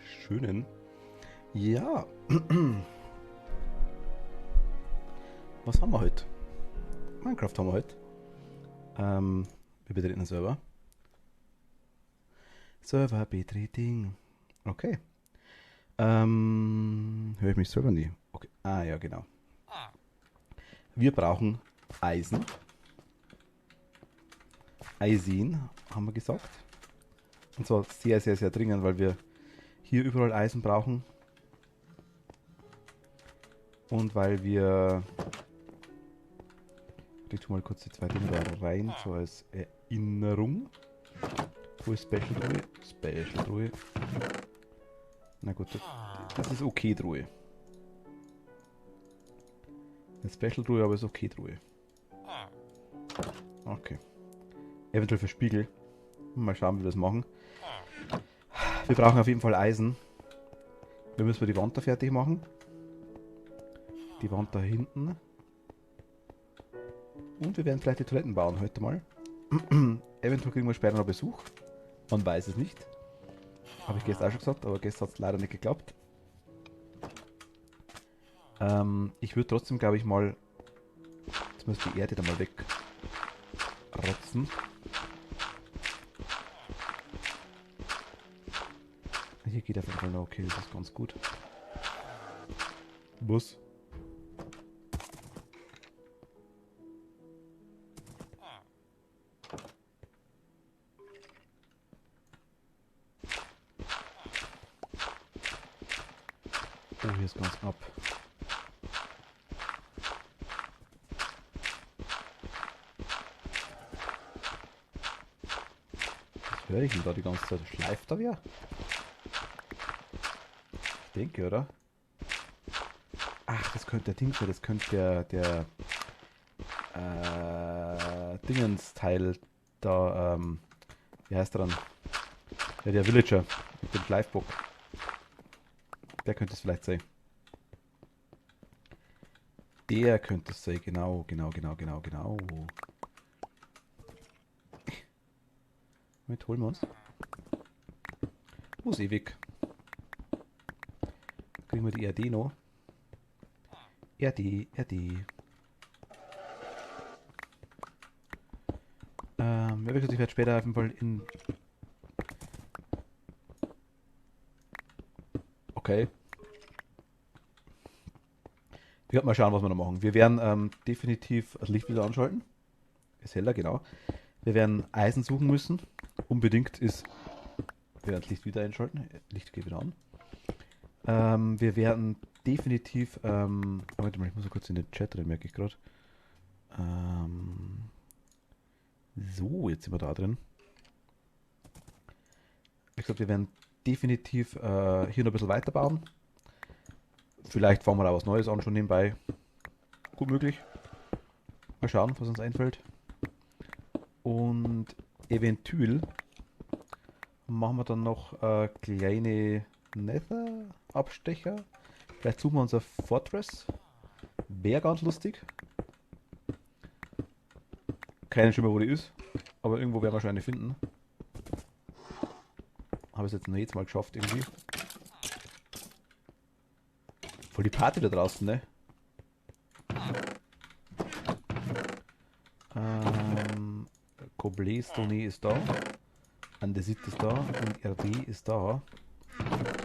Schönen. Ja. Was haben wir heute? Minecraft haben wir heute. Wir betreten den Server. Server betreten. Okay. Höre ich mich selber nie? Okay. Ah ja, genau. Wir brauchen Eisen. Eisen, haben wir gesagt. Und zwar sehr, sehr, sehr dringend, weil wir hier überall Eisen brauchen. Und weil wir... Ich tue mal kurz die zwei Dinge da rein, so als Erinnerung. Wo ist Special-Truhe? Special-Truhe. Na gut, das ist okay-Truhe. Eine Special-Truhe, aber ist okay-Truhe. Okay. Eventuell für Spiegel. Mal schauen, wie wir das machen. Wir brauchen auf jeden Fall Eisen. Wir müssen die Wand da fertig machen. Die Wand da hinten. Und wir werden vielleicht die Toiletten bauen heute mal. Eventuell kriegen wir später noch Besuch. Man weiß es nicht. Habe ich gestern auch schon gesagt, aber gestern hat es leider nicht geklappt. Ich würde trotzdem, glaube ich, mal... Jetzt müsste die Erde da mal wegrotzen. Hier geht auf jeden Fall noch okay, das ist ganz gut. Was? Oh, hier ist ganz knapp. Was höre ich denn da die ganze Zeit? Schleift da wer? Ich denke, oder? Ach, das könnte der Ding sein, das könnte der Dingens-Teil da, wie heißt der dann? Ja, der Villager mit dem Schleifbock. Der könnte es vielleicht sein. Der könnte es sein, genau. Moment, holen wir uns. Wo ist ewig? Kriegen wir die RD noch? RD. Ja, wie gesagt, ich werde später auf jeden Fall in... Okay. Wir werden mal schauen, was wir noch machen. Wir werden definitiv das Licht wieder anschalten. Ist heller, genau. Wir werden Eisen suchen müssen. Unbedingt ist... Wir werden das Licht wieder einschalten. Licht geht wieder an. Wir werden definitiv... warte mal, ich muss mal kurz in den Chat rein, merke ich gerade. So, jetzt sind wir da drin. Wie gesagt, wir werden definitiv hier noch ein bisschen weiterbauen. Vielleicht fangen wir auch was Neues an, schon nebenbei. Gut möglich. Mal schauen, was uns einfällt. Und eventuell machen wir dann noch kleine Nether-Abstecher. Vielleicht suchen wir uns ein Fortress. Wäre ganz lustig. Keine Schimmer, wo die ist. Aber irgendwo werden wir schon eine finden. Habe ich es jetzt mal geschafft irgendwie. Voll die Party da draußen, ne? Cobblestone ist da. Andesit ist da. Und RD ist da.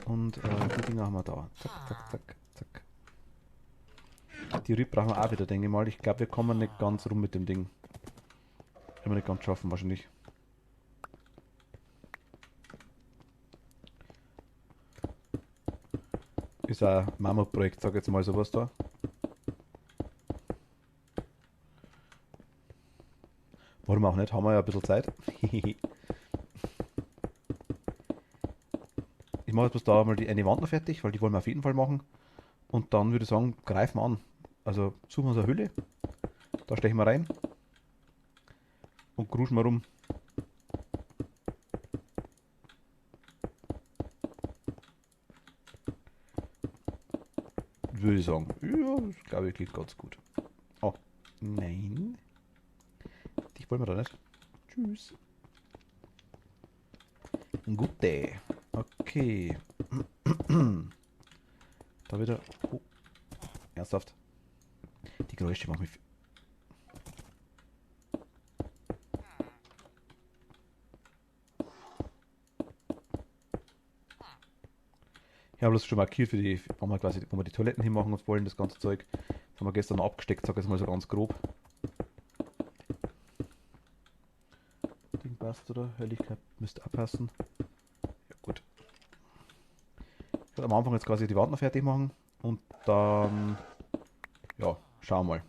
Und die Dinger haben wir da. Zack. Die Rüb brauchen wir auch wieder, denke ich mal. Ich glaube, wir kommen nicht ganz rum mit dem Ding. Werden wir nicht ganz schaffen, wahrscheinlich. Ist ein Mammutprojekt, sag jetzt mal sowas da. Warum auch nicht? Haben wir ja ein bisschen Zeit. Ich mache jetzt bloß da mal die eine Wand noch fertig, weil die wollen wir auf jeden Fall machen. Und dann würde ich sagen, greifen wir an. Also suchen wir uns eine Höhle. Da stechen wir rein. Und gruschen wir rum. Würde ich sagen. Ja, das glaube ich geht ganz gut. Oh, nein. Dich wollen wir da nicht. Tschüss. Gute. Okay. Da wieder. Oh, ernsthaft. Die Geräusche machen mich. Ich habe das schon markiert für die, wo wir quasi, wo wir die Toiletten hinmachen und wollen, das ganze Zeug. Das haben wir gestern noch abgesteckt, sag ich mal so ganz grob. Ding passt, oder? Helligkeit müsste abpassen. Ja, gut. Ich werde am Anfang jetzt quasi die Wand noch fertig machen und dann, ja, schauen wir mal,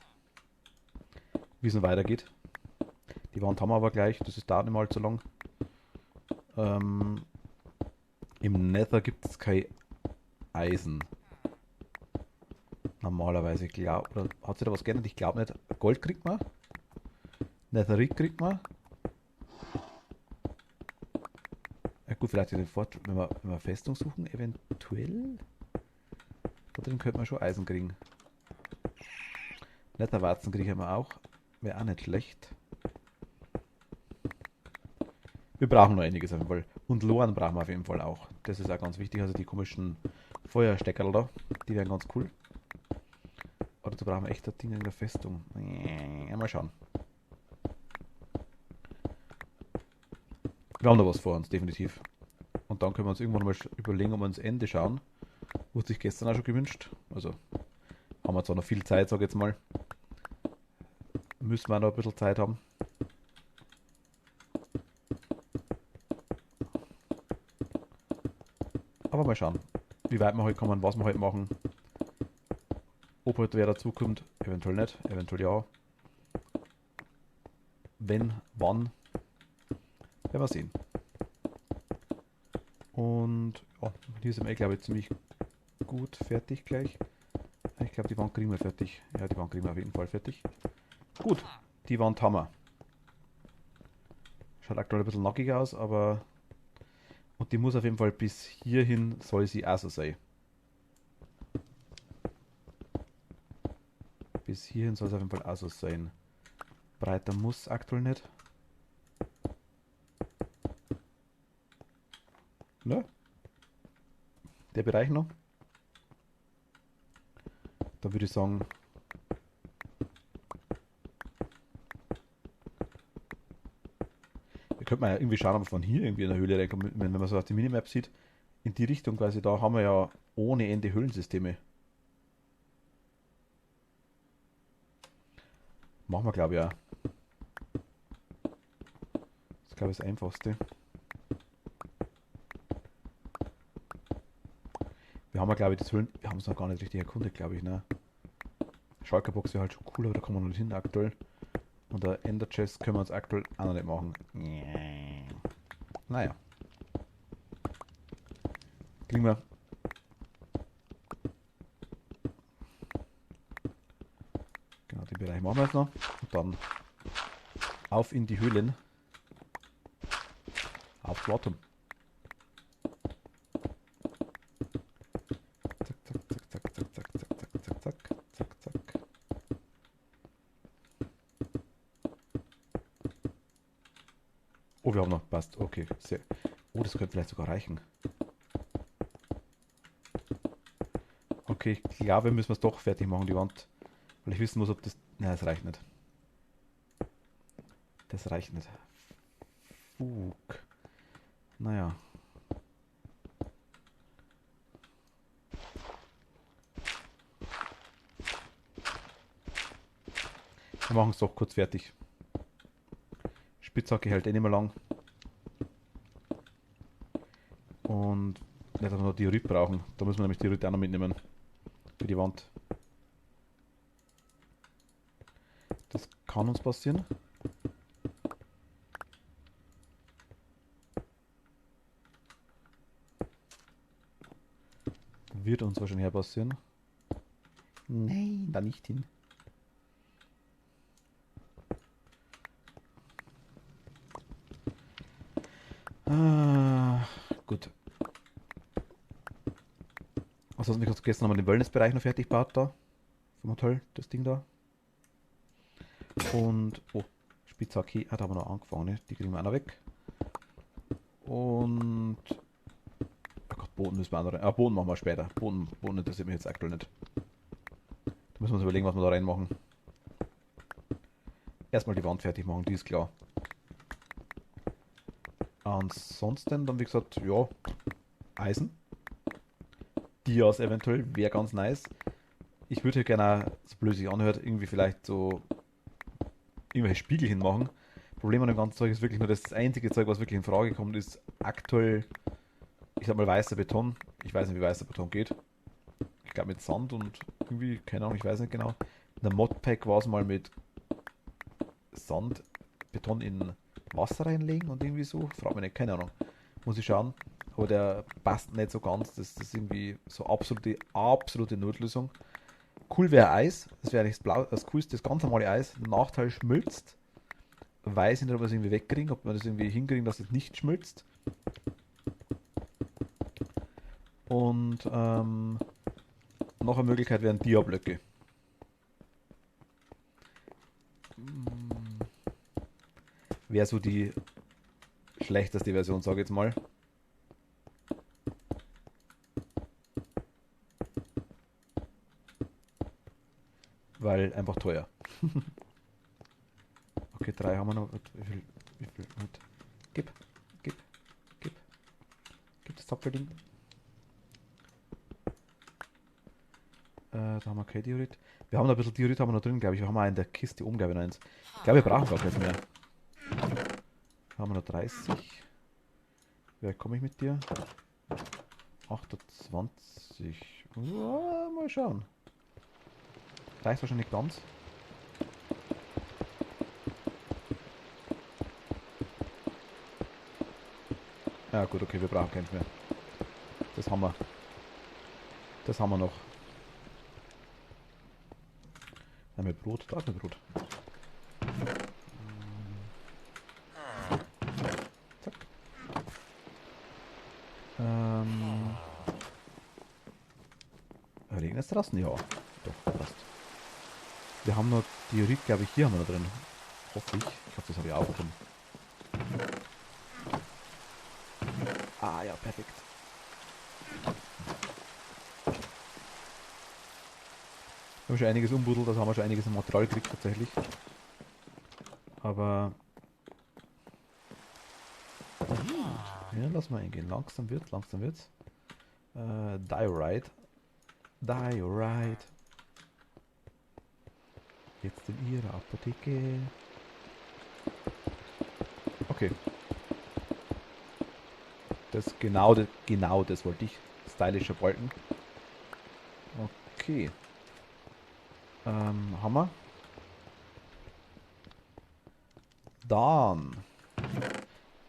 wie es noch weitergeht. Die Wand haben wir aber gleich, das ist dauert nicht mal allzu lang. Im Nether gibt es kein Eisen. Normalerweise, oder hat sich da was geändert? Ich glaube nicht. Gold kriegt man. Netherite kriegt man. Ja gut, vielleicht wenn wir Festung suchen, eventuell. Da drin könnte man schon Eisen kriegen. Netherwarzen kriegen wir auch. Wäre auch nicht schlecht. Wir brauchen noch einiges auf jeden Fall. Und Loren brauchen wir auf jeden Fall auch. Das ist auch ganz wichtig. Also die komischen Feuersteckerl da, die wären ganz cool. Aber dazu brauchen wir echt das Ding in der Festung. Mal schauen. Wir haben noch was vor uns, definitiv. Und dann können wir uns irgendwann mal überlegen, ob wir ans Ende schauen. Wusste ich gestern auch schon gewünscht. Also haben wir zwar noch viel Zeit, sag ich jetzt mal. Müssen wir noch ein bisschen Zeit haben. Aber mal schauen, wie weit wir heute kommen, was wir heute machen. Ob heute wer dazukommt, eventuell nicht, eventuell ja. Wenn, wann, werden wir sehen. Und ja, hier sind wir, glaube ich, ziemlich gut fertig gleich. Ich glaube, die Wand kriegen wir fertig. Ja, die Wand kriegen wir auf jeden Fall fertig. Gut, die Wand haben wir. Schaut aktuell ein bisschen nackig aus, aber... Und die muss auf jeden Fall bis hierhin, soll sie auch so sein. Bis hierhin soll es auf jeden Fall auch so sein. Breiter muss aktuell nicht. Ne? Der Bereich noch. Da würde ich sagen, da könnte man ja irgendwie schauen, ob man von hier irgendwie in der Höhle reinkommt. Wenn man so auf die Minimap sieht, in die Richtung quasi, da haben wir ja ohne Ende Höhlensysteme. Machen wir, glaube ich, auch. Das ist, glaube ich, das Einfachste. Wir haben ja, glaube ich, das Höhlen... Wir haben es noch gar nicht richtig erkundet, glaube ich, ne? Shulkerbox wäre halt schon cooler, da kommen wir noch nicht hin aktuell. Und der Ender Chest können wir uns aktuell auch noch nicht machen. Naja. Kriegen wir. Genau, den Bereich machen wir jetzt noch. Und dann auf in die Höhlen. Aufs Wartum. Zack, zack, zack, zack, zack, zack, zack, zack, zack, zack, zack. Oh, wir haben noch, passt. Okay, sehr. Oh, das könnte vielleicht sogar reichen. Okay, ich glaube, wir müssen es doch fertig machen, die Wand. Weil ich wissen muss, ob das... Nein, das reicht nicht. Das reicht nicht. Fug. Naja. Wir machen es doch kurz fertig. Spitzhacke hält eh nicht mehr lang. Und nicht, dass wir noch Diorit brauchen. Da müssen wir nämlich Diorit auch noch mitnehmen. Für die Wand. Das kann uns passieren. Wird uns wahrscheinlich passieren. Nein, da nicht hin. Gut. Also gestern haben wir den Wellnessbereich noch fertig gebaut da. Vom Hotel, das Ding da. Und, oh, Spitzhacke, da haben wir noch angefangen, ne? Die kriegen wir auch noch weg. Und, oh Gott, Boden müssen wir auch noch rein. Boden machen wir später. Boden interessiert mich jetzt aktuell nicht. Da müssen wir uns überlegen, was wir da reinmachen. Erstmal die Wand fertig machen, die ist klar. Ansonsten dann, wie gesagt, ja, Eisen. Dias eventuell, wäre ganz nice. Ich würde hier gerne, so blöd sich anhört, irgendwie vielleicht so irgendwelche Spiegel hinmachen. Problem an dem ganzen Zeug ist wirklich nur, dass das einzige Zeug, was wirklich in Frage kommt, ist aktuell, ich sag mal, weißer Beton. Ich weiß nicht, wie weißer Beton geht. Ich glaube mit Sand und irgendwie, keine Ahnung, ich weiß nicht genau. In der Modpack war es mal mit Sand, Beton in Wasser reinlegen und irgendwie so. Frag mich nicht, keine Ahnung. Muss ich schauen. Aber der passt nicht so ganz. Das ist irgendwie so absolute Notlösung. Cool wäre Eis. Das wäre eigentlich das Coolste, das ganz normale Eis. Nachteil schmilzt. Weiß ich nicht, ob wir es irgendwie wegkriegen, ob wir das irgendwie hinkriegen, dass es nicht schmilzt. Und noch eine Möglichkeit wären Dia-Blöcke. Wäre so die schlechteste Version, sage ich jetzt mal. Weil einfach teuer. Okay, 3 haben wir noch. Wie viel? Mit? Gib das Doppelting. Da haben wir kein Diorit. Wir haben noch ein bisschen Diorit haben wir noch drin, glaube ich. Wir haben auch in der Kiste oben, glaube ich, noch eins. Ich glaube, wir brauchen gar keins mehr. Da haben wir noch 30. Wer komme ich mit dir? 28. Ja, mal schauen. Reicht wahrscheinlich ganz. Ja gut, okay, wir brauchen keins mehr. Das haben wir. Das haben wir noch. Ja, mit Brot, da ist mit Brot. Zack. Regnet es draußen? Ja. Doch, passt. Wir haben noch Diorit, glaube ich, hier haben wir noch drin. Hoffe ich. Ich hoffe, das habe ich auch drin. Ah ja, perfekt. Wir haben schon einiges umbuddelt, also haben wir schon einiges im Material gekriegt tatsächlich. Aber ja, lass mal eingehen. Langsam wird's. Diorite. Jetzt in ihrer Apotheke. Okay. Das genau das wollte ich. Stylischer Balken. Okay. Hammer. Dann.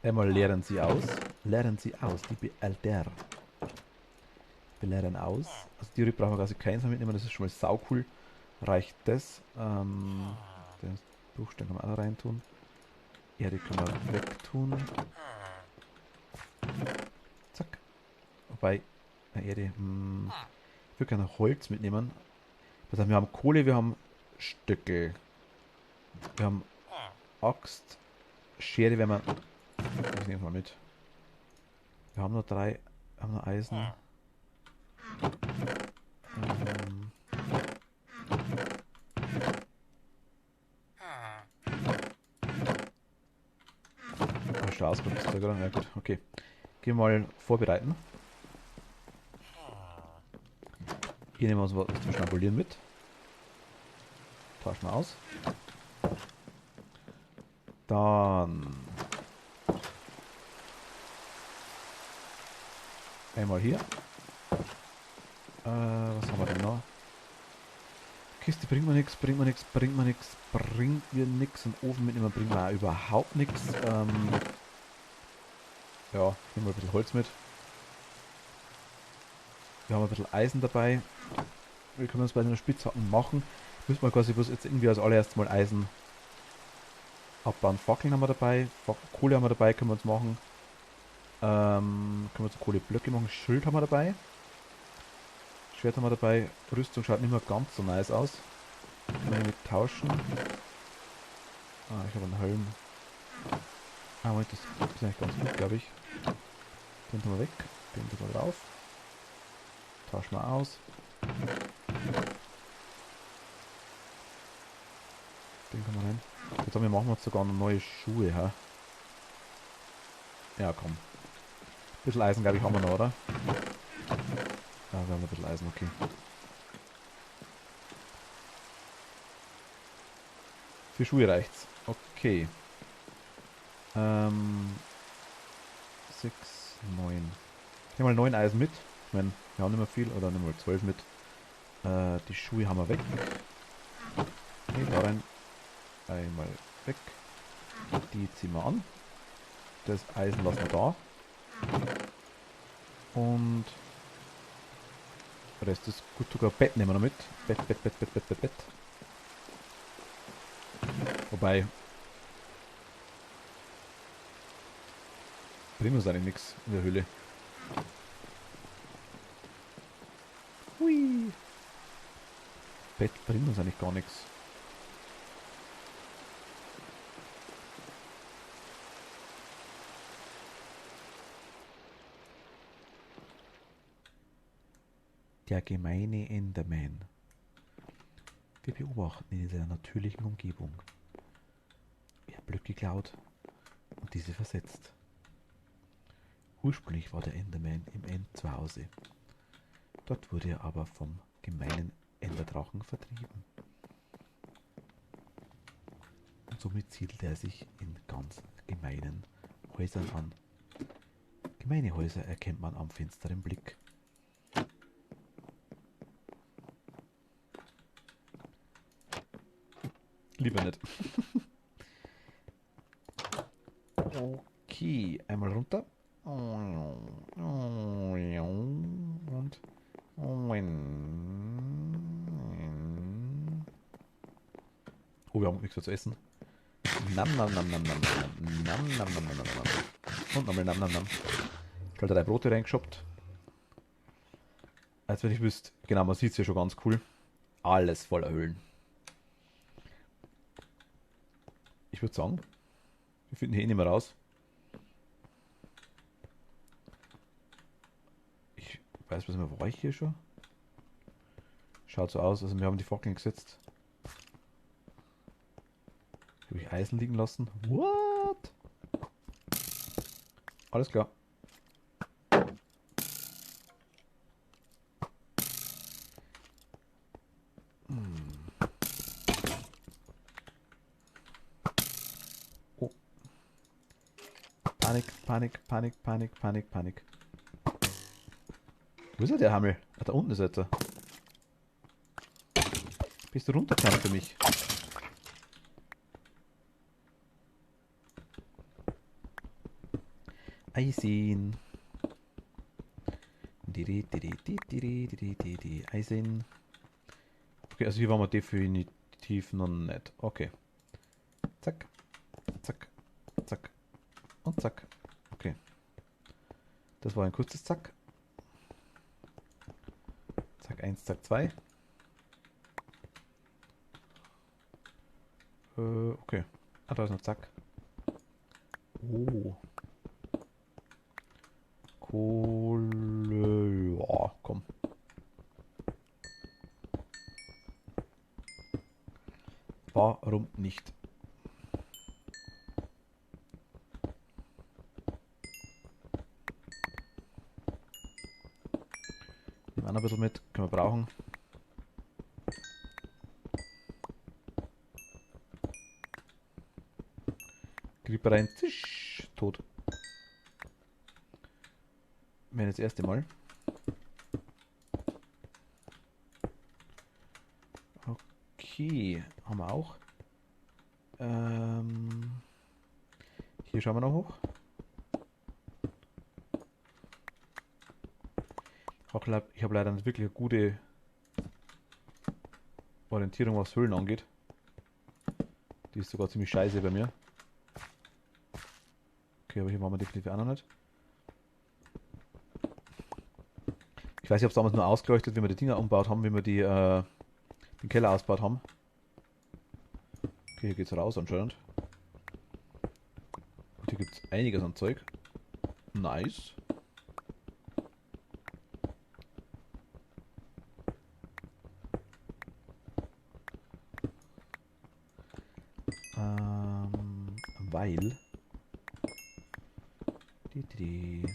Einmal leeren Sie aus. Leeren Sie aus, liebe Alter. Wir leeren aus. Also die brauchen wir quasi keins mehr mitnehmen, das ist schon mal sau cool. Reicht das. Den Bruchstein kann man auch noch reintun. Erde können wir wegtun. Zack. Wobei, Erde, ich würde gerne Holz mitnehmen. Das heißt, wir haben Kohle, wir haben Stöcke. Wir haben Axt. Schere werden wir. Ich nehme mal mit. Wir haben noch 3. Wir haben noch Eisen. Schau aus, ja gut, okay. Gehen wir mal vorbereiten. Hier nehmen wir uns was zum Schnabulieren mit. Tauschen wir aus. Dann einmal hier. Was haben wir denn noch? Kiste bringt mir nichts. Bringt mir nichts. Und Ofen mitnehmen bringt mir auch überhaupt nichts. Ja, nehmen wir ein bisschen Holz mit. Wir haben ein bisschen Eisen dabei. Wir können uns bei den Spitzhacken machen. Müssen wir quasi bloß jetzt irgendwie als allererstes mal Eisen abbauen. Fackeln haben wir dabei. Kohle haben wir dabei, können wir uns machen. Können wir uns Kohleblöcke machen. Schild haben wir dabei. Schwert haben wir dabei. Rüstung schaut nicht mehr ganz so nice aus. Können wir tauschen. Ich habe einen Helm. Moment, das ist eigentlich ganz gut, glaube ich. Den tun wir weg. Den tun wir drauf. Tauschen wir aus. Den kann man rein. Jetzt haben wir machen wir uns sogar noch neue Schuhe, ha? Ja, komm. Ein bisschen Eisen, glaube ich, haben wir noch, oder? Ja, wir haben ein bisschen Eisen, okay. Für Schuhe reicht's. Okay. 6, 9. Ich nehme mal 9 Eisen mit. Ich meine, wir haben nicht mehr viel, oder nehmen wir 12 mit. Die Schuhe haben wir weg. Okay, da rein. Einmal weg. Die ziehen wir an. Das Eisen lassen wir da. Und der Rest ist gut. Sogar Bett nehmen wir noch mit. Bett, Bett, Bett, Bett, Bett, Bett, Bett. Wobei, bringt uns eigentlich nichts in der Höhle. Hui. Bett bringt uns eigentlich gar nichts. Der gemeine Enderman. Wir beobachten ihn in seiner natürlichen Umgebung. Er hat Blöcke geklaut und diese versetzt. Ursprünglich war der Enderman im End zu Hause. Dort wurde er aber vom gemeinen Enderdrachen vertrieben. Und somit siedelte er sich in ganz gemeinen Häusern an. Gemeine Häuser erkennt man am finsteren Blick. Lieber nicht. Okay, einmal runter. Und. Oh, wir haben nichts mehr zu essen. Nam nam nam nam nam nam nam nam nam nam nam nam. Und nochmal nam nam nam. Ich habe 3 Brote reingeschoppt. Als wenn ich wüsste, genau, man sieht es ja schon ganz cool. Alles voller Höhlen. Ich würde sagen, wir finden hier eh nicht mehr raus. Ich weiß, was war ich hier schon? Schaut so aus, also wir haben die Fackeln gesetzt. Habe ich Eisen liegen lassen? What? Alles klar. Oh. Panik, Panik, Panik, Panik, Panik, Panik. Wo ist er, der Hammel? Ah, da unten ist er. Bist du runtergekommen für mich? Eisen. Eisen. Okay, also hier waren wir definitiv noch nicht. Okay. Zack. Zack. Zack. Und zack. Okay. Das war ein kurzes Zack. Zack 1, Zack 2. Okay. Ah, da ist noch Zack. Oh. Kohle. Ja, komm. Warum nicht? Nehmen wir noch ein bisschen mit. Können wir brauchen. Creeper rein. Zisch. Tot. Wenn das erste Mal. Okay, haben wir auch. Hier schauen wir noch hoch. Ich habe leider nicht wirklich eine gute Orientierung, was Höhlen angeht. Die ist sogar ziemlich scheiße bei mir. Okay, aber hier waren wir definitiv auch noch nicht. Ich weiß nicht, ob es damals nur ausgeleuchtet, wie wir die Dinger umgebaut haben, wie wir den Keller ausgebaut haben. Okay, hier geht's raus anscheinend. Und hier gibt es einiges an Zeug. Nice. Weil. Die, die,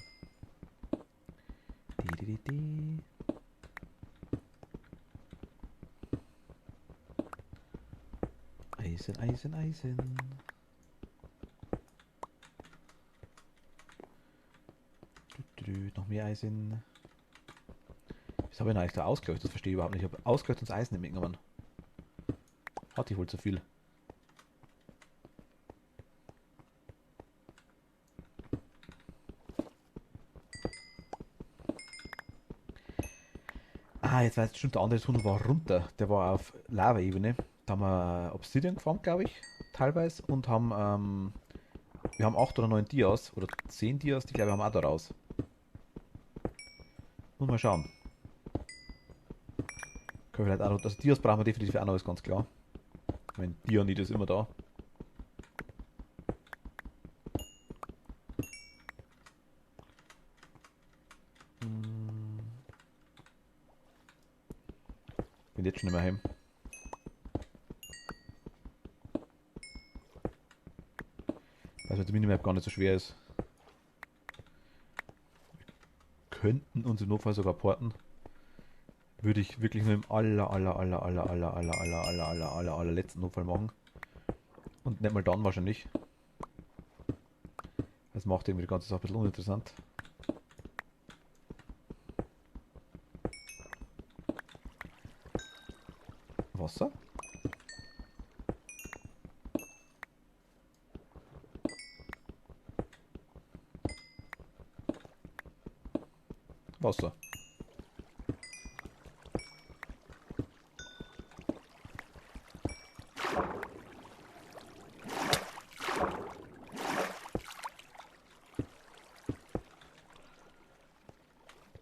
die. Eisen, Eisen, Eisen. Noch mehr Eisen. Was habe ich denn eigentlich da ausgeleuchtet? Das verstehe ich überhaupt nicht. Ich habe ausgeleuchtet und das Eisen nicht mitgenommen. Hatte ich wohl zu viel. Ah, jetzt weiß ich schon, der andere Tunnel war runter. Der war auf Lava-Ebene. Da haben wir Obsidian gefarmt, glaube ich, teilweise. Und haben, wir haben 8 oder 9 Dias, oder 10 Dias, die glaube ich haben auch da raus. Muss mal schauen. Können wir vielleicht auch noch, also Dias brauchen wir definitiv auch noch, ist ganz klar. Ich meine, Dionit ist immer da. Bin jetzt schon nicht mehr heim. Weil die Minimap gar nicht so schwer ist. Wir könnten uns im Notfall sogar porten. Würde ich wirklich nur im allerletzten Notfall machen. Und nicht mal dann wahrscheinlich. Das macht irgendwie die ganze Sache ein bisschen uninteressant. Wasser? Wasser.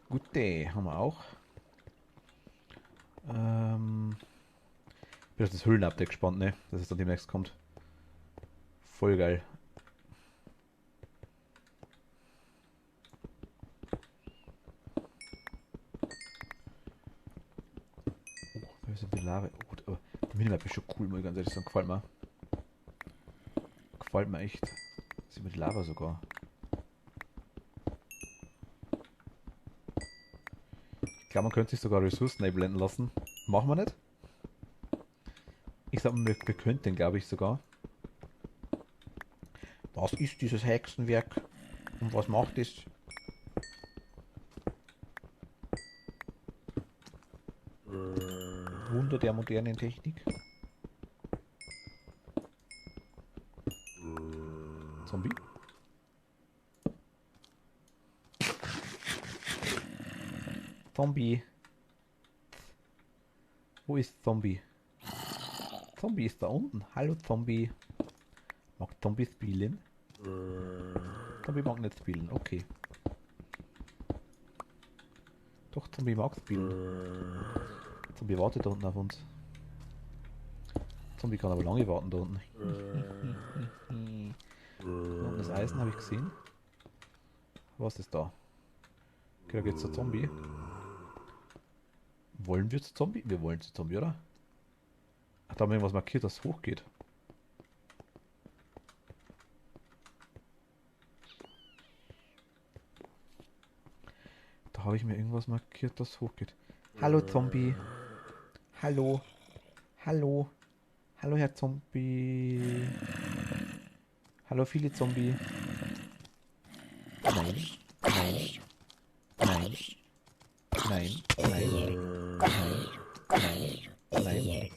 Gute, haben wir auch. Ich bin auf das Höhlen-Update gespannt, ne? Dass es dann demnächst kommt. Voll geil. Oh, da ist die Lava. Oh, aber die Minimap ist schon cool, muss ich ganz ehrlich sagen. Gefällt mir. Gefällt mir echt. Sie mit Lava sogar. Ich glaube, man könnte sich sogar Ressourcen einblenden lassen. Machen wir nicht? Ich sag mal, wir könnten, glaube ich, sogar. Was ist dieses Hexenwerk? Und was macht es? Wunder der modernen Technik. Zombie? Zombie. Wo ist Zombie? Zombie ist da unten. Hallo Zombie. Mag Zombie spielen? Zombie mag nicht spielen, okay. Doch, Zombie mag spielen. Zombie wartet da unten auf uns. Zombie kann aber lange warten da unten. Da unten das Eisen habe ich gesehen. Was ist da? Okay, da geht's zu Zombie. Wollen wir zu Zombie? Wir wollen zu Zombie, oder? Ach, da haben wir irgendwas markiert, das hochgeht. Da habe ich mir irgendwas markiert, das hochgeht. Hallo Zombie. Hallo. Hallo. Hallo Herr Zombie. Hallo viele Zombie. Nein. Nein. Nein. Nein. Nein. Nein. Nein.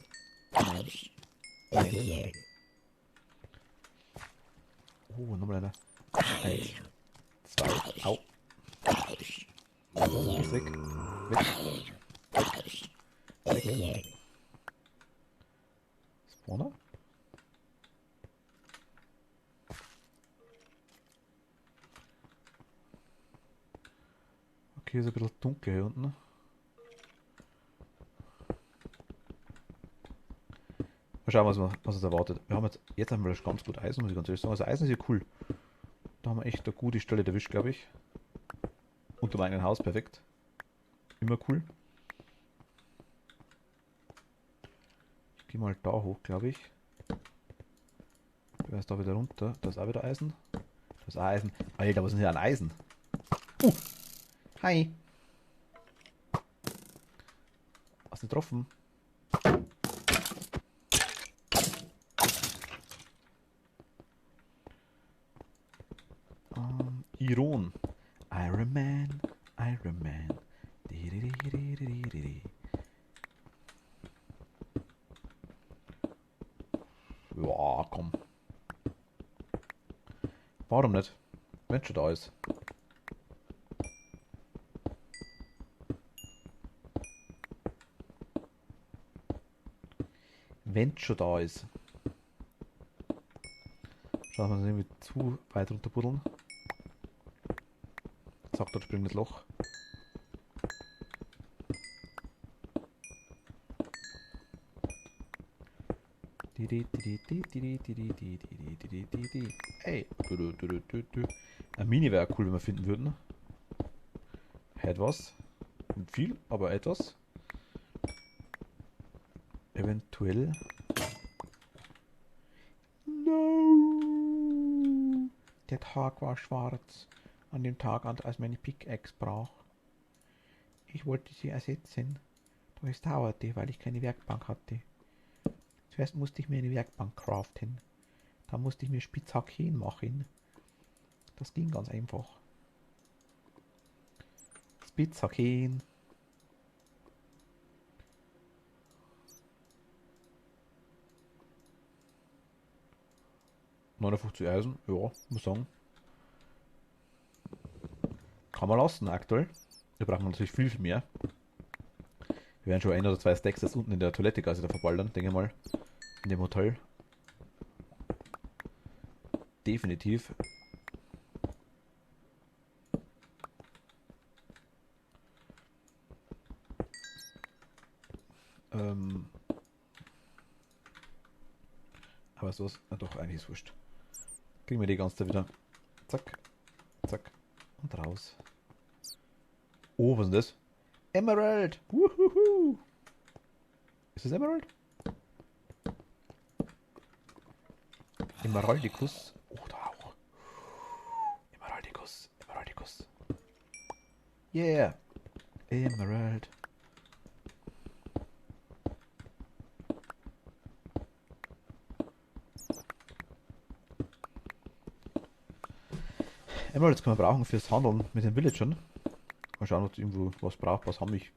Nein. Nein. Oh, nochmal einer. 1, 2. Au. Ist weg. Weg. Weg. Spawner? Okay, ist ein bisschen dunkel hier unten. Mal schauen, was uns erwartet. Wir haben jetzt haben wir ganz gut Eisen, muss ich ganz ehrlich sagen. Also Eisen ist ja cool. Da haben wir echt eine gute Stelle erwischt, glaube ich. Unter meinem eigenen Haus, perfekt. Immer cool. Ich gehe mal da hoch, glaube ich. ist da wieder runter. Da ist auch wieder Eisen. Da ist auch Eisen. Alter, was ist denn hier an Eisen? Hi. Hast du getroffen? Iron. Iron Man. Iron Man. Di-di-di-di-di-di-di. Ja, komm. Warum nicht? Wenn schon da ist. Wenn schon da ist. Schauen wir uns irgendwie zu weit runter buddeln. Zack, dort springt das Loch. Ey. Ein Mini wäre cool, wenn wir finden würden. Etwas. Nicht viel, aber etwas. Eventuell. No. Der Tag war schwarz. An dem Tag, als meine Pickaxe brach. Ich wollte sie ersetzen. Doch es dauerte, weil ich keine Werkbank hatte. Zuerst musste ich mir eine Werkbank craften. Dann musste ich mir Spitzhacken machen. Das ging ganz einfach. Spitzhacken. ...59 Eisen, ja, muss sagen. Kann man lassen aktuell. Wir brauchen natürlich viel, viel mehr. Wir werden schon 1 oder 2 Stacks das unten in der Toilette quasi da verballern, denke ich mal. In dem Hotel. Definitiv. Aber sowas, na doch, eigentlich ist wurscht. Kriegen wir die ganze Zeit wieder. Zack, zack und raus. Oh, was ist denn das? Emerald! Wuhuhu! Ist das Emerald? Emeraldicus. Oh, da auch. Emeraldicus, Emeraldicus. Yeah! Emerald. Emeralds können wir brauchen fürs Handeln mit den Villagern. Mal schauen, ob irgendwo was braucht. Was haben ich?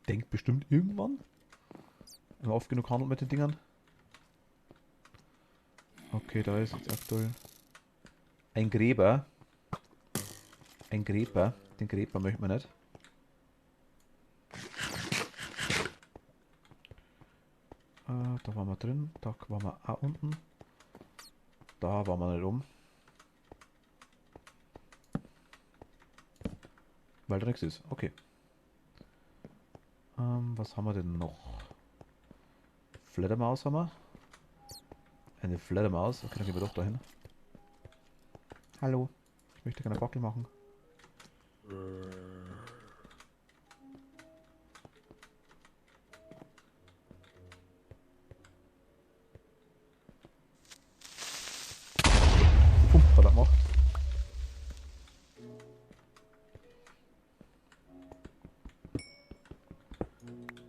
Denkt bestimmt irgendwann. Wenn wir oft genug handeln mit den Dingern. Okay, da ist jetzt aktuell ein Gräber. Ein Gräber. Den Gräber möchten wir nicht. Da waren wir drin. Da waren wir auch unten. Da waren wir nicht oben. Weil da nichts ist. Okay. Was haben wir denn noch? Fledermaus haben wir. Eine Fledermaus. Okay, dann gehen wir doch dahin. Hallo. Ich möchte gerne Backel machen. Pump hat er gemacht.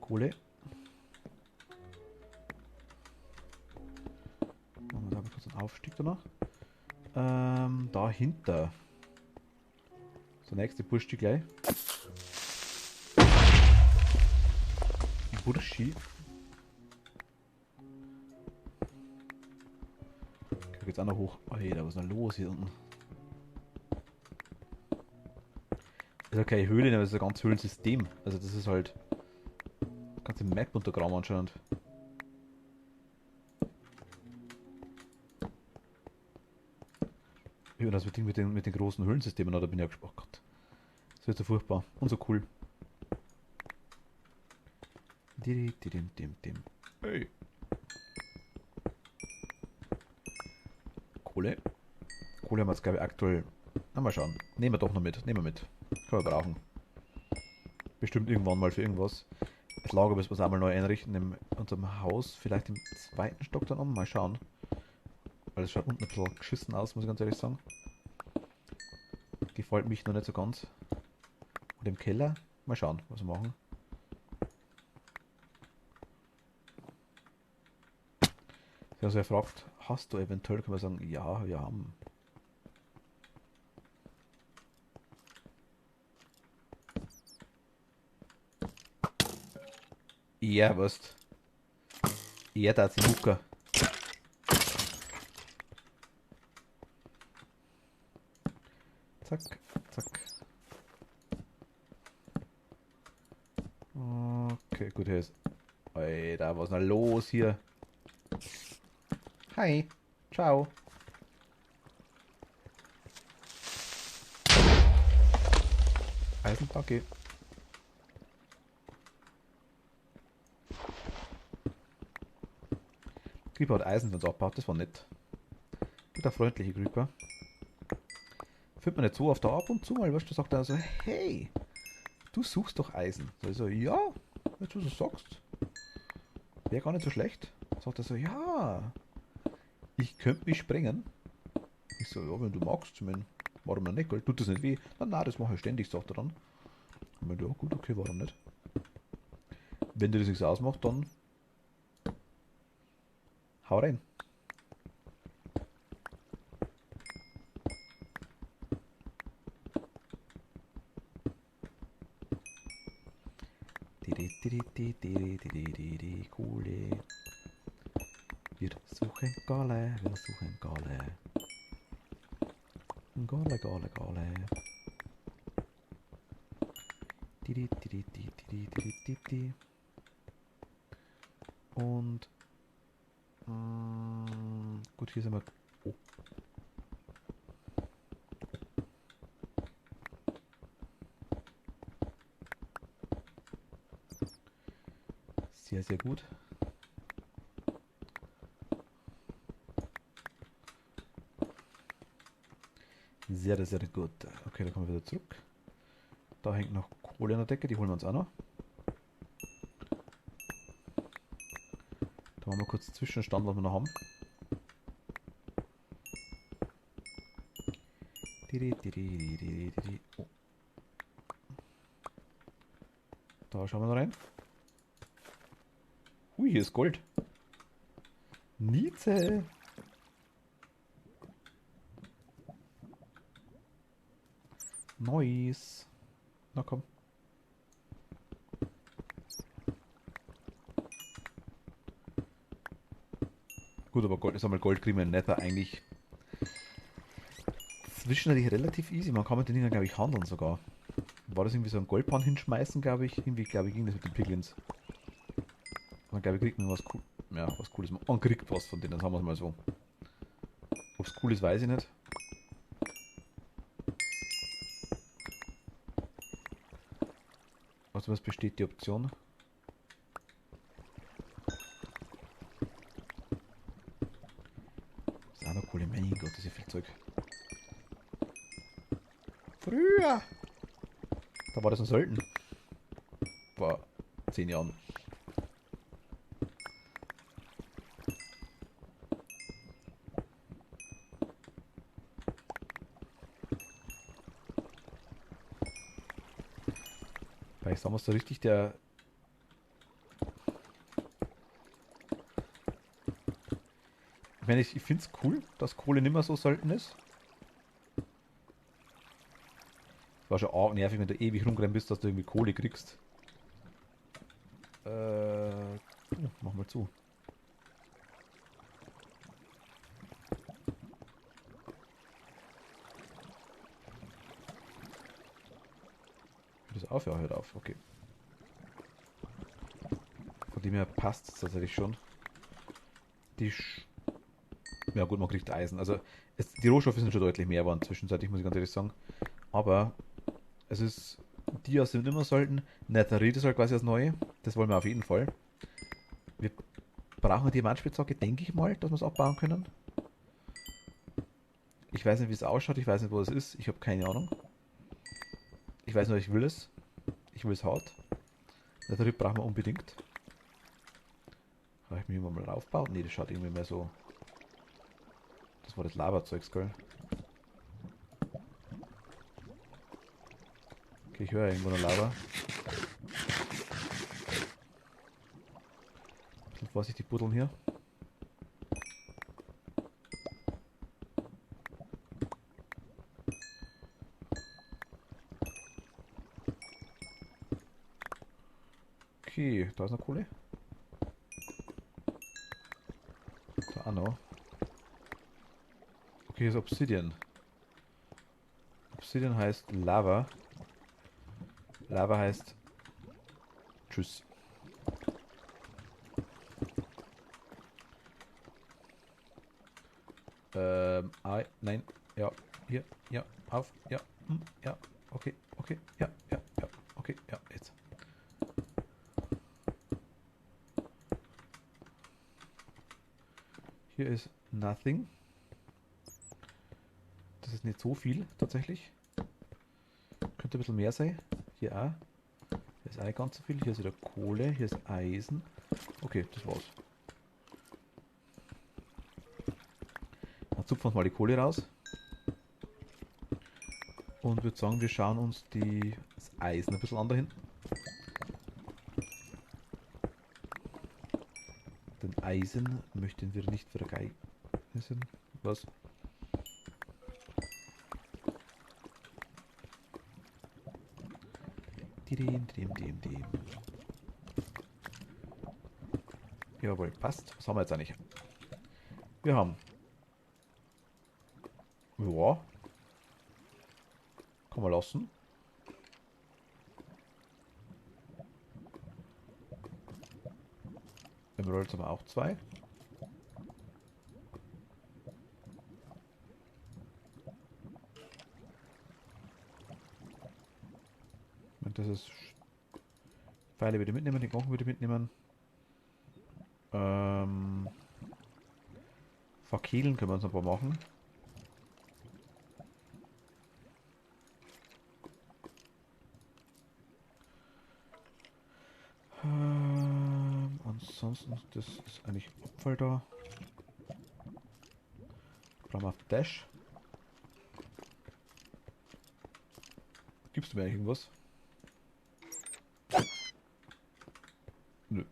Kohle. Machen wir da kurz einen Aufstieg danach. Dahinter. Der nächste Burschi gleich. Burschi. Krieg jetzt auch noch hoch. Oh, da was ist denn los hier unten? Das ist ja keine Höhle, aber das ist ein ganz Höhlensystem. Also das ist halt ganze Map untergraben anscheinend. Ja, das wird mit den großen Höhlensystemen, da bin ich ja gespannt. Oh Gott. Das wird so furchtbar und so cool. Hey. Kohle. Kohle haben wir jetzt glaube ich aktuell. Na, mal schauen. Nehmen wir doch noch mit. Nehmen wir mit. Können wir brauchen. Bestimmt irgendwann mal für irgendwas. Das Lager müssen wir es einmal neu einrichten in unserem Haus. Vielleicht im 2. Stock dann um. Mal schauen. Weil es schaut unten ein bisschen geschissen aus, muss ich ganz ehrlich sagen. Gefällt mich noch nicht so ganz. Und im Keller, mal schauen, was wir machen. Also er fragt, hast du eventuell, können wir sagen, ja, wir haben. Ja, was? Ja, da ist die Mucke. Zack, zack. Okay, gut, hier ist. Alter, was ist denn los hier? Hi. Ciao. Eisenbacke. Creeper hat Eisen für uns abgebaut, das war nett. Guter freundliche Creeper. Führt man nicht so oft da ab und zu mal, weißt du, sagt er so, hey, du suchst doch Eisen. So ich so, ja, wenn du so sagst. Wäre gar nicht so schlecht. Sagt er so, ja, ich könnte mich sprengen. Ich so, ja, wenn du magst, ich mein, warum denn nicht, gell? Tut das nicht weh? Na, das mache ich ständig, sagt er dann. Ich mein, ja, gut, okay, warum nicht? Wenn dir das nichts ausmacht, dann hau rein. Kohle. Wir suchen Galle, wir suchen Galle. Galle, Galle, Galle. Und gut, hier sind wir. Oh. Sehr, sehr gut. Sehr, sehr gut. Okay, da kommen wir wieder zurück. Da hängt noch Kohle an der Decke, die holen wir uns auch noch. Da machen wir kurz Zwischenstand, was wir noch haben. Oh. Da schauen wir noch rein. Hui, hier ist Gold. Nietzsche. Nice. Na komm. Gut, aber Gold, sagen wir, Gold kriegen wir in Nether eigentlich zwischendurch relativ easy. Man kann mit den Dingen, glaube ich, handeln sogar. War das irgendwie so ein Goldpan hinschmeißen, glaube ich. Irgendwie, glaube ich, ging das mit den Piglins. Man, glaube ich, kriegt man was, ja, was Cooles. Man kriegt was von denen, sagen wir es mal so. Ob es cool ist, weiß ich nicht. Also was besteht die Option? Das ist auch noch Kohle. Mein Gott, das ist ja viel Zeug. Früher! Da war das noch selten. Vor 10 Jahren. Weil ich sag mal so richtig, der. Ich meine, ich finde es cool, dass Kohle nicht mehr so selten ist. Es war schon arg nervig, wenn du ewig rumgerannt bist, dass du irgendwie Kohle kriegst. Mach mal zu. Hört das auf? Ja, hört auf. Okay. Von dem her passt es tatsächlich schon. Ja gut, man kriegt Eisen. Also die Rohstoffe sind schon deutlich mehr geworden zwischenzeitlich, muss ich ganz ehrlich sagen. Aber es ist, Dias sind immer selten. Netherite ist halt quasi das Neue. Das wollen wir auf jeden Fall. Wir brauchen eine Diamantspitzhacke, denke ich mal, dass wir es abbauen können. Ich weiß nicht, wie es ausschaut. Ich weiß nicht, wo es ist. Ich habe keine Ahnung. Ich weiß nur, ich will es. Ich will es hart. Netherite brauchen wir unbedingt. Habe ich mich immer mal aufbauen? Ne, das schaut irgendwie mehr so. Das war das Lava-Zeugs, gell? Okay, ich höre irgendwo eine Lava. Bisschen vorsichtig buddeln hier. Okay, da ist noch Kohle. Da auch noch. Okay, hier ist Obsidian. Obsidian heißt Lava. Lava heißt Tschüss. Nein, ja, hier, ja, auf, ja, ja, okay, okay, ja, ja, ja, okay, ja, jetzt. Hier ist nothing. Das ist nicht so viel, tatsächlich. Könnte ein bisschen mehr sein. Hier auch. Hier ist auch nicht ganz so viel. Hier ist wieder Kohle, hier ist Eisen. Okay, das war's. Dann zupfen wir uns mal die Kohle raus. Und würde sagen, wir schauen uns das Eisen ein bisschen an da hinten. Den Eisen möchten wir nicht vergeisen. Was? Dem. Jawohl, passt. Was haben wir jetzt eigentlich? Wir haben. Ja. Kann man lassen. Emeralds haben wir auch 2. Und das ist. Pfeile wieder mitnehmen, den Knochen wieder mitnehmen. Fakelen können wir uns ein paar machen. Ansonsten, das ist eigentlich Abfall da. Brauchen wir auf Dash. Gibst du mir eigentlich irgendwas? Nö.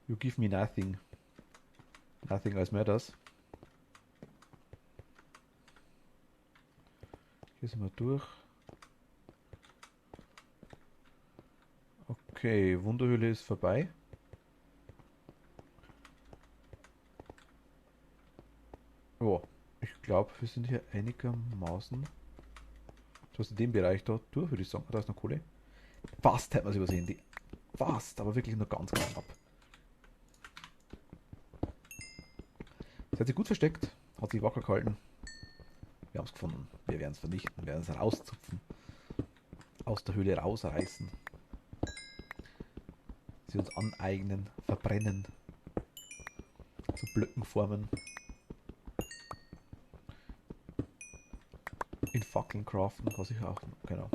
You give me nothing. Nothing else matters. Hier sind wir durch. Okay, Wunderhöhle ist vorbei. Oh, ich glaube, wir sind hier einigermaßen. Du hast in dem Bereich da durch, würde ich sagen. Da ist noch Kohle. Fast hätten wir es übersehen. Fast, aber wirklich nur ganz knapp. Sie hat sich gut versteckt, hat sich wacker gehalten. Wir haben es gefunden. Wir werden es vernichten, werden es rauszupfen. Aus der Höhle rausreißen. Sie uns aneignen, verbrennen. Zu Blöcken formen. In Fackeln craften, was ich auch, genau.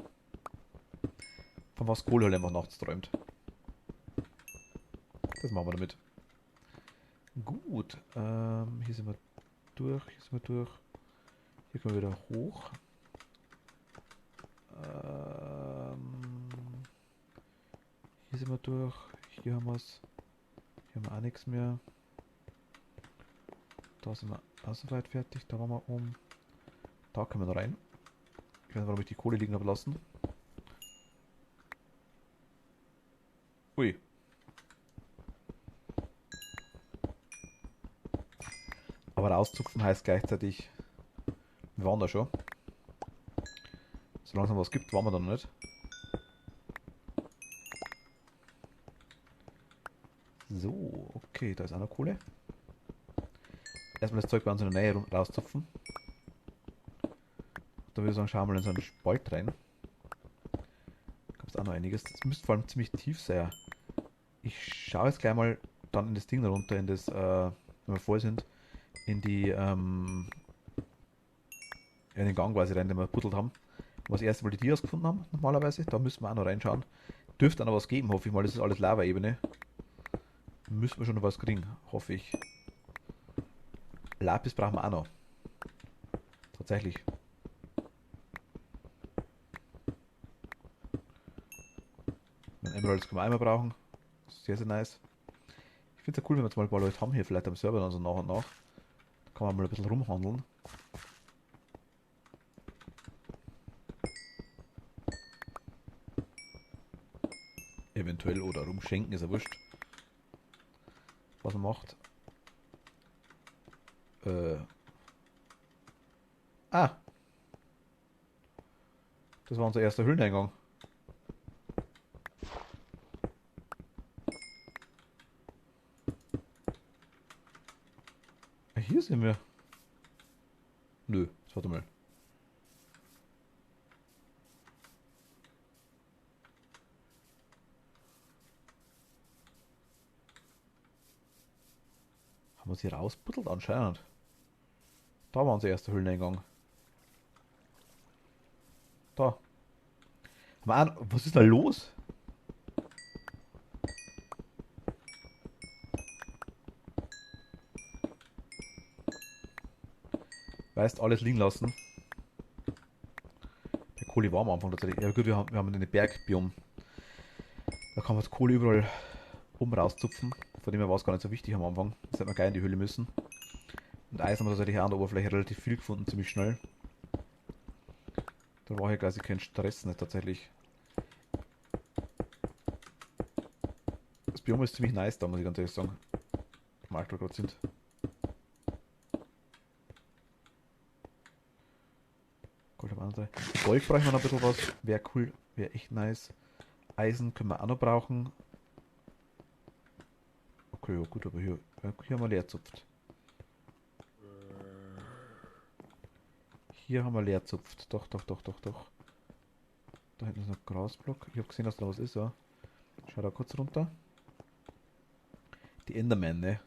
Von was Kohle halt einfach nachts träumt. Das machen wir damit. Gut, hier sind wir durch, hier sind wir durch. Hier können wir wieder hoch. Hier sind wir durch. Hier haben wir es. Hier haben wir auch nichts mehr. Da sind wir auch soweit fertig. Da waren wir oben. Da können wir noch rein. Ich weiß nicht, warum ich die Kohle liegen habe lassen. Ui. Aber rauszupfen heißt gleichzeitig, wir waren da schon. Solange es noch was gibt, waren wir da noch nicht. So, okay, da ist auch noch Kohle. Erstmal das Zeug bei uns in der Nähe rauszupfen. Da würde ich sagen, schauen wir mal in so einen Spalt rein. Da gab es auch noch einiges. Das müsste vor allem ziemlich tief sein. Ich schaue jetzt gleich mal dann in das Ding runter, in das, wenn wir voll sind, in den Gang quasi rein, den wir gebuddelt haben. Wo wir das erste Mal die Dias gefunden haben, normalerweise. Da müssen wir auch noch reinschauen. Dürfte auch noch was geben, hoffe ich mal. Das ist alles Lava-Ebene. Müssen wir schon noch was kriegen, hoffe ich. Lapis brauchen wir auch noch. Tatsächlich. Ein Emeralds können wir einmal brauchen. Sehr, sehr nice. Ich finde es ja cool, wenn wir jetzt mal ein paar Leute haben hier, vielleicht am Server dann so nach und nach. Da kann man mal ein bisschen rumhandeln. Eventuell oder rumschenken, ist ja wurscht. Was man macht. Ah! Das war unser erster Höhleneingang. Ah, hier sind wir. Nö, jetzt warte mal. Haben wir sie rausbuddelt anscheinend. Da war unser erster Höhleneingang. Da. Mann, was ist da los? Weißt, alles liegen lassen. Der Kohle war am Anfang tatsächlich. Ja gut, wir haben den Bergbiom. Da kann man das Kohle überall oben rauszupfen. Von dem her war es gar nicht so wichtig am Anfang. Jetzt hätten wir gleich in die Höhle müssen. Und Eisen haben wir tatsächlich auch an der Oberfläche relativ viel gefunden, ziemlich schnell. Da war hier quasi kein Stress nicht tatsächlich. Das Biom ist ziemlich nice da, muss ich ganz ehrlich sagen. Mal gerade sind. Gold haben wir auch noch drei. Gold brauchen wir noch ein bisschen was. Wäre cool, wäre echt nice. Eisen können wir auch noch brauchen. Okay, ja gut, aber hier haben wir leer zupft. Hier haben wir leer zupft. Doch, doch, doch, doch, doch. Da hinten ist noch ein Grasblock. Ich habe gesehen, dass da was ist, ja. Schau da kurz runter. Die Enderman, ne?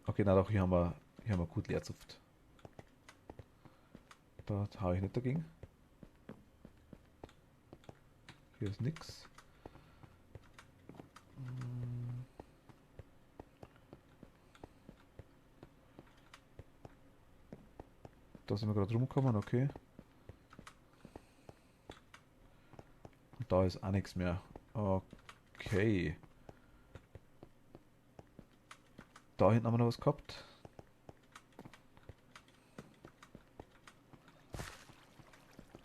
Okay, na doch, hier haben wir gut leer zupft. Da hau ich nicht dagegen. Hier ist nix. Da sind wir gerade rumgekommen, okay. Und da ist auch nichts mehr. Okay. Da hinten haben wir noch was gehabt.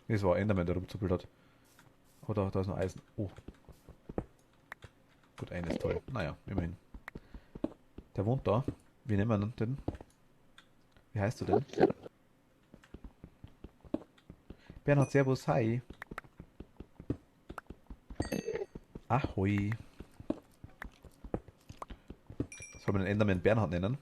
Das war Enderman, der rumzuppelt hat. Oh, da ist noch Eisen. Oh. Gut, eines ist toll. Naja, immerhin. Der wohnt da. Wie nennen wir ihn denn? Wie heißt du denn? Bernhard, servus, hi. Ahoi. Soll man den Enderman Bernhard nennen?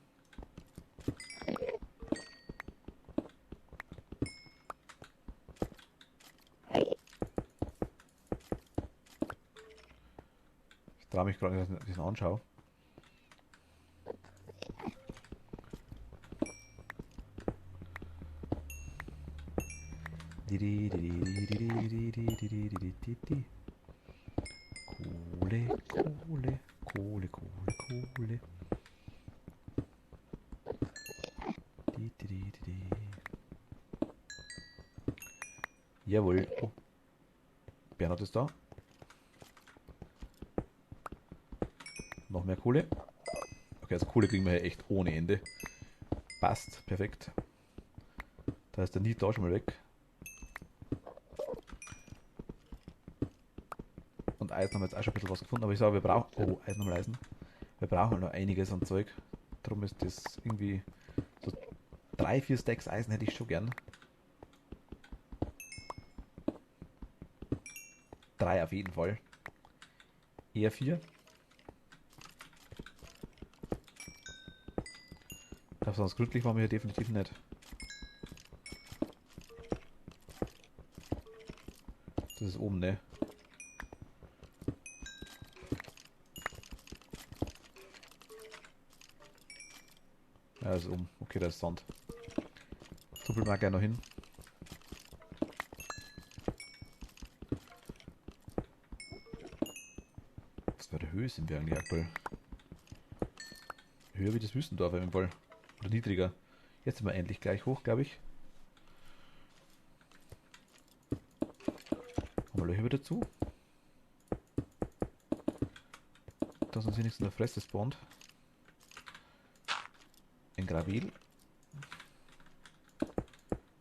Ich traue mich gerade, dass ich ihn anschaue. Kohle, Kohle, Kohle, Kohle, Kohle. Jawohl. Oh. Bernhard ist da. Noch mehr Kohle. Okay, also Kohle kriegen wir hier echt ohne Ende. Passt, perfekt. Da ist der Niet da schon mal weg. Und Eisen haben wir jetzt auch schon ein bisschen was gefunden, aber ich sage, wir brauchen. Oh, Eisen haben wir Eisen. Wir brauchen noch einiges an Zeug. Darum ist das irgendwie. So 3-4 Stacks Eisen hätte ich schon gern. 3 auf jeden Fall. Eher 4. Aber sonst gründlich waren wir hier definitiv nicht. Das ist oben, ne? Ja, das ist oben. Okay, da ist Sand. Tuppeln wir gerne noch hin. Was für eine Höhe sind wir eigentlich aktuell? Höher wie das Wüstendorf auf jeden Fall. Oder niedriger. Jetzt sind wir endlich gleich hoch, glaube ich. Haben wir Löcher wieder zu. Dass uns hier nichts in der Fresse spawnt. Ein Gravel.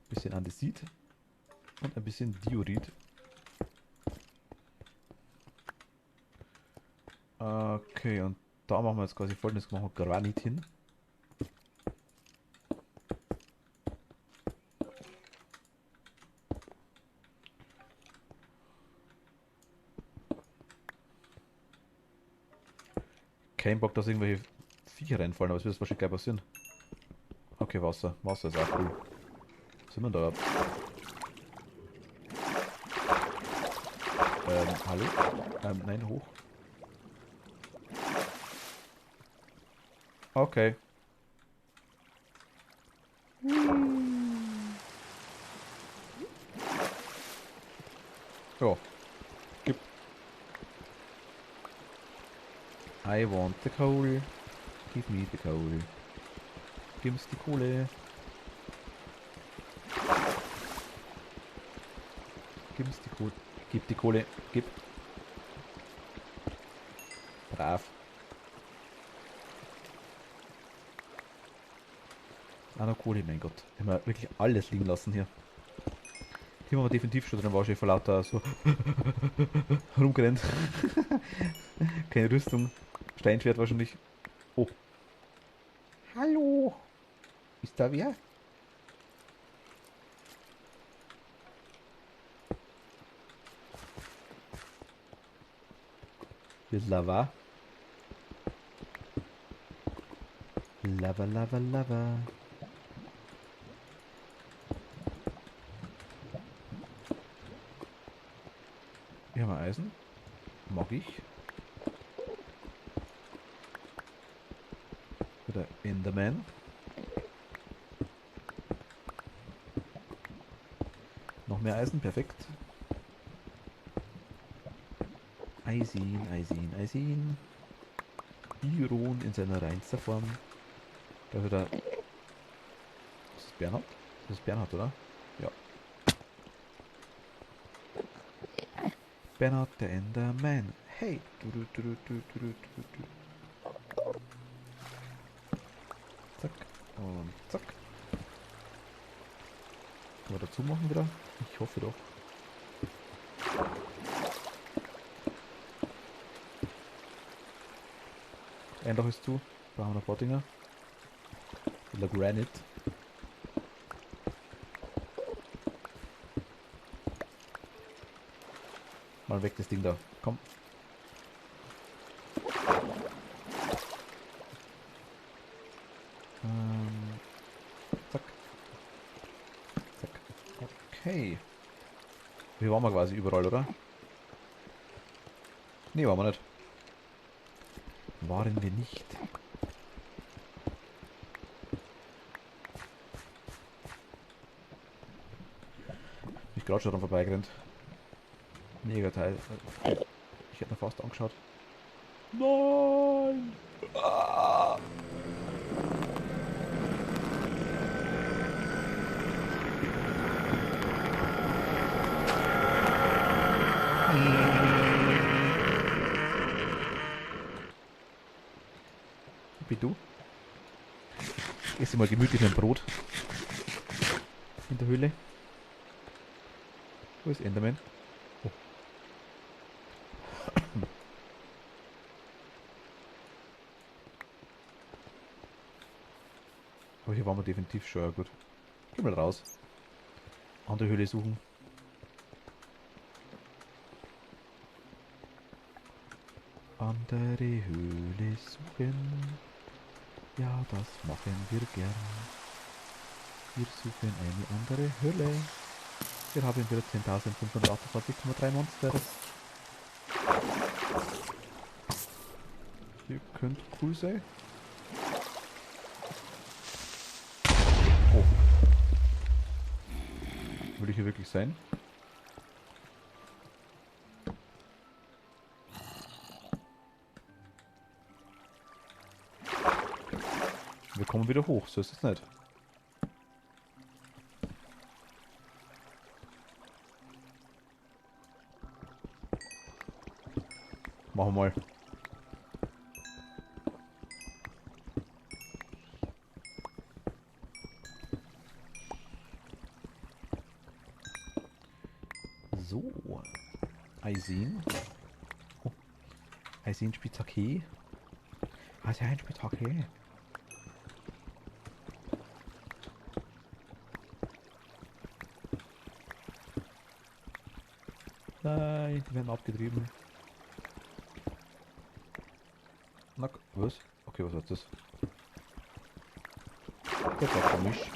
Bisschen Andesit. Und ein bisschen Diorit. Okay, und da machen wir jetzt quasi folgendes, machen wir Granit hin. Kein Bock, dass irgendwelche Viecher reinfallen, aber es wird wahrscheinlich gleich passieren. Okay, Wasser. Wasser ist auch cool. Was sind wir da überhaupt? Hallo? Nein, hoch. Okay. Ja, gib. I want the coal. Give me the coal. Gib's die Kohle. Gib's die Kohle. Gib die Kohle. Gib. Brav. Ah, noch Kohle, mein Gott. Haben wir wirklich alles liegen lassen hier. Hier haben wir definitiv schon drin, war schon vor lauter so rumgerannt. Keine Rüstung. Steinschwert wahrscheinlich. Oh. Hallo. Ist da wer? Hier ist Lava. Lava, Lava, Lava. Hier haben wir Eisen. Mag ich. Oder Enderman. Noch mehr Eisen, perfekt. Eisen, Eisen, Eisen. Iron in seiner reinster Form. Da wird er. Ist das Bernhard? Das ist Bernhard, oder? Ja. Bernhard der Enderman. Hey! Zack. Und zack. Können wir dazu machen wieder? Ich hoffe doch. Ein Loch ist zu. Brauchen wir noch ein paar Dinger. Oder Granite. Mal weg das Ding da. Komm. Zack. Zack. Okay. Hier waren wir quasi überall, oder? Nee, waren wir nicht. Waren wir nicht. Ich gerade schon dran vorbeigerannt. Mega Teil. Ich hätte mir fast angeschaut. Nein! Ah! Wie du? Esse mal gemütlich mein Brot. In der Höhle. Wo ist Enderman? Oh. Aber hier waren wir definitiv schon. Ja, gut. Geh mal raus. Andere Höhle suchen. Andere Höhle suchen. Ja, das machen wir gern. Wir suchen eine andere Höhle. Wir haben wieder 10.528,3 Monsters. Ihr könnt cool sein. Oh. Will ich hier wirklich sein? Wir kommen wieder hoch, so ist es nicht. Machen wir mal. So. Eisen. Oh. Eisenspitzhacke. Eisenspitzhacke. Nein, die werden abgetrieben. Na, was? Okay, was ist das? Das war komisch.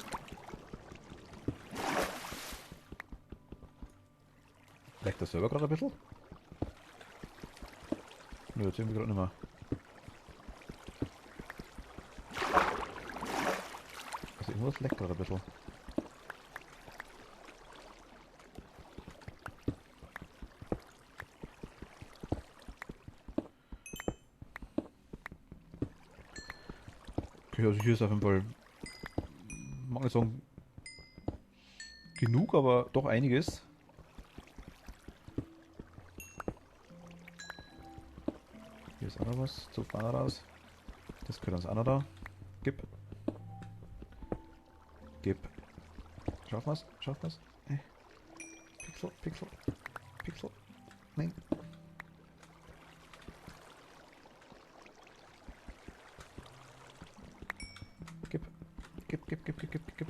Leckt der Server gerade ein bisschen? Nö, jetzt irgendwie gerade nicht mehr. Also irgendwas leckt gerade ein bisschen. Okay, also hier ist auf jeden Fall, mag nicht sagen, genug, aber doch einiges. Hier ist auch noch was, zu vorne raus. Das gehört uns auch noch da. Gib. Gib. Schaffen wir's? Schaffen wir's? Pixel, Pixel, Pixel. Nein. Gib. Gib, gib, gib, gib, gib, gib.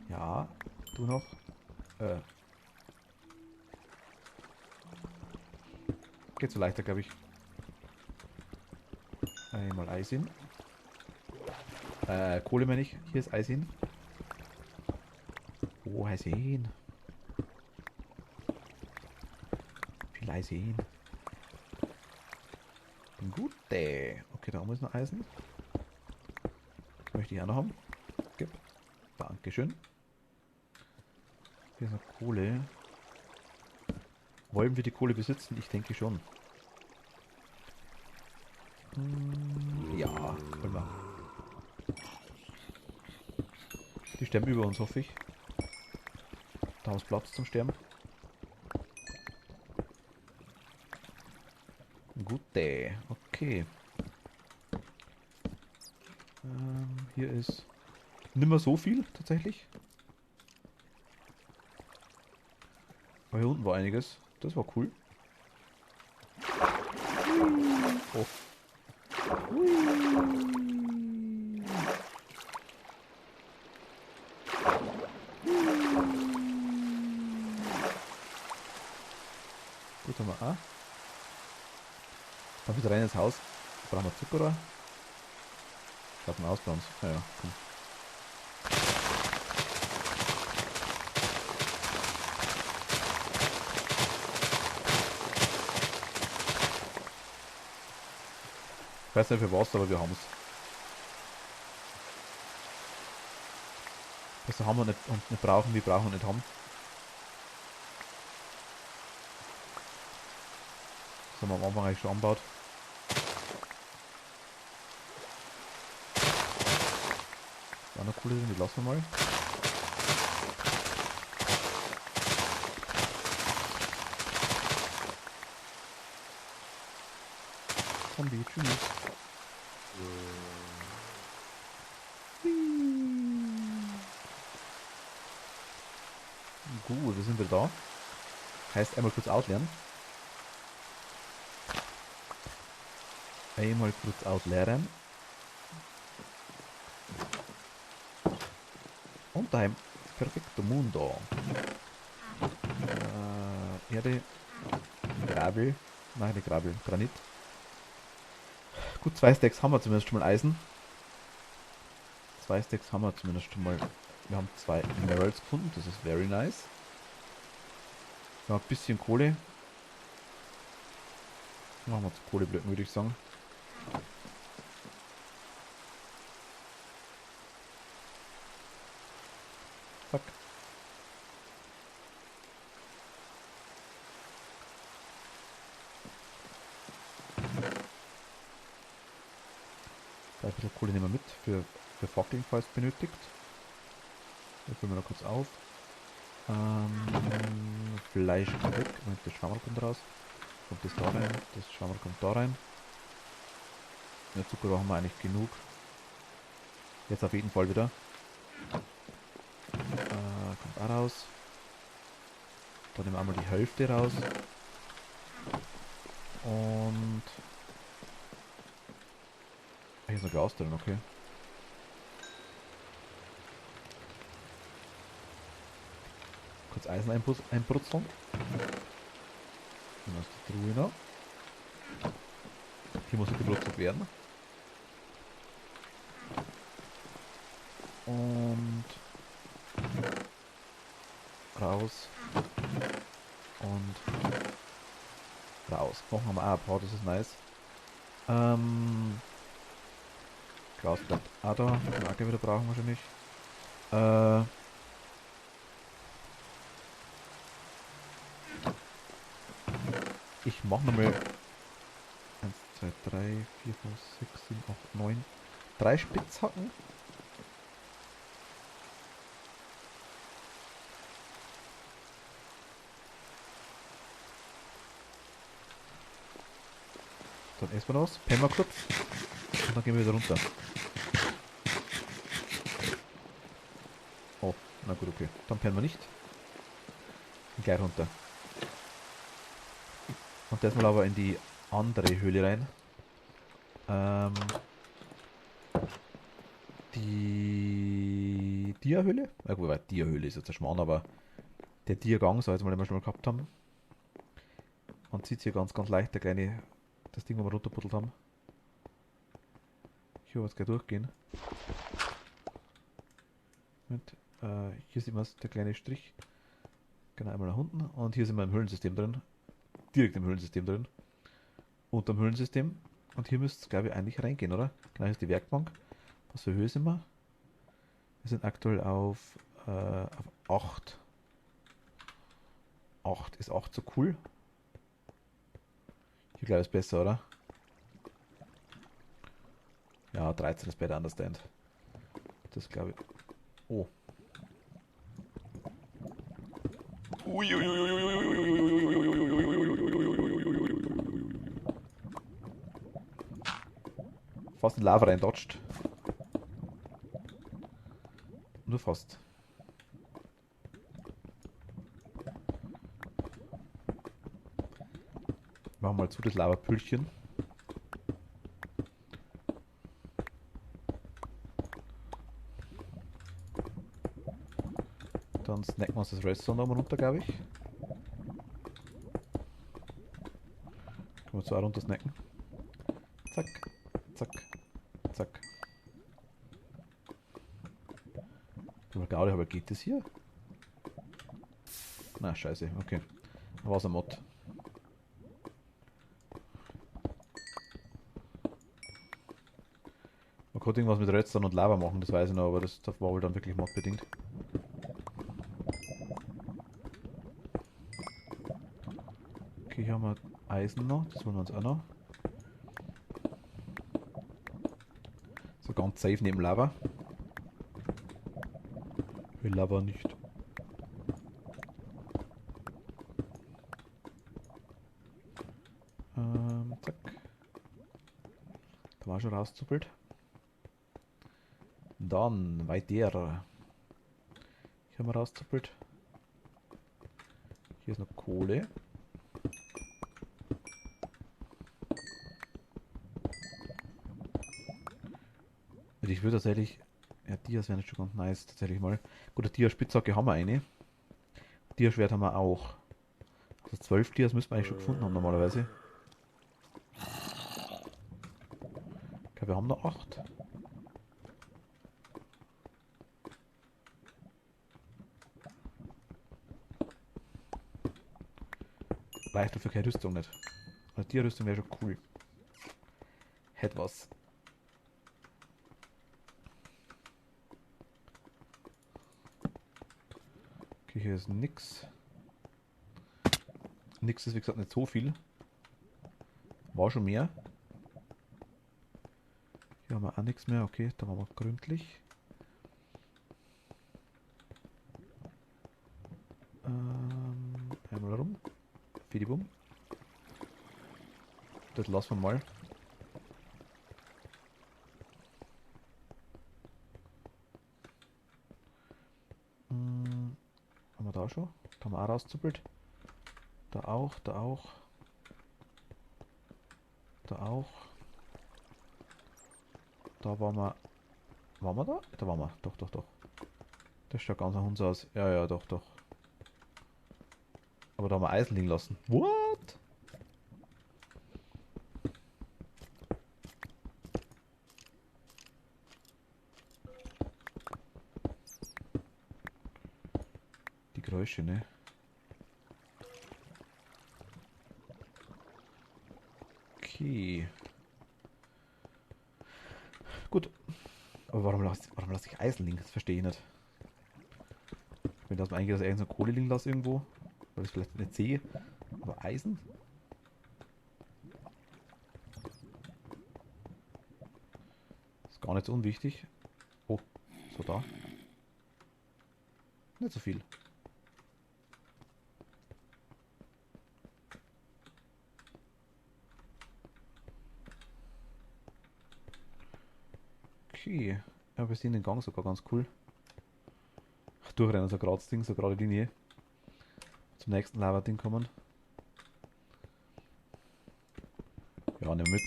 Ja, du noch. Geht so leichter, glaube ich. Einmal Eisen. Kohle meine ich. Hier ist Eisen. Oh, Eisen. Viel Eisen. Gute. Okay, da oben ist noch Eisen. Das möchte ich auch noch haben. Gib. Dankeschön. Hier ist noch Kohle. Wollen wir die Kohle besitzen? Ich denke schon. Ja, wollen wir. Die sterben über uns, hoffe ich. Da haben wir Platz zum Sterben. Gute, okay. Hier ist nimmer so viel, tatsächlich. Aber hier unten war einiges. Das war cool. Oh. Gut, haben wir auch. Dann wieder rein ins Haus. Brauchen wir Zuckerrohr. Schaut mal aus bei uns. Naja, komm. Ich weiß nicht für was, aber wir haben es. Besser haben wir nicht und nicht brauchen, wir brauchen und nicht haben. Das haben wir am Anfang eigentlich schon angebaut. War noch coole drin, die lassen wir mal. Zombie, tschüss. Gut, wir sind wieder da. Heißt einmal kurz ausleeren. Einmal kurz ausleeren. Und daheim. Perfekto Mundo. Erde. Gravel. Nein, nicht Gravel. Granit. Gut, 2 Stacks haben wir zumindest schon mal Eisen. 2 Stacks haben wir zumindest schon mal. Wir haben 2 Emeralds gefunden. Das ist very nice. Wir haben ein bisschen Kohle. Machen wir zu Kohleblöcken, würde ich sagen. Zack. bisschen Kohle nehmen wir mit für Fackeln, falls benötigt. Das füllen wir noch kurz auf. Fleisch kommt weg. Moment, das Schwammerl kommt raus. Kommt das da rein. Das Schwammerl kommt da rein. Ja, Zucker brauchen wir eigentlich genug. Jetzt auf jeden Fall wieder. Kommt auch raus. Dann nehmen wir einmal die Hälfte raus. Und hier ist noch Glas drin, okay. Kurz Eisen einbrutzeln. Dann ist die Truhe noch. Hier muss gebrutzelt werden. Und raus. Und raus. Machen wir mal auch ein paar, das ist nice. Glas bleibt auch da. Den Acker wieder brauchen wir wahrscheinlich. Ich mache nochmal 1, 2, 3, 4, 5, 6, 7, 8, 9. 3 Spitzhacken. Dann essen wir das, pennen wir kurz und dann gehen wir wieder runter. Oh, na gut, okay. Dann pennen wir nicht. Und gleich runter. Und das mal aber in die andere Höhle rein. Die Dia-Höhle? Ja gut, weil Dia-Höhle ist jetzt ein Schmarrn, aber der Dia-Gang, so jetzt mal, den wir schon mal gehabt haben. Man sieht hier ganz, ganz leicht das Ding, wo wir runterbuddelt haben. Hier wird es gleich durchgehen. Moment, hier sieht man der kleine Strich. Genau, einmal nach unten. Und hier sind wir im Höhlensystem drin. Direkt im Höhlensystem drin. Unterm Höhlensystem. Und hier müsste es, glaube ich, eigentlich reingehen, oder? Genau, hier ist die Werkbank. Was für Höhe sind wir? Wir sind aktuell auf 8. 8. Ist 8 so cool? Hier glaube ich ist besser, oder? Ja, 13 ist better understand. Das glaube ich. Oh. Fast in Lava reindodged. Nur fast. Machen wir mal zu das Lavapüllchen. Dann snacken wir uns das Redstone nochmal runter, glaube ich. Können wir zwar runter snacken. Zack, zack, zack. Aber geht das hier? Na, scheiße, okay. Da war es ein Mod. Man konnte irgendwas mit Redstone und Lava machen, das weiß ich noch, aber das war wohl dann wirklich modbedingt. Okay, hier haben wir Eisen noch, das holen wir uns auch noch. So ganz safe neben Lava. Will Lava nicht. Zack. Da war schon rauszuppelt. Dann weiter. Hier haben wir rauszuppelt. Hier ist noch Kohle. Und ich würde tatsächlich. Ja, Dias wären schon ganz nice, tatsächlich mal. Gut, eine Dia-Spitzhacke haben wir eine. Dia-Schwert haben wir auch. Also 12 Dias müssen wir eigentlich schon gefunden haben normalerweise. Ich glaube, wir haben noch 8. Reicht dafür keine Rüstung nicht. Eine Dia-Rüstung wäre schon cool. Hätte was. Okay, hier ist nix. Nix ist wie gesagt nicht so viel. War schon mehr. Hier haben wir auch nichts mehr. Okay, da waren wir gründlich. Einmal rum. Fidibum. Das lassen wir mal. Haben wir da schon? Da haben wir auch rauszuppelt. Da auch, da auch. Da auch. Da waren wir. Waren wir da? Da waren wir. Doch, doch, doch. Das schaut ganz nach uns aus. Ja, ja, doch, doch. Aber da haben wir Eisen liegen lassen. What? Die Geräusche, ne? Okay. Gut. Aber warum lasse ich Eisen liegen? Das verstehe ich nicht. Wenn das mal eigentlich das Eisen so Kohle liegen lasse irgendwo, weil ich es vielleicht nicht sehe. Aber Eisen? Ist gar nicht so unwichtig. Oh, so da. Nicht so viel. Okay. Ja, wir sehen den Gang sogar ganz cool. Durchrennen, so gerade Ding, so gerade Linie. Zum nächsten Lava-Ding kommen. Ja, nehmen wir mit.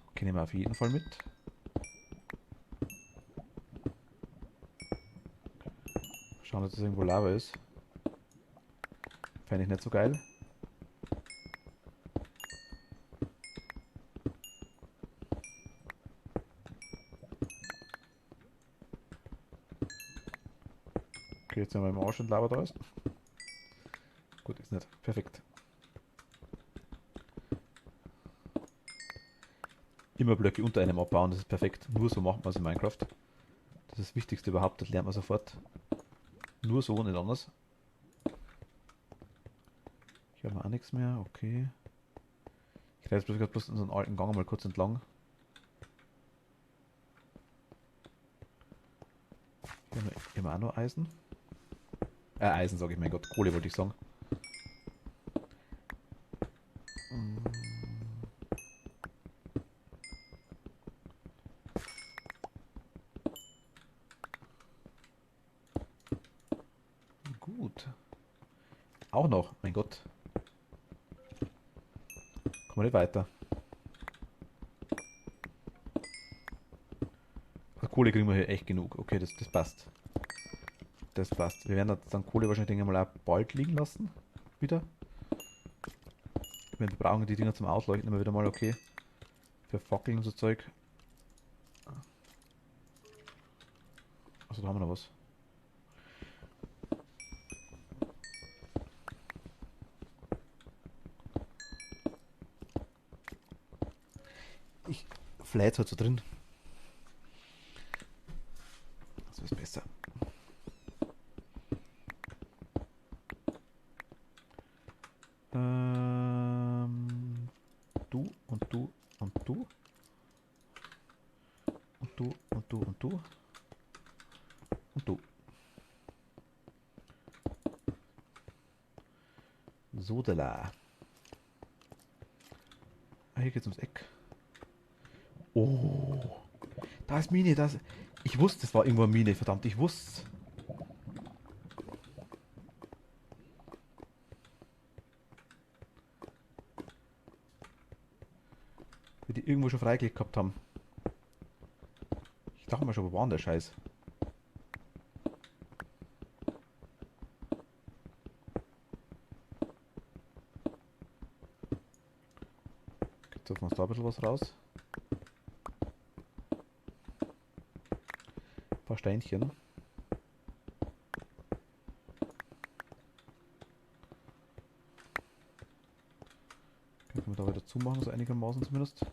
Okay, nehmen wir auf jeden Fall mit. Schauen, dass das irgendwo Lava ist. Fände ich nicht so geil. Okay, jetzt sind wir im Arsch und Lava da ist. Gut, ist nicht. Perfekt. Immer Blöcke unter einem abbauen, das ist perfekt. Nur so macht man es in Minecraft. Das ist das Wichtigste überhaupt, das lernt man sofort. Nur so, nicht anders. Hier haben wir auch nichts mehr, okay. Ich reite jetzt bloß unseren alten Gang mal kurz entlang. Hier haben wir auch noch Eisen. Eisen sage ich, mein Gott, Kohle wollte ich sagen. Gut. Auch noch, mein Gott. Kommen wir nicht weiter. Also Kohle kriegen wir hier echt genug. Okay, das passt. Das passt. Wir werden dann Kohle wahrscheinlich denke ich mal auch bald liegen lassen. Wieder. Wir brauchen die Dinger zum Ausleuchten immer wieder mal, okay. Für Fackeln und so Zeug. Also da haben wir noch was. Ich fläht halt so drin. So ist besser. Du und du und du. Und du und du und du. Und du. Sodala. Ah, hier geht's ums Eck. Oh. Da ist Mine, da ist. Ich wusste, es war irgendwo eine Mine, verdammt, ich wusste. Wir die irgendwo schon freigelegt gehabt haben. Ich dachte mir schon, wo war denn der Scheiß? Jetzt hoffen wir uns da ein bisschen was raus. Ein paar Steinchen. Können wir da wieder zumachen, so einigermaßen zumindest.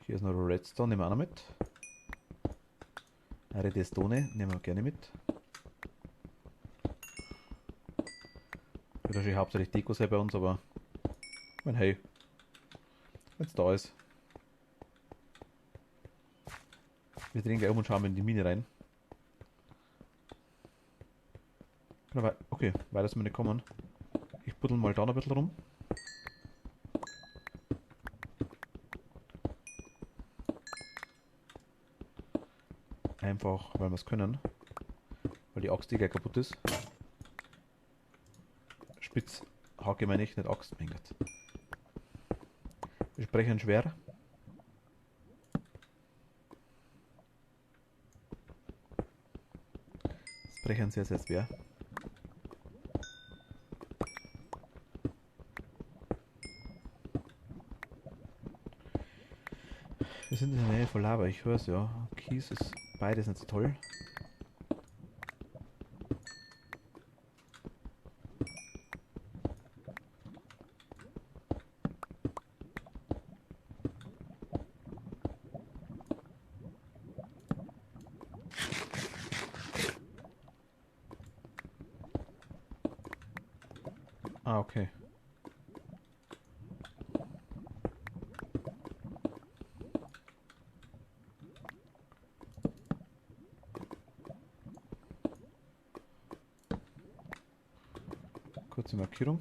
Hier ist noch Redstone, nehmen wir auch noch mit. Redstone nehmen wir gerne mit. Wird wahrscheinlich hauptsächlich Deko sein bei uns, aber ich meine, hey, wenn es da ist. Wir drehen gleich um und schauen in die Mine rein. Okay, weiter sind wir nicht kommen. Ich buddel mal da noch ein bisschen rum. Einfach, weil wir es können. Weil die Axt gleich kaputt ist. Spitzhacke meine ich, nicht Axt, mein Gott. Wir sprechen schwer. Sprechen sehr, sehr schwer. Wir sind in der Nähe von Lava, ich höre es ja. Kies ist beides nicht so toll. Ah, okay. Kurze Markierung.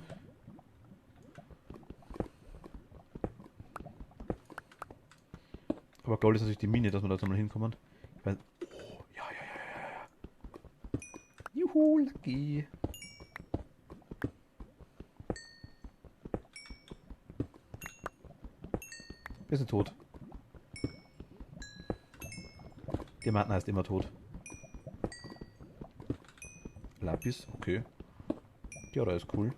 Aber Gold ist natürlich die Mine, dass wir da mal hinkommen. Ich mein, oh, ja, ja, ja, ja, ja. Juhu, lucky. Wir sind tot. Diamanten heißt immer tot. Lapis, okay. Die Ader ist cool.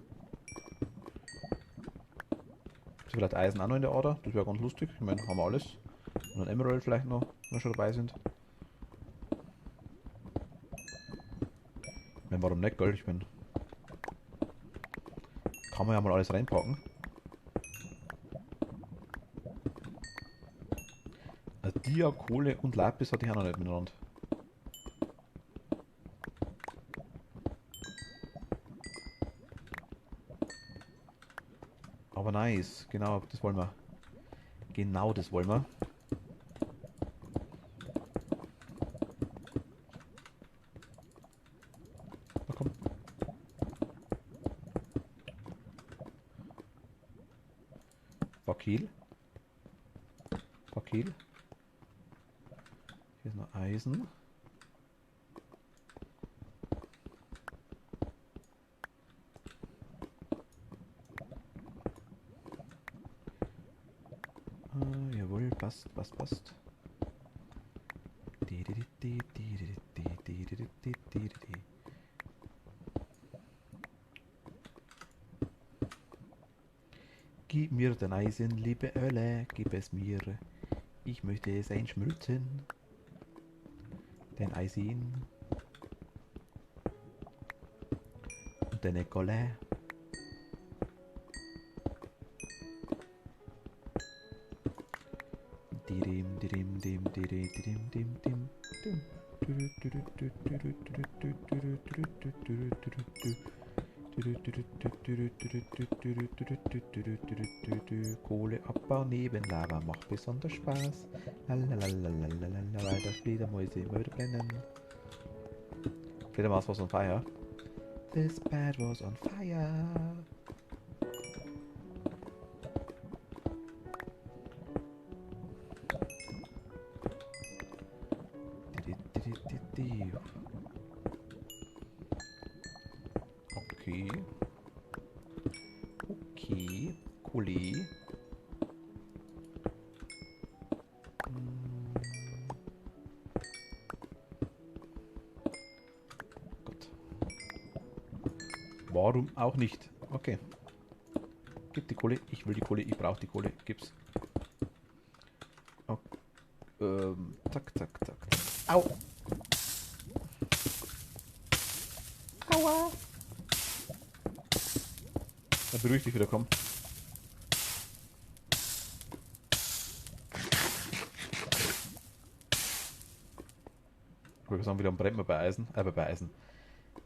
Ist vielleicht Eisen auch noch in der Ader? Das wäre ganz lustig. Ich meine, haben wir alles. Und ein Emerald vielleicht noch, wenn wir schon dabei sind. Ich meine, warum nicht, gell? Ich meine, kann man ja mal alles reinpacken. Also Dia, Kohle und Lapis hatte ich auch noch nicht miteinander. Aber nice, genau, das wollen wir. Genau das wollen wir. Na komm. Bakil. Bakil. Hier ist noch Eisen. Jawohl, passt, passt, passt. Gib mir dein Eisen, liebe Ölle, gib es mir. Ich möchte es einschmelzen. Dein Eisen. Und deine Kohle. Didim, didim, dim, didim, didim, dim, dim, dim. Kohle abbau neben Lava macht besonders Spaß. Lalalalalalala, weil das Fledermäuse immer wieder brennen. Fledermaus was on fire. This bed was on fire. Okay. Okay. Kohle. Gott. Warum auch nicht? Okay. Gib die Kohle. Ich will die Kohle. Ich brauche die Kohle. Gib's. Okay. Zack, zack, zack. Au! Aua! Dann beruhig dich wieder, komm. Ich wollte sagen, wieder brennt man bei Eisen. Bei Eisen.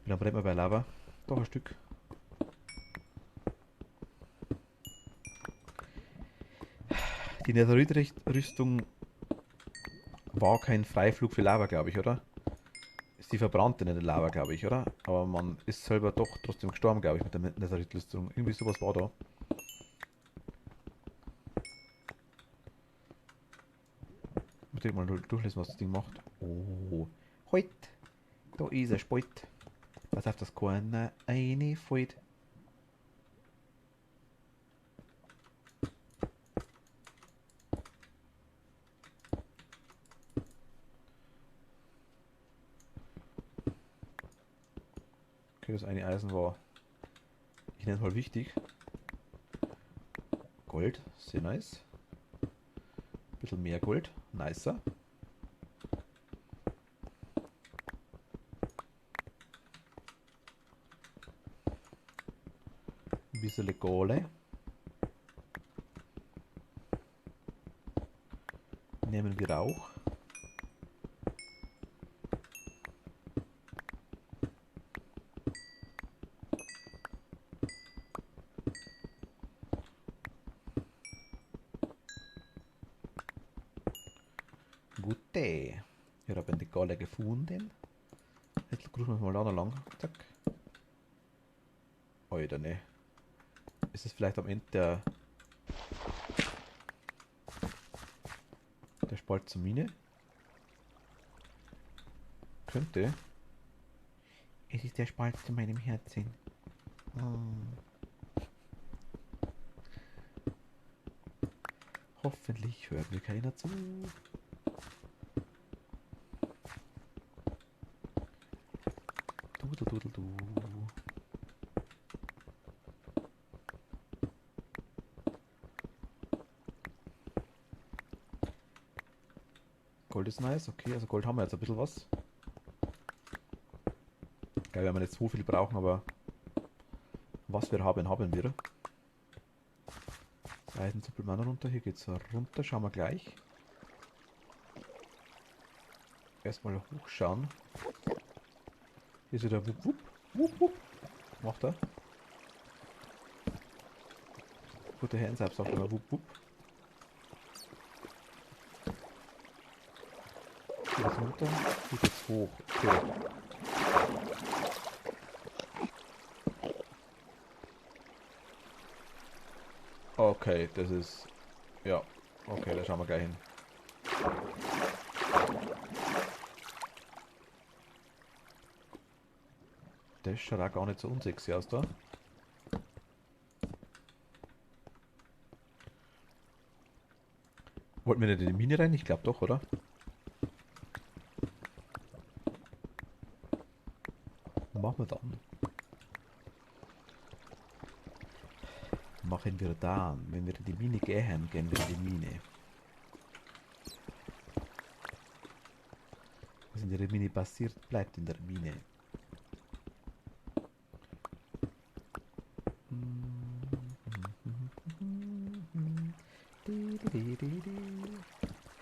Wieder brennt man bei Lava. Doch ein Stück. Die Netherite-Rüstung war kein Freiflug für Lava, glaube ich, oder? Ist die verbrannte nicht in Lava, glaube ich, oder? Aber man ist selber doch trotzdem gestorben, glaube ich, mit der Netherite-Rüstung. Irgendwie sowas war da. Ich muss mal durchlesen, was das Ding macht. Oh, halt! Da ist ein Spalt. Pass auf, das keiner reinfällt. Okay, das eine Eisen war, ich nenne es mal wichtig. Gold, sehr nice. Ein bisschen mehr Gold, nicer. Ein bisschen Kohle. Nehmen wir auch. Gute. Wir haben die Kohle gefunden. Jetzt grüßen wir mal da noch lang. Zack. Alter, ne. Ist es vielleicht am Ende der Spalt zur Mine? Könnte. Es ist der Spalt zu meinem Herzen. Hoffentlich hört mir keiner zu. Du. Gold ist nice, okay, also Gold haben wir jetzt ein bisschen was. Geil, wenn wir nicht so viel brauchen, aber was wir haben, haben wir. Das Eisen zuppelt mal runter, hier geht's runter, schauen wir gleich. Erstmal hochschauen. Hier ist wieder wupp wupp, wupp wupp. Macht er. Gute Hands up, sagt immer wupp wupp. Hier geht's runter, hier geht's hoch. Okay. Okay, das ist... Ja, okay, da schauen wir gleich hin. Das schaut auch gar nicht so unsexy aus da. Wollten wir nicht in die Mine rein? Ich glaube doch, oder? Was machen wir dann? Machen wir dann? Wenn wir in die Mine gehen, gehen wir in die Mine. Was in der Mine passiert, bleibt in der Mine.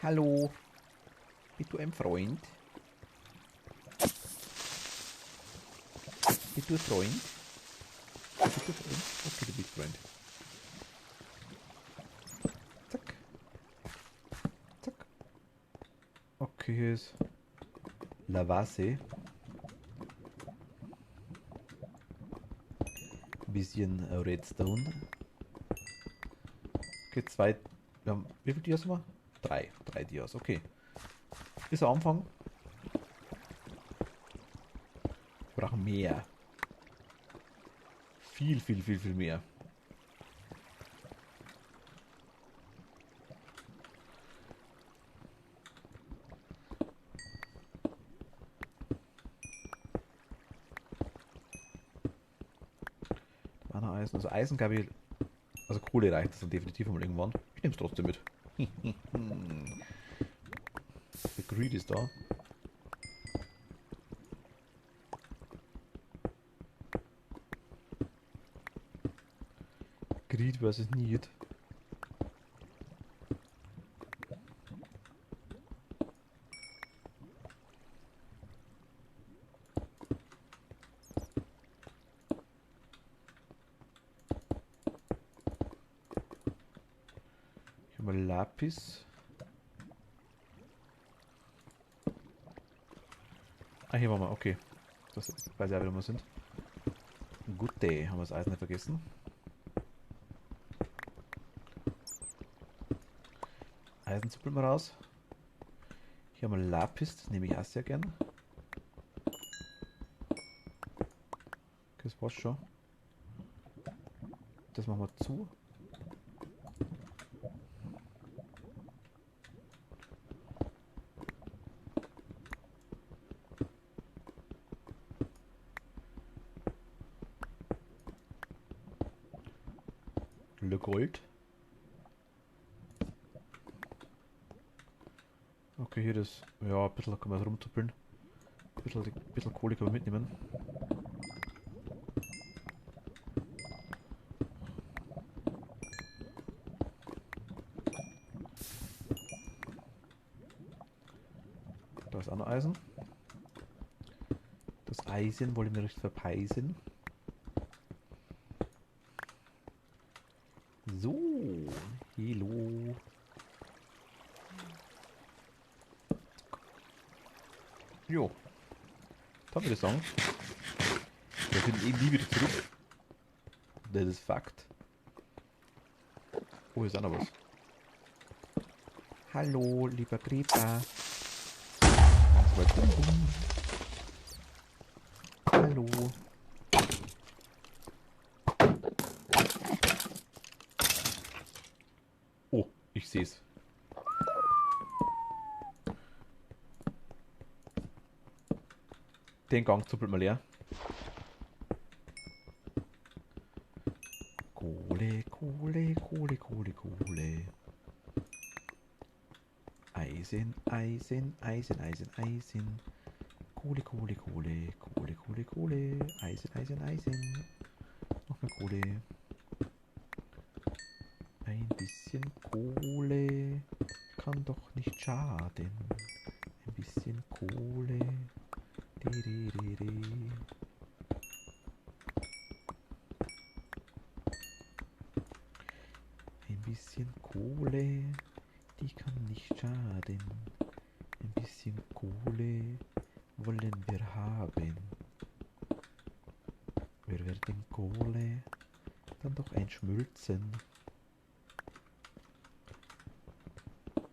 Hallo, bist du ein Freund? Bist du ein Freund? Bist du ein Freund? Okay, du bist Freund. Zack. Zack. Okay, hier ist Lavase. Bisschen Redstone. Okay, zwei. Wir haben, wie viele Dias haben wir? Drei Dias, okay. Ist der Anfang. Wir brauchen mehr. Viel mehr. Eisen. Also Eisen, glaube ich, also Kohle reicht das dann definitiv mal irgendwann. Ich nehme es trotzdem mit. Der Greed ist da. Greed versus Need. wir Lapis. Ah, hier waren wir, okay. Das weiß ich auch, wie wir sind. Gut, haben wir das Eisen nicht vergessen. Eisen zuppeln wir raus. Hier haben wir Lapis, das nehme ich auch sehr gern. Okay, das passt schon. Das machen wir zu. Le Gold. Okay, hier das. Ja, ein bisschen können wir rumtuppeln. Ein bisschen Kohle können wir mitnehmen. Da ist auch noch Eisen. Das Eisen wollen wir nicht verpeisen. So, hello. Jo, dann würde ich sagen, wir sind eh nie wieder zurück. Das ist Fakt. Oh, hier ist auch noch was. Hallo, lieber Creeper. Mal bum, bum. Hallo. Oh, ich sehe es. Den Gang zuppelt mal leer. Kohle, Kohle, Kohle, Kohle, Kohle. Eisen, Eisen, Eisen, Eisen, Eisen. Kohle, Kohle, Kohle, Kohle, Kohle, Kohle. Eisen, Eisen, Eisen. Noch mehr Kohle. Ein bisschen Kohle kann doch nicht schaden. Ein bisschen Kohle. Di, di, di, di. Ein bisschen Kohle, die kann nicht schaden. Ein bisschen Kohle wollen wir haben. Wir werden Kohle dann doch einschmilzen.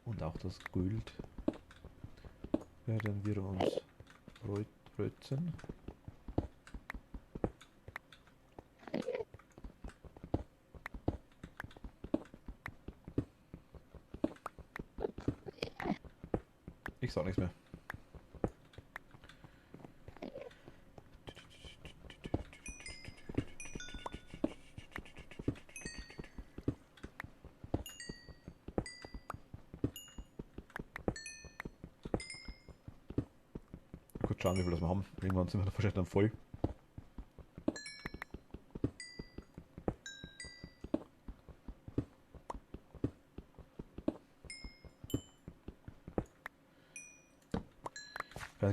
Und auch das Gold werden wir uns rötzen. Ich sag nichts mehr. Kurz schauen, wie viel das wir haben. Irgendwann sind wir wahrscheinlich dann voll.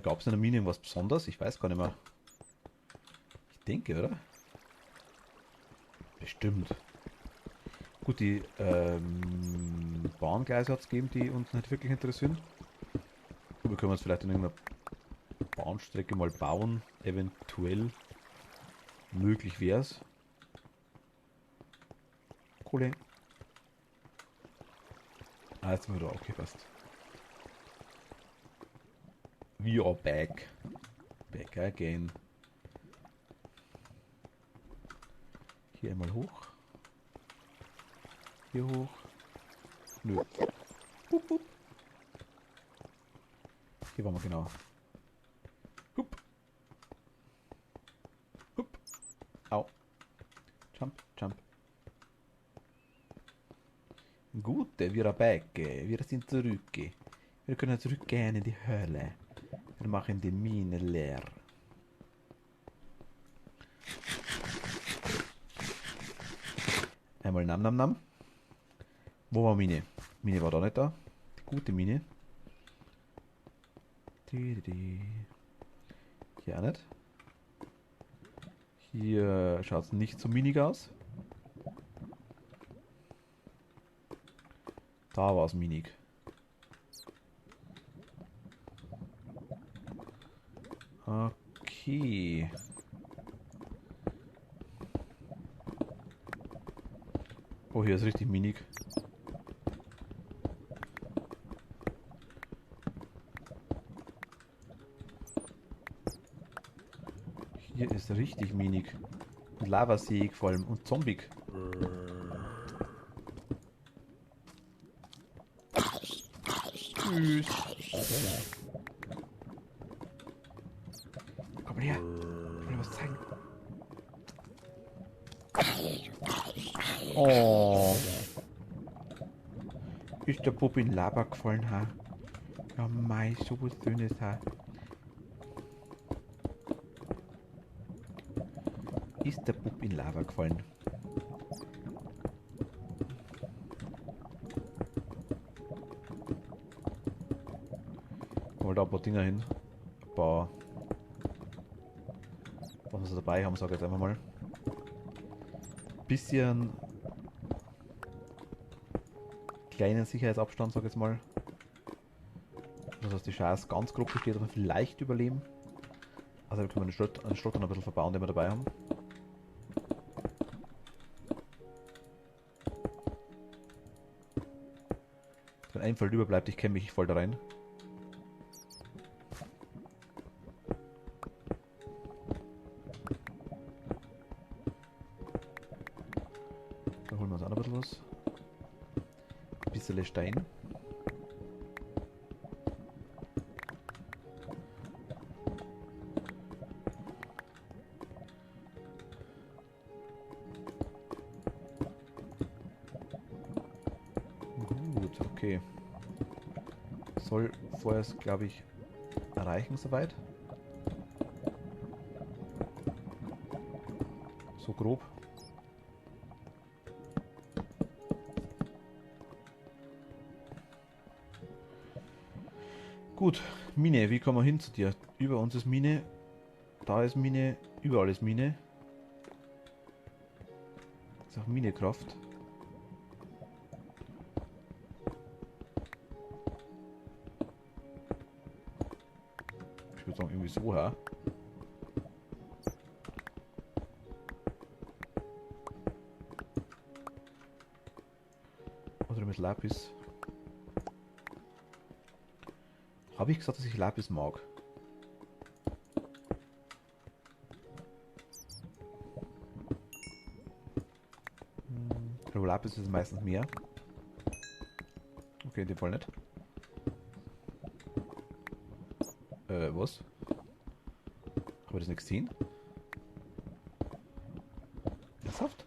Gab es in der Mine irgendwas Besonderes? Ich weiß gar nicht mehr. Ich denke, oder? Bestimmt. Gut, die Bahngleise hat es gegeben, die uns nicht wirklich interessieren. Aber wir können uns vielleicht in irgendeiner Bahnstrecke mal bauen. Eventuell. Möglich wäre es. Kohle. Ah, jetzt sind wir da. Okay, passt. We are back. Back again. Hier einmal hoch. Hier hoch. Nö. Hup, hup. Hier waren wir genau. Hup. Hup. Au. Jump, jump. Gut, wir are back. Wir sind zurück. Wir können zurückgehen in die Höhle. Wir machen die Mine leer. Einmal Nam Nam Nam. Wo war Mine? Mine war da nicht da. Die gute Mine. Hier auch nicht. Hier schaut es nicht so minig aus. Da war es minig. Okay. Oh, hier ist richtig minig. Hier ist richtig minig. Und lavaseeig vor allem. Und zombig. Tschüss. Komm mal her. Ich will dir was zeigen. Oh. Ist der Bub in Lava gefallen, ha? Ja, mei, so was Schönes, ha? Ist der Bub in Lava gefallen? Mal da ein paar Dinger hin. Ein paar. Was wir so dabei haben, sag ich jetzt einfach mal. Bisschen kleinen Sicherheitsabstand, sag ich jetzt mal. Das heißt, die Chance ganz grob besteht, dass wir vielleicht überleben. Also da können wir einen Schrott ein bisschen verbauen, den wir dabei haben. Wenn ein Feld überbleibt, ich kenne mich voll da rein. Da holen wir uns auch noch ein bisschen was. Ein bisschen Stein. Gut, okay. Soll vorerst, glaube ich, reichen soweit. So grob. Gut, Mine, wie kommen wir hin zu dir? Über uns ist Mine, da ist Mine, überall ist Mine. Ist auch Minekraft. Ich würde sagen, irgendwie so, ha? Oder mit Lapis. Habe ich gesagt, dass ich Lapis mag? Aber Lapis ist meistens mehr. Okay, in dem Fall nicht. Was? Habe ich das nicht gesehen? Ernsthaft?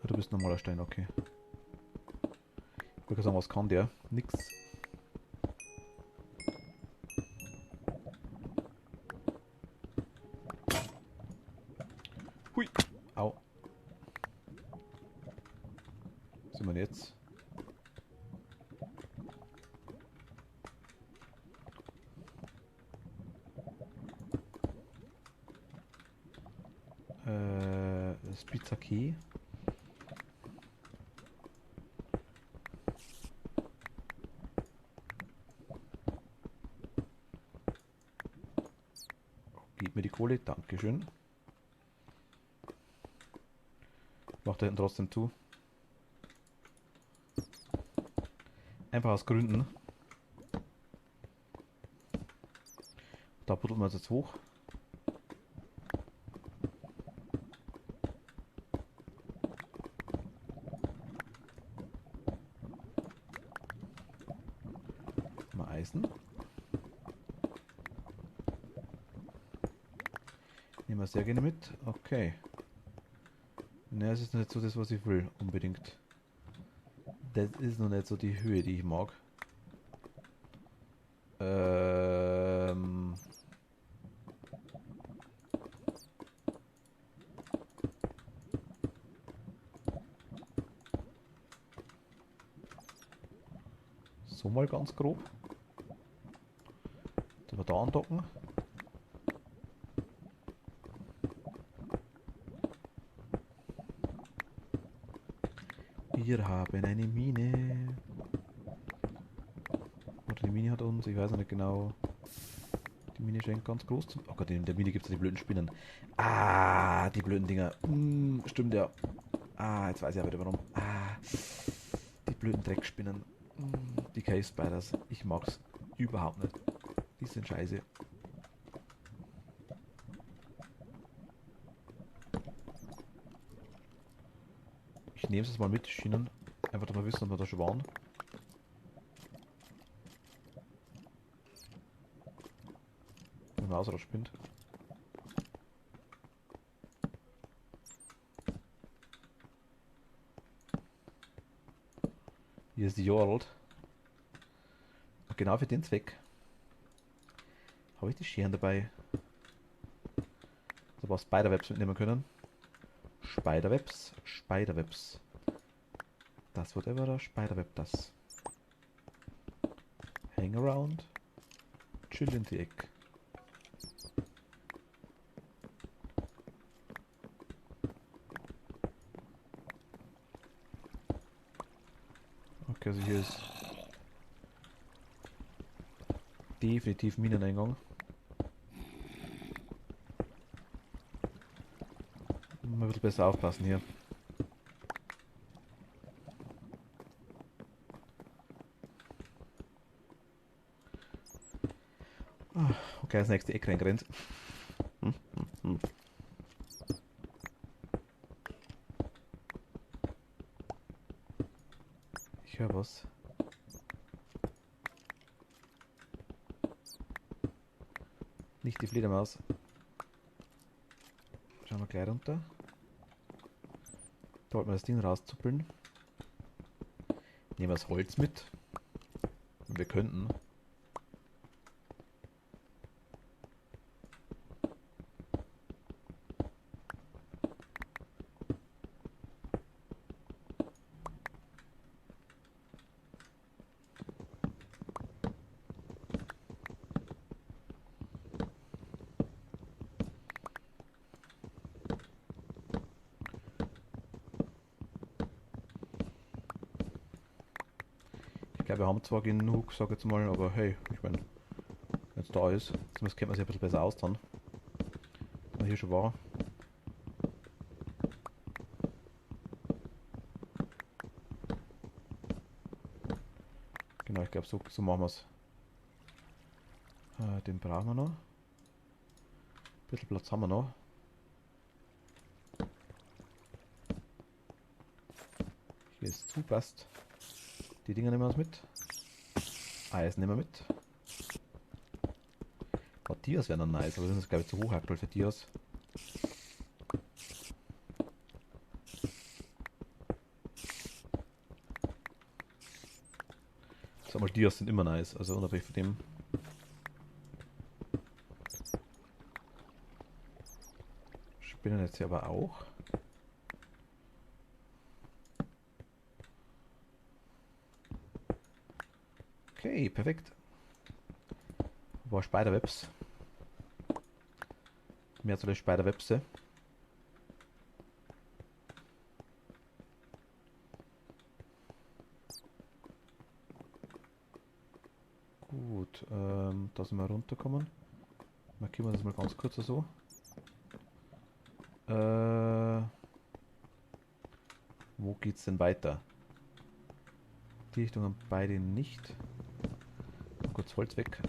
Ah, du bist ein normaler Stein, okay. Ich wollte sagen, was kann der? Nix. Hui! Au. Was sind wir jetzt? Spitzaki. Gib mir die Kohle, dankeschön. Macht da hinten trotzdem zu. Einfach aus Gründen. Da buddeln wir jetzt hoch. Mal Eisen. Nehmen wir sehr gerne mit. Okay. Ne, es ist nicht so das, was ich will, unbedingt. Das ist noch nicht so die Höhe, die ich mag. So mal ganz grob. Dass wir da andocken. Wir haben eine Mine. Oder die Mine hat uns, ich weiß noch nicht genau. Die Mine scheint ganz groß zu. Oh Gott, in der Mine gibt es die blöden Spinnen. Ah, die blöden Dinger. Stimmt ja. Ah, jetzt weiß ich aber wieder warum. Ah, die blöden Dreckspinnen. Die Cave Spiders. Ich mag's überhaupt nicht. Die sind scheiße. Ich nehme es mal mit, die Schienen. Einfach, dass wir wissen, ob wir da schon waren. Wenn man ausraus spinnt. Hier ist die Jorld. Und genau für den Zweck habe ich die Scheren dabei. Also was Spiderwebs mitnehmen können. Spiderwebs, Spiderwebs. Das wird immer der Spiderweb, das. Hang around. Chill in die Ecke. Okay, also hier ist definitiv Mineneingang. Mal ein bisschen besser aufpassen hier. Okay, das nächste Eck reingerannt. Ich höre was. Nicht die Fledermaus. Schauen wir gleich runter. Da wollten wir das Ding rauszuppeln. Nehmen wir das Holz mit. Wir könnten. Ich glaube, wir haben zwar genug, sag jetzt mal, aber hey, ich meine, wenn es da ist, zumindest kennt man sich ein bisschen besser aus dann. Wenn man hier schon war. Genau, ich glaube, so machen wir es. Den brauchen wir noch. Ein bisschen Platz haben wir noch. Hier ist zu, passt. Die Dinger nehmen wir uns mit. Eisen nehmen wir mit. Dias wären dann nice, aber das ist glaube ich zu hoch aktuell für Dias. Sag mal, Dias sind immer nice, also unabhängig von dem. Spinnen jetzt hier aber auch. Okay, perfekt. War Spiderwebs. Mehr zu der Spiderwebse. Gut, da sind wir runterkommen. Markieren wir das mal ganz kurz so. Wo geht's denn weiter? Die Richtung haben beide nicht. Kurz Holz weg.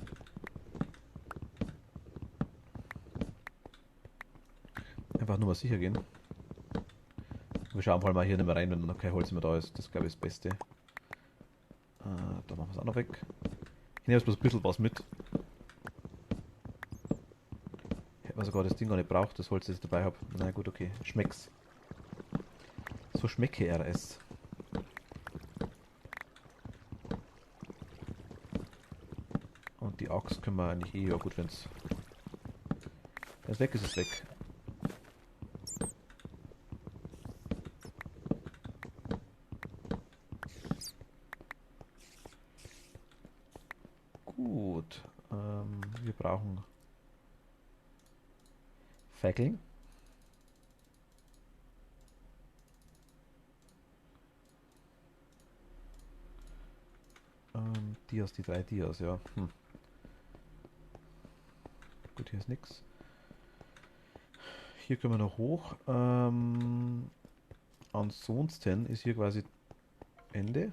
Einfach nur mal sicher gehen. Wir schauen mal hier nicht mehr rein, wenn noch kein Holz mehr da ist. Das glaube ich ist das Beste. Da machen wir es auch noch weg. Ich nehme jetzt bloß ein bisschen was mit. Hätte man sogar das Ding gar nicht braucht, das Holz, das ich dabei habe. Na gut, okay. Schmeckt's. So schmecke er es. Und die Axt können wir eigentlich ja gut, wenn es weg ist, ist es weg. Gut. Wir brauchen Fackeln. Die 3 Dias, ja. Gut, hier ist nichts. Hier können wir noch hoch. Ansonsten ist hier quasi Ende.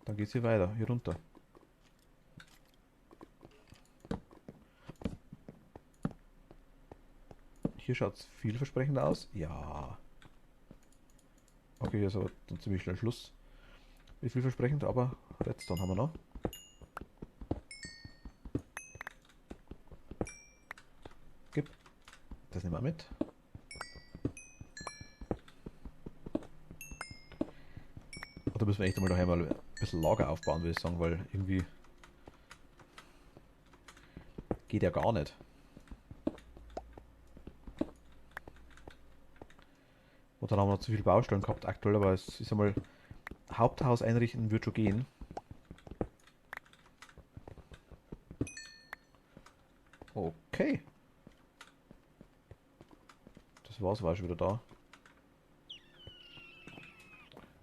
Dann geht es hier weiter, hier runter. Hier schaut es vielversprechend aus. Ja. Okay, hier ist aber dann ziemlich schnell Schluss. Ist vielversprechend, aber Redstone haben wir noch. Gib. Das nehmen wir mit. Da müssen wir echt einmal daheim mal ein bisschen Lager aufbauen, würde ich sagen, weil irgendwie geht ja gar nicht. Und dann haben wir noch zu viele Baustellen gehabt aktuell, aber es ist einmal Haupthaus einrichten wird schon gehen. Okay. Das war's, war schon wieder da.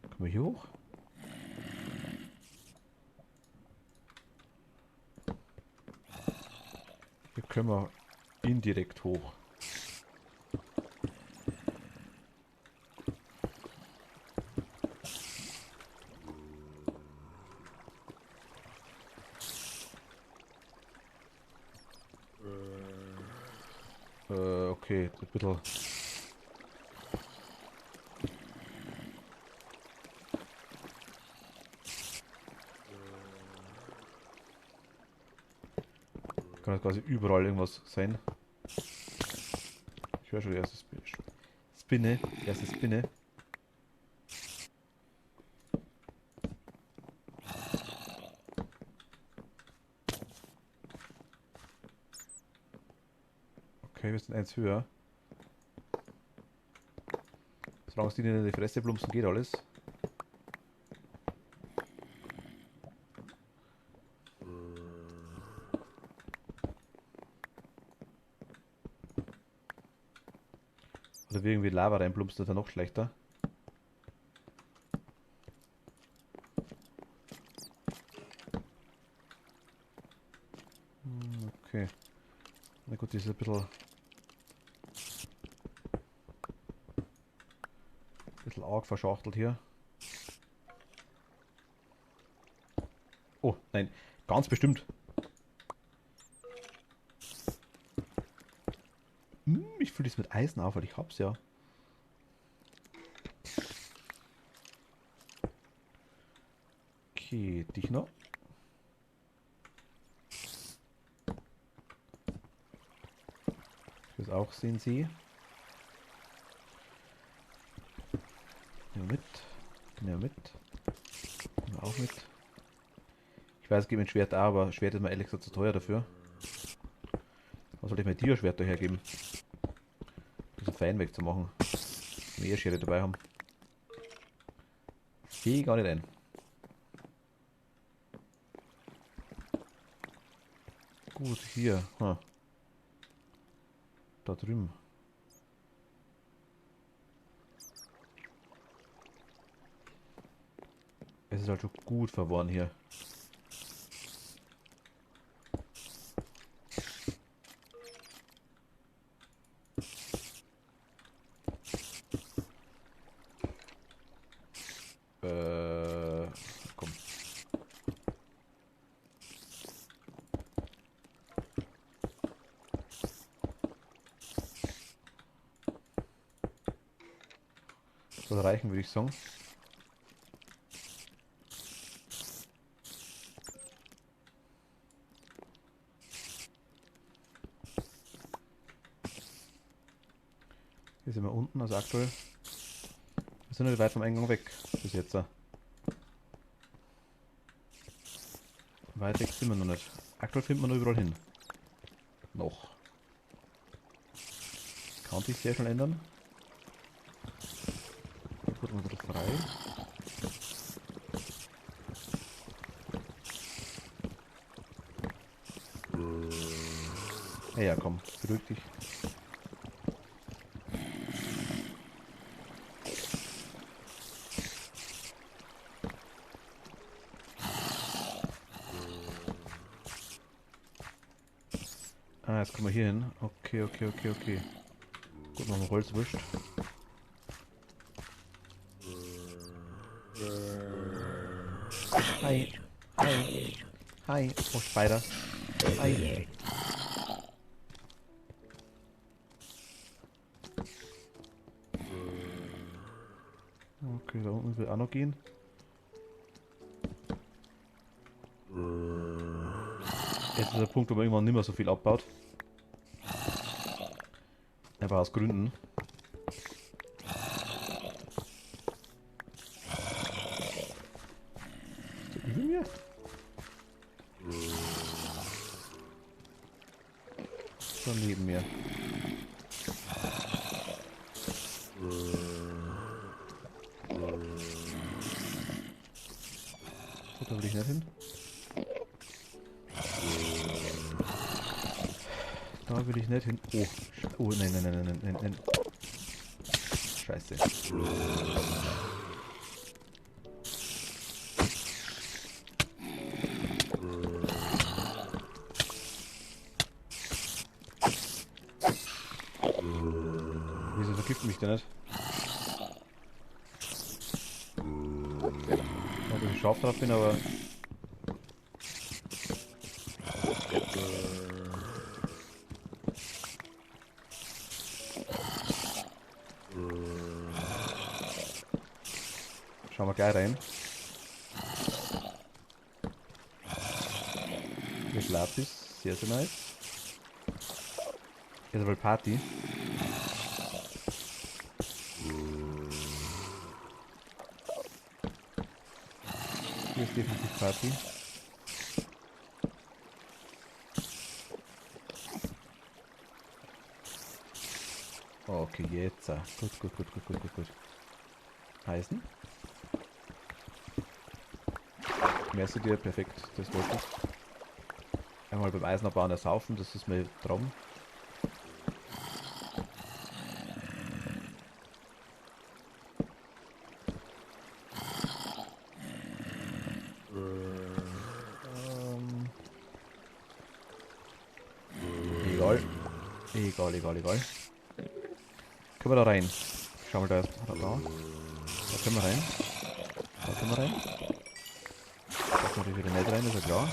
Können wir hier hoch? Hier können wir indirekt hoch. Okay, ein bisschen. Kann quasi überall irgendwas sein. Ich höre schon die erste Spinne. Die erste Spinne. Okay, wir sind eins höher. Solange es die nicht in die Fresse plumpsen, geht alles. Oder wie irgendwie Lava reinplumpst, ist dann noch schlechter. Okay. Na gut, die ist ein bisschen arg verschachtelt hier. Oh, nein, ganz bestimmt. Ich fülle das mit Eisen auf, weil ich hab's ja. Okay, dich noch. Das auch sehen Sie. Nehmen wir mit. Nehmen wir mit. Nehmen wir auch mit. Ich weiß, es gibt ein Schwert auch, aber Schwert ist mir ehrlich gesagt zu teuer dafür. Was soll ich mir Dia-Schwert da hergeben? Das ist fein wegzumachen. Mehr Schere dabei haben. Sehe ich gar nicht ein. Gut, hier. Da drüben. Es ist halt schon gut verworren hier. Komm. Soll reichen, würde ich sagen. Hier sind wir unten, also aktuell. Wir sind nicht weit vom Eingang weg, bis jetzt. Weit weg sind wir noch nicht. Aktuell findet man nur überall hin. Noch. Kann sich sehr schnell ändern. Hier wird man wieder frei. Ja, komm, beruhig dich. Ah, jetzt kommen wir hier hin. Okay, okay, okay, okay. Gut, machen wir Holz, wurscht. Hi. Hi. Hi. Oh, Spider. Hi. Okay, da unten will auch noch gehen. Jetzt ist der Punkt, wo man irgendwann nicht mehr so viel abbaut. Aber aus Gründen. So über mir? So neben mir. So, da will ich nicht hin. Da will ich nicht hin. Oh, oh nein, nein, nein, nein, nein, nein. Scheiße. Wieso vergibt mich der nicht? Ja, dass ich scharf drauf bin, aber... Schauen wir gleich rein. Mit Lapis, sehr, sehr nice. Jetzt aber Party. Hier ist definitiv Party. Okay, jetzt. Gut, gut, gut, gut, gut, gut, gut. Eisen. Merci dir, perfekt, das wollte ich. Einmal beim Eisenerbauen ersaufen, das ist mir Traum. Egal. Egal, egal, egal. Können wir da rein? Schau mal, da ist. Da können wir rein. Da können wir rein. Da können wir natürlich wieder nicht rein, ist ja klar.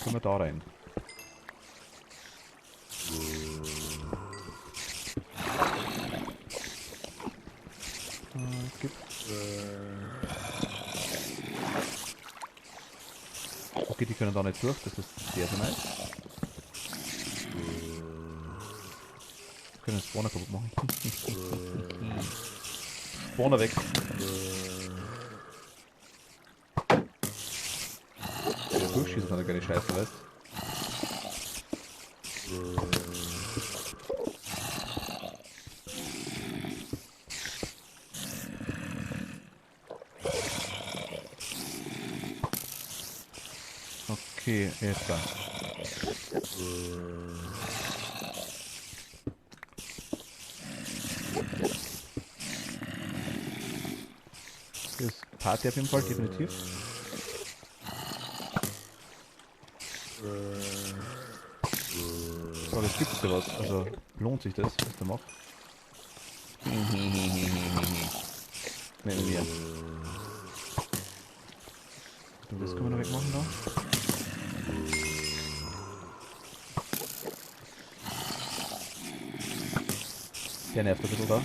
Können wir da rein. Gibt. Okay, die können da nicht durch, das ist sehr, sehr nice. Wir können den Spawner kaputt machen. Spawner weg. Der durchschießen hat er keine Scheiße, weißt du? Okay, jetzt da. Hier ist Party auf jeden Fall, definitiv. So, jetzt gibt es ja was. Also lohnt sich das, was der macht. Nennen wir. So, das können wir noch wegmachen da. Der nervt ein bisschen da.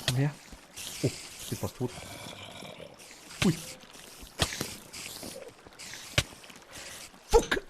Komm her. Oh, ich bin fast tot. Ui. Fuck.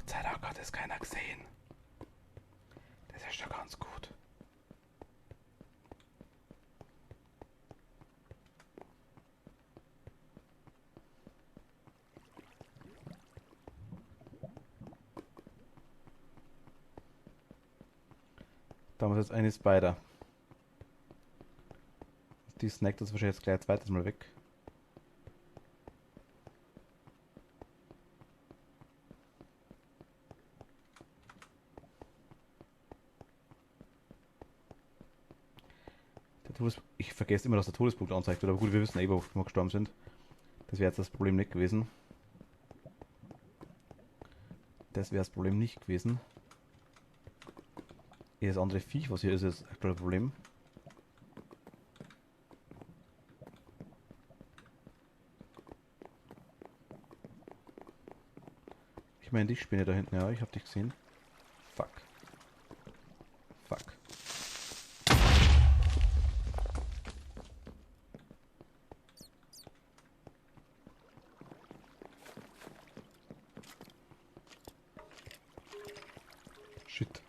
Gott sei Dank hat es keiner gesehen. Das ist ja ganz gut. Da haben wir jetzt eine Spider. Die snackt uns wahrscheinlich jetzt gleich ein zweites Mal weg. Ich vergesse immer, dass der Todespunkt anzeigt wird, aber gut, wir wissen eh, wo wir gestorben sind. Das wäre jetzt das Problem nicht gewesen. Das wäre das Problem nicht gewesen. Eher das andere Viech, was hier ist, ist das aktuelle Problem. Ich meine, die Spinne da hinten, ja, ich hab dich gesehen. Fuck. Fuck. Shit.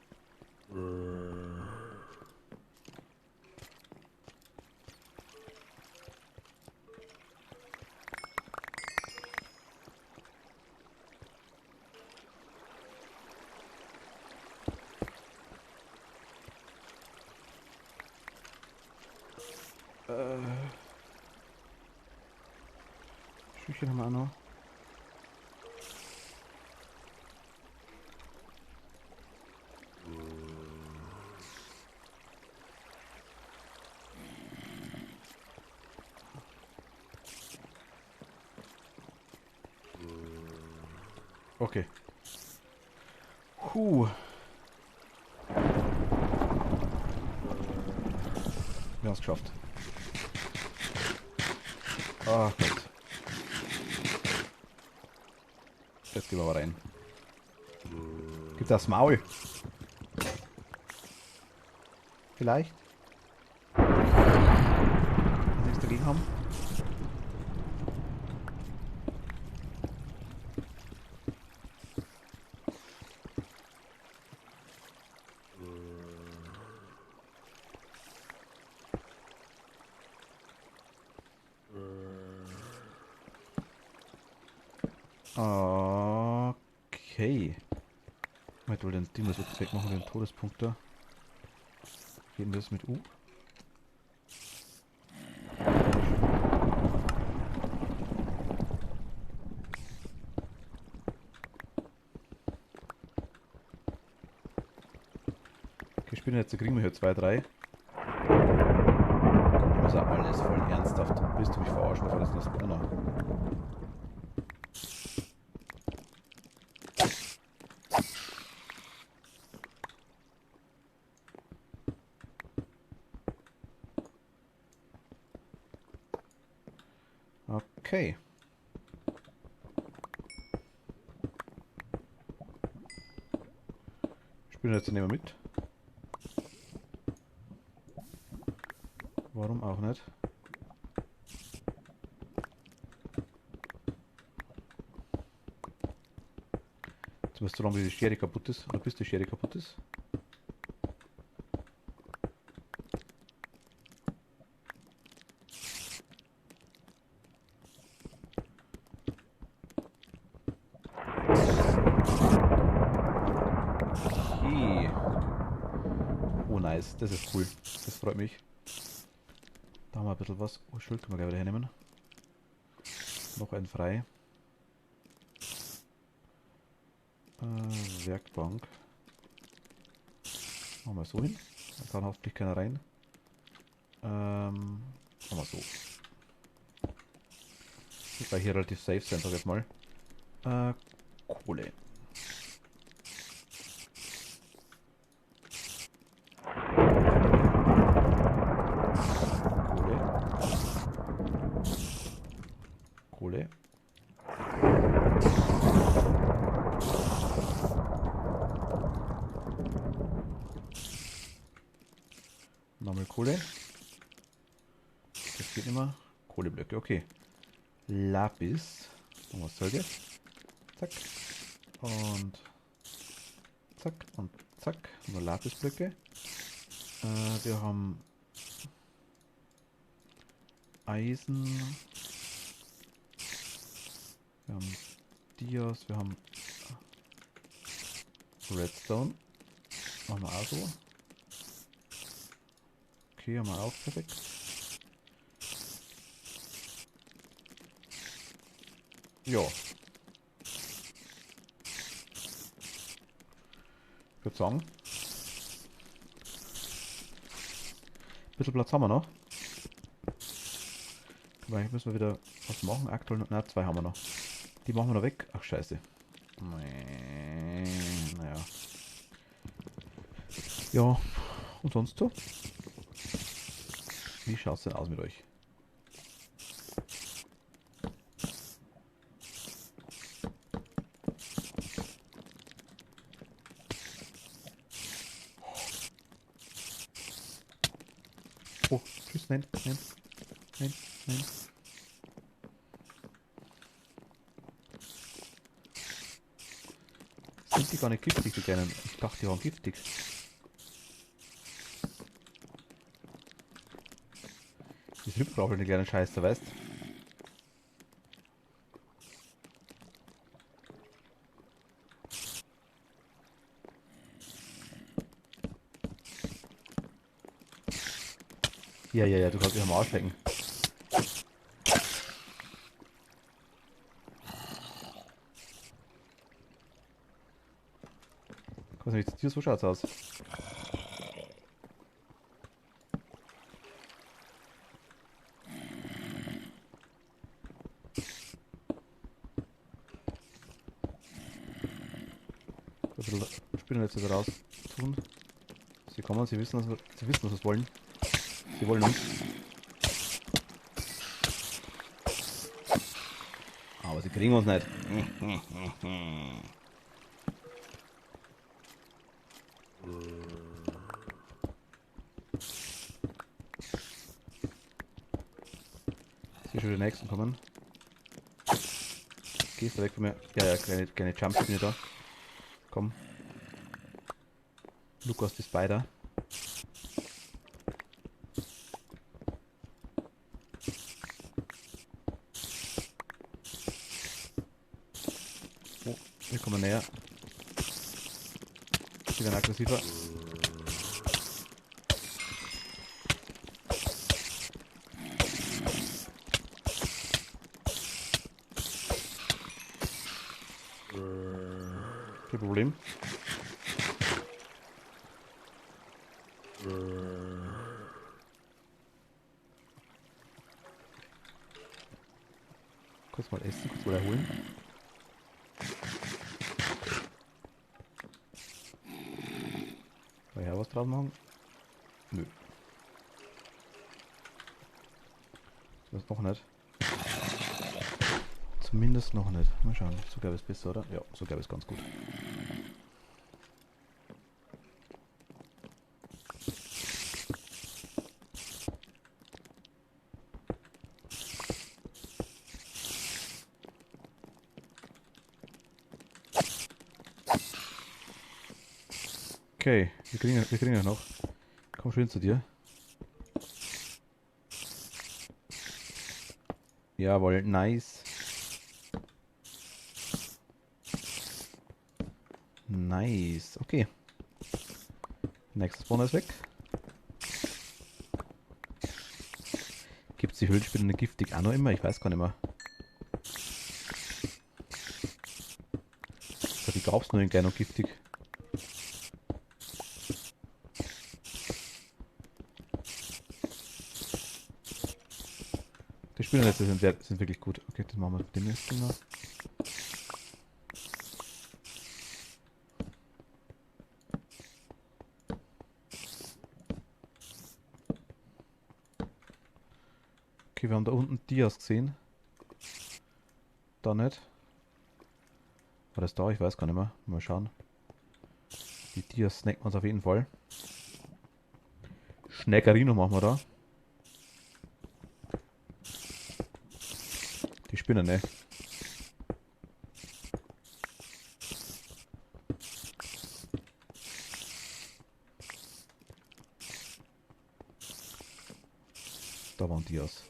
Schüchchen haben wir auch noch. Okay. Wir haben es geschafft. Ach Gott. Jetzt gehen wir aber rein. Gibt das Maul? Vielleicht? Nichts dagegen haben? Okay. Ich will den Ding das jetzt wegmachen, den Todespunkt da. Gehen wir das mit U? Okay, spielen jetzt, kriegen wir hier 2, 3. Das ist ja alles voll ernsthaft. Willst du mich verarschen, was ist das Spawner? Okay. Spielen jetzt nehmen wir mit. Warum auch nicht? Zumindest so lange wie die Schere kaputt ist. Oder bis die Schere kaputt ist. Okay. Oh nice, das ist cool. Das freut mich. Da haben wir ein bisschen was. Oh, Schild können wir gleich wieder hernehmen. Noch ein frei. Werkbank. Machen wir so hin. Da kann hoffentlich keiner rein. Machen wir so. Ich war hier relativ safe sein, sag ich jetzt mal. Kohle. Kohle. Nochmal Kohle. Das geht immer. Kohleblöcke, okay. Lapis. Und was soll jetzt? Zack. Und zack und zack. Nur Lapisblöcke. Wir haben Eisen. Wir haben Dias. Wir haben Redstone. Machen wir auch so. Okay, haben wir auch perfekt. Ja. Ich würde sagen, ein bisschen Platz haben wir noch. Aber eigentlich müssen wir wieder was machen. Aktuell noch, na, 2 haben wir noch. Die machen wir noch weg. Ach, scheiße. Naja. Ja, und sonst so? Wie schaut es denn aus mit euch? Oh, tschüss, nein, nein, nein, nein. Sind die gar nicht giftig, die kleinen? Ich dachte, die waren giftig. Die Hüpfraufeln, die kleinen Scheiße, weißt? Ja, ja, ja, du kannst dich am Arsch lecken. Was ist mit dir? So schaut's aus. Ein bisschen Spinnennetze da raus tun. Sie kommen, sie wissen, was sie wollen. Sie wollen uns. Aber sie kriegen uns nicht. Ich sehe schon die nächsten kommen. Gehst du weg von mir? Ja, ja, kleine Jumpspinne da. Komm. Lukas die Spider. Oh, wir kommen näher. Die werden aggressiver. Kein Problem. Kurz mal essen, kurz mal erholen. Kann ich auch was drauf machen? Nö. Das noch nicht. Zumindest noch nicht. Mal schauen. So gab es besser, oder? Ja, so gab es ganz gut. Okay, wir kriegen ja noch. Komm schön zu dir. Jawohl, nice. Nice, okay. Nächstes Spawner ist weg. Gibt es die Höhlenspinne giftig auch noch immer? Ich weiß gar nicht mehr. Aber die gab es nur in klein und giftig. Die Spinnennetze sind wirklich gut. Okay, das machen wir mit dem nächsten Mal. Okay, wir haben da unten Dias gesehen. Da nicht. War das da? Ich weiß gar nicht mehr. Mal schauen. Die Dias snacken wir uns auf jeden Fall. Schneckerino machen wir da. Die Spinne, ne? Da waren Dias.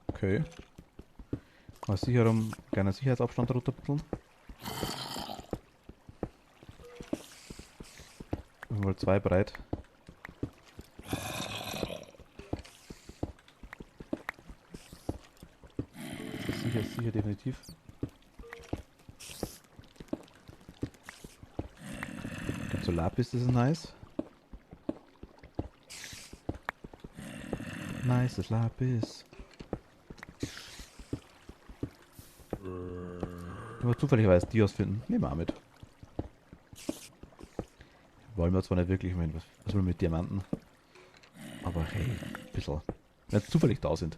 Okay. Mal sicher um kleinen Sicherheitsabstand runterbütteln. Mal 2 breit. Das ist sicher, definitiv. Gibt so Lapis, das ist nice. Nice, das Lapis. Wenn wir zufälligerweise Dias finden, nehmen wir auch mit. Wollen wir zwar nicht wirklich, ich meine, was wollen wir mit Diamanten? Aber hey, ein bisschen. Wenn sie zufällig da sind.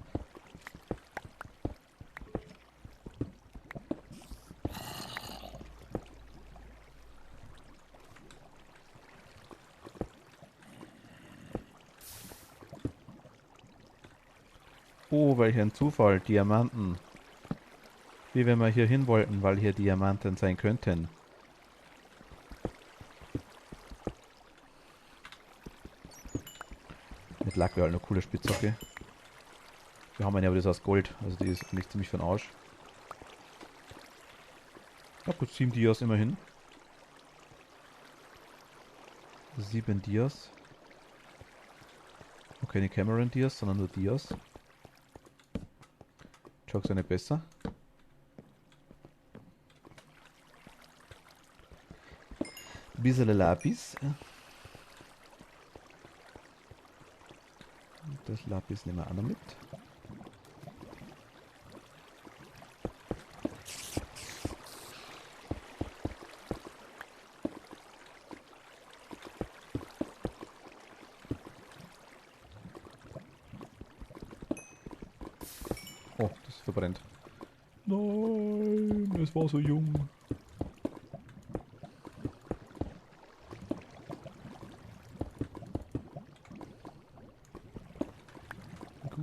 Oh, welch ein Zufall, Diamanten. Wie wenn wir hier hin wollten, weil hier Diamanten sein könnten. Mit Lack wäre halt eine coole Spitzhacke. Wir haben eine, aber das ist aus Gold, also die ist nicht ziemlich für den Arsch. Ja gut, 7 Dias immerhin. 7 Dias. Okay, nicht Cameron Dias, sondern nur Dias. Jogs eine besser. Bissele Lapis. Das Lapis nehmen wir auch noch mit. Oh, das verbrennt. Nein, es war so jung.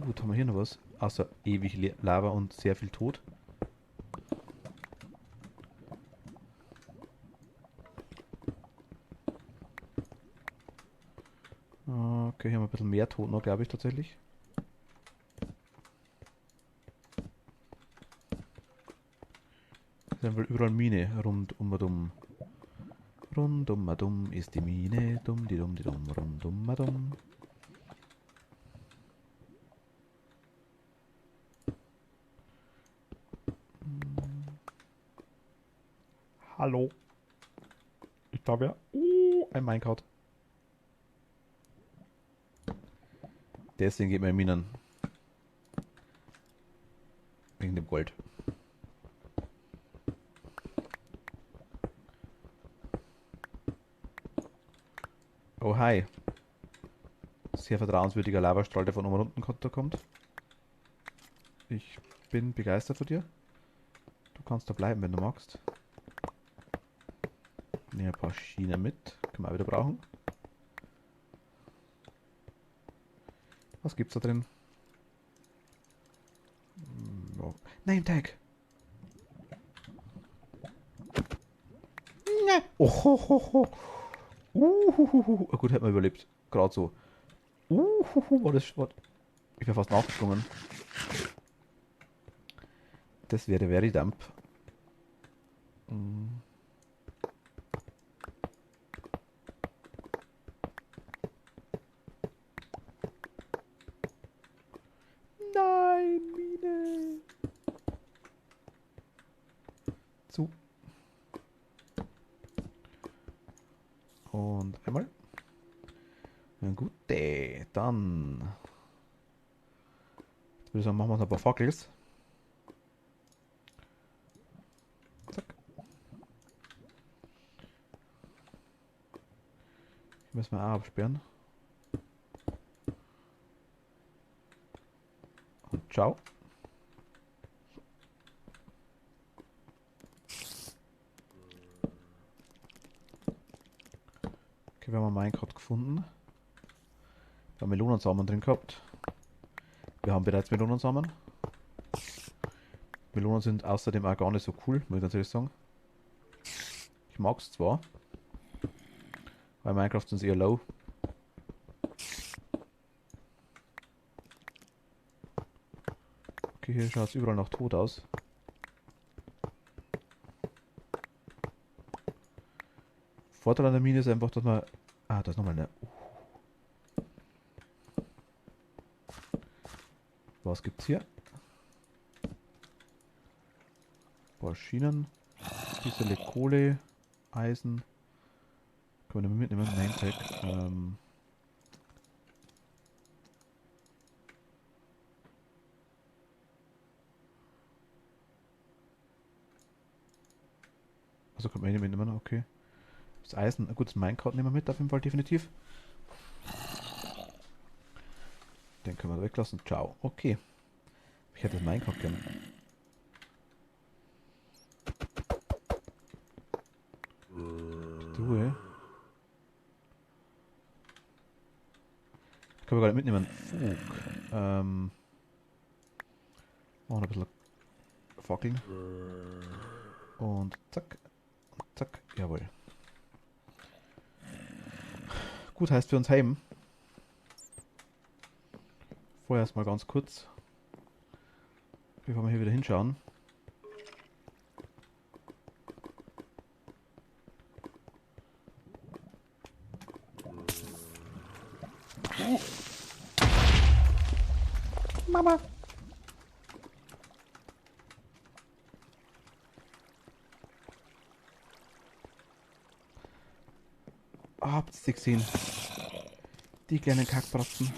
Gut, haben wir hier noch was? Außer ewig Lava und sehr viel Tod. Okay, hier haben wir ein bisschen mehr Tod noch, glaube ich tatsächlich. Hier haben wir überall Mine rund um dumm. Rund um dumm ist die Mine, dumm die dumm, rund um dumm. Hallo. Ich da wer? Ein Minecart. Deswegen geht man in Minen. Wegen dem Gold. Oh hi. Sehr vertrauenswürdiger Lavastrahl, der von oben unten kommt. Ich bin begeistert von dir. Du kannst da bleiben, wenn du magst. Nehmen ein paar Schienen mit. Können wir auch wieder brauchen. Was gibt's da drin? Oh. Name Tag! Oh, ho, ho, ho. Oh, gut, hätten wir überlebt. Gerade so. War das. Ich wäre fast nachgesprungen. Das wäre very dump. Nein, Mine. Zu. Und einmal. Na gut, dann. Jetzt würde ich sagen, machen wir noch ein paar Fackels. Zack. Die müssen wir auch absperren. Und ciao. Okay, wir haben Minecraft gefunden. Wir haben Melonensamen drin gehabt. Wir haben bereits Melonensamen. Melonen sind außerdem auch gar nicht so cool, muss ich ganz ehrlich sagen. Ich mag es zwar, weil Minecraft sind eher low. Okay, hier schaut es überall noch tot aus. Vorteil an der Mine ist einfach, dass man... Ah, da ist nochmal eine... Was gibt's hier? Ein paar Schienen. Bisschen Kohle. Eisen. Können wir mitnehmen? Maintech. Also können wir hier mitnehmen, okay. Das Eisen, gut, das Minecart nehmen wir mit, auf jeden Fall definitiv. Den können wir weglassen. Ciao. Okay. Ich hätte das Minecart gern. Truhe. Können wir gar nicht mitnehmen. Fug. Machen ein bisschen Fackeln. Und zack. Und zack. Jawohl. Gut, heißt für uns heim. Vorher erstmal ganz kurz, bevor wir hier wieder hinschauen. Mama! Ah, habt ihr sie gesehen? Die kleinen Kackbratzen.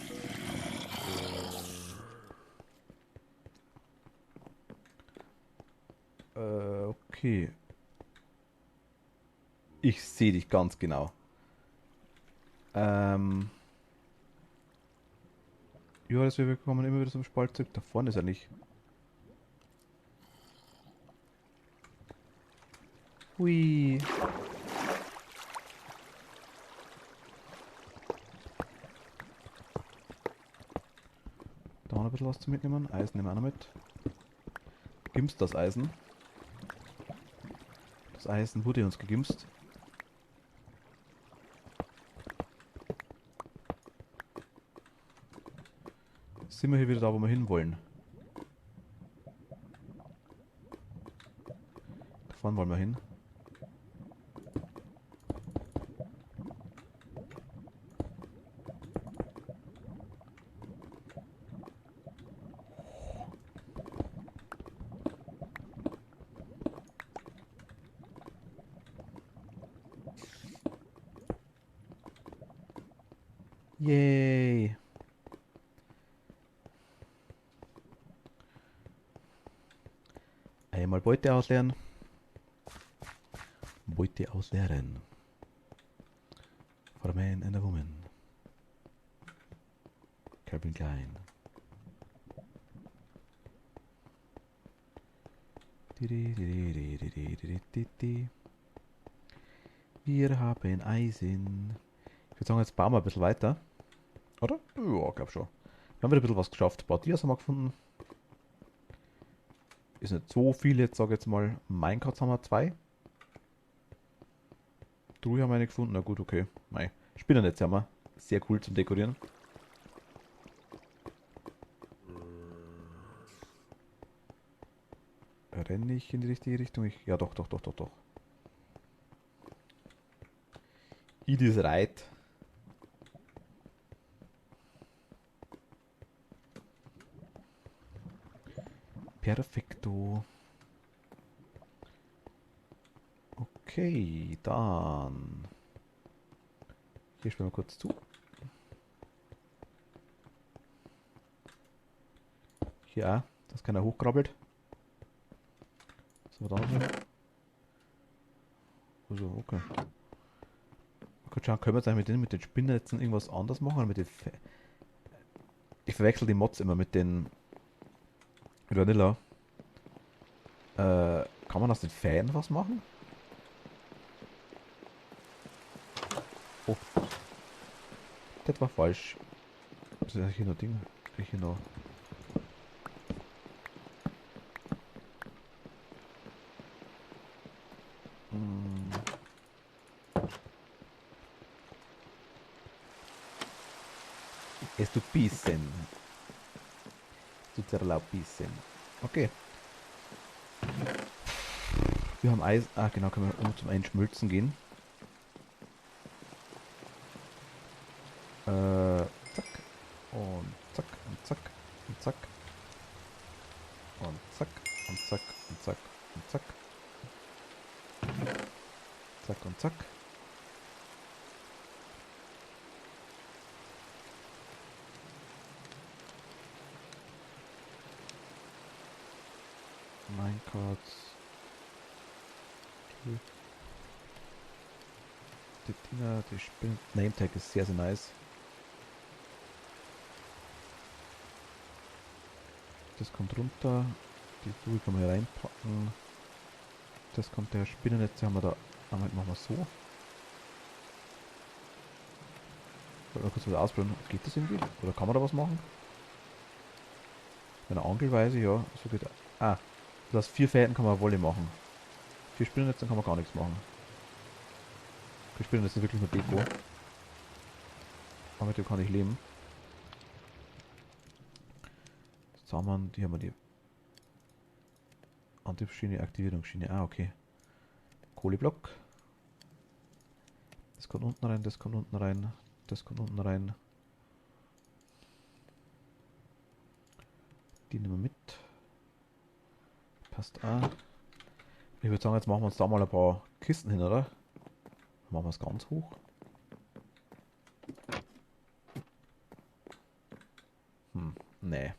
Okay. Ich sehe dich ganz genau. Ja, wir kommen immer wieder zum Spalt zurück. Da vorne ist er nicht. Hui. Da noch ein bisschen was zu mitnehmen. Eisen nehmen wir auch noch mit. Gimst das Eisen. Das Eisen wurde uns gegimst. Sind wir hier wieder da, wo wir hinwollen? Da vorne wollen wir hin. Yay! Einmal Beute ausleeren. Beute ausleeren. For a man and a woman. Calvin Klein. Wir haben Eisen. Ich würde sagen, jetzt bauen wir ein bisschen weiter. Oder? Ja, glaub schon. Wir haben wieder ein bisschen was geschafft. Ein paar Dias haben wir gefunden. Ist nicht so viel jetzt, sage ich jetzt mal. Minecarts haben wir 2. Truhe haben wir eine gefunden. Na gut, okay. Mei. Spinnennetze haben wir. Sehr cool zum Dekorieren. Renne ich in die richtige Richtung? Ja, doch. It is right. Perfekto. Okay, dann. Hier spielen wir kurz zu. Hier auch, dass keiner hochkrabbelt. Was haben wir da noch? Also, okay. Gut, schauen, können wir jetzt eigentlich mit den Spinnnetzen irgendwas anderes machen? Oder mit den ich verwechsel die Mods immer mit den Vanilla. Kann man aus den Fäden was machen? Oh. Das war falsch. Was ist hier noch Ding? Hier noch. Gehst du bissen? Du Zerlaub bissen. Okay. Wir haben Eis. Ah, genau, können wir zum Einschmilzen gehen. Zack. Und zack und zack und zack. Und zack und zack und zack und zack. Zack und zack. Minecarts. Okay. Die Dinger, die Spinnen. Name Tag ist sehr, sehr nice. Das kommt runter. Die Fuge kann man hier reinpacken. Das kommt der Spinnennetze, haben wir da. Machen wir so. Ich wollte mal kurz wieder ausprobieren. Geht das irgendwie? Oder kann man da was machen? Bei einer Angelweise, ja. So geht. Ah, das heißt 4 Fäden kann man Wolle machen. 4 Spinnennetze kann man gar nichts machen. Die Spinnennetze sind wirklich nur Deko. Aber mit dem kann ich leben. Zusammen, die haben wir die Antriebsschiene, Aktivierungsschiene. Ah, okay. Kohleblock. Das kommt unten rein, das kommt unten rein, das kommt unten rein. Die nehmen wir mit. Passt auch. Ich würde sagen, jetzt machen wir uns da mal ein paar Kisten hin, oder? Machen wir es ganz hoch. Nee.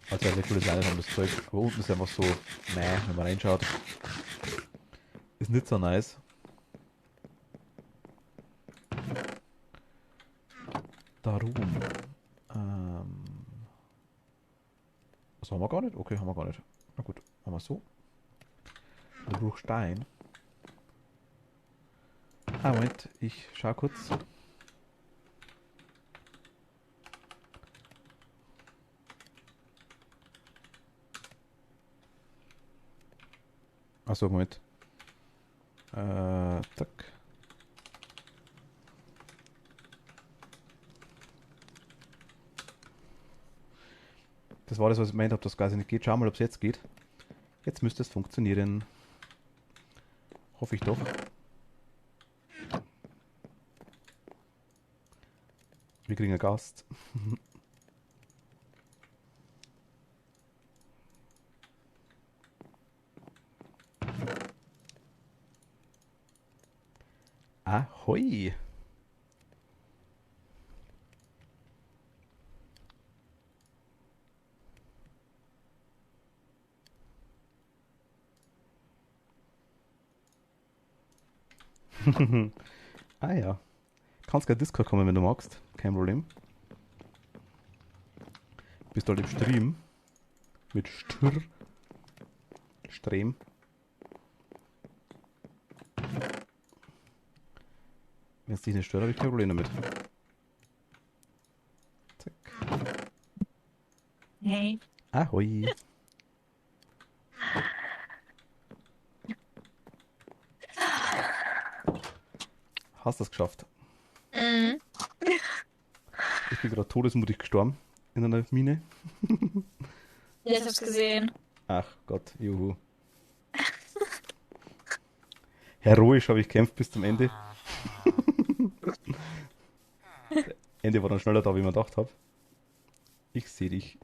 Also sehr coole Design haben das Zeug. Aber unten ist einfach so, meh, wenn man reinschaut. Ist nicht so nice. Darum. Das haben wir gar nicht? Okay, haben wir gar nicht. Na gut, machen wir so. Ich brauche Stein. Ah, Moment, ich schau kurz. Achso, Moment. Zack. Das war das, was ich gemeint habe, dass das quasi nicht geht. Schau mal, ob es jetzt geht. Jetzt müsste es funktionieren. Hoffe ich doch. Wir kriegen einen Gast. Ahoi! Ah ja. Kannst gerne Discord kommen, wenn du magst. Kein Problem. Bist du halt im Stream. Mit Stream. Wenn es dich nicht stört, habe ich kein Problem damit. Zack. Hey. Ahoi! Hast du das geschafft? Mhm. Ich bin gerade todesmutig gestorben. In einer Mine. Ja, ich hab's gesehen. Ach Gott, juhu. Heroisch habe ich gekämpft bis zum Ende. Ende war dann schneller da, wie man gedacht habe. Ich sehe dich.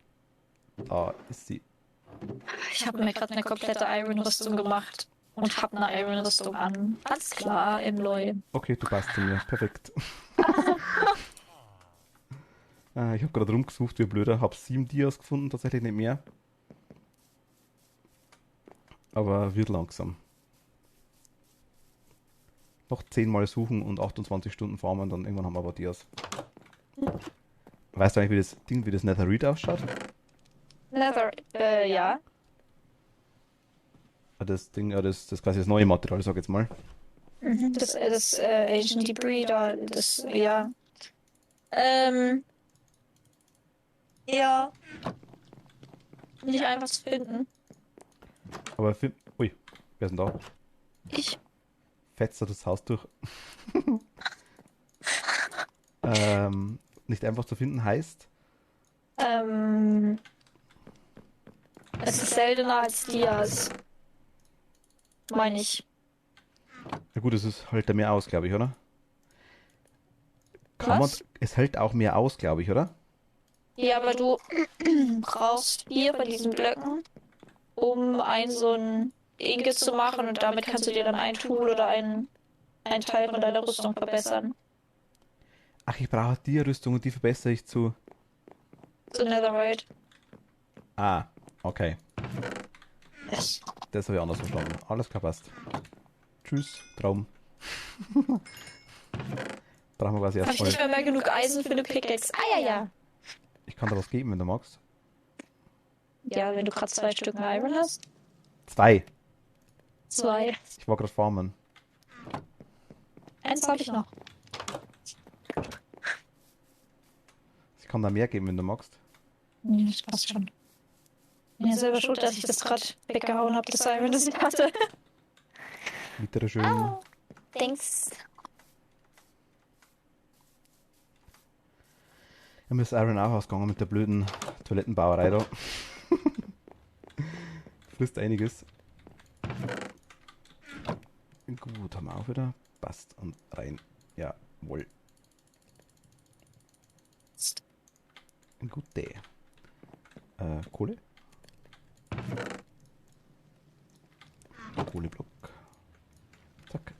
Da ist sie. Ich habe mir gerade eine komplette Iron-Rüstung gemacht und habe eine Iron-Rüstung an. Alles klar, im LoL. Okay, du passt zu mir. Perfekt. Ich habe gerade rumgesucht, wie blöder. Habe 7 Dias gefunden, tatsächlich nicht mehr. Aber wird langsam. Noch 10 Mal suchen und 28 Stunden farmen, dann irgendwann haben wir aber Dias. Weißt du eigentlich, wie das Ding, wie das Netherite ausschaut? Nether, ja. Das Ding, das quasi das neue Material, sag ich jetzt mal. Mhm. Das Ancient Debris da, das, ja. Ähm, ja. Nicht einfach zu finden. Aber ui, Wer ist denn da? Ich. Fetzt er das Haus durch? Nicht einfach zu finden heißt, Ähm, Es ist seltener als Dias, meine ich. na gut, es ist, hält er mehr aus, glaube ich, oder? Was? Es hält auch mehr aus, glaube ich, oder? Ja, aber du brauchst 4 von diesen Blöcken, um so ein Ingot zu machen und damit kannst du dir dann ein Tool oder ein Teil von deiner Rüstung verbessern. Ach, ich brauche die Rüstung und die verbessere ich zu. So Netherite. Ah, okay. Yes. Das habe ich anders verstanden. Alles klar, passt. Tschüss, Traum. Brauchen wir quasi Habe ich nicht erstmal. mehr genug Eisen für eine Pickaxe? Ah ja, ja. Ich kann da was geben, wenn du magst. Ja, wenn du gerade 2 Stück Iron hast. 2. 2. Ich war gerade farmen. Eins habe ich noch. Ich kann da mehr geben, wenn du magst. Nee, das passt schon. Bin ja selber schuld, dass ich das gerade weggehauen habe, das Iron, das ich hatte. Bitteschön. Oh, thanks. Ja, mir ist Iron auch ausgegangen mit der blöden Toilettenbauerei da. Frisst einiges. Gut, haben wir auch wieder. Passt und rein. Jawohl. Gute. Kohle. Kohleblock. Zack.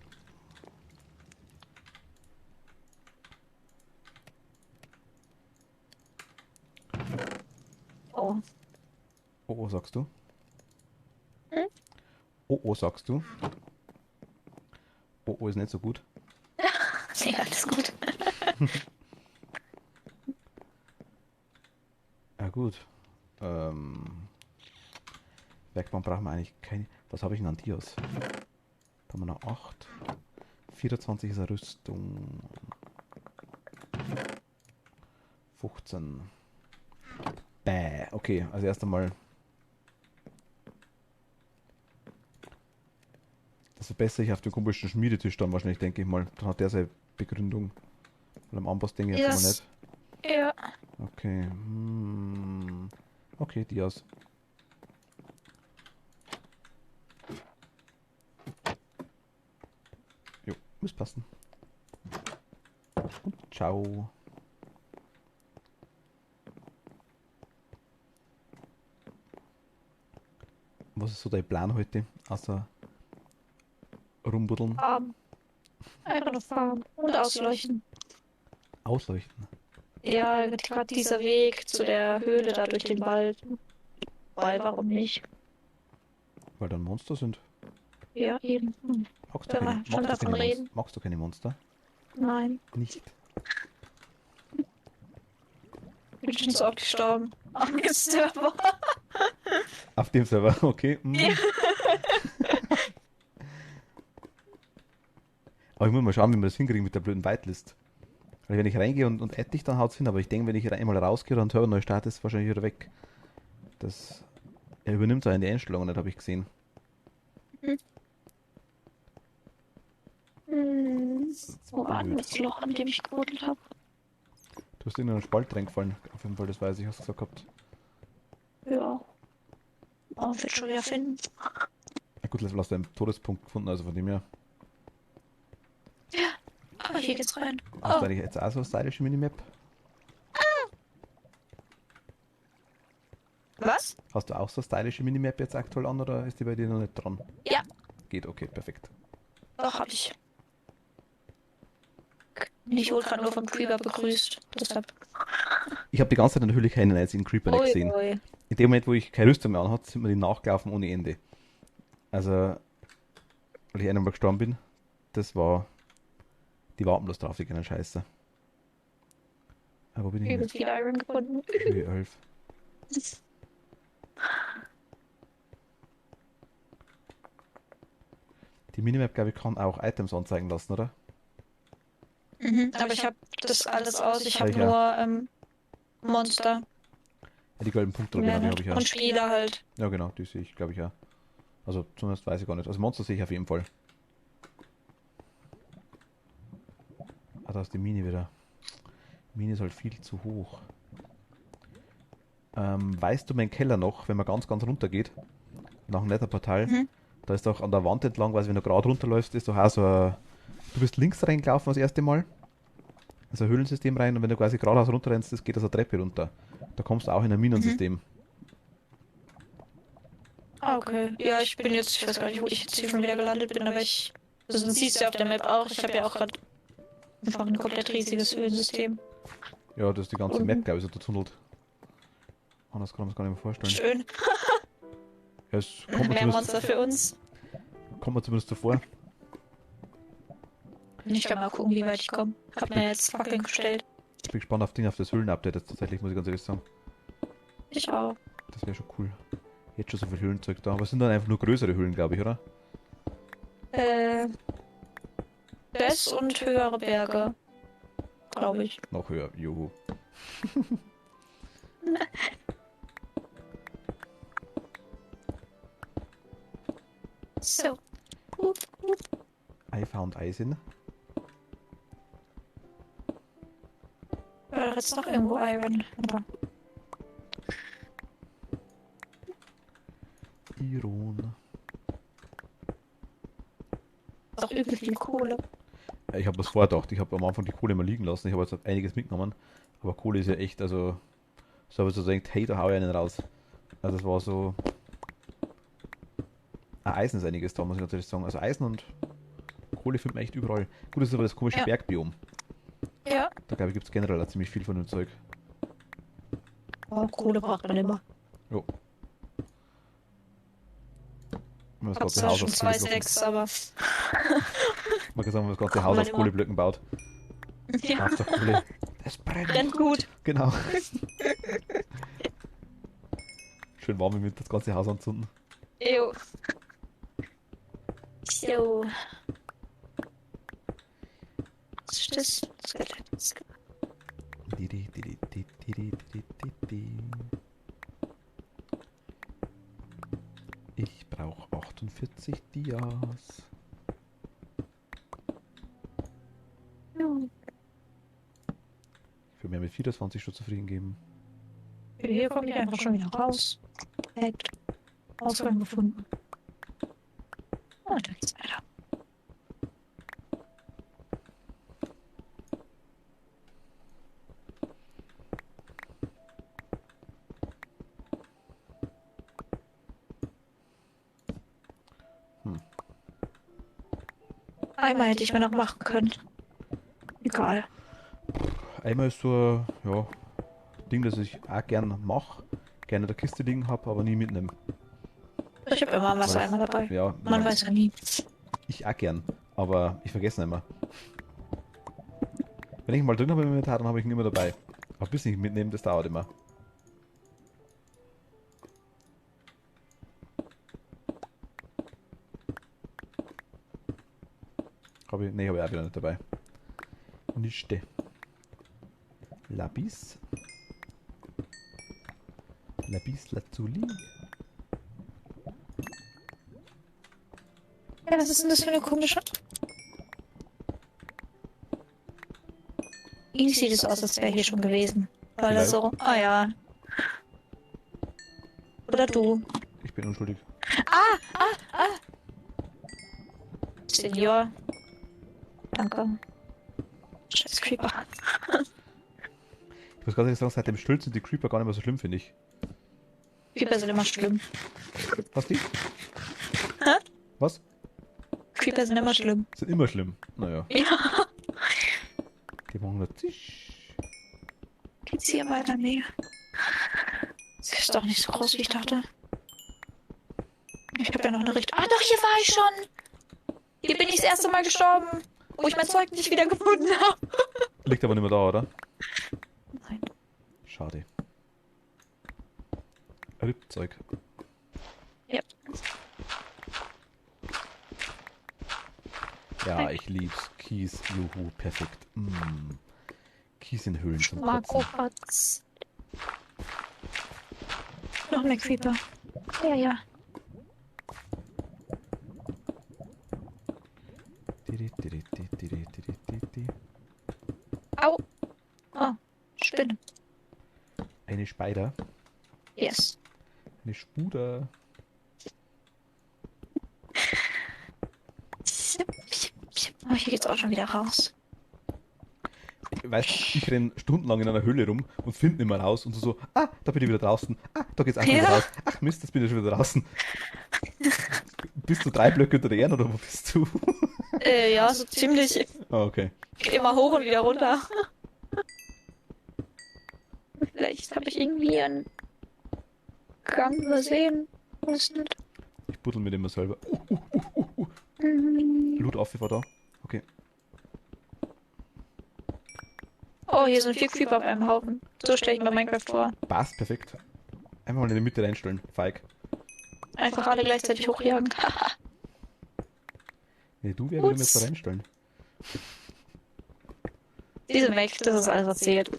Oh. Oh, oh, sagst du? Hm? Oh, oh, sagst du? Oh, oh, ist nicht so gut. Ja, alles gut. Ja, gut. Werkbank brauchen wir eigentlich keine. Was habe ich denn an Dias? Da haben wir noch 8. 24 ist eine Rüstung. 15. Bäh. Okay, also erst einmal. Das verbessere ich auf dem komischen Schmiedetisch dann wahrscheinlich, denke ich mal. Dann hat der seine Begründung. Weil am Amboss denke ich jetzt mal nicht. Ja. Okay. Okay, Dias. Jo, muss passen. Und ciao. Was ist so dein Plan heute? Außer rumbuddeln, Farm. Einfach nur Farm. Und ausleuchten. ausleuchten. Ja, gerade dieser Weg zu der Höhle da durch den Wald. Weil, warum nicht? Weil dann Monster sind. Ja, eben. Wenn wir schon davon reden. Magst du keine Monster? Nein. Nicht. Ich bin schon so oft gestorben. Auf dem Server. Auf dem Server, okay. Ja. Aber ich muss mal schauen, wie wir das hinkriegen mit der blöden Whitelist. Weil wenn ich reingehe und add dich, dann haut's hin. Aber ich denke, wenn ich einmal rausgehe und Server neu starte, ist es wahrscheinlich wieder weg. Das er übernimmt so die Einstellungen, das habe ich gesehen. Wo war denn das Loch, an dem ich gebuddelt habe? Du hast in einen Spalt reingefallen. Auf jeden Fall, das weiß ich, hast du gesagt gehabt. Ja. Oh, wird schon wieder finden. Ja gut, hast du einen Todespunkt gefunden, also von dem her. Aber hier geht's rein. Hast du Oh, eigentlich jetzt auch so eine stylische Minimap? was? Hast du auch so eine stylische Minimap jetzt aktuell an oder ist die bei dir noch nicht dran? Ja, Geht, okay, perfekt. doch, hab ich. Ich wurde gerade nur vom Creeper begrüßt. Deshalb. Ich habe die ganze Zeit natürlich keinen einzigen Creeper nicht gesehen. Ui. In dem Moment, wo ich keine Rüstung mehr anhatte, sind mir die nachgelaufen ohne Ende. Also, weil ich einmal gestorben bin, das war. Die warten bloß drauf, die können Scheiße. Aber wo bin ich Übel jetzt? viel Iron gefunden. Höhe 11. Die Minimap, glaube ich, kann auch Items anzeigen lassen, oder? Aber ich habe das alles aus. Ich habe Ja. nur Monster Ja, die gelben Punkte, genau, die habe ich ja. und Spieler halt. Ja, genau, die sehe ich, glaube ich, ja. Also zumindest weiß ich gar nicht. Also Monster sehe ich auf jeden Fall. Ah, da ist die Mine wieder. Mine ist halt viel zu hoch. Weißt du meinen Keller noch, wenn man ganz, ganz runter geht? Nach dem Netherportal. Mhm. Da ist doch an der Wand entlang, weil wenn du gerade runterläufst, ist doch auch so ein... Du bist links reingelaufen das erste Mal. Also ein Höhlensystem rein und wenn du quasi geradeaus runterrennst, das geht das eine Treppe runter. Da kommst du auch in ein Minensystem. Ah, okay. Ja, ich bin jetzt, ich weiß gar nicht, wo ich jetzt hier schon wieder gelandet bin, aber ich. Also, das siehst du ja auf der Map auch. Ich habe ja auch gerade einfach ein komplett riesiges Höhlensystem. Ja, das ist die ganze Map, Unten. glaube ich, so dazundelt. Anders kann man es gar nicht mehr vorstellen. Schön. Ja, es kommt mir Mehr zumindest, Monster für uns. so vor. Ich kann mal gucken, wie weit ich komme. Hab mir jetzt Fackeln gestellt. Ich bin gespannt auf das Höhlen-Update jetzt tatsächlich, muss ich ganz ehrlich sagen. Ich auch. Das wäre schon cool. Jetzt schon so viel Höhlenzeug da. Aber es sind dann einfach nur größere Höhlen, glaube ich, oder? Äh, das und höhere Berge. Glaube ich. Noch höher. Juhu. So. Hup, hup. I found Eisen. War doch jetzt noch irgendwo Iron. Aber Iron. doch übel viel Kohle. Ich habe was vorgedacht. Ich habe am Anfang die Kohle mal liegen lassen. Ich habe jetzt einiges mitgenommen. Aber Kohle ist ja echt, also... So habe ich so gedacht, hey, da hau ich einen raus. Also es war so... Eisen ist einiges da, muss ich natürlich sagen. Also Eisen und Kohle findet man echt überall. Gut, das ist aber das komische Ja. Bergbiom. Ja. Da glaube ich gibt es generell auch ziemlich viel von dem Zeug. Oh, Kohle braucht man immer. Jo. Man Hab das ganze zwar Haus schon aus zwei Kohleblöcken. Stacks, aber. Man kann sagen, man das ganze Braucht Haus man aus immer. Kohleblöcken baut. Ja, Hauptsache Kohle. Das brennt. brennt gut. Genau. Schön warm mit das ganze Haus anzünden. Ew. So. Was ist das? Skelett. Didi, didi, didi, didi, didi, didi. Ich brauche 48 Dias. Ich würde mir mit 24 schon zufrieden geben. Hier komme ich einfach schon wieder raus. Perfekt. Ausgang gefunden. Oh, da geht's weiter. Einmal hätte ich mir noch machen können. Egal. Einmal ist so ein ja, Ding, das ich auch gern mache. Gerne in der Kiste liegen habe, aber nie mitnehme. Ich habe immer ein Weil Wassereimer dabei. Ja, Man weiß ja nie. ich auch gern, aber ich vergesse ihn immer. Wenn ich ihn mal drin habe im Inventar, dann habe ich ihn immer dabei. Aber bis ich ihn mitnehme, das dauert immer. Habe ich auch wieder nicht dabei. Nischte. Lapis. Lapis Lazuli. Ja, was ist denn das für eine komische? Irgendwie sieht es aus, als wäre hier schon gewesen. Weil er so. Ah ja. Oder du. Ich bin unschuldig. Senior. Danke. Scheiß Creeper. Ich muss ganz ehrlich sagen, seit dem Stülz sind die Creeper gar nicht mehr so schlimm, finde ich. Creeper sind immer schlimm. Was die? Hä? Was? Creeper sind immer schlimm. Sind immer schlimm. Naja. Ja. Die machen nur Zisch. Geht's hier weiter? Nee. Sie ist doch nicht so groß, wie ich dachte. Ich habe ja noch eine Richtung. Ah, doch, hier war ich schon. Hier bin ich das erste Mal gestorben, wo ich mein Zeug nicht wieder gefunden habe. Liegt aber nicht mehr da, oder? Nein. Schade. Rippzeug. Ja. Ja, ich lieb's. Kies, juhu, perfekt. Kies in Höhlen zum Marco Kotzen. Potts. Noch mehr Creeper. Ja, ja. Au. Oh, Spinne. Eine Spider. Yes. Eine Spuder. Oh, hier geht's auch schon wieder raus. Weißt du, ich renne stundenlang in einer Höhle rum und finde nicht mehr raus. Und so, da bin ich wieder draußen. Da geht's auch schon wieder raus. Ach Mist, jetzt bin ich schon wieder draußen. Bist du 3 Blöcke unter der Erde oder wo bist du? Ja, so ziemlich Okay. immer hoch und wieder runter. Vielleicht habe ich irgendwie einen Gang übersehen. Weiß nicht. Ich buddel mir den mal selber. Loot auf, war da. Okay. Oh, hier sind 4 Creeper auf einem Haufen. So stelle ich mir Minecraft vor. Passt, perfekt. Einfach mal in die Mitte reinstellen. Feig. Einfach alle gleichzeitig hochjagen. Nee, du, wer würde mir jetzt da reinstellen? Diese weg, das ist alles erzählt.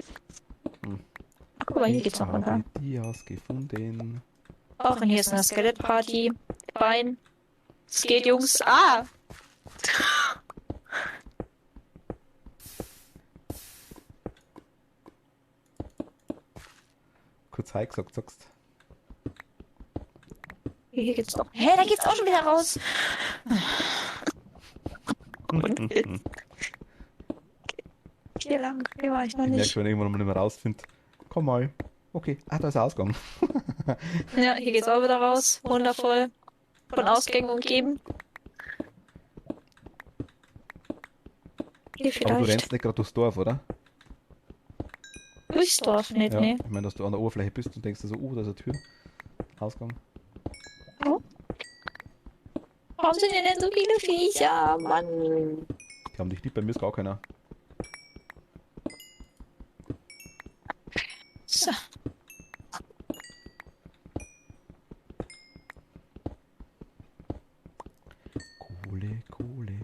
Guck mal, hier geht's noch runter. Dias gefunden. Auch und hier ist eine Skelettparty. Bein. Es geht, Jungs. Ah! Kurz Hi gesagt, sagst. Hier geht's auch. Hä, da geht's auch schon wieder raus. Hier lang. Hier war ich noch Ich merke nicht. schon, wenn ich irgendwann mal nicht mehr rausfinde. Komm mal. Okay. Da ist der Ausgang. Ja, hier geht's auch wieder raus. Wundervoll. Von Ausgängen umgeben. Hier Aber du vielleicht. rennst nicht gerade durchs Dorf, oder? Durchs Dorf. Nee, Ja. nee. Ich meine, dass du an der Oberfläche bist und denkst dir so, da ist eine Tür. Ausgang. Oh. Warum sind hier denn so viele Viecher? Mann. Die haben dich lieb, bei mir ist gar keiner. So. Kohle.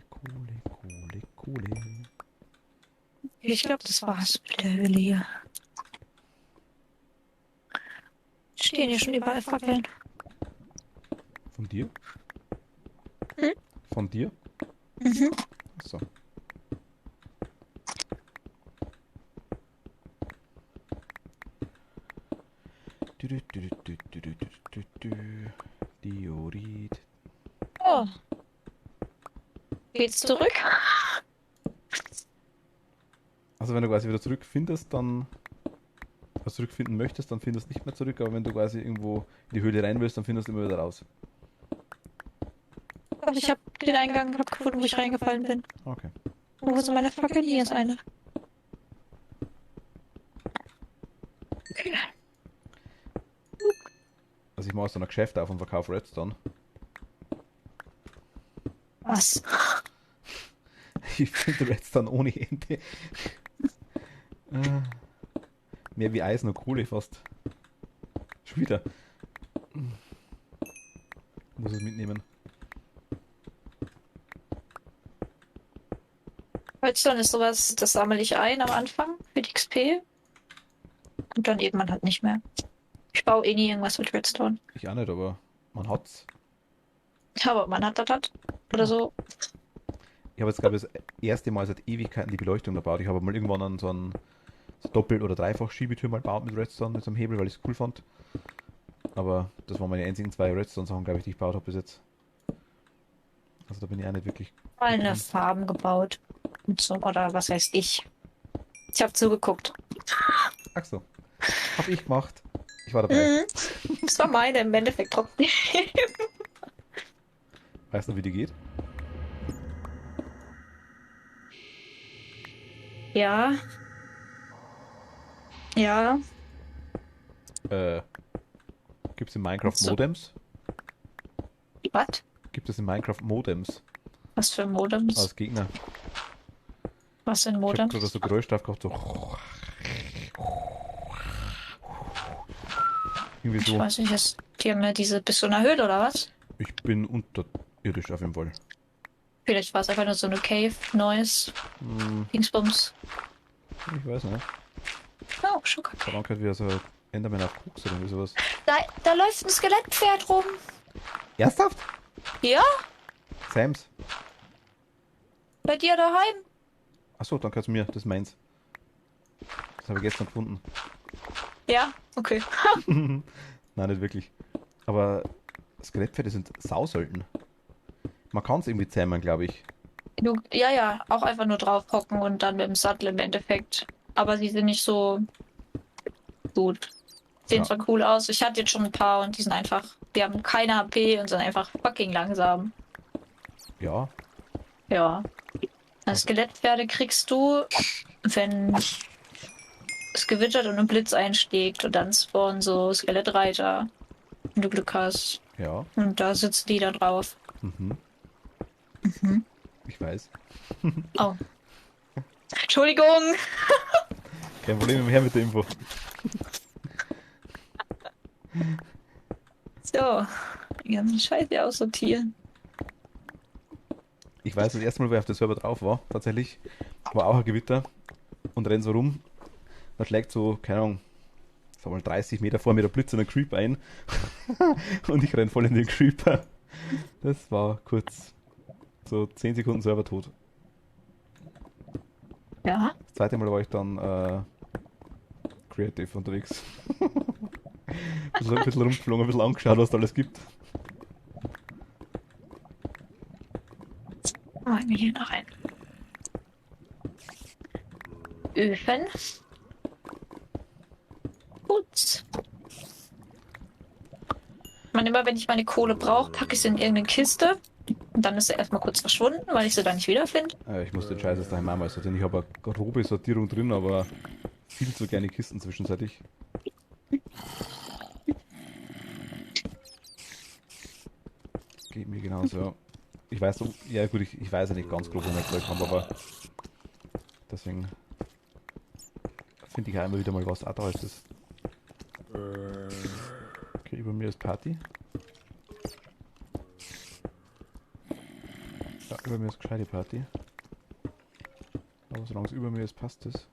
Ich glaube, das war's mit der Höhle hier. Stehen hier schon überall Fackeln. Von dir? Hm? Von dir? Mhm. Achso. Diorit. Oh. Geht's zurück? Also wenn du quasi wieder zurückfindest, dann was zurückfinden möchtest, dann findest du nicht mehr zurück, aber wenn du quasi irgendwo in die Höhle rein willst, dann findest du immer wieder raus. Und ich habe den Eingang gefunden, wo ich reingefallen bin. Okay. Wo sind meine Fackeln? Hier ist eine. Okay. Also ich mache so ein Geschäft auf und verkaufe Redstone. Was? Ich finde Redstone ohne Ende. Mehr wie Eisen und Kohle fast. Schon wieder. Muss es mitnehmen. Redstone ist sowas, das sammle ich ein am Anfang für die XP. Und dann irgendwann halt nicht mehr. Ich baue eh nie irgendwas mit Redstone. Ich auch nicht, aber man hat's. Aber man hat das halt. Oder so. Ich habe jetzt, glaube ich, das erste Mal seit Ewigkeiten die Beleuchtung gebaut. Ich habe mal irgendwann an so ein Doppel- oder Dreifach-Schiebetür mal gebaut mit Redstone, mit so einem Hebel, weil ich es cool fand. Aber das waren meine einzigen 2 Redstone-Sachen, glaube ich, die ich gebaut habe bis jetzt. Also da bin ich auch nicht wirklich... Mal eine Farm gebaut. Und so, oder was heißt ich? Ich habe zugeguckt. Ach so. Hab ich gemacht. Ich war dabei. Das war meine im Endeffekt trotzdem. Weißt du, wie die geht? Ja. Ja. Gibt es in Minecraft So. Modems? Was? Gibt es in Minecraft Modems Was für Modems? als Gegner? Was für ein Ich habe Modem? gerade so Geräusch drauf gehabt, so... Irgendwie Ich so. weiß nicht, die haben ja diese bis zu einer Höhle oder was? Ich bin unterirdisch auf jeden Fall. Vielleicht war es einfach nur so eine Cave, Noise, Dingsbums. Ich weiß nicht. Oh, schon kacke. Verdammt halt wieder so Enderman auf Koks oder irgendwie sowas. Da läuft ein Skelettpferd rum. Ernsthaft? Ja? Sams? Bei dir daheim? Achso, dann kannst du mir, das ist meins. Das habe ich gestern gefunden. Ja, okay. Nein, nicht wirklich. Aber Skelettpferde sind sauselten. Man kann es irgendwie zähmen, glaube ich. Ja, ja, auch einfach nur drauf hocken und dann mit dem Sattel im Endeffekt. Aber sie sind nicht so gut. Sehen Ja, zwar cool aus. Ich hatte jetzt schon ein paar und die sind einfach, die haben keine HP und sind einfach fucking langsam. ja. Ja. Also Also, Skelettpferde kriegst du, wenn es gewittert und ein Blitz einschlägt und dann spawnen so Skelettreiter, wenn du Glück hast. ja. Und da sitzen die da drauf. Mhm. Mhm. Ich weiß. Oh. Entschuldigung. Kein Problem, her mit der Info. So. Die ganzen Scheiße aussortieren. Ich weiß, das erste Mal, wo ich auf der Server drauf war, tatsächlich, war auch ein Gewitter und renn so rum. Da schlägt so, keine Ahnung, sag mal 30 Meter vor mir der Blitz in einen Creep ein. Und ich renn voll in den Creeper. Das war kurz so 10 Sekunden Server tot. Ja. Das zweite Mal war ich dann creative unterwegs. Ein bisschen rumgeflogen, ein bisschen angeschaut, was da alles gibt. Machen wir hier noch ein Öfen. Gut. Man immer, wenn ich meine Kohle brauche, packe ich sie in irgendeine Kiste. Und dann ist sie erstmal kurz verschwunden, weil ich sie dann nicht wiederfinde. Ich muss den Scheiß jetzt daheim einmal sortieren. Ich habe eine grobe Sortierung drin, aber viel zu kleine Kisten zwischenzeitlich. Geht mir genauso, ja. Ich weiß, ja gut, ich weiß ja nicht ganz grob, wo mein Zeug kommt, aber deswegen finde ich auch immer wieder mal was. Ah, da ist es. Okay, über mir ist Party. Ja, über mir ist gescheite Party. Aber solange es über mir ist, passt es.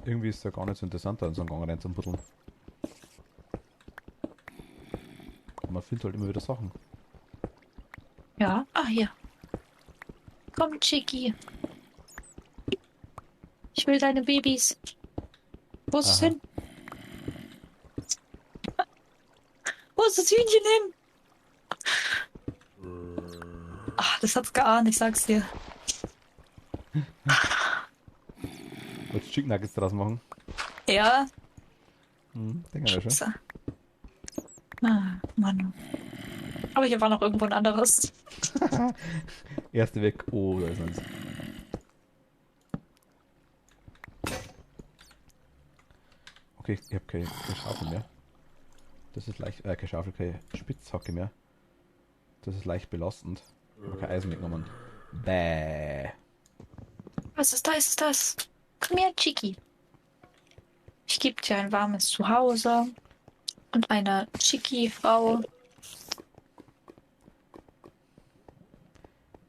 Irgendwie ist es ja gar nicht so interessant, da in so einen Gang reinzubuddeln. Man findet halt immer wieder Sachen. Ja. Ah, hier. Komm, Chicky. Ich will deine Babys. Wo ist es Aha. hin? Wo ist das Hühnchen hin? Ach, das hat's geahnt, ich sag's dir. Wolltest du Chicken Nuggets draus machen? Ja. Denke ich schon. Scheiße. Ah, Mann. Aber hier war noch irgendwo ein anderes. Erste weg. Oh, da ist eins. Okay, ich habe keine Schaufel mehr. Das ist leicht, keine Schaufel, keine Spitzhacke mehr. Das ist leicht belastend. Ich habe kein Eisen mitgenommen. Bäh. Was ist das? Ist das? Komm her, Chicky. Ich gebe dir ein warmes Zuhause und eine Chicky-Frau.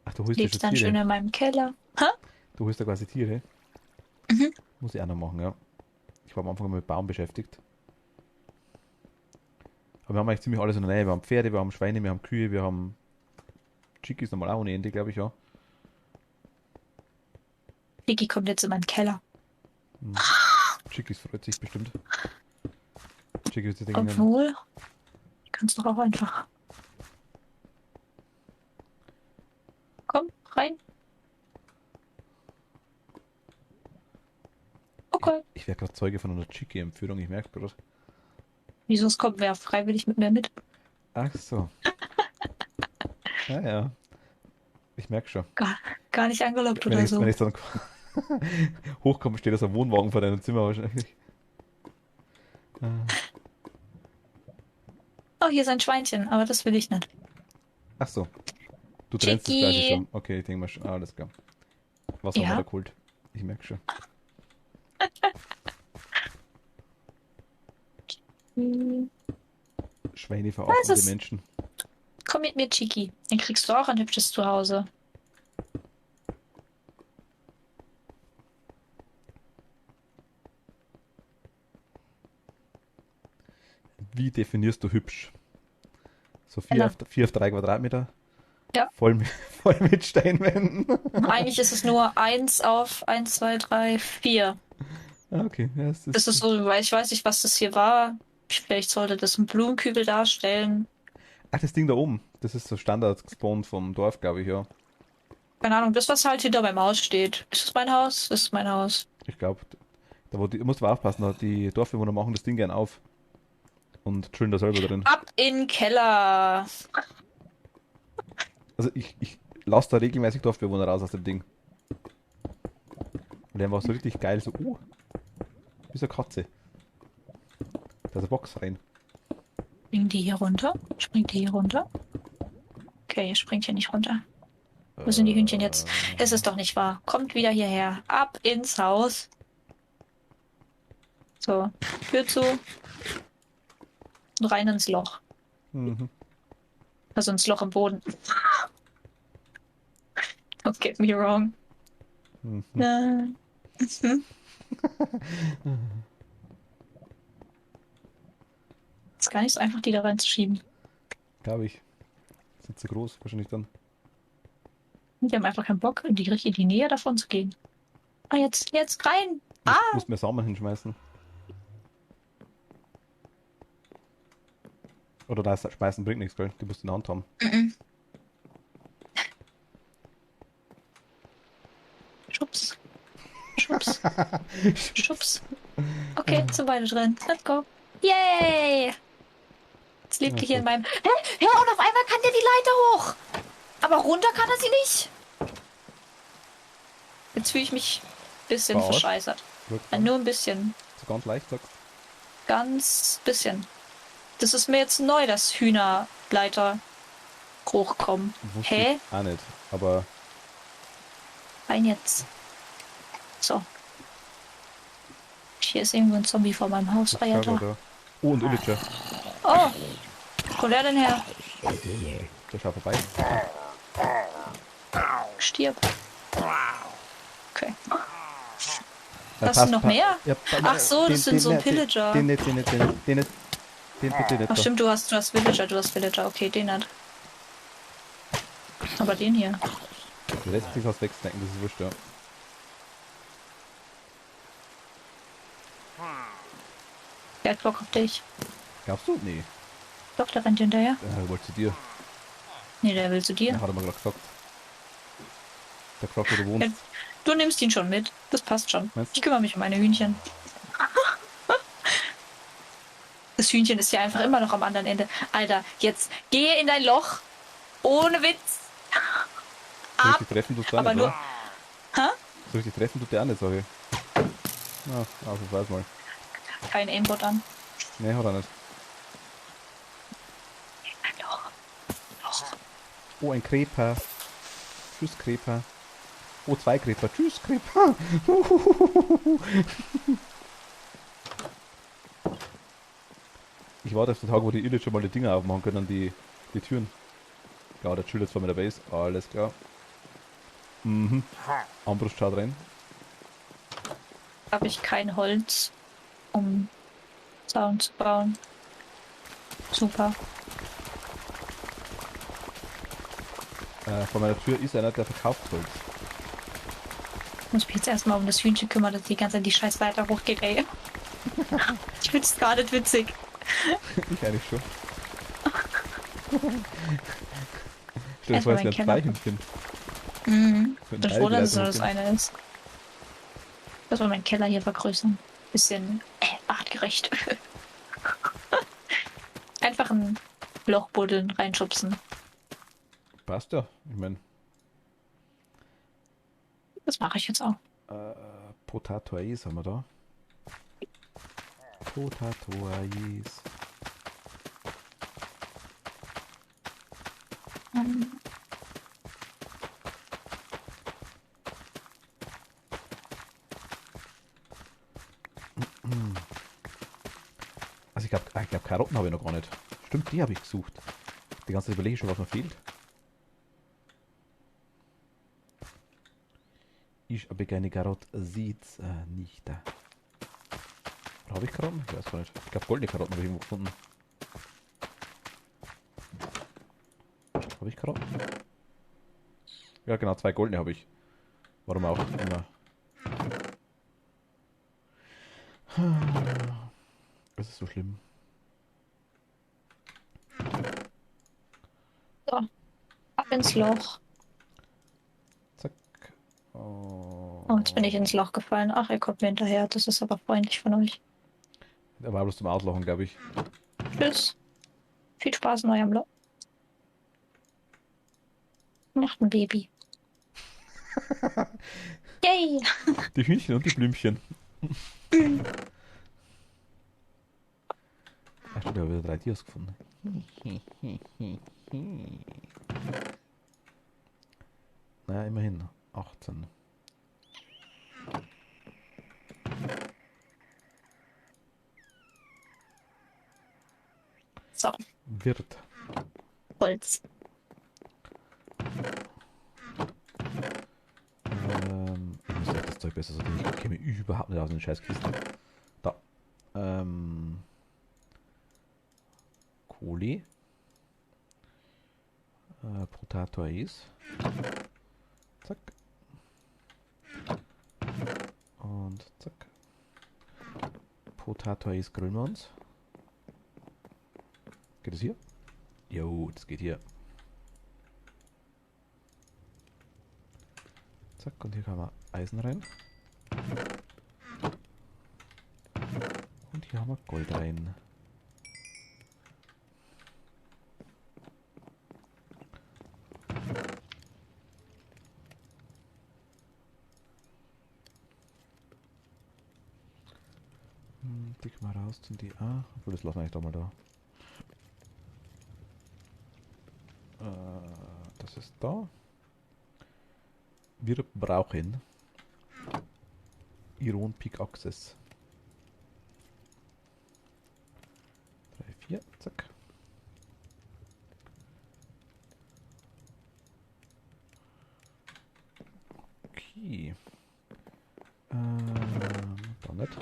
Ach, du holst dir schon Lebst dann schön Tiere. in meinem Keller. Hä? Du holst ja quasi Tiere. Mhm. Muss ich auch noch machen, ja. Ich war am Anfang mit Baum beschäftigt. Aber wir haben eigentlich ziemlich alles in der Nähe. Wir haben Pferde, wir haben Schweine, wir haben Kühe, wir haben Chickies nochmal auch ohne Ende, glaube ich, ja. Chicky kommt jetzt in meinen Keller. Chickies freut sich bestimmt. Chickies, die denken, Obwohl, ich kann es doch auch einfach. Komm, rein. Okay. ich wäre gerade Zeuge von einer Chickie-Entführung, ich merke gerade. Wieso es kommt wer freiwillig mit mir mit? Ach so. Ja, ja. Ich merke schon. Gar nicht angelockt Wenn oder ich, so. wenn ich dann hochkomme, steht das ein Wohnwagen vor deinem Zimmer wahrscheinlich. Oh, hier ist ein Schweinchen, aber das will ich nicht. Ach so. Du trennst das quasi Chicky. schon. Okay, ich denke mal schon. Ah, alles klar. Was haben wir da Ja. geholt? Ich merke schon. Hm. Schweine Was verachtende ist? Menschen. Komm mit mir, Chicky. Dann kriegst du auch ein hübsches Zuhause. Wie definierst du hübsch? So Keller. 4 auf 3 Quadratmeter? Ja. Voll mit, voll mit Steinwänden? Eigentlich ist es nur 1 auf 1, 2, 3, 4. Ah, okay, ja, es Das ist ist. so, weil ich weiß nicht, was das hier war. Vielleicht sollte das ein Blumenkübel darstellen. Ach, das Ding da oben. Das ist so Standard-Spawn vom Dorf, glaube ich, ja. Keine Ahnung, das, was halt hinter meinem Haus steht. Ist das mein Haus? Das ist mein Haus. Ich glaube, da wo musst du aufpassen, da die Dorfbewohner machen das Ding gern auf und chillen da selber drin. Ab in den Keller. Also ich lasse da regelmäßig Dorfbewohner raus aus dem Ding. Und der war so richtig geil, so, wie so eine Katze. Da ist eine Box rein. Springen die hier runter? Springt die hier runter? Okay, ihr springt hier nicht runter. Wo sind die Hühnchen jetzt? Es ist doch nicht wahr. Kommt wieder hierher. Ab ins Haus. So, Tür zu. Und rein ins Loch. Mhm. Also ins Loch im Boden. Don't get me wrong. Mhm. Ist gar nicht so einfach, die da reinzuschieben. Glaube ich. Sind zu groß, wahrscheinlich dann. Die haben einfach keinen Bock, in die Nähe davon zu gehen. Ah, jetzt rein! Ah! Musst mehr Samen hinschmeißen. Oder da ist schmeißen bringt nichts, gell? Die musst du in der Hand haben. Mhm. Schubs. Schubs. Schubs. Okay, sind beide drin. Let's go. Yay! Jetzt lebt ihr hier in meinem. Hä? Ja, und auf einmal kann der die Leiter hoch. Aber runter kann er sie nicht. Jetzt fühle ich mich ein bisschen Verarscht? verscheißert. Wirklich? Nur ein bisschen. So ganz leicht sagst. Ganz bisschen. Das ist mir jetzt neu, dass Hühnerleiter hochkommen. Wusste Hä? ich auch nicht. Aber Rein jetzt. So. Hier ist irgendwo ein Zombie vor meinem Haus. Ah ja, schau mal da. da. Oh, und Illager. Oh! Wo kommt der denn her? Der schaut vorbei. Stirb. Okay. Passt, Hast du noch mehr? Ja, Ach so, das sind so Pillager. Den nicht. Den bitte nicht. Ach stimmt, du hast Villager. Okay, den hat. Aber den hier. Der lässt sich was wegsnacken, das ist wurscht, ja. Der hat Bock auf dich. Glaubst du? Nee. Doch, der rennt hinterher. Wollte zu dir. Nee, der will zu dir. Ja, hat er mal gerade gesagt. Der gefragt, wo du wohnst. Ja, du nimmst ihn schon mit. Das passt schon. Meinst du? Ich kümmere mich um meine Hühnchen. Das Hühnchen ist ja einfach immer noch am anderen Ende. Alter, jetzt gehe in dein Loch. Ohne Witz. So Ab. richtig treffen tut der Aber nicht, nur. oder? Hä? So richtig treffen tut der auch nicht, sag ich. Na, also weiß mal. Kein Aimbot an. Nee, hat er nicht. Loch. Loch. Oh, ein Creeper. Tschüss, Creeper. Oh, 2 Creeper. Tschüss, Creeper. Ich warte auf den Tag, wo die Illich schon mal die Dinger aufmachen können, die Türen. Ja, der chillt jetzt vor mir der Base. Alles klar. Mhm. Armbrust schaut rein. Habe ich kein Holz, um Zaun zu bauen. Super. Vor meiner Tür ist einer, der verkauft Holz. Ich muss mich jetzt erstmal um das Hühnchen kümmern, dass die ganze Zeit die scheiß Leiter hochgeht, ey. Ich find's gar nicht witzig. Ich eigentlich schon. Stell dir vor, Erstmal es mein wären Keller. 2 Hühnchen. Mhm. Für ein Ich wundere, dass es nur das Teilgleis- eine ist. Lass mal meinen Keller hier vergrößern. Bisschen artgerecht. Einfach ein Loch buddeln, reinschubsen. Passt ja. Ich meine, Das mache ich jetzt auch. Potato Eis haben wir da. Potato Eis. Also ich glaube Karotten habe ich noch gar nicht. Stimmt, die habe ich gesucht. Die ganze Zeit überlege ich schon, was mir fehlt. Ich habe keine Karotte, sieht's nicht da. Oder habe ich Karotten? Ich weiß gar nicht. Ich glaube goldene Karotten habe ich irgendwo gefunden. habe ich gerade? Ja, genau, 2 goldene habe ich. Warum auch immer. Das ist so schlimm. So, ab ins Loch. Zack. Oh, jetzt bin ich ins Oh. Loch gefallen. Ach, ihr kommt mir hinterher. Das ist aber freundlich von euch. Der war bloß zum Auslachen, glaube ich. Tschüss. Viel Spaß in eurem Loch. Macht ein Baby. Yay! Die Hühnchen und die Blümchen. Ach stimmt, ich habe wieder 3 Dias gefunden. Naja, immerhin. 18. So, Wird. Holz. Ich muss echt das Zeug besser sortieren. Ich käme überhaupt nicht aus den Scheißkisten. Da. Kohle. Potato Eis. Zack. Und zack. Potato Eis grillen wir uns. Geht das hier? Jo, das geht hier. Zack, und hier kann man Eisen rein. Und hier haben wir Gold rein. Die können wir raus und die. Obwohl, das lassen wir eigentlich doch mal da. Das ist da. Wir brauchen Iron Pickaxes. 3, 4, zack. Okay. Da nicht.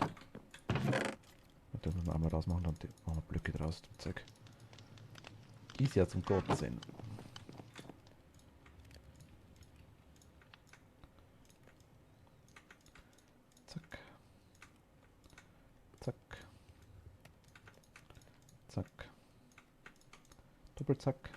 Und dann müssen wir einmal rausmachen, dann machen wir Blöcke draus. Zack. Ist ja zum Gottsein. Zack. Zack. Zack. Doppelzack.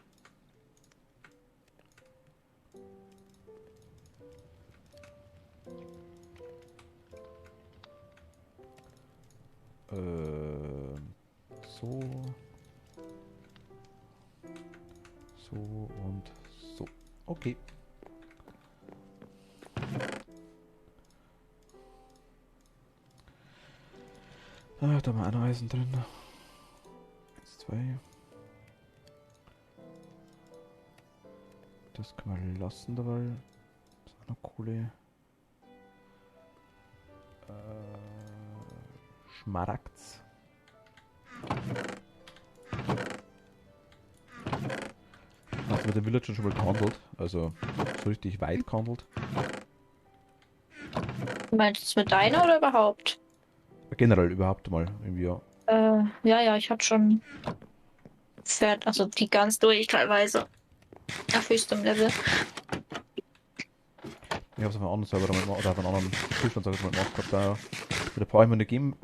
So. So und so. Okay. Da haben wir ein Eisen drin. 1, 2. Das können wir lassen dabei. Das ist auch noch Kohle. Schmaragds. Hast du mit dem Villager schon mal gehandelt? Also so richtig weit gehandelt? Du meinst es mit deiner oder überhaupt? Generell überhaupt mal irgendwie, ja. Ja, ich hatte schon Pferd, also die ganz durch teilweise. Auf höchstem Level. Ich habe es auf einem anderen Server damit oder auf einem anderen Zustand sag ich mal gemacht gehabt. Da mit ein paar Einmal gegeben.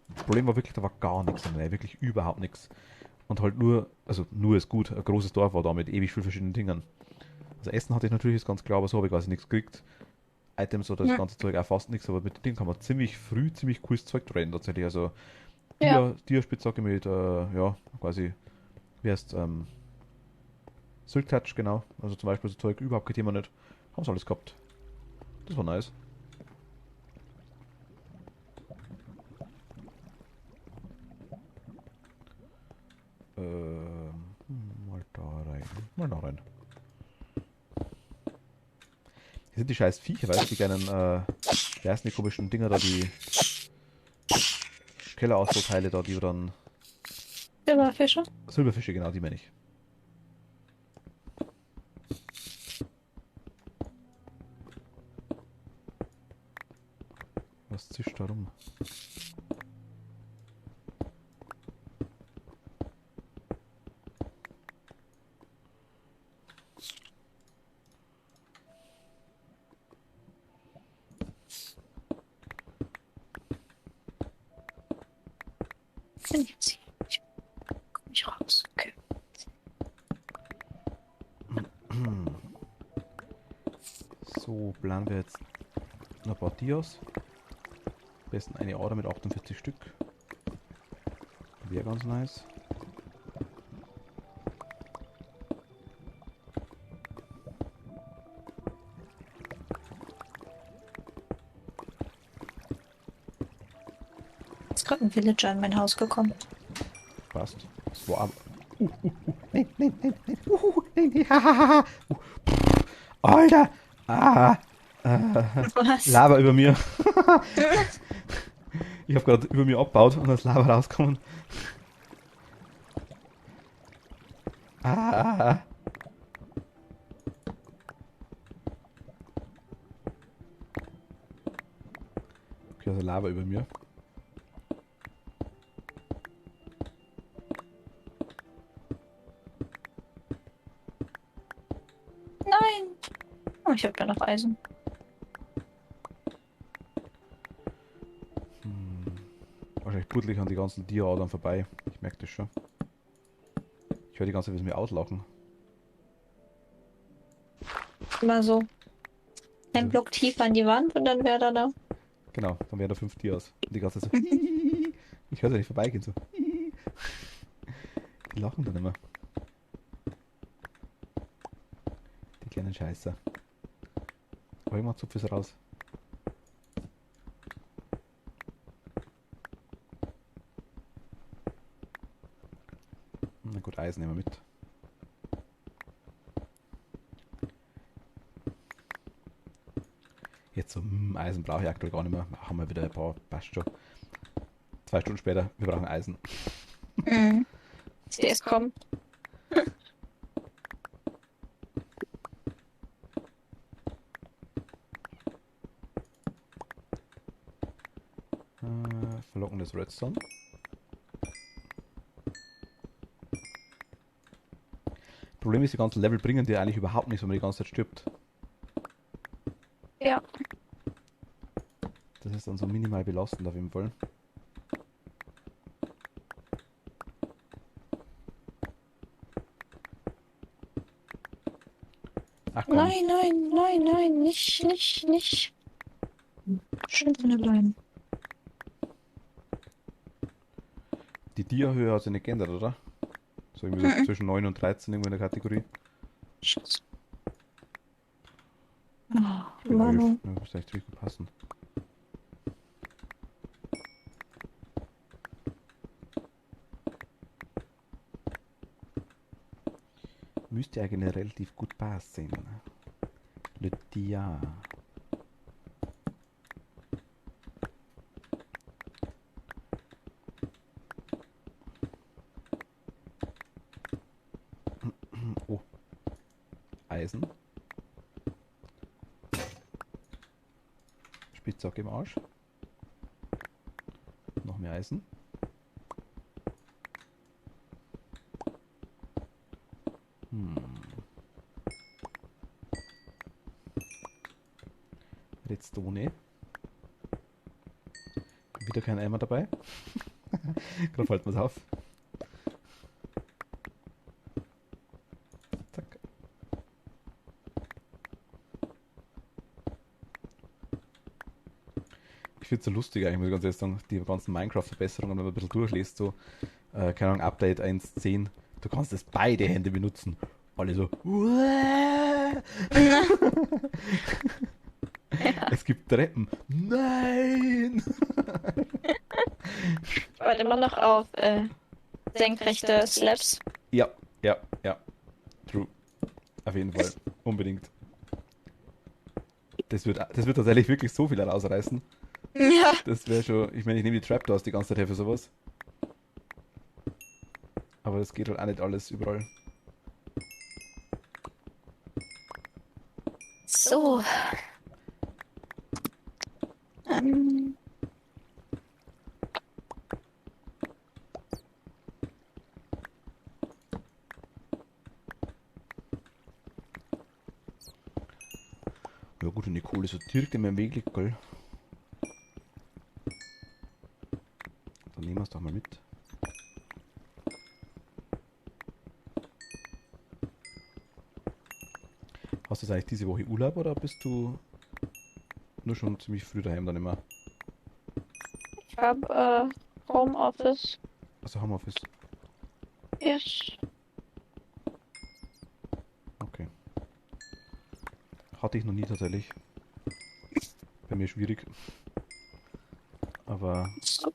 Das Problem war wirklich, da war gar nichts dabei, wirklich überhaupt nichts. Und halt nur, also nur ist gut, ein großes Dorf war da mit ewig vielen verschiedenen Dingen. Also Essen hatte ich natürlich, ist ganz klar, aber so habe ich quasi nichts gekriegt. Items oder das Ja. ganze Zeug auch fast nichts, aber mit den Dingen kann man ziemlich früh ziemlich cooles Zeug traden tatsächlich. Also Ja. Dia-Spitzhacke mit, ja, quasi, wie heißt Silk Touch, genau. Also zum Beispiel so Zeug, überhaupt kein Thema nicht. Haben sie alles gehabt. Das war nice. Mal da rein. Mal da rein. Hier sind die scheiß Viecher, weißt du, die kleinen, wie heißen die komischen Dinger da, die Kellerausbauteile da, die dann. Silberfische. Silberfische, genau, die meine ich. Was zischt da rum? bin ich jetzt hier? Ich komm nicht raus. Okay. So, planen wir jetzt noch ein paar Dias. Am besten eine Ader mit 48 Stück. Wäre ganz nice. Ist gerade ein Villager in mein Haus gekommen. Passt. Das war aber. Nein, nein, nein, nein. Nein, nein, hahaha. Alter! Ah! Was? Lava über mir. Ich habe gerade über mir abgebaut und das Lava rauskommen. Ah! Okay, also Lava über mir. Nein! Oh, ich habe da noch Eisen. Wahrscheinlich buddel ich an die ganzen Dia-Adern vorbei. Ich merke das schon. Ich höre die ganze Zeit, wie sie mir auslachen. Immer so. Ein Also, Block tiefer an die Wand und dann wäre da da. genau, dann wären da 5 Dias. Und die ganze Zeit so. Ich höre sie nicht vorbeigehen so. Die lachen dann immer. Die kleinen Scheißer. Aber irgendwann zupf es raus. Na gut, Eisen nehmen wir mit. Jetzt so, Eisen brauche ich aktuell gar nicht mehr. Machen wir wieder ein paar, passt schon. 2 Stunden später, wir brauchen Eisen. Mhm. Ich sehe es kommen. Verlockendes Redstone. Problem ist, die ganzen Level bringen dir eigentlich überhaupt nichts, wenn man die ganze Zeit stirbt. Ja. Das ist dann so minimal belastend auf jeden Fall. Ach komm, Nein, nein, nein, nein, nicht, nicht, nicht. Schön drinnen bleiben. die Dia-Höhe hat sich nicht geändert, oder? So irgendwie so Mhm. zwischen 9 und 13 irgendwo in der Kategorie. Scheiße. Oh, Ja, Manu. das müsste echt richtig gut passen. Müsste eigentlich relativ gut passen. Le Dia. Oh, Eisen. Spitzhacke im Arsch. Noch mehr Eisen. Redstone. Wieder kein Eimer dabei. Gerade fällt mir's auf. Zack. Ich finde es so lustig eigentlich, muss ich ganz ehrlich sagen, die ganzen Minecraft-Verbesserungen, wenn man ein bisschen durchliest, so, keine Ahnung, Update 1.10, du kannst es beide Hände benutzen. Alle so, "Uäh." Es gibt Treppen. Nein! Aber immer noch auf senkrechte Slabs. Ja, ja, ja. True. Auf jeden Fall. Unbedingt. Das wird tatsächlich wirklich so viel herausreißen. Ja. Das wäre schon. Ich meine, ich nehme die Trapdoors die ganze Zeit her für sowas. Aber das geht halt auch nicht alles überall. So. Ähm, Ja gut, und die Kohle ist so direkt in meinem Weg liegt, gell? Dann nehmen wir es doch mal mit. Hast du jetzt eigentlich diese Woche Urlaub oder bist du nur schon ziemlich früh daheim dann immer? Ich habe Homeoffice. Also Homeoffice. Yes. Okay. Hatte ich noch nie tatsächlich. Bei mir schwierig. Aber. So.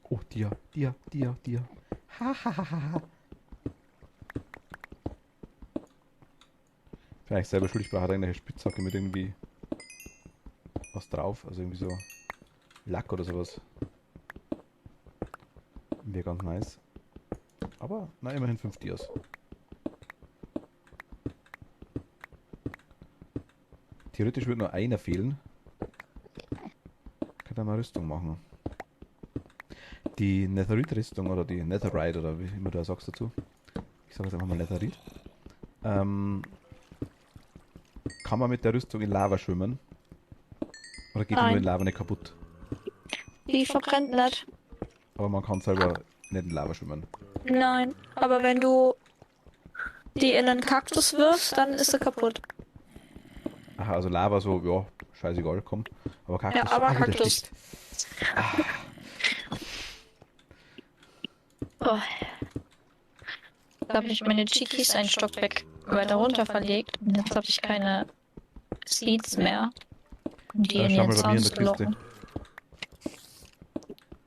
Oh, Dia. Hahaha. Vielleicht selber schuld, ich brauche halt eine Spitzhacke mit irgendwie was drauf. Also irgendwie so Lack oder sowas. Wäre ganz nice. Aber, na, immerhin 5 Dias. Theoretisch würde nur einer fehlen. Kann da mal Rüstung machen. Die Netherite-Rüstung oder die Netherite oder wie immer du sagst dazu. Ich sage jetzt einfach mal Netherite. Kann man mit der Rüstung in Lava schwimmen? Oder geht die nur in Nein, Lava nicht kaputt? die verbrennt nicht. Aber man kann selber nicht in Lava schwimmen. Nein, aber wenn du die in einen Kaktus wirfst, dann ist sie kaputt. Aha, also Lava so, ja, scheißegal, komm. Aber Ja, Kaktus, aber der Kaktus. stickt. Oh, da habe ich meine Chikis einen Stock weg weiter runter verlegt. Und jetzt habe ich keine Seeds mehr, um die in Schau den mal bei mir in Sound der zu Kiste. locken.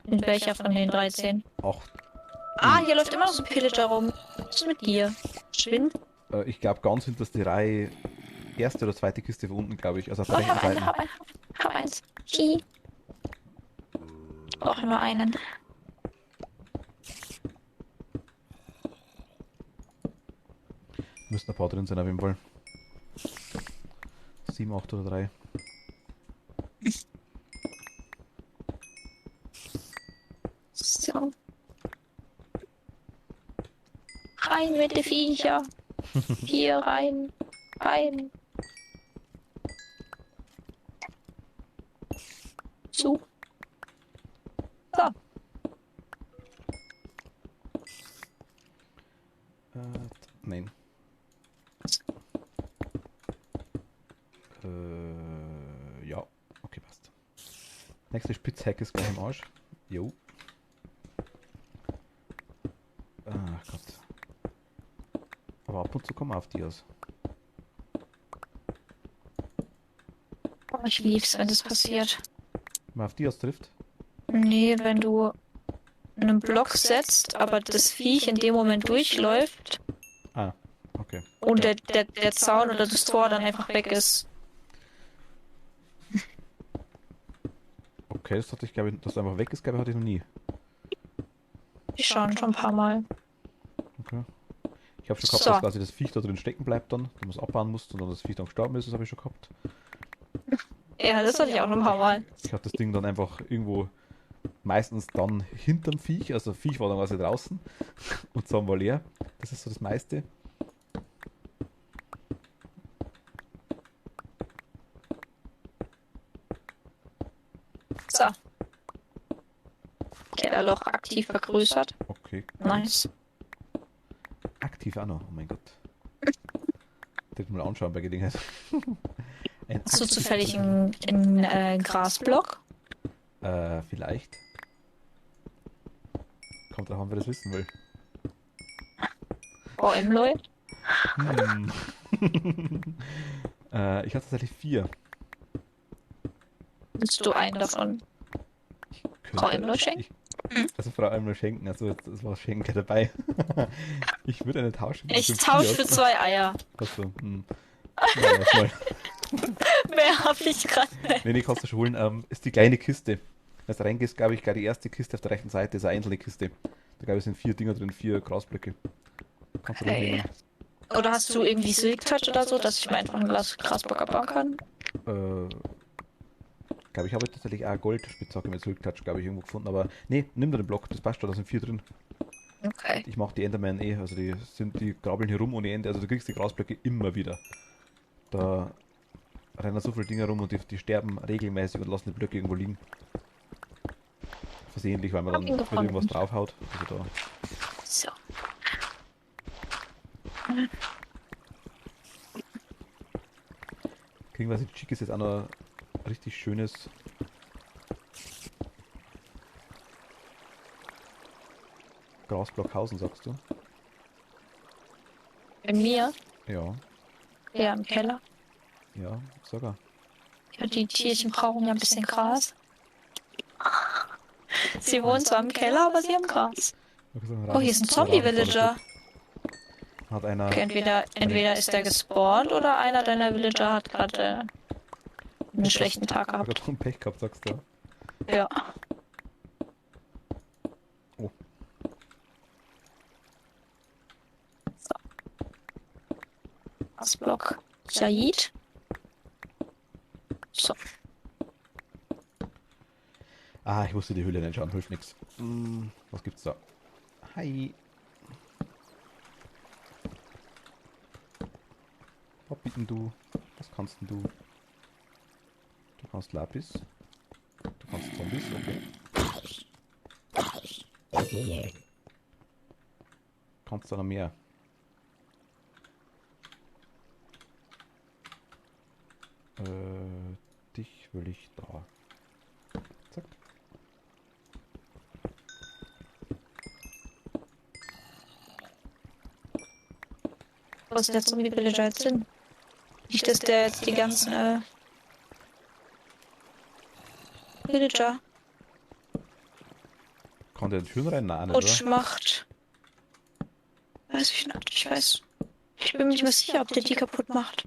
In welcher von den 13? Auch, Ah, hier läuft immer noch so ein Pillager rum. Was ist mit dir? Schwind? ich glaube ganz hinterste Reihe, erste oder zweite Kiste von unten, glaube ich. Also auf der Oh, rechten hab einen, Seite. hab einen, hab eins. Chi. Ich brauche nur einen. Müssten ein paar drin sein auf jeden Fall. 7, 8 oder 3. So. Rein mit den Viecher. Hier rein. Rein. Zu. So. Nein. Ja, okay, passt. Nächste Spitzhacke ist gleich im Arsch. Jo. Ach Gott. Aber ab und zu kommen wir auf Dias. Oh, ich lieb's, wenn das passiert. Wenn man auf Dias trifft. Nee, wenn du einen Block setzt, aber das Viech in dem Moment durchläuft Ah, okay. und Ja. der Zaun oder das Tor dann einfach weg ist. Okay, das hatte ich, glaube ich, dass es einfach weg ist, glaube ich, hatte ich noch nie. Schon ein paar Mal. Okay. Ich habe schon gehabt, So. dass quasi das Viech da drin stecken bleibt dann, wenn man es abbauen muss und dann das Viech dann gestorben ist, das habe ich schon gehabt. Ja, das hatte ich auch ein paar Mal. Ich habe das Ding dann einfach irgendwo meistens dann hinterm Viech, also das Viech war dann quasi draußen und Zaun war leer. Das ist so das meiste. So. Kellerloch aktiv vergrößert. Okay. Nice. Aktiv auch noch, oh mein Gott. Das mal anschauen bei Gelegenheit. Ein Hast du aktiv- zufällig einen Grasblock? Vielleicht. Kommt drauf an, wer das wissen will. Oh, Emloy? Hm. Ich hatte tatsächlich 4. Willst du einen davon? Frau Emloy schenken? Also Frau Emloy schenken, also das war Schenken dabei. Ich würde eine tauschen. Ich tausche für 2 Eier. Achso, ja, mal. Mehr habe ich gerade nicht. Nee, kannst du schon holen. Ist die kleine Kiste. Wenn du reingehst, glaube ich, gleich die erste Kiste auf der rechten Seite ist eine einzelne Kiste. Da glaube ich sind 4 Dinger drin, 4 Grasblöcke. Kannst du da Hey. nehmen. Oder hast du irgendwie Silk-Touch oder so, dass ich mir einfach einen Grasblock abbauen kann? Glaube ich, habe tatsächlich auch eine Goldspitzhacke mit Silk Touch, glaube ich, irgendwo gefunden. Aber nee, nimm da den Block, das passt schon, da sind 4 drin. Okay. Ich mache die Enderman eh, also die krabbeln hier rum ohne Ende, also du kriegst die Grasblöcke immer wieder. Da rennen so viele Dinger rum und die sterben regelmäßig und lassen die Blöcke irgendwo liegen. Versehentlich, weil man Hab dann ihn wieder gefunden. irgendwas draufhaut. Also da. So. Kriegen wir die Chickies jetzt auch noch ein richtig schönes Grasblockhausen, sagst du? Bei mir, Ja, ja, im Keller. ja, sogar. Ja, die Tierchen brauchen ja ein bisschen Gras. Sie wohnen zwar im Keller, aber sie haben Gras. Oh, hier ist ein Zombie-Villager. Hat Okay, einer. entweder ist der gespawnt oder einer deiner Villager hat gerade einen schlechten Tag Hat gehabt. gerade einen Pech gehabt, sagst du. Ja. Oh. Das Block Said. So. Ah, ich musste die Höhle nicht schauen, hilft nix. Was gibt's da? Hi. Was bieten du? Was kannst denn du? Du kannst Lapis. Du kannst Zombies, okay. Kannst du noch mehr? Dich will ich da. Zack. Wo ist der Zombie-Villager jetzt hin? Nicht, dass der jetzt die ganzen Villager Kann der in Türen rein? Nein, nicht, Rutsch oder? macht. Weiß ich nicht. Ich weiß. Ich bin mir nicht mehr sicher, ob der die kaputt macht.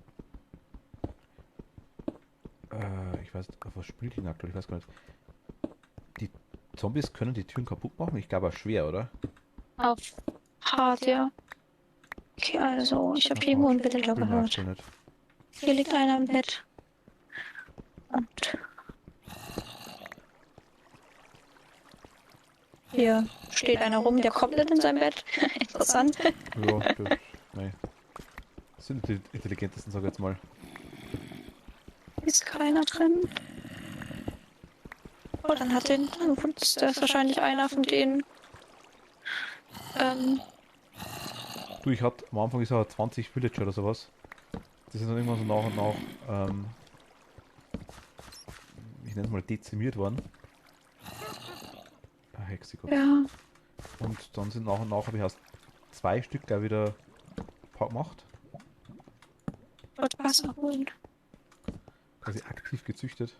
Ich weiß nicht, auf was spielt die aktuell? Ich weiß gar nicht. Die Zombies können die Türen kaputt machen? Ich glaube auch schwer, oder? Auf hart, ja. Okay, also, ich habe irgendwo einen Villager Spielen wir gehört. aktuell nicht. Hier liegt einer im Bett. Und hier steht einer rum, der komplett in seinem Bett. Interessant. Ja, das, nee. Das sind die intelligentesten, sag ich jetzt mal. Ist keiner drin. Oh, dann ist das wahrscheinlich einer von denen. Du, ich hatte am Anfang gesagt 20 Villager oder sowas. Die sind dann irgendwann so nach und nach, ich nenne es mal dezimiert worden. Ah, Hexe, Gott. Ja. Und dann sind nach und nach, habe ich erst 2 Stück gleich wieder ein paar gemacht. Und Wasser holen. Quasi aktiv gezüchtet.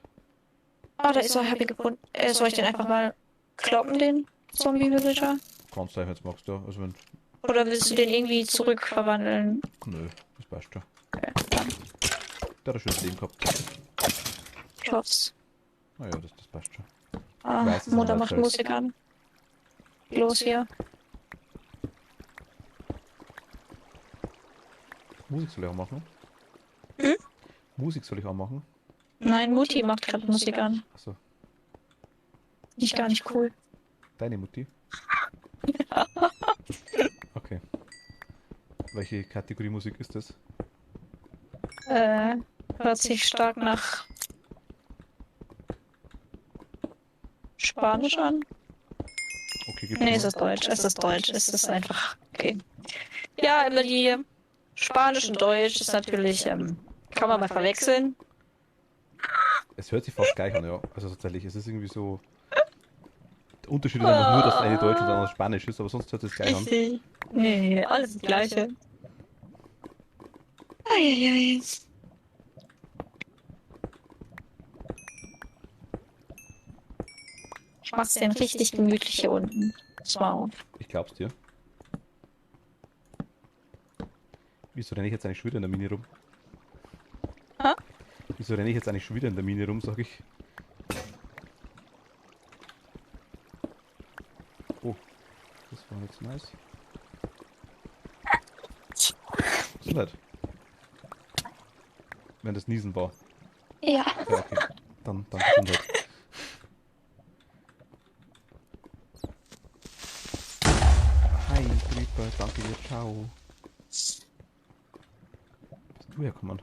Ah, da ist er, hab ich gefunden. Soll ich den einfach mal kloppen, den Zombie-Villager? Kannst du jetzt magst du, also wenn. Oder willst du den irgendwie zurückverwandeln? Nö, das passt schon. Okay, dann. Der hat ein schönes Leben gehabt. Ich hoff's. Naja, das passt schon. Ah, Weiß es Mutter nicht, macht selbst. Musik an. Los hier. Musik soll ich auch machen? Hm? Musik soll ich auch machen? Nein, Mutti macht gerade Musik an. Achso, Nicht gar nicht cool. deine Mutti? Okay. Welche Kategorie Musik ist das? Hört sich stark nach Spanisch an. Okay, gibt's Nee, noch? es ist Deutsch. Es ist Deutsch. Es ist einfach. Okay. Ja, immer die Spanisch und Deutsch ist natürlich, kann man mal verwechseln. Es hört sich fast gleich an, ja. Also tatsächlich, es ist irgendwie so. Der Unterschied ist einfach nur, dass das eine Deutsch und das andere Spanisch ist, aber sonst hört es gleich an. Richtig. Nee, alles das Gleiche. Eieiei. Ich mach's denn richtig gemütlich hier unten. Pass mal auf. Ich glaub's dir. Wieso renne ich jetzt eigentlich schon wieder in der Mine rum? Hä? Wieso renne ich jetzt eigentlich schon wieder in der Mine rum, sag ich? Oh, das war jetzt nice. Gesundheit. Wenn das Niesen war. Ja. Ja, okay. Dann Gesundheit. Hi, Creeper, danke dir, ciao. Bist du herkommen?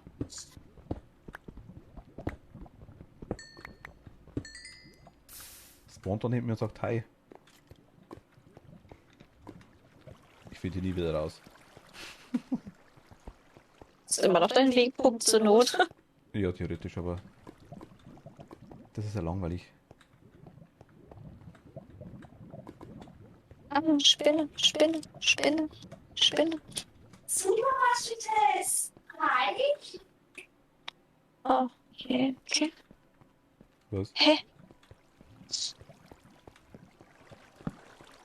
Spawnt dann hinter mir und sagt Hi. Ich finde die nie wieder raus. Ist immer noch dein Wegpunkt zur Not. Ja, theoretisch, aber das ist ja langweilig. Ah, Spinne, Spinne, Spinne, Spinne. Supermarktes. Hi. Oh, okay, okay. Was? Hä?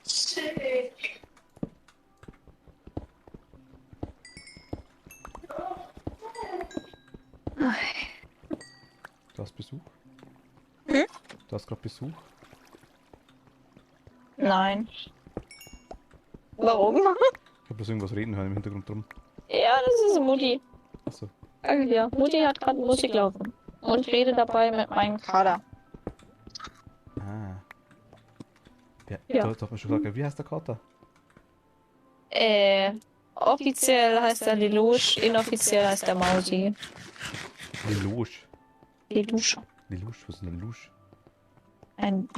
Schön. Du hast Besuch? Hm? Du hast gerade Besuch? Nein. Warum? Ich habe bloß irgendwas reden hören im Hintergrund drum. Ja, das ist Mutti. Achso. Ja, Mutti hat gerade Musik laufen. Und ich rede dabei mit meinem Kader. Ah. Ja, Ja. du hast mir schon gesagt, wie heißt der Kater? Offiziell heißt er Lelouch, inoffiziell heißt er Mausi. Lelouch. Lelouch. Lelouch, was ist denn Lelouch? Ein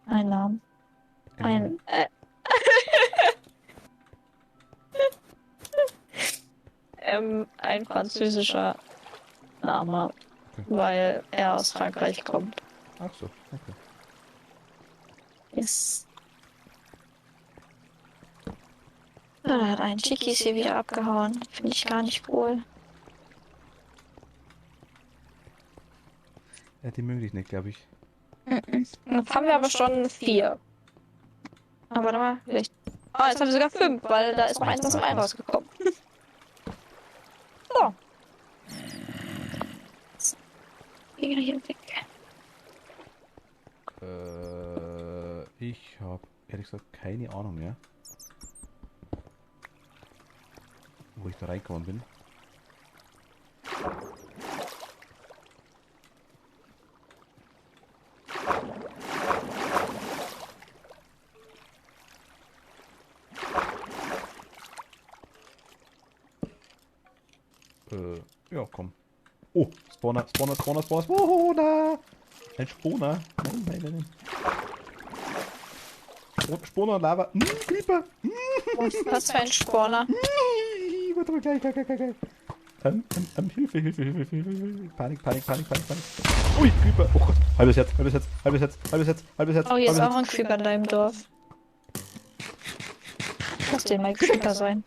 Name. Genau. Ein französischer Name, Okay. weil er aus Frankreich kommt. Ach so, okay. Yes. Da hat ein Chikis hier wieder abgehauen. Finde ich gar nicht cool. Ja, die mögen dich nicht, glaube ich. Jetzt haben wir aber schon 4. Aber warte mal, vielleicht. Ah, jetzt haben wir sogar 5, weil da ist noch eins aus dem Ei rausgekommen. So. Geh hier weg. Ich habe ehrlich gesagt keine Ahnung mehr, wo ich da reingekommen bin. Ja, komm. Oh, Spawner, Spawner, Spawner, Spawner, Spawner! Ein Spawner. Nein, nein, nein, nein. Spawner, Lava. Creeper. Was für ein Spawner. Warte mal, gleich. Hilfe, Hilfe, Hilfe, Hilfe, Hilfe. Panik, Panik, Panik, Panik, Panik. Ui, Creeper. Oh Gott. Halbes Herz, halbes Herz, halbes Herz, halbes Herz, halbes Herz. Oh, hier ist halbes auch ein Creeper in deinem Dorf. Lass den mal Creeper sein.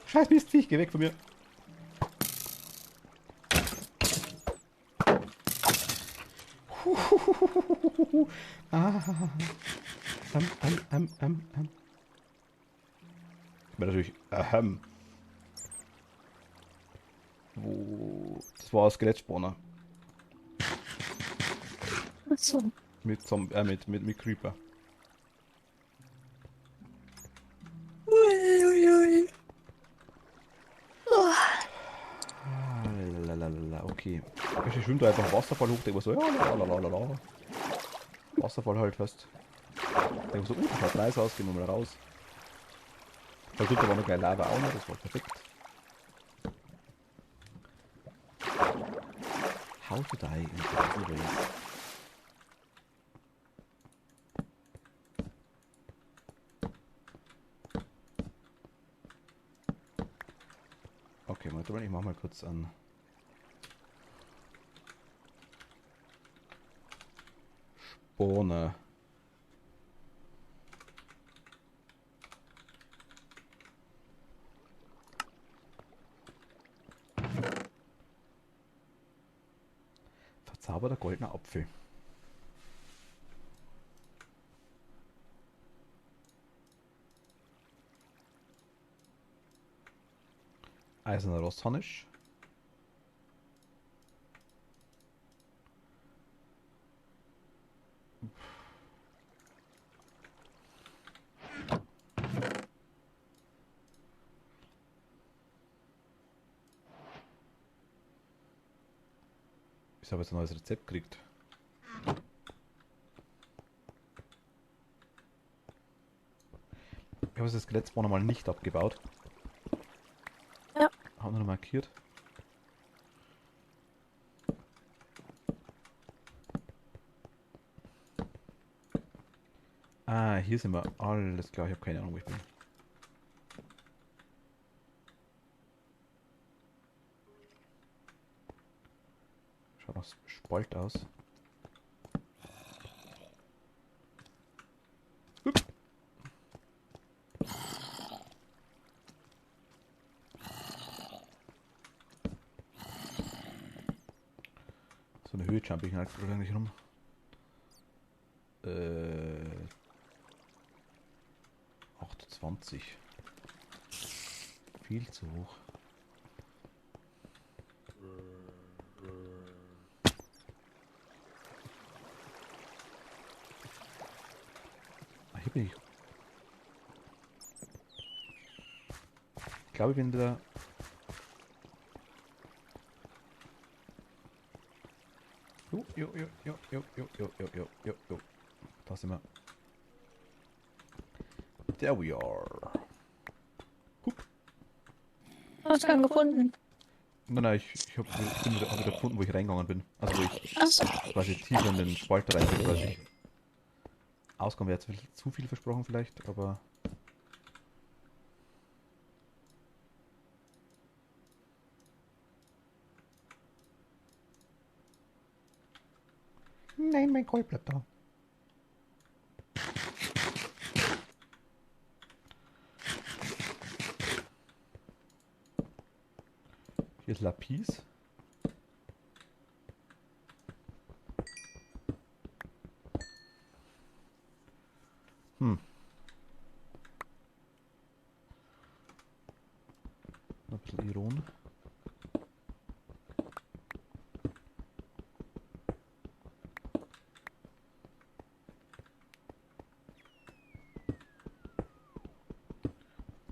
Scheiß Mistviech, geh weg von mir. Ah. Ich meine natürlich, Wo? Das war ein Skelettspawner. Achso. Mit Creeper. Lalalala, okay. Ich schwimme da einfach einen Wasserfall hoch, denke so, ja, lalalala. Wasserfall halt fast. Denke so, schaut nice aus, gehen wir mal raus. Da tut aber noch gleich Lava auch noch, das war perfekt. How to die in the ways. Okay, warte mal, ich mach mal kurz an. Spawner. Verzauberter goldener Apfel. Eiserner Rostharnisch. Ich habe jetzt ein neues Rezept gekriegt. Ich habe das Skelettspawn mal nicht abgebaut. Ja. Haben wir noch markiert. Ah, hier sind wir. Alles klar, ich habe keine Ahnung, wo ich bin. Spalt aus. So eine Höhe jump ich eigentlich rum. 28. Viel zu hoch. Ah, hier bin ich. Ich glaube, ich bin da. Jo. Da sind wir. There we are. Hast du einen gefunden? Nein, ich bin wieder gefunden, wo ich reingegangen bin. Also wo ich Achso. quasi tiefer in den Spalt rein bin, quasi. Ausgang wäre jetzt zu viel versprochen vielleicht, aber... Nein, mein Gold bleibt da. Hier ist Lapis. Ein bisschen Iron.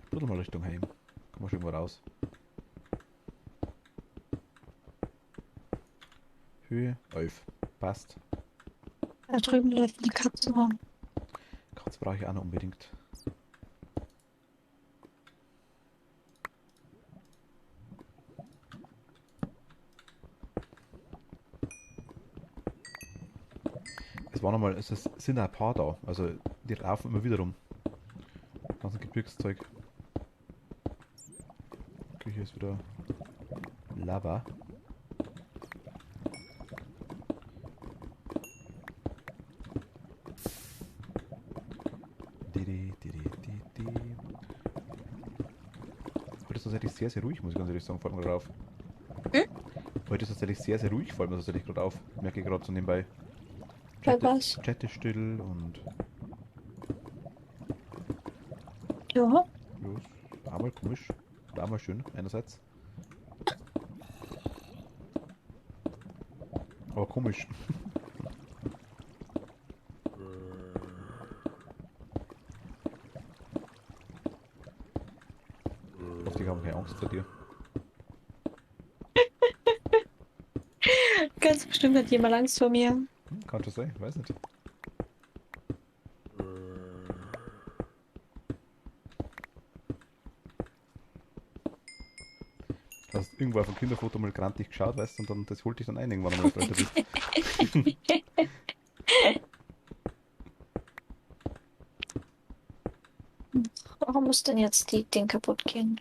Ich buddel mal Richtung Heim. Kommen wir schon irgendwo raus. Höhe 11. Passt. Da drüben läuft eine Katze rum. Katze brauche ich auch noch unbedingt. Es war nochmal, sind ein paar da. Also die laufen immer wieder rum. Ganzen Gebirgszeug. Okay, hier ist wieder Lava. Heute ist tatsächlich sehr, sehr ruhig, muss ich ganz ehrlich sagen, fällt mir gerade auf. Heute ist tatsächlich sehr, sehr ruhig, fällt mir tatsächlich gerade auf. Merke ich gerade so nebenbei. Bei was? Chat ist still und... Ja. Ja, war mal komisch. War mal schön, einerseits. Aber komisch. Ich hoffe, die haben keine Angst vor dir. Ganz bestimmt hat jemand Angst vor mir. Kann schon sein, weiß nicht. Du hast irgendwo auf ein Kinderfoto mal grantig geschaut, weißt du, und dann das holt dich dann ein, irgendwann, wenn du älter bist. Warum muss denn jetzt die Ding kaputt gehen?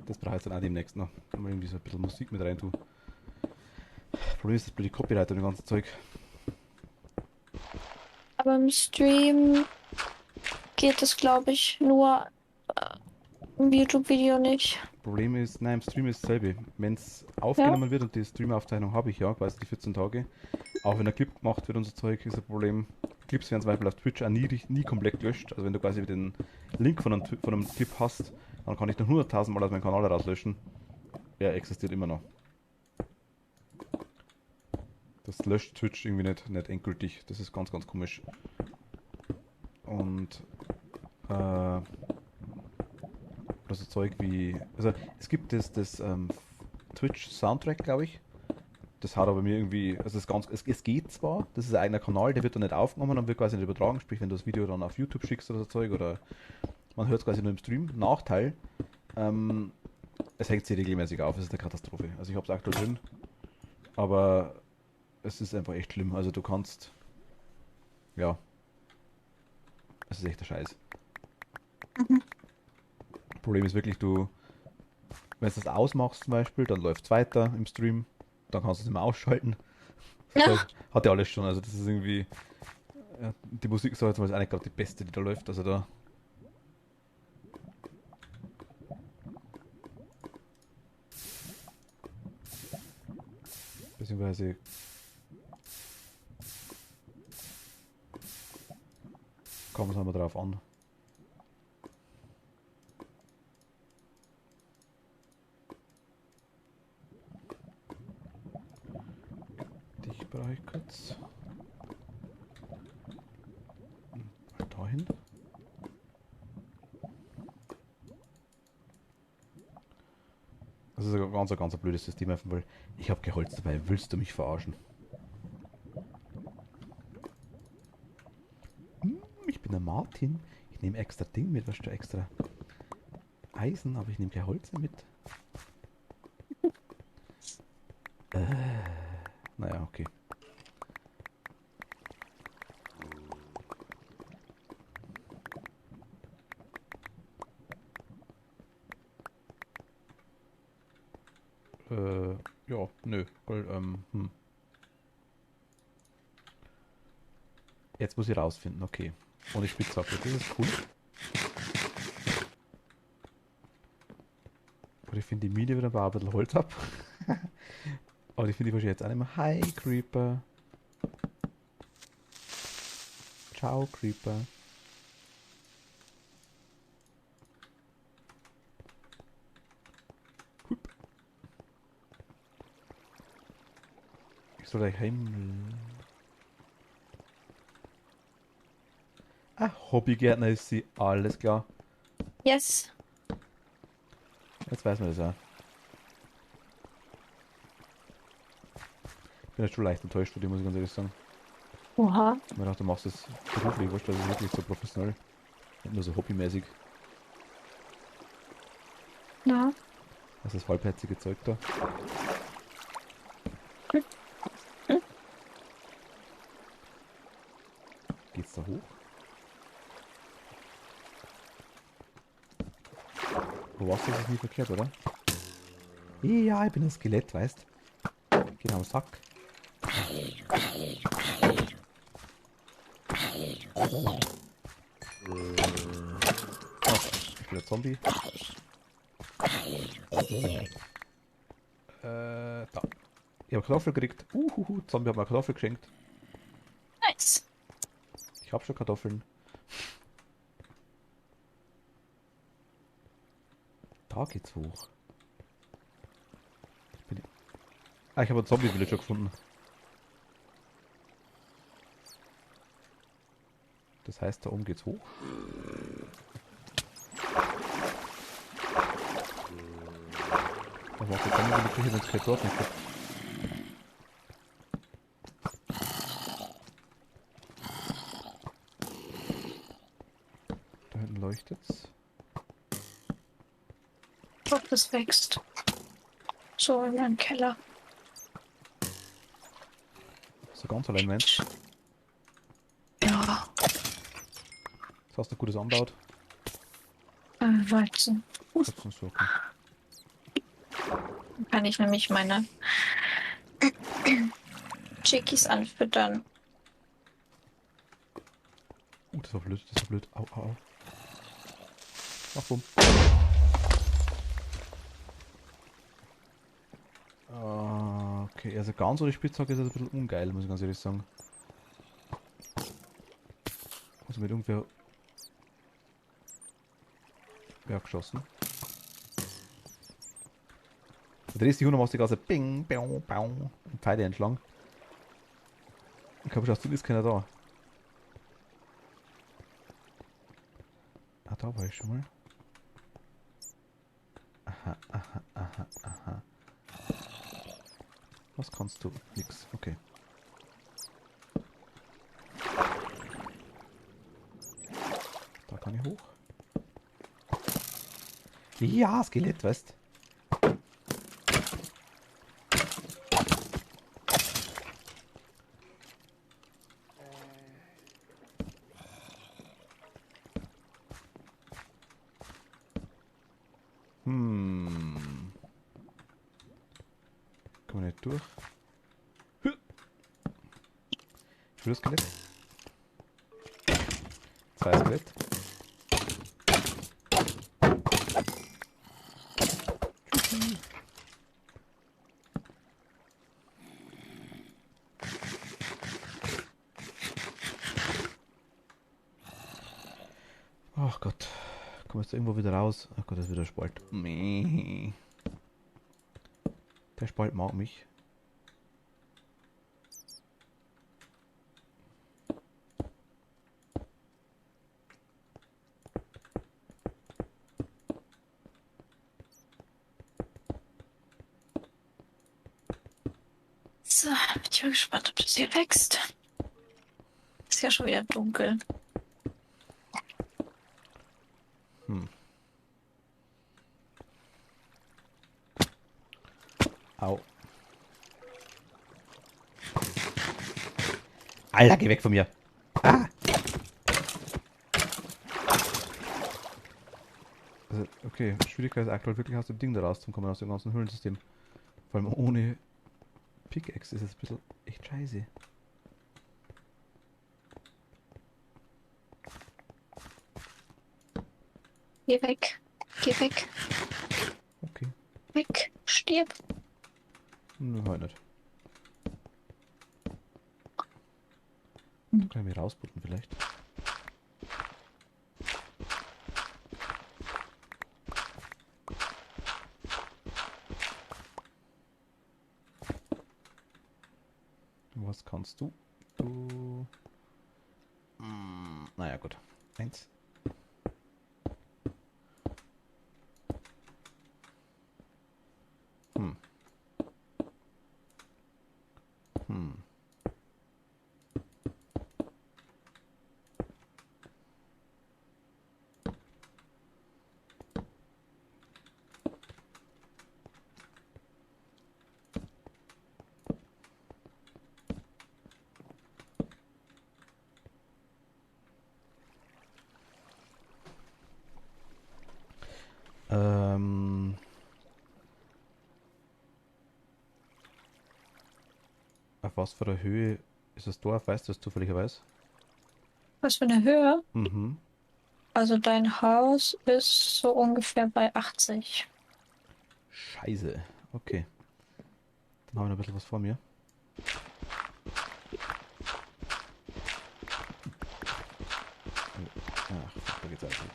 Das brauche ich jetzt dann auch demnächst noch. Wenn man irgendwie so ein bisschen Musik mit rein tun. Problem ist das blöde Copyright und das ganze Zeug. Aber im Stream geht es, glaube ich, nur im YouTube-Video nicht. Problem ist, nein, im Stream ist dasselbe. Wenn es aufgenommen wird und die Streamaufzeichnung habe ich ja, quasi die 14 Tage, auch wenn ein Clip gemacht wird und so Zeug, ist ein Problem. Clips werden zum Beispiel auf Twitch auch nie komplett gelöscht. Also wenn du quasi den Link von einem Clip hast, dann kann ich noch 100.000 Mal aus meinem Kanal rauslöschen. Er existiert immer noch. Das löscht Twitch irgendwie nicht endgültig. Das ist ganz, ganz komisch. Und oder so Zeug wie. Also es gibt das Twitch Soundtrack, glaube ich. Das hat aber mir irgendwie. Also es geht zwar, das ist ein eigener Kanal, der wird dann nicht aufgenommen und wird quasi nicht übertragen. Sprich, wenn du das Video dann auf YouTube schickst oder so Zeug oder man hört es quasi nur im Stream. Nachteil, es hängt sich regelmäßig auf, es ist eine Katastrophe. Also ich habe es aktuell drin, aber es ist einfach echt schlimm. Also du kannst, ja, es ist echt der Scheiß. Mhm. Problem ist wirklich, wenn du das ausmachst zum Beispiel, dann läuft es weiter im Stream, dann kannst du es nicht mehr ausschalten. Ja. Hat ja alles schon, also das ist irgendwie, ja, die Musik so jetzt mal ist eigentlich gerade die beste, die da läuft, also da, beziehungsweise kommt es einmal drauf an. Dich brauche ich kurz. Mal dahin. Das ist ein ganz blödes System, einfach weil ich habe Geholz dabei. Willst du mich verarschen? Ich bin der Martin. Ich nehme extra Ding mit, was du extra Eisen, aber ich nehme kein Holz mit. Naja, okay. Ja, nö. Jetzt muss ich rausfinden, okay. Ohne Spitzhacke, das ist cool. Aber ich finde die Mine wieder ein bisschen Holz ab. Aber die finde ich wahrscheinlich jetzt auch nicht mehr. Hi, Creeper. Ciao, Creeper. Hup. Ich soll gleich heim. Ah, Hobbygärtner ist sie. Alles klar. Yes. Jetzt weiß man das auch. Ich bin jetzt schon leicht enttäuscht von dir, muss ich ganz ehrlich sagen. Oha. Ich dachte, du machst das beruflich, weißt du, das ist wirklich so professionell. Nicht nur so hobbymäßig. Ja. Das ist halbherzige Zeug da. Geht's da hoch? Wo warst du, das ist nie verkehrt, oder? Ja, ich bin ein Skelett, weißt. Genau, Sack. Oh, ich bin ein Zombie. Da. Ich habe Kartoffel gekriegt. Zombie hat mir eine Kartoffel geschenkt. Nice. Ich habe schon Kartoffeln. Da geht's hoch. Ich habe einen Zombie-Villager gefunden. Das heißt, da oben geht's hoch. Da war der Zombie-Villager hier, wenn es kein Dorf nicht gibt. Da hinten leuchtet's. Oh, das wächst. So in meinem Keller. So ganz allein, Mensch. Ja. Das hast du Gutes anbaut. Weizen. Das ist so okay. Dann kann ich nämlich meine Chickies anfüttern. Das war blöd, das war blöd. Au, au, au. Ach, bumm. Okay, also ganz ohne Spitzhacke ist das ein bisschen ungeil, muss ich ganz ehrlich sagen. Also mit irgendwer... Wer hat geschossen? Du drehst die Hunde, machst die ganze Bing, Bing, Bing und Pfeile entlang. Ich glaube, du ist keiner da. Ah, da war ich schon mal. Aha, aha, aha, aha. Was kannst du? Nix, okay. Da kann ich hoch. Ja, Skelett, weißt. Komm nicht durch. Schon das Skelett. 2 Skelett. Ach Gott. Komm jetzt irgendwo wieder raus. Ach Gott, das ist wieder Spalt. Nee. Der Spalt mag mich. So, bin ich mal gespannt, ob das hier wächst. Ist ja schon wieder dunkel. Hm. Au. Alter, geh weg von mir. Ah! Also, okay, Schwierigkeit ist aktuell wirklich aus dem Ding da rauszukommen, aus dem ganzen Höhlensystem. Vor allem ohne Pickaxe ist es ein bisschen echt scheiße. Geh weg. Geh weg. Okay. Weg. Stirb. Nö, halt nicht. Hm. Kann ich mich rausputten vielleicht? Was kannst du? Du... naja, gut. 1. Hm. Hm. Ähm... Auf was für eine Höhe ist das Dorf? Weißt du das zufälligerweise? Was für eine Höhe? Mhm. Also dein Haus ist so ungefähr bei 80. Scheiße. Okay. Dann haben wir noch ein bisschen was vor mir. Ach, fuck, da geht's alles hoch.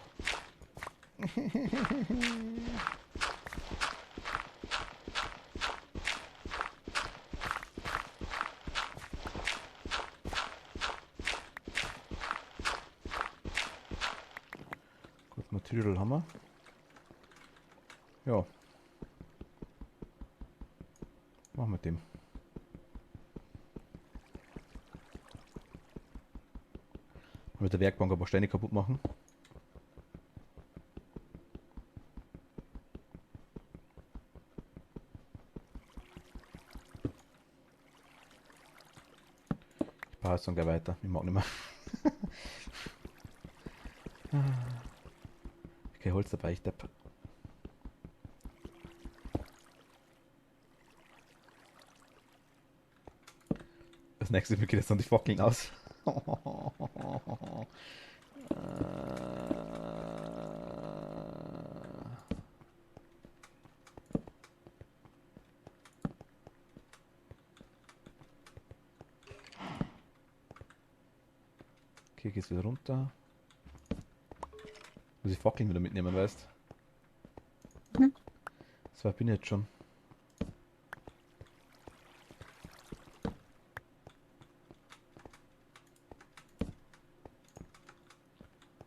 Gut, Material haben wir. Ja. Machen wir mit dem. Mit der Werkbank ein paar Steine kaputt machen. Ich baue jetzt dann gleich weiter. Ich mag nicht mehr. Okay, Holz dabei, ich depp. Das nächste Mal geht jetzt noch die Fackeln aus. Okay, geht's wieder runter. Muss ich Fackeln wieder mitnehmen, weißt du? Mhm. So weit bin ich jetzt schon.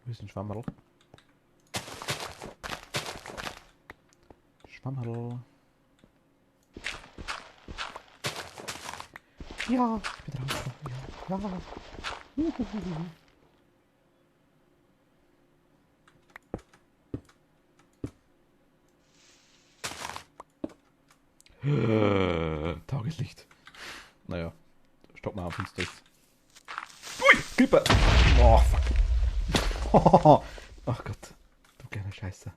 Wo ist ein Schwammerl? Schwammerl. Ja, ich bin draußen. Ja, ja. Tageslicht. Naja, stopp mal auf uns das. Ui, Creeper! Oh, fuck. Ach Gott, du kleiner Scheiße.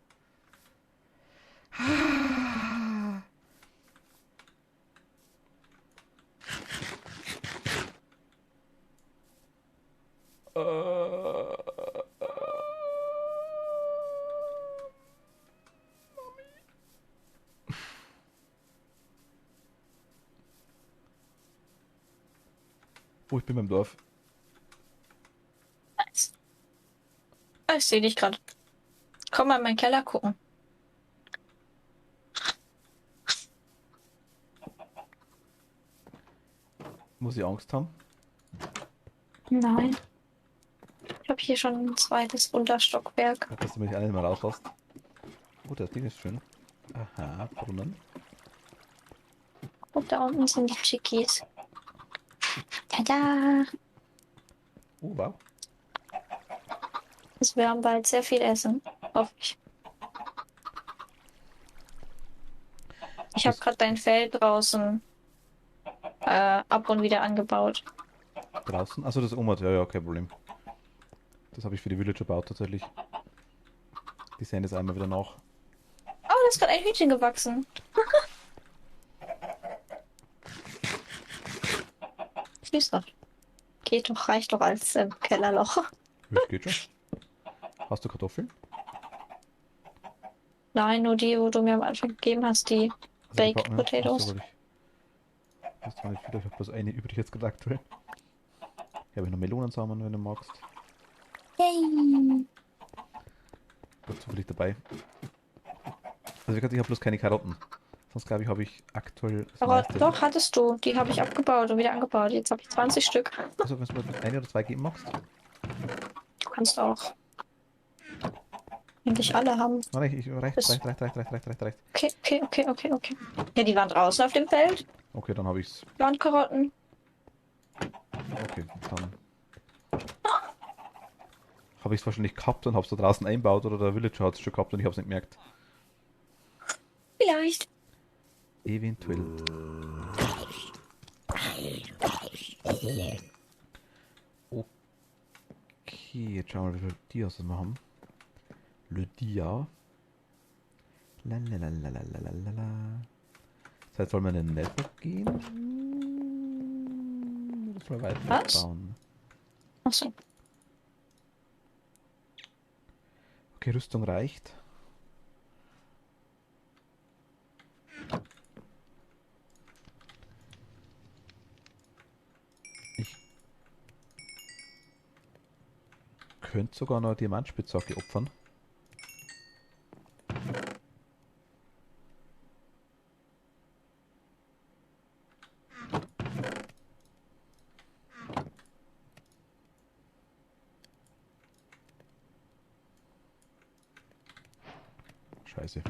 Oh, ich bin beim Dorf. Nice. Ah, ich sehe dich gerade. Komm mal in meinen Keller gucken. Muss ich Angst haben? Nein. Ich habe hier schon ein zweites Unterstockwerk. Ja, dass du mich auch nicht mehr rauslässt. Oh, das Ding ist schön. Aha, Brunnen. Und da unten sind die Chickies. Tada! Oh, wow. Also wir haben bald sehr viel Essen. Hoffe ich. Ich habe Das gerade dein Feld draußen ab und wieder angebaut. draußen? Achso, das Umhat. Ja, ja, kein Problem. Das habe ich für die Villager gebaut tatsächlich. Die sehen das einmal wieder nach. Oh, da ist gerade ein Hühnchen gewachsen. Süß doch. Geht doch, reicht doch als Kellerloch. Das geht schon. Hast du Kartoffeln? Nein, nur die, wo du mir am Anfang gegeben hast, die Also die Baked backen, ja. Achso, Potatoes. weil ich. Das war nicht viel, ich habe bloß eine übrig jetzt gerade aktuell. Hier habe ich noch Melonensamen, wenn du magst. Yay! Gut, zufällig dabei. Also wie gesagt, ich habe bloß keine Karotten. Sonst glaube ich, habe ich aktuell das Aber meiste. doch, hattest du. Die habe ich abgebaut und wieder angebaut. Jetzt habe ich 20 Stück. Also wenn du mir eine oder zwei geben magst. Du kannst auch eigentlich alle haben. Nein, reicht, Ist reicht. okay, okay, okay, okay, okay. Ja, die waren draußen auf dem Feld. Okay, dann habe ich's. Landkarotten. Okay, dann habe ich es wahrscheinlich gehabt und habe es da draußen einbaut oder der Villager hat es schon gehabt und ich habe es nicht gemerkt. Vielleicht. Eventuell. Okay, jetzt schauen wir mal, wie viele Dias wir haben. Le Dia. Lalalalalalala. So, jetzt sollen wir in den Nether gehen. Das mal weiter Was? bauen. Achso. Okay, Rüstung reicht. Ich könnte sogar noch eine Diamantspitzhacke opfern. Scheiße.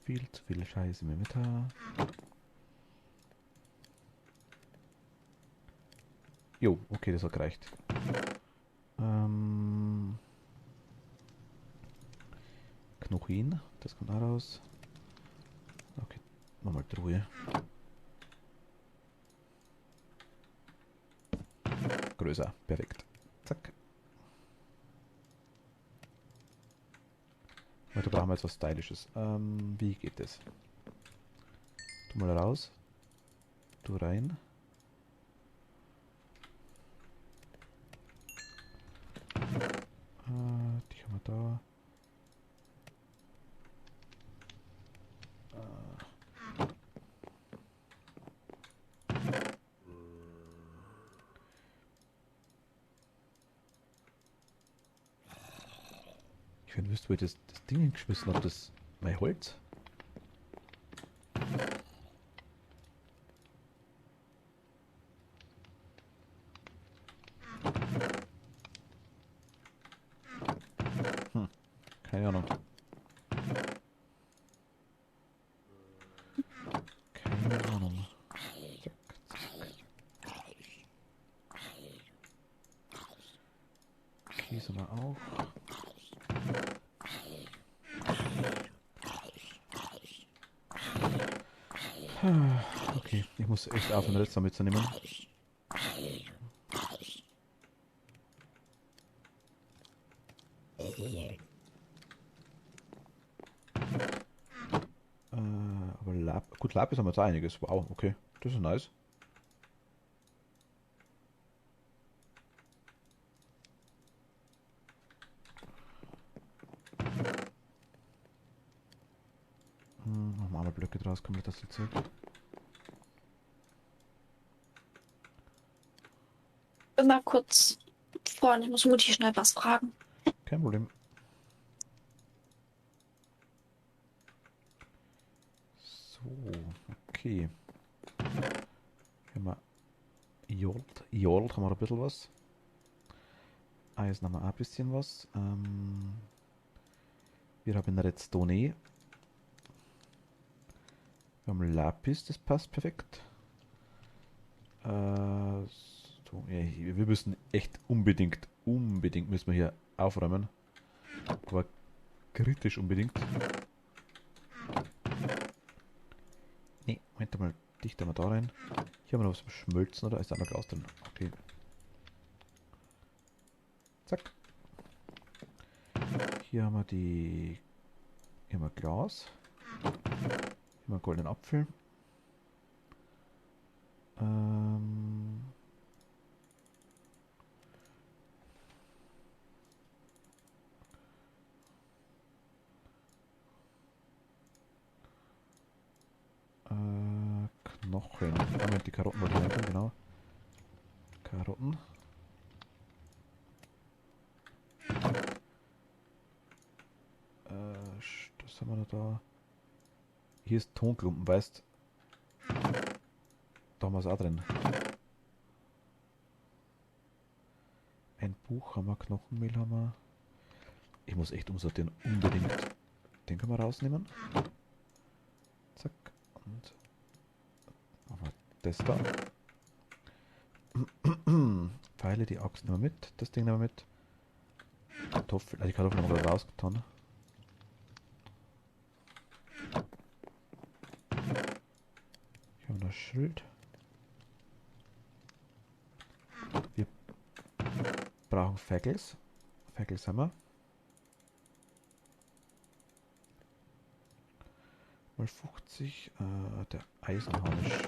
Viel zu viel Scheiße im Inventar. Jo, okay, das hat gereicht. Knochin, das kommt auch raus. Okay, nochmal Truhe. Größer, perfekt. Zack. Da brauchen wir jetzt was Stylisches. Wie geht das? Du mal raus. Du rein. Die haben wir da. Ich finde, wüsste, wo ich das Ding hingeschmissen habe, das mein Holz. Keine Ahnung. Keine Ahnung. Käse mal auch. Okay, ich muss echt aufhören, Redstone mitzunehmen. Aber gut, Lapis haben wir jetzt einiges. Wow, okay. Das ist nice. Machen wir einmal Blöcke draus, kommen wir das jetzt zurück. Immer kurz vorne, ich muss Mutti schnell was fragen. Kein Problem. So, okay. Hier haben wir Jolt. Jolt haben wir ein bisschen was. Eisen haben wir auch ein bisschen was. Wir haben Redstone. Wir haben Lapis, das passt perfekt. So, ja, wir müssen echt unbedingt müssen wir hier aufräumen. Aber kritisch unbedingt. Ne, Moment mal, dichter mal da rein. Hier haben wir noch was zum Schmelzen, oder? Ist da noch Glas drin? Okay. Zack. Hier haben wir die. Hier haben wir Glas. Hier haben wir einen goldenen Apfel. Ähm. Knochen. Moment, die Karotten wollte ich reintun, genau. Karotten. Das haben wir noch da. Hier ist Tonklumpen, weißt? Da haben wir es auch drin. Ein Buch haben wir, Knochenmehl haben wir. Ich muss echt umsortieren, unbedingt. Den können wir rausnehmen. Zack. Und machen wir das da. Pfeile, die Axt nehmen wir mit. Das Ding nehmen wir mit. Die Kartoffeln haben wir gerade rausgetan. Hier haben wir das Schild. Wir brauchen Fackels. Fackels haben wir. Mal 50. Der Eisenharnisch.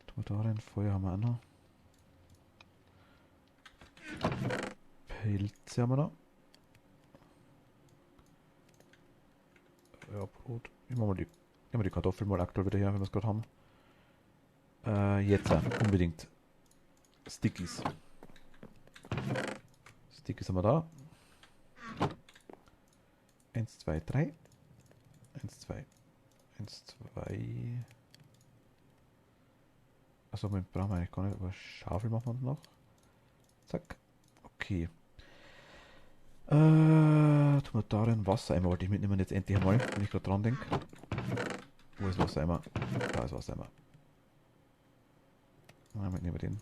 Tun wir da rein. Feuer haben wir auch noch. Pilze haben wir noch. Ja, Brot. Nehmen wir die Kartoffeln mal aktuell wieder her, wenn wir es gerade haben. Jetzt unbedingt Stickies. Stickies haben wir da. 1, 2, 3. 1, 2. 1, 2. Achso, Moment, brauchen wir eigentlich gar nicht, aber Schaufel machen wir noch. Zack. Okay. Tun wir da rein Wassereimer, wollte ich mitnehmen jetzt endlich einmal, wenn ich gerade dran denke. Wo ist Wassereimer? Da ist Wassereimer. Nehmen wir den.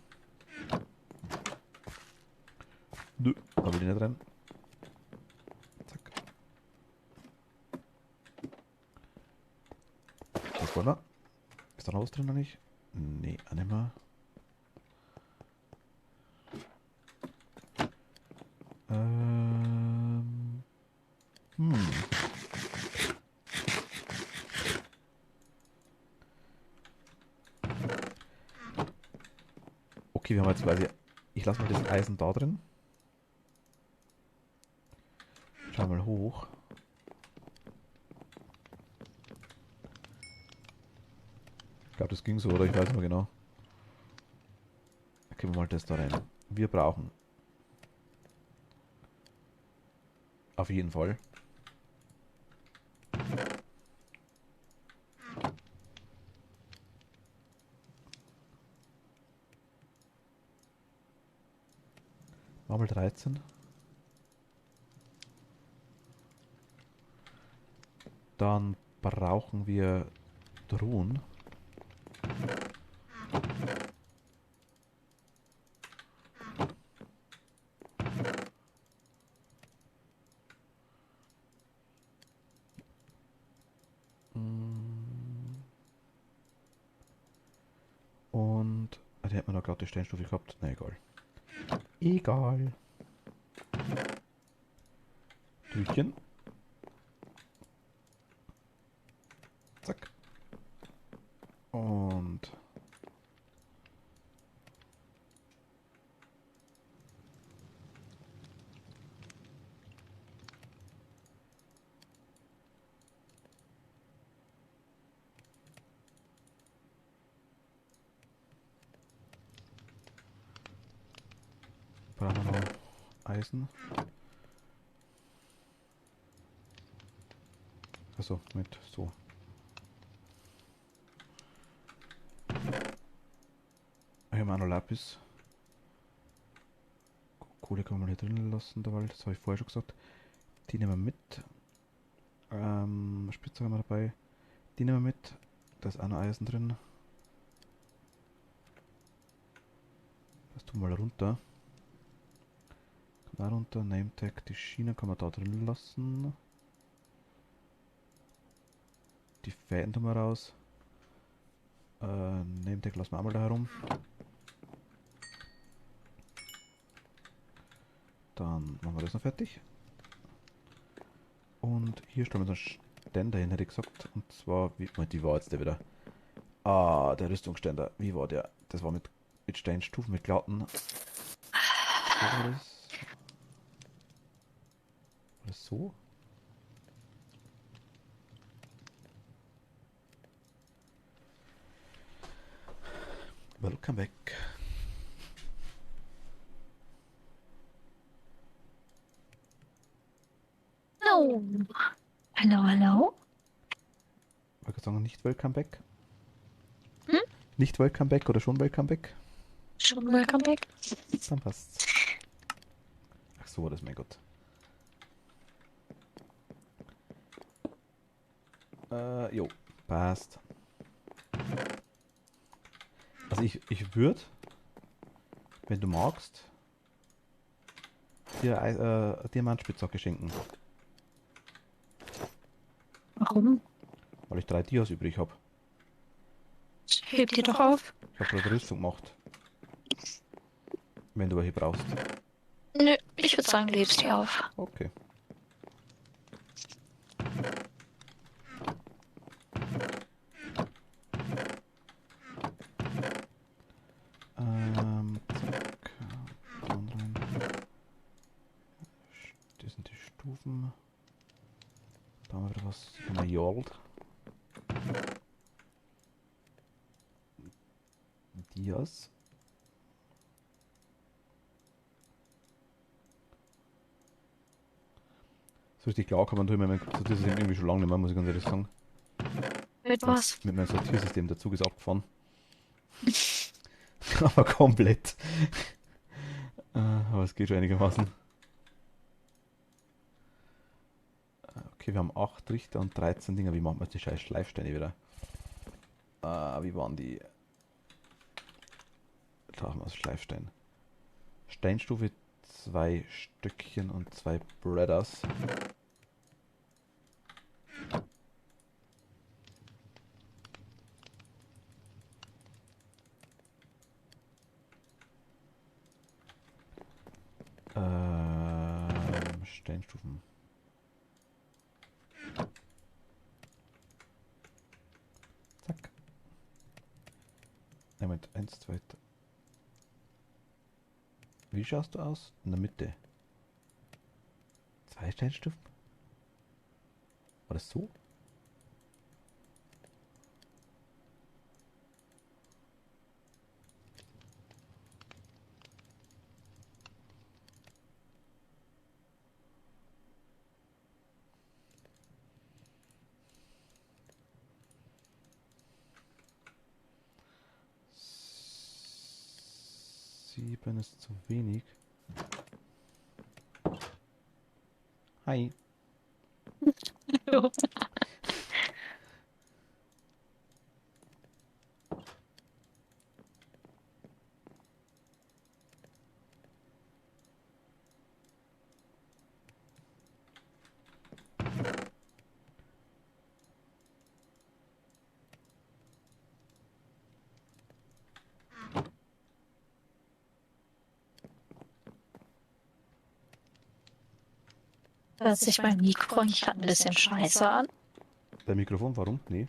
Nö, da will ich nicht rein. Zack. Das wollen wir. Ist da noch was drin noch nicht? Nee, auch nicht mehr. Hm. Okay, wir haben jetzt quasi. Ich lasse mal das Eisen da drin. Schau mal hoch. Ich glaube, das ging so, oder? Ich weiß nicht mehr genau. Okay, wir mal das da rein. Wir brauchen auf jeden Fall mal 13. Dann brauchen wir Truhen. Und die hätten wir noch gerade die Steinstufe gehabt. Na egal. Egal. Tütchen. Zack. Und brauchen wir noch Eisen. Also mit so. Hier haben wir auch noch Lapis. Kohle kann man hier drinnen lassen, der Wald. Das habe ich vorher schon gesagt. Die nehmen wir mit. Spitzhacke haben wir dabei. Die nehmen wir mit. Da ist auch noch Eisen drin. Das tun wir mal runter. Da runter. Nametag. Die Schienen kann man da drin lassen. Die Fäden tun wir raus. Nametag lassen wir auch mal da herum. Dann machen wir das noch fertig. Und hier stellen wir so einen Ständer hin, hätte ich gesagt. Und zwar, wie war jetzt der wieder? Ah, der Rüstungsständer. Wie war der? Das war mit Steinstufen, mit glatten. So war das. War das so? Welcome back. Oh. Hallo, hallo? Ich wollte sagen, nicht Welcome back. Hm? Nicht Welcome back oder schon Welcome back? Schon welcome back. Dann passt's. Ach so, das ist mein Gott. Jo, passt. Also ich würde, wenn du magst, dir Diamantspitzhacke schenken. Warum? Weil ich 3 Dias übrig habe. Heb dir doch auf. Ich habe gerade Rüstung gemacht. Wenn du welche brauchst. Nö, ich würde sagen, du hebst dir auf. Okay. Zack. Dann rein. Das sind die Stufen. Da haben wir wieder was von der Jolt. Dias. So richtig klar kann man drüber, mein Sortiersystem irgendwie schon lange nicht mehr, muss ich ganz ehrlich sagen. Mit was? Mit meinem Sortiersystem, der Zug ist abgefahren. Aber komplett. Aber es geht schon einigermaßen. Okay, wir haben 8 Richter und 13 Dinger. Wie machen wir jetzt die scheiß Schleifsteine wieder? Wie waren die? Da haben wir das Schleifstein. Steinstufe 2 Stöckchen und 2 Breaders. Steinstufen. Zack. Moment, 1, 2. Wie schaust du aus? In der Mitte. 2 Steinstufen? War das so? Sieben ist zu wenig. Hi. Hört sich mein Mikro eigentlich gerade ein bisschen scheiße an. Dein Mikrofon, warum? Nee.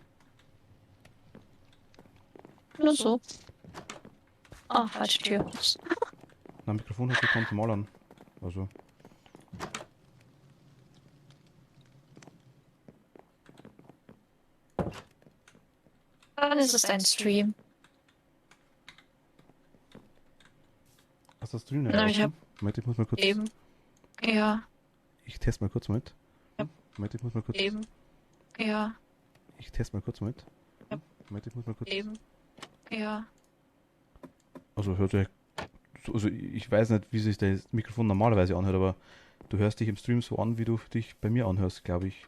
Nur so. Ah, falsche Tür. Na, Mikrofon hört sich ganz normal an. Also. Dann ist es ein Stream. Hast du das drin? Na, ich hab Moment, ich muss mal kurz. Eben. Ja. Ich teste mal kurz mit. Ja. Moment, ich muss mal kurz. Eben. Ja. Ich teste mal kurz mit. Ja. Moment, ich muss mal kurz. Eben. Ja. Also hört sich. Also ich weiß nicht, wie sich das Mikrofon normalerweise anhört, aber du hörst dich im Stream so an, wie du dich bei mir anhörst, glaube ich.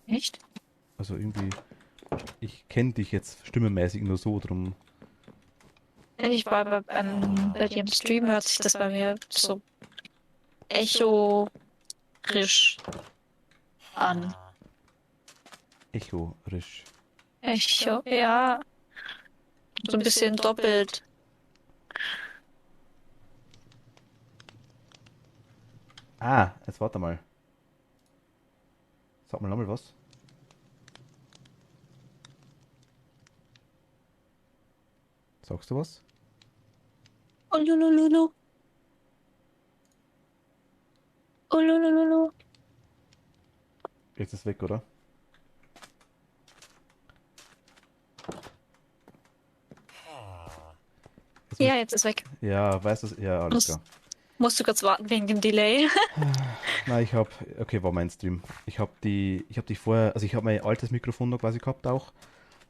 Echt? Also irgendwie. Ich kenne dich jetzt stimmenmäßig nur so, drum. Ich war bei dir im Stream hört sich das bei mir so echorisch an. Echorisch. Echo, ja. So ein bisschen doppelt. Ah, jetzt warte mal. Sag mal nochmal was. Sagst du was? Ulululu. Ulululu. Jetzt ist weg, oder? Ja, jetzt ist weg. Ja, weißt du, ja, alles klar. Musst du kurz warten wegen dem Delay. Nein, okay, war mein Stream. Ich habe die vorher, also ich habe mein altes Mikrofon noch quasi gehabt auch.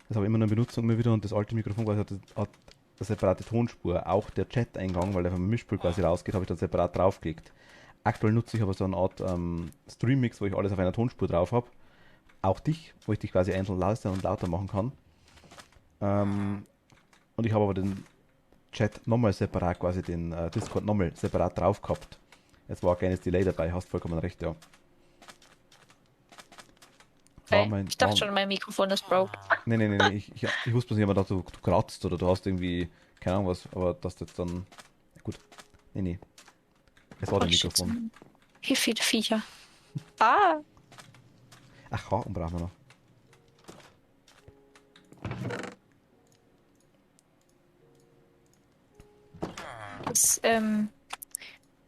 Das habe ich immer noch in Benutzung immer wieder und das alte Mikrofon quasi hat eine separate Tonspur. Auch der Chat-Eingang, weil der vom Mischpult quasi rausgeht, habe ich dann separat draufgelegt. Aktuell nutze ich aber so eine Art Stream-Mix, wo ich alles auf einer Tonspur drauf habe. Auch dich, wo ich dich quasi einzeln leiser und lauter machen kann. Und ich habe aber den Chat nochmal separat, quasi den Discord nochmal separat drauf gehabt. Jetzt war ein kleines Delay dabei, hast vollkommen recht, ja. Ich dachte schon, mein Mikrofon ist broke. Nee, ich wusste bloß nicht, aber du kratzt oder du hast irgendwie, keine Ahnung was, aber das jetzt dann, gut, nee, es war dein Mikrofon. Wie viele Viecher. Ah! Ach, Haken brauchen wir noch. Das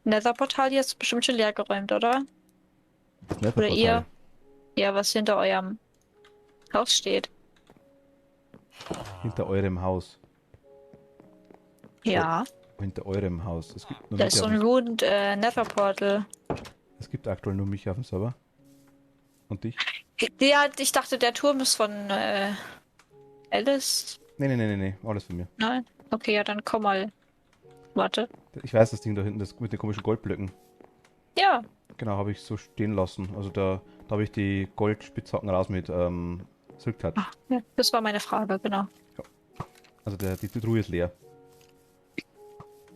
Nether-Portal hier ist bestimmt schon leer geräumt, oder? Das Nether Oder ihr? Ja, was hinter eurem Haus steht. Hinter eurem Haus. Ja. Hinter eurem Haus. Es gibt nur Da ist so ein Ruined Nether-Portal. Es gibt aktuell nur mich auf dem Server. Und dich? Ja, ich dachte, der Turm ist von Alice. Nee, alles von mir. Nein? Okay, ja, dann komm mal. Warte. Ich weiß, das Ding da hinten, das mit den komischen Goldblöcken. Ja. Genau, habe ich so stehen lassen. Also da habe ich die Goldspitzhacken raus mit Silk Touch. Ach, ja, das war meine Frage, genau. Ja. Also die Truhe ist leer.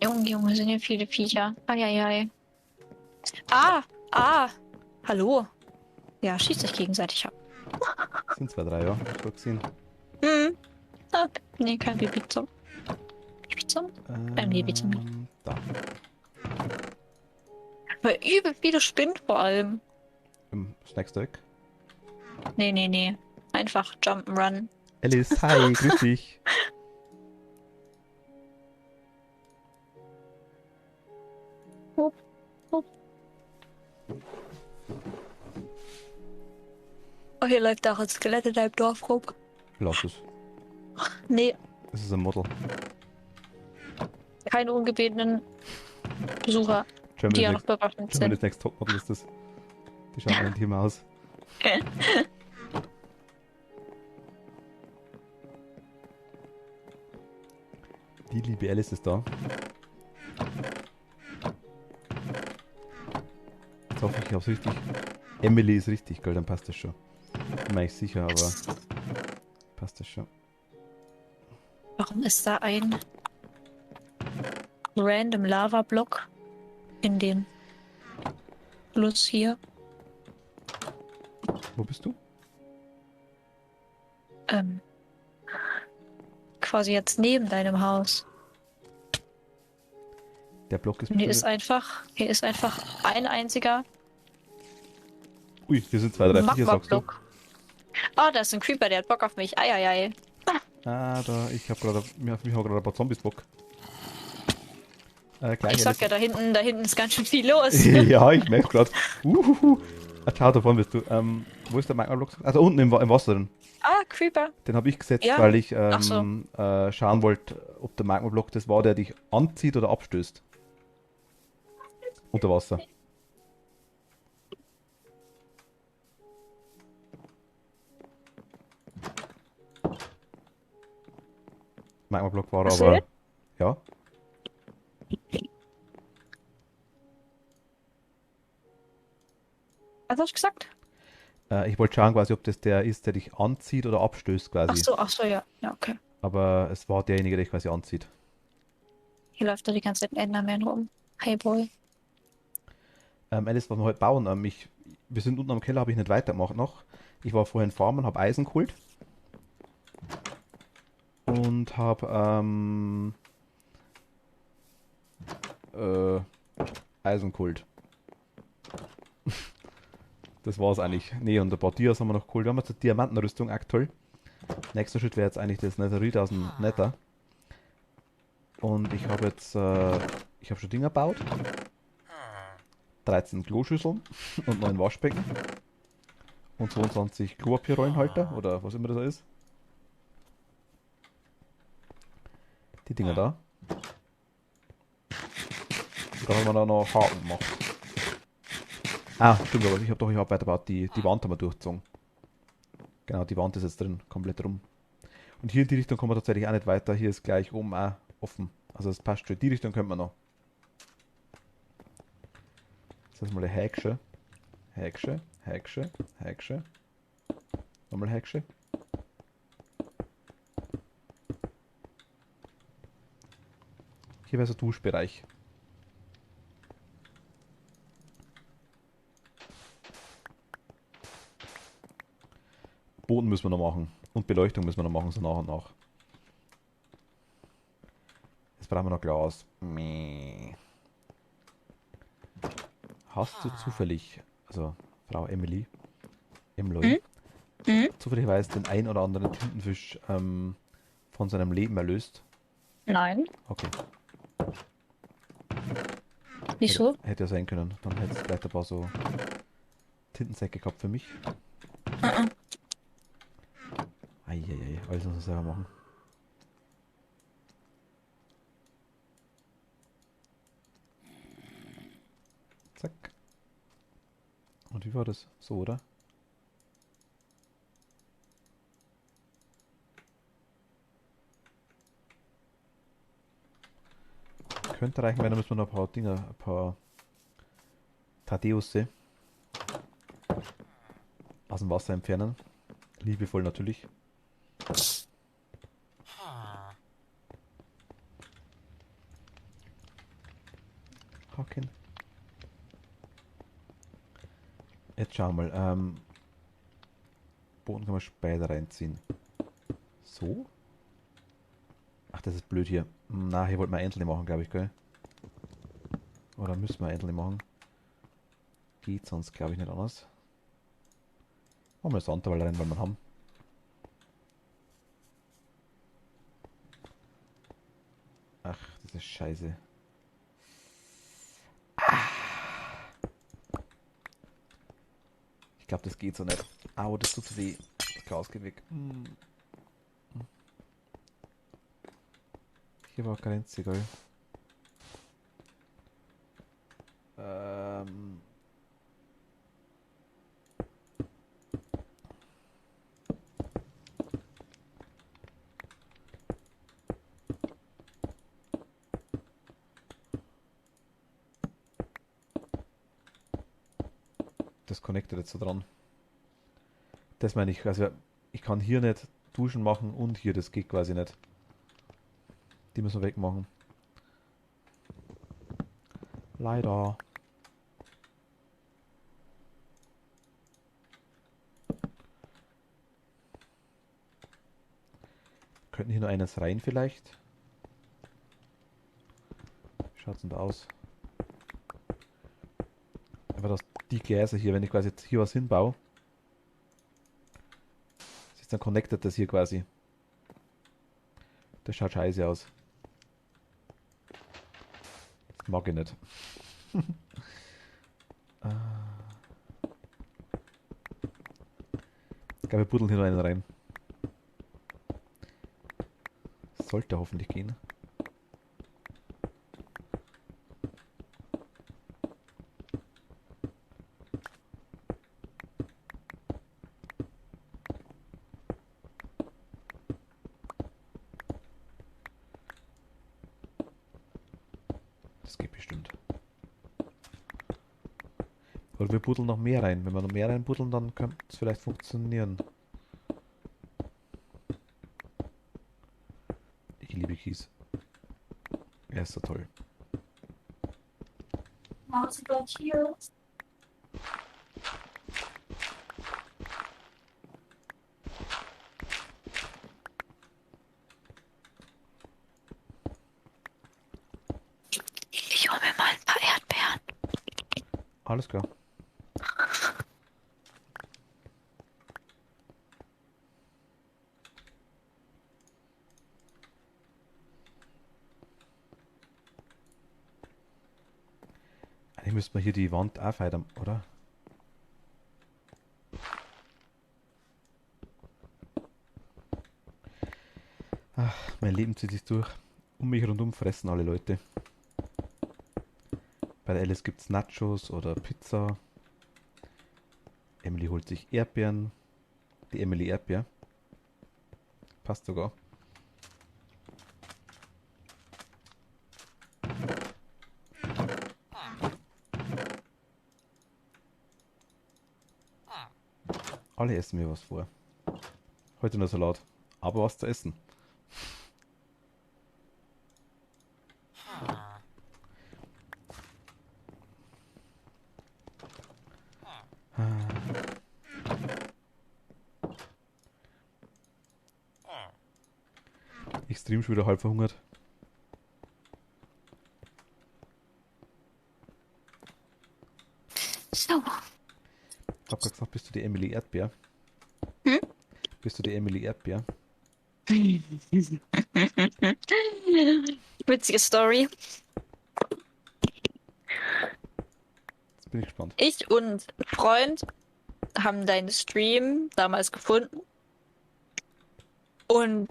Junge, sind hier viele Viecher. Eieiei. Hallo. Ja, schießt euch gegenseitig ab. Sind 2, 3, ja. Ich gesehen. Nee, kein Babyzum. Spitzum? Ein Babyzum. Da. Aber übel viele Spinnen vor allem. Im Snackstack. Nee. Einfach Jump'n'Run. Alice, hi, grüß dich. Hup. Oh, hier läuft auch ein Skelett in deinem Dorf rum. Lass es. Nee, Es ist ein Model. keine ungebetenen Besucher, die ja noch bewaffnet sind. Germany's Next Topmodel ist das. Die schauen alle intim aus. Die liebe Alice ist da. Jetzt hoffe ich, hab's richtig. Emily ist richtig, gell, dann passt das schon. Bin mir eigentlich sicher, aber passt das schon. Warum ist da ein random Lava-Block in den Fluss hier? Wo bist du? Quasi jetzt neben deinem Haus. Der Block ist... Hier ist einfach ein einziger Ui, hier sind 2, 3, 4, sagst du? Magma-Block. Oh, da ist ein Creeper, der hat Bock auf mich. Eieiei. Ah, mich haben gerade ein paar Zombies Bock. Ich sag ja, da hinten ist ganz schön viel los. Ja, ich merke gerade. Ciao, da vorne bist du. Wo ist der Magma-Block? Also unten im Wasser drin. Ah, Creeper. Den habe ich gesetzt, Ja. weil ich Ach so. schauen wollte, ob der Magma-Block das war, der dich anzieht oder abstößt. Unter Wasser. Magma-Block war er, Hast du den? aber ja. Was hast du gesagt? Ich wollte schauen quasi, ob das der ist, der dich anzieht oder abstößt quasi. Ach so, ja. Ja, okay. Aber es war derjenige, der dich quasi anzieht. Hier läuft da die ganze Zeit ein Enderman rum. Hey Boy. Alice, was wir heute bauen, wir sind unten am Keller, habe ich nicht weitergemacht noch. Ich war vorhin farmen, habe Eisen geholt und habe äh, Eisen geholt. Das war's eigentlich. Nee, und ein paar Dias haben wir noch geholt. Wir haben jetzt eine Diamantenrüstung aktuell. Nächster Schritt wäre jetzt eigentlich das Netherite aus dem Nether. Und ich habe schon Dinger gebaut. 13 Kloschüsseln und 9 Waschbecken. Und 22 Klopapierrollenhalter oder was immer das ist. Die Dinger da. Und dann haben wir da noch Haken gemacht. Ah, stimmt, aber ich habe weitergebaut. Die Wand haben wir durchgezogen. Genau, die Wand ist jetzt drin, komplett rum. Und hier in die Richtung kommen wir tatsächlich auch nicht weiter. Hier ist gleich oben auch offen. Also es passt schon. Die Richtung können wir noch. Das ist mal eine Häksche. Häksche, Häksche, Häksche. Nochmal Häksche. Hier wäre so ein Duschbereich. Boden müssen wir noch machen. Und Beleuchtung müssen wir noch machen, so nach und nach. Jetzt brauchen wir noch Glas. Meh. Hast du zufällig, also Frau Emily, Hm? Hm? zufälligerweise den ein oder anderen Tintenfisch von seinem Leben erlöst? Nein, Okay, nicht so. hätte ja sein können. Dann hätte es vielleicht ein paar so Tintensäcke gehabt für mich. Mhm. Eieiei, alles muss man selber machen. Zack. Und wie war das? So, oder? Könnte reichen, weil dann müssen wir noch ein paar Dinger, ein paar Thaddeus aus dem Wasser entfernen. Liebevoll natürlich. Haken. Jetzt schauen wir mal. Boden kann man später reinziehen. So? Ach, das ist blöd hier. Na, hier wollten wir Endlich machen, glaube ich, gell? Oder müssen wir Endlich machen? Geht sonst, glaube ich, nicht anders. Machen wir das Santerwald rein, weil wir haben. Ach, das ist scheiße. Ich glaube, das geht so nicht. Au, das tut weh. Das Glas geht weg. Hier war Grenze, gell? Ähm. Das connectet jetzt so dran. Das meine ich. Also, ich kann hier nicht Duschen machen und hier, das geht quasi nicht. Die müssen wir wegmachen. Leider. Könnten hier noch eines rein vielleicht? Wie schaut's denn da aus? Aber das, die Gläser hier, wenn ich quasi jetzt hier was hinbaue, ist dann connected das hier quasi. Das schaut scheiße aus. Das mag ich nicht. Ich glaube, wir buddeln hier noch einen rein. Sollte hoffentlich gehen. Oder wir buddeln noch mehr rein. Wenn wir noch mehr reinbuddeln, dann könnte es vielleicht funktionieren. Ich liebe Kies. Er ist so toll. Maus bleibt hier. Ich hole mir mal ein paar Erdbeeren. Alles klar. Eigentlich müsste man hier die Wand aufheitern, oder? Ach, mein Leben zieht sich durch. Um mich rundum fressen alle Leute. Bei der Alice gibt's Nachos oder Pizza. Emily holt sich Erdbeeren. Die Emily Erdbeer. Passt sogar. Alle essen mir was vor. Heute nur Salat. Aber was zu essen. Ich stream schon wieder halb verhungert. So. Ich hab grad gesagt, bist du die Emily Erdbeer? Hm? Bist du die Emily Erdbeer? Witzige Story. Jetzt bin ich gespannt. Ich und ein Freund haben deinen Stream damals gefunden. Und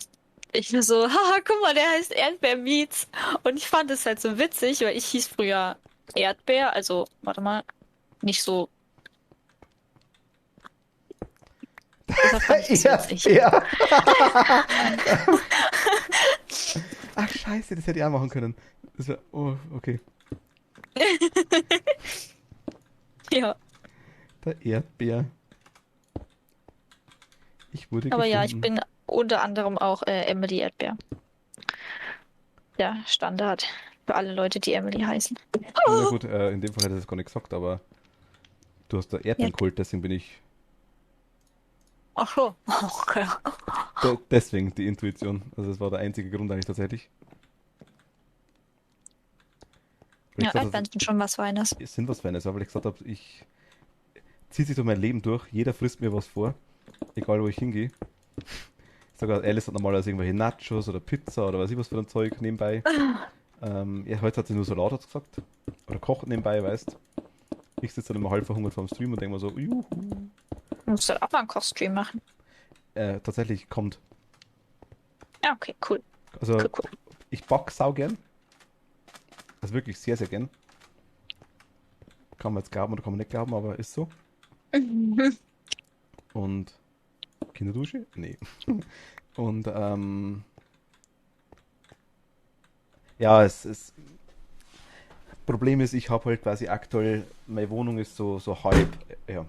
ich war so, haha, guck mal, der heißt Erdbeer Meets. Und ich fand es halt so witzig, weil ich hieß früher Erdbeer, also, warte mal, nicht so. Deshalb fand ich das witzig. Erdbeer! Ach scheiße, das hätte ich auch machen können. Das wär, oh, okay. Ja, Der Erdbeer. Ich wurde aber ja, ich gefunden. bin unter anderem auch Emily Erdbeer. Der Standard für alle Leute, die Emily heißen. Na gut, in dem Fall hätte ich das gar nicht gesagt, aber du hast da Ja. Erdbeeren deswegen bin ich. Ach so. Okay. Deswegen die Intuition. Also das war der einzige Grund eigentlich tatsächlich. Weil Ja, ich gesagt Erdbeeren sind schon was Feines. habe, es sind was Feines, weil ich gesagt habe, ich ziehe sich durch mein Leben durch, jeder frisst mir was vor, egal wo ich hingehe. Ich sage, Alice hat normalerweise irgendwelche Nachos oder Pizza oder weiß ich was für ein Zeug nebenbei. Ja, heute hat sie nur Salat hat's gesagt. Oder kocht nebenbei, weißt. Ich sitze dann immer halb verhungert vorm Stream und denke mir so, juhu. Du musst halt auch mal einen Kochstream machen. Tatsächlich kommt. Ja, okay, cool. Also Cool, cool. ich back sau gern. Also wirklich sehr, sehr gern. Kann man jetzt glauben oder kann man nicht glauben, aber ist so. Und Kinderdusche? Nee. Und ja, es Problem ist, ich habe halt quasi aktuell, meine Wohnung ist so halb, ja.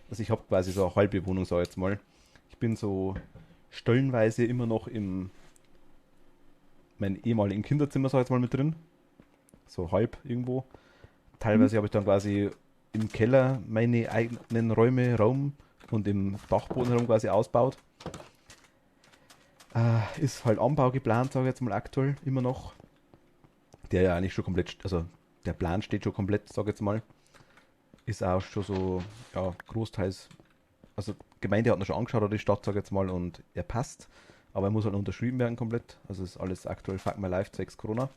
Also ich habe quasi so eine halbe Wohnung, sag ich jetzt mal. Ich bin so stellenweise immer noch im mein ehemaligen Kinderzimmer, sag ich jetzt mal, mit drin. So halb irgendwo. Teilweise habe ich dann quasi im Keller meine eigenen Räume, Raum und im Dachboden herum quasi ausbaut. Ist halt Anbau geplant, sage ich jetzt mal aktuell, immer noch. Der ja eigentlich schon komplett, also der Plan steht schon komplett, sage ich jetzt mal. Ist auch schon so, ja, großteils, also Gemeinde hat ihn schon angeschaut, oder die Stadt, sage ich jetzt mal, und er passt. Aber er muss halt unterschrieben werden komplett. Also ist alles aktuell Fuck My Life zwecks Corona.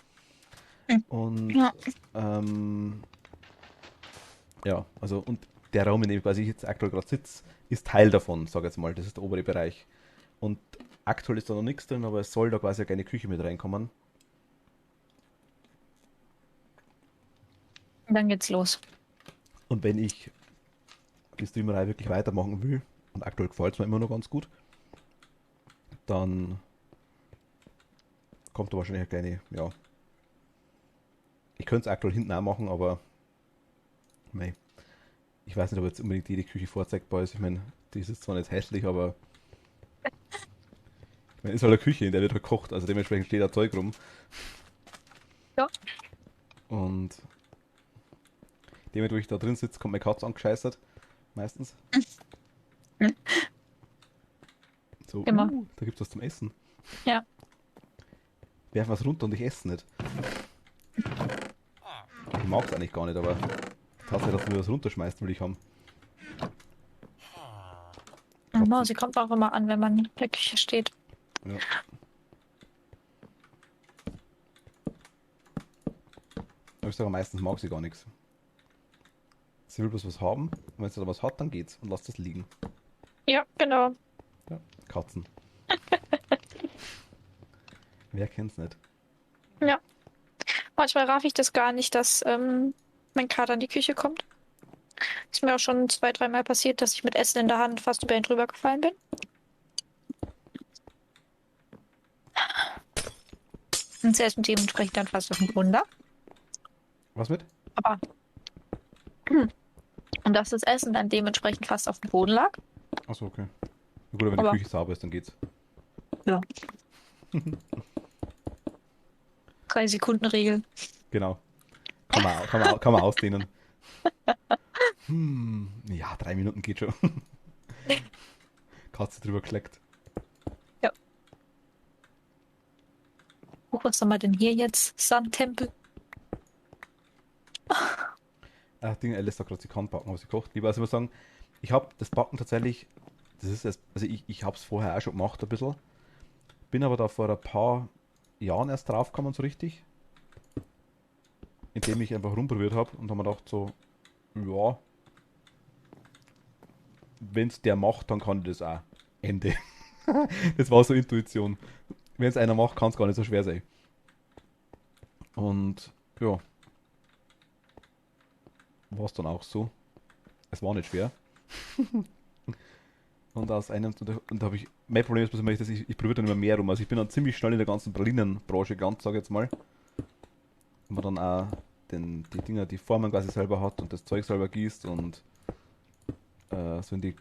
Und Ja. ja, also und der Raum, in dem quasi ich jetzt aktuell gerade sitze, ist Teil davon, sage ich jetzt mal. Das ist der obere Bereich. Und aktuell ist da noch nichts drin, aber es soll da quasi eine kleine Küche mit reinkommen. Dann geht's los. Und wenn ich die Streamerei wirklich weitermachen will, und aktuell gefällt es mir immer noch ganz gut, dann kommt da wahrscheinlich eine kleine, ja. Ich könnte es aktuell hinten auch machen, aber mei. Ich weiß nicht, ob jetzt unbedingt jede Küche vorzeigbar ist. Ich meine, die ist jetzt zwar nicht hässlich, aber ich meine, ist halt eine Küche, in der wird halt gekocht, also dementsprechend steht da Zeug rum. Ja. Und dem, wo ich da drin sitze, kommt meine Katze angescheißert. Meistens. So, Immer. da gibt's was zum Essen. Ja. Werfen was runter und ich esse nicht. Ich mag es eigentlich gar nicht, aber Tatsache, dass du mir was runterschmeißt, will ich haben. Sie kommt auch immer an, wenn man in der Küche steht. Ja. Aber ich sage, meistens mag sie gar nichts. Sie will bloß was haben, und wenn sie da was hat, dann geht's und lasst das liegen. Ja, genau. Ja. Katzen. Wer kennt's nicht? Ja. Manchmal raff ich das gar nicht, dass mein Kater in die Küche kommt. Ist mir auch schon 2, 3 Mal passiert, dass ich mit Essen in der Hand fast über ihn drüber gefallen bin. Und zuerst mit dementsprechend dann fast auf den Boden lag. Was mit? Aber. Und dass das Essen dann dementsprechend fast auf dem Boden lag. Achso, okay. Na gut, wenn die Aber- Küche sauber ist, dann geht's. Ja. 3-Sekunden-Regel. Genau. Kann man ausdehnen. Ja, 3 Minuten geht schon. Katze drüber geschleckt. Was haben wir denn hier jetzt? Sandtempel. Ding, Alice sagt gerade, sie kann backen, aber sie kocht lieber. Also ich muss sagen, ich habe das Backen tatsächlich, das ist erst, also ich habe es vorher auch schon gemacht ein bisschen. Bin aber da vor ein paar Jahren erst draufgekommen so richtig. Indem ich einfach rumprobiert habe und habe mir gedacht so, ja, wenn es der macht, dann kann ich das auch. Ende. Das war so Intuition. Wenn es einer macht, kann es gar nicht so schwer sein. Und ja, war es dann auch so. Es war nicht schwer. Und aus einem, und da habe ich, mein Problem ist bloß immer, dass ich probiere dann immer mehr rum. Also ich bin dann ziemlich schnell in der ganzen Pralinenbranche gelandet, sage ich jetzt mal. Und man dann auch die Dinger, die Formen quasi selber hat und das Zeug selber gießt und so in die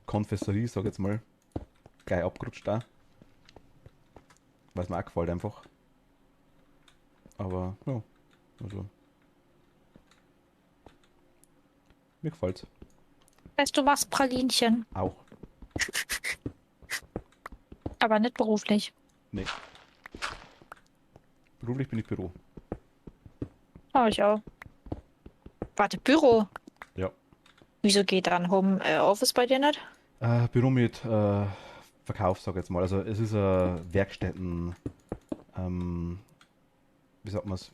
Konfessorie, sage ich jetzt mal, gleich abgerutscht da. Weil es mir auch gefällt einfach. Aber ja, also mir gefällt's. Weißt du, du machst Pralinchen, Auch. aber nicht beruflich. Nee. Beruflich bin ich Büro. Oh, ich auch. Warte, Büro. Ja. Wieso geht dann Homeoffice bei dir nicht? Büro mit Verkauf, sag ich jetzt mal. Also es ist Werkstätten, wie sagt man es?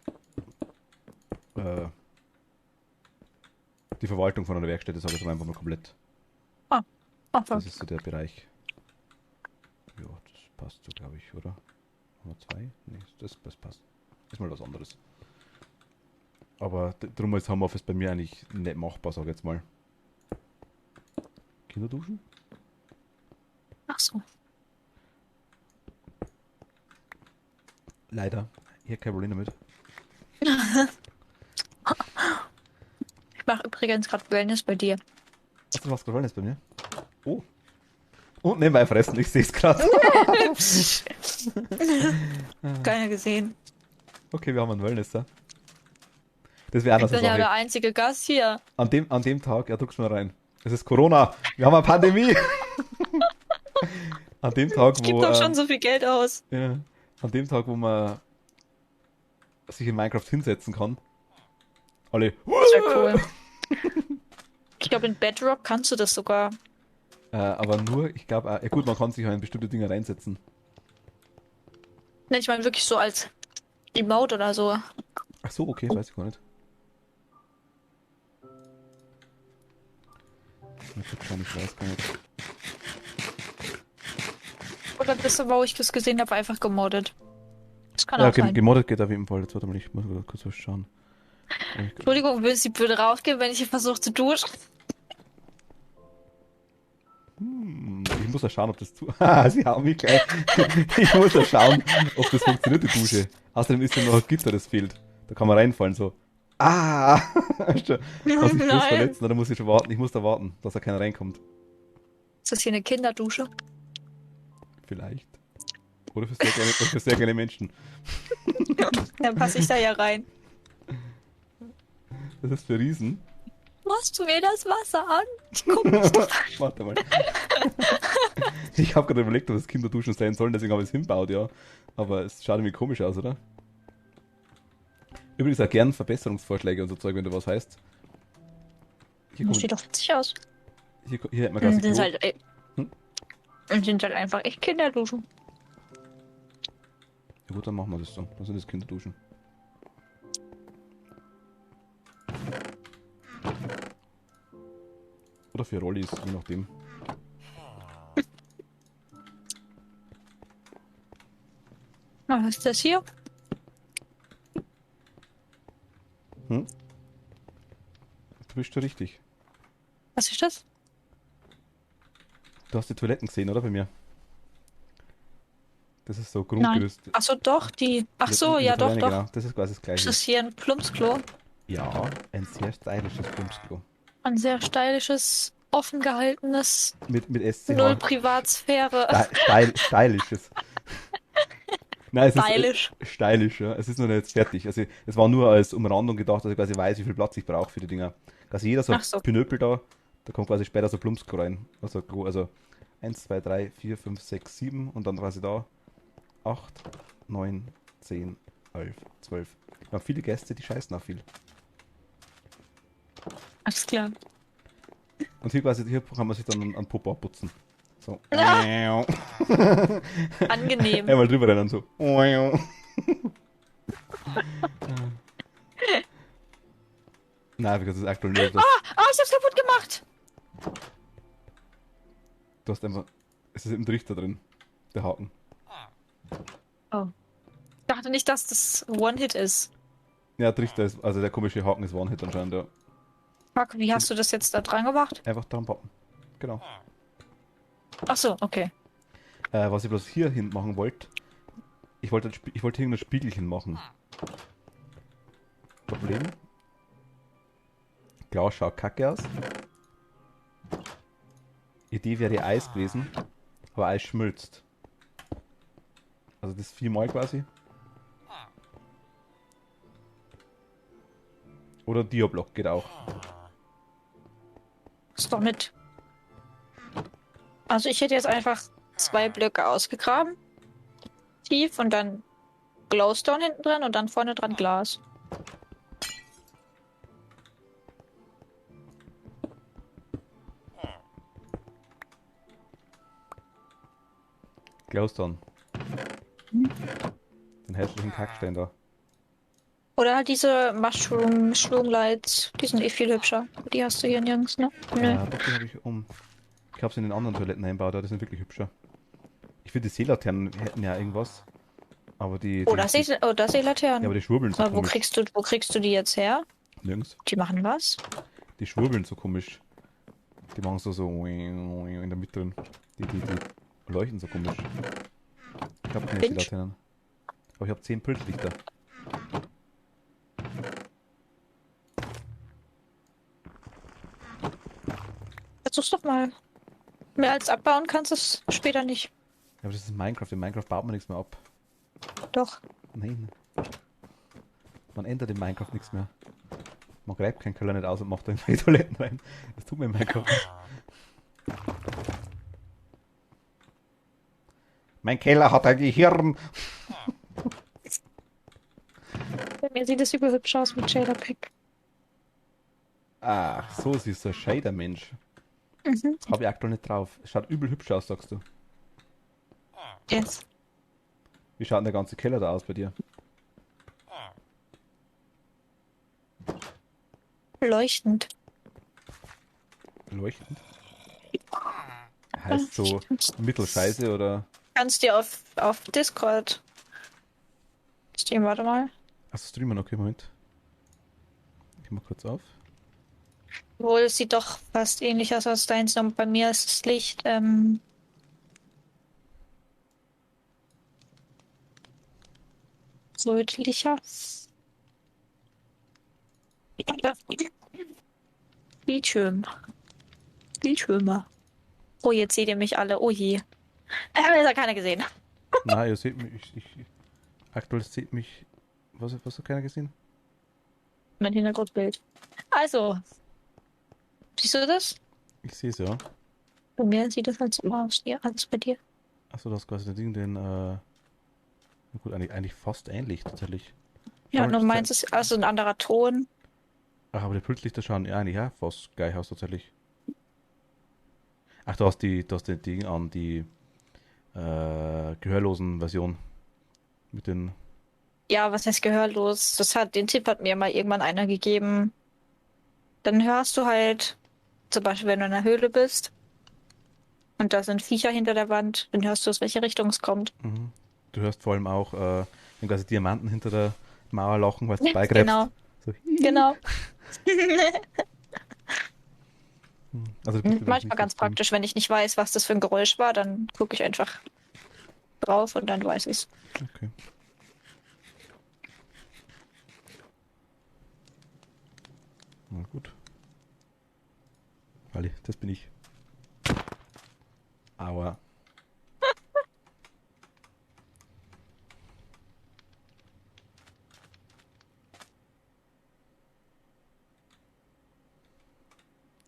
Die Verwaltung von einer Werkstätte, sag ich jetzt mal einfach nur komplett. Ach, Das was? ist so der Bereich. Ja, das passt so, glaube ich, oder? Haben wir 2? Nee, das passt. Ist mal was anderes. Aber darum ist Homeoffice bei mir eigentlich nicht machbar, sag ich jetzt mal. Kinderduschen? Ach so. Leider. Hier kein Problem damit. Ich mache übrigens gerade Wellness bei dir. Hast du was gefallen jetzt bei mir? Oh. Und nebenbei fressen, ich sehe es gerade. Keiner gesehen. Okay, wir haben einen Wellnesser. Das wäre auch noch Ich so bin ja eine der Sache. einzige Gast hier. An dem Tag, ja, drück's mal rein. Es ist Corona. Wir haben eine Pandemie. An dem Tag, Ich gebe wo. doch schon so viel Geld aus. Ja, an dem Tag, wo man sich in Minecraft hinsetzen kann. Alle. Das wäre cool. Ich glaube, in Bedrock kannst du das sogar. Aber nur, ich glaube, ja gut, man kann sich halt in bestimmte Dinge reinsetzen. Ne, ich meine wirklich so als Emote oder so. Ach so, okay, weiß ich gar nicht. Ich weiß gar nicht. Oder bist du, wo ich das gesehen habe, einfach gemoddet. Das kann Ja, auch sein. gemoddet geht auf jeden Fall. Jetzt warte mal, ich muss mal kurz was schauen. Entschuldigung, würdest du bitte rausgehen, wenn ich hier versuche zu duschen? Ich muss ja schauen, ob das Sie haben mich gleich. Ich muss ja schauen, ob das funktioniert, die Dusche. Außerdem ist ja noch ein Gitter, das fehlt. Da kann man reinfallen, so. Ah! Hast du hast dich Fuß Nein. verletzt? Na, dann muss ich schon warten. Ich muss da warten, dass da keiner reinkommt. Ist das hier eine Kinderdusche? Vielleicht. Oder für sehr kleine Menschen. Dann passe ich da ja rein. Das ist für Riesen. Machst du mir das Wasser an? Ich guck mich doch an. Warte mal. Ich habe gerade überlegt, ob es Kinderduschen sein sollen, deswegen habe ich es hinbaut, ja. Aber es schaut irgendwie komisch aus, oder? Übrigens auch gern Verbesserungsvorschläge und so Zeug, wenn du was heißt. Hier Das kommt, sieht doch witzig aus. hier hat man Und ganze sind Klo. halt, Hm? und sind halt einfach echt Kinderduschen. Ja gut, dann machen wir das so. Dann sind das Kinderduschen. Oder für Rollis, je nachdem. Was ist das hier? Hm? Du bist schon richtig. Was ist das? Du hast die Toiletten gesehen, oder? Bei mir. Das ist so Nein. Grundgerüst. Ach so, doch, die. Ach so, In der ja, doch, Taverne, doch. genau. Das ist quasi das Ist gleiche. das hier ein Plumpsklo? Ja, ein sehr stylisches Plumpsklo. Ein sehr stylisches, offen gehaltenes, Mit null SCH. Privatsphäre. Stylisches. Nein, es Stylisch. ist stylisch, ja. Es ist noch nicht fertig. Also, es war nur als Umrandung gedacht, dass ich quasi weiß, wie viel Platz ich brauche für die Dinger. Quasi jeder so Ach so. Pinöpel da kommt quasi später so Plumpsklo rein. Also 1, 2, 3, 4, 5, 6, 7 und dann quasi da 8, 9, 10, 11, 12. Wir haben viele Gäste, die scheißen auch viel. Alles klar. Und hier kann man sich dann an Popo abputzen. So. Ja. Angenehm. Einmal drüber rennen und so. Nein, das ist aktuell nur das. Ah, ich hab's kaputt gemacht. Du hast einfach. Es ist im Trichter drin. Der Haken. Oh. Ich dachte nicht, dass das One-Hit ist. Ja, Trichter ist. Also der komische Haken ist One-Hit anscheinend, ja. Fuck, wie hast du das jetzt da dran gemacht? Einfach dran pappen. Genau. Ach so, okay. Was ich bloß hier hin machen wollte. Ich wollte irgendein Spiegelchen machen. Problem. Glas schaut kacke aus. Idee wäre Eis gewesen. Aber Eis schmilzt. Also das 4-mal quasi. Oder Diablock geht auch. Ist doch mit. Also ich hätte jetzt einfach 2 Blöcke ausgegraben. Tief und dann Glowstone hinten dran und dann vorne dran Glas. Glowstone. Hm. Den hässlichen Kackstein da. Oder halt diese Mushroom Lights. Die sind eh viel hübscher. Die hast du hier nirgends, ne? Nö. Doch, die habe ich um. Ich habe sie in den anderen Toiletten eingebaut, die sind wirklich hübscher. Ich finde, die Seelaternen hätten ja irgendwas. Aber Oh, da sehe ja, aber Seelaternen. die schwurbeln so Aber wo komisch. kriegst du die jetzt her? Nirgends. Die machen was? Die schwurbeln so komisch. Die machen so in der Mitte drin. Die leuchten so komisch. Ich habe keine Finch? Seelaternen. Aber ich habe 10 Pulslichter. Versuch's doch mal. Mehr als abbauen kannst du es später nicht. Ja, aber das ist Minecraft. In Minecraft baut man nichts mehr ab. Doch. Nein. Man ändert in Minecraft nichts mehr. Man greift keinen Keller nicht aus und macht da in die Toiletten rein. Das tut man in Minecraft nicht. Mein Keller hat ein Gehirn. Bei mir sieht es überhübsch aus mit Shader Pack. Ach, so siehst du, ein scheider Mensch. Mhm. Habe ich aktuell nicht drauf. Es schaut übel hübsch aus, sagst du. Yes. Wie schaut denn der ganze Keller da aus bei dir? Leuchtend. Leuchtend? Heißt so Mittelscheiße oder. Kannst dir auf Discord streamen, warte mal. Achso, streamen, okay, Moment. Ich mal kurz auf. Obwohl, es sieht doch fast ähnlich aus als deins, und bei mir ist das Licht rötlicher. Bildschirm. Bildschirme. Oh, jetzt seht ihr mich alle. Oh je. Das hat keiner gesehen. Na, ihr seht mich, aktuell seht mich, was hat keiner gesehen? Mein Hintergrundbild. Also, siehst du das? Ich sehe es ja. Bei mir sieht das halt so aus. Ja, alles bei dir. Achso, das ist quasi das Ding, na gut, eigentlich fast ähnlich tatsächlich. Schau Ja, mal, nur meins ist also ein anderer Ton. ach, aber die Pulslichter schauen ja eigentlich ja fast gleich aus tatsächlich. Ach, du hast den Ding an, die gehörlosen Version mit den. Ja, was heißt gehörlos? Den Tipp hat mir mal irgendwann einer gegeben. Dann hörst du halt, zum Beispiel, wenn du in einer Höhle bist und da sind Viecher hinter der Wand, dann hörst du, aus welche Richtung es kommt. Mhm. Du hörst vor allem auch wenn quasi Diamanten hinter der Mauer lachen, weil du beigräbst. Genau, So, genau. also du bist vielleicht Manchmal nicht so ganz extrem. praktisch, wenn ich nicht weiß, was das für ein Geräusch war, dann gucke ich einfach drauf und dann weiß ich's. Okay. Na gut. Wally, das bin ich. Aua.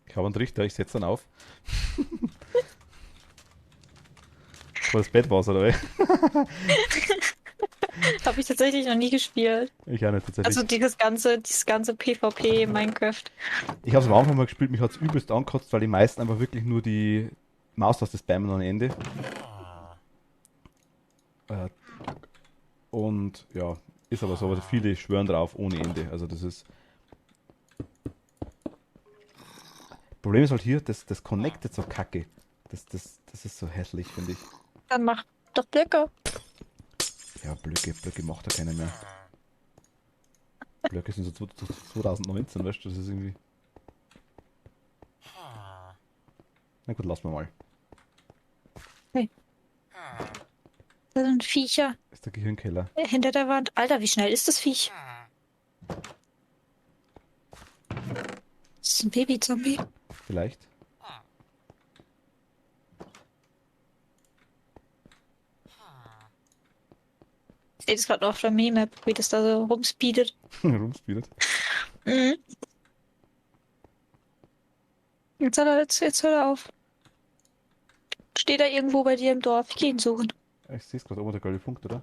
Ich habe einen Trichter, ich setze dann auf. Vor das Bett war's, oder? Habe ich tatsächlich noch nie gespielt. Ich auch nicht tatsächlich. Also dieses ganze PvP Minecraft. Ich habe es am Anfang mal gespielt, mich hat es übelst angekotzt, weil die meisten einfach wirklich nur die Maustaste spammen ohne Ende. Äh, und ja, ist aber so, aber viele schwören drauf ohne Ende. Also das ist. Problem ist halt hier, das connectet so kacke. Das ist so hässlich, finde ich. Dann mach doch Blöcke. Ja, Blöcke macht ja keiner mehr. Blöcke sind so 2019, weißt du, das ist irgendwie. Na gut, lassen wir mal. Hey, da sind Viecher Das ist der Gehirnkeller. hinter der Wand. Alter, wie schnell ist das Viech? Das ist ein Babyzombie. Vielleicht. Ich sehe das gerade noch auf der Minimap, wie das da so rumspeedet. Rumspielt. Mhm. Jetzt hört er auf. Steht er irgendwo bei dir im Dorf? Ich geh ihn suchen. Ich sehe es gerade oben, der gelbe Punkt, oder?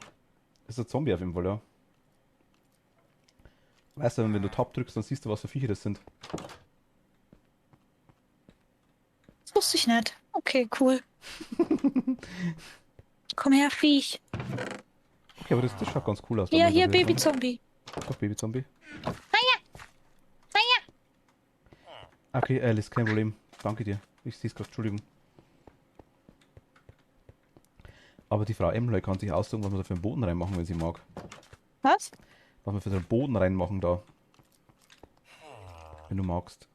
Das ist ein Zombie auf jeden Fall, ja. Weißt du, wenn du Tab drückst, dann siehst du, was für Viecher das sind. Das wusste ich nicht. Okay, cool. Komm her, Viech. Okay, aber das schaut ganz cool aus. Hier, wenn man hier, das will. Babyzombie. Doch, Babyzombie. Okay, Alice, kein Problem. Danke dir. Ich sehe es gerade, Entschuldigung. Aber die Frau Emloy kann sich aussuchen, was man da für einen Boden reinmachen, wenn sie mag. Was? Was man für einen Boden reinmachen da. Wenn du magst.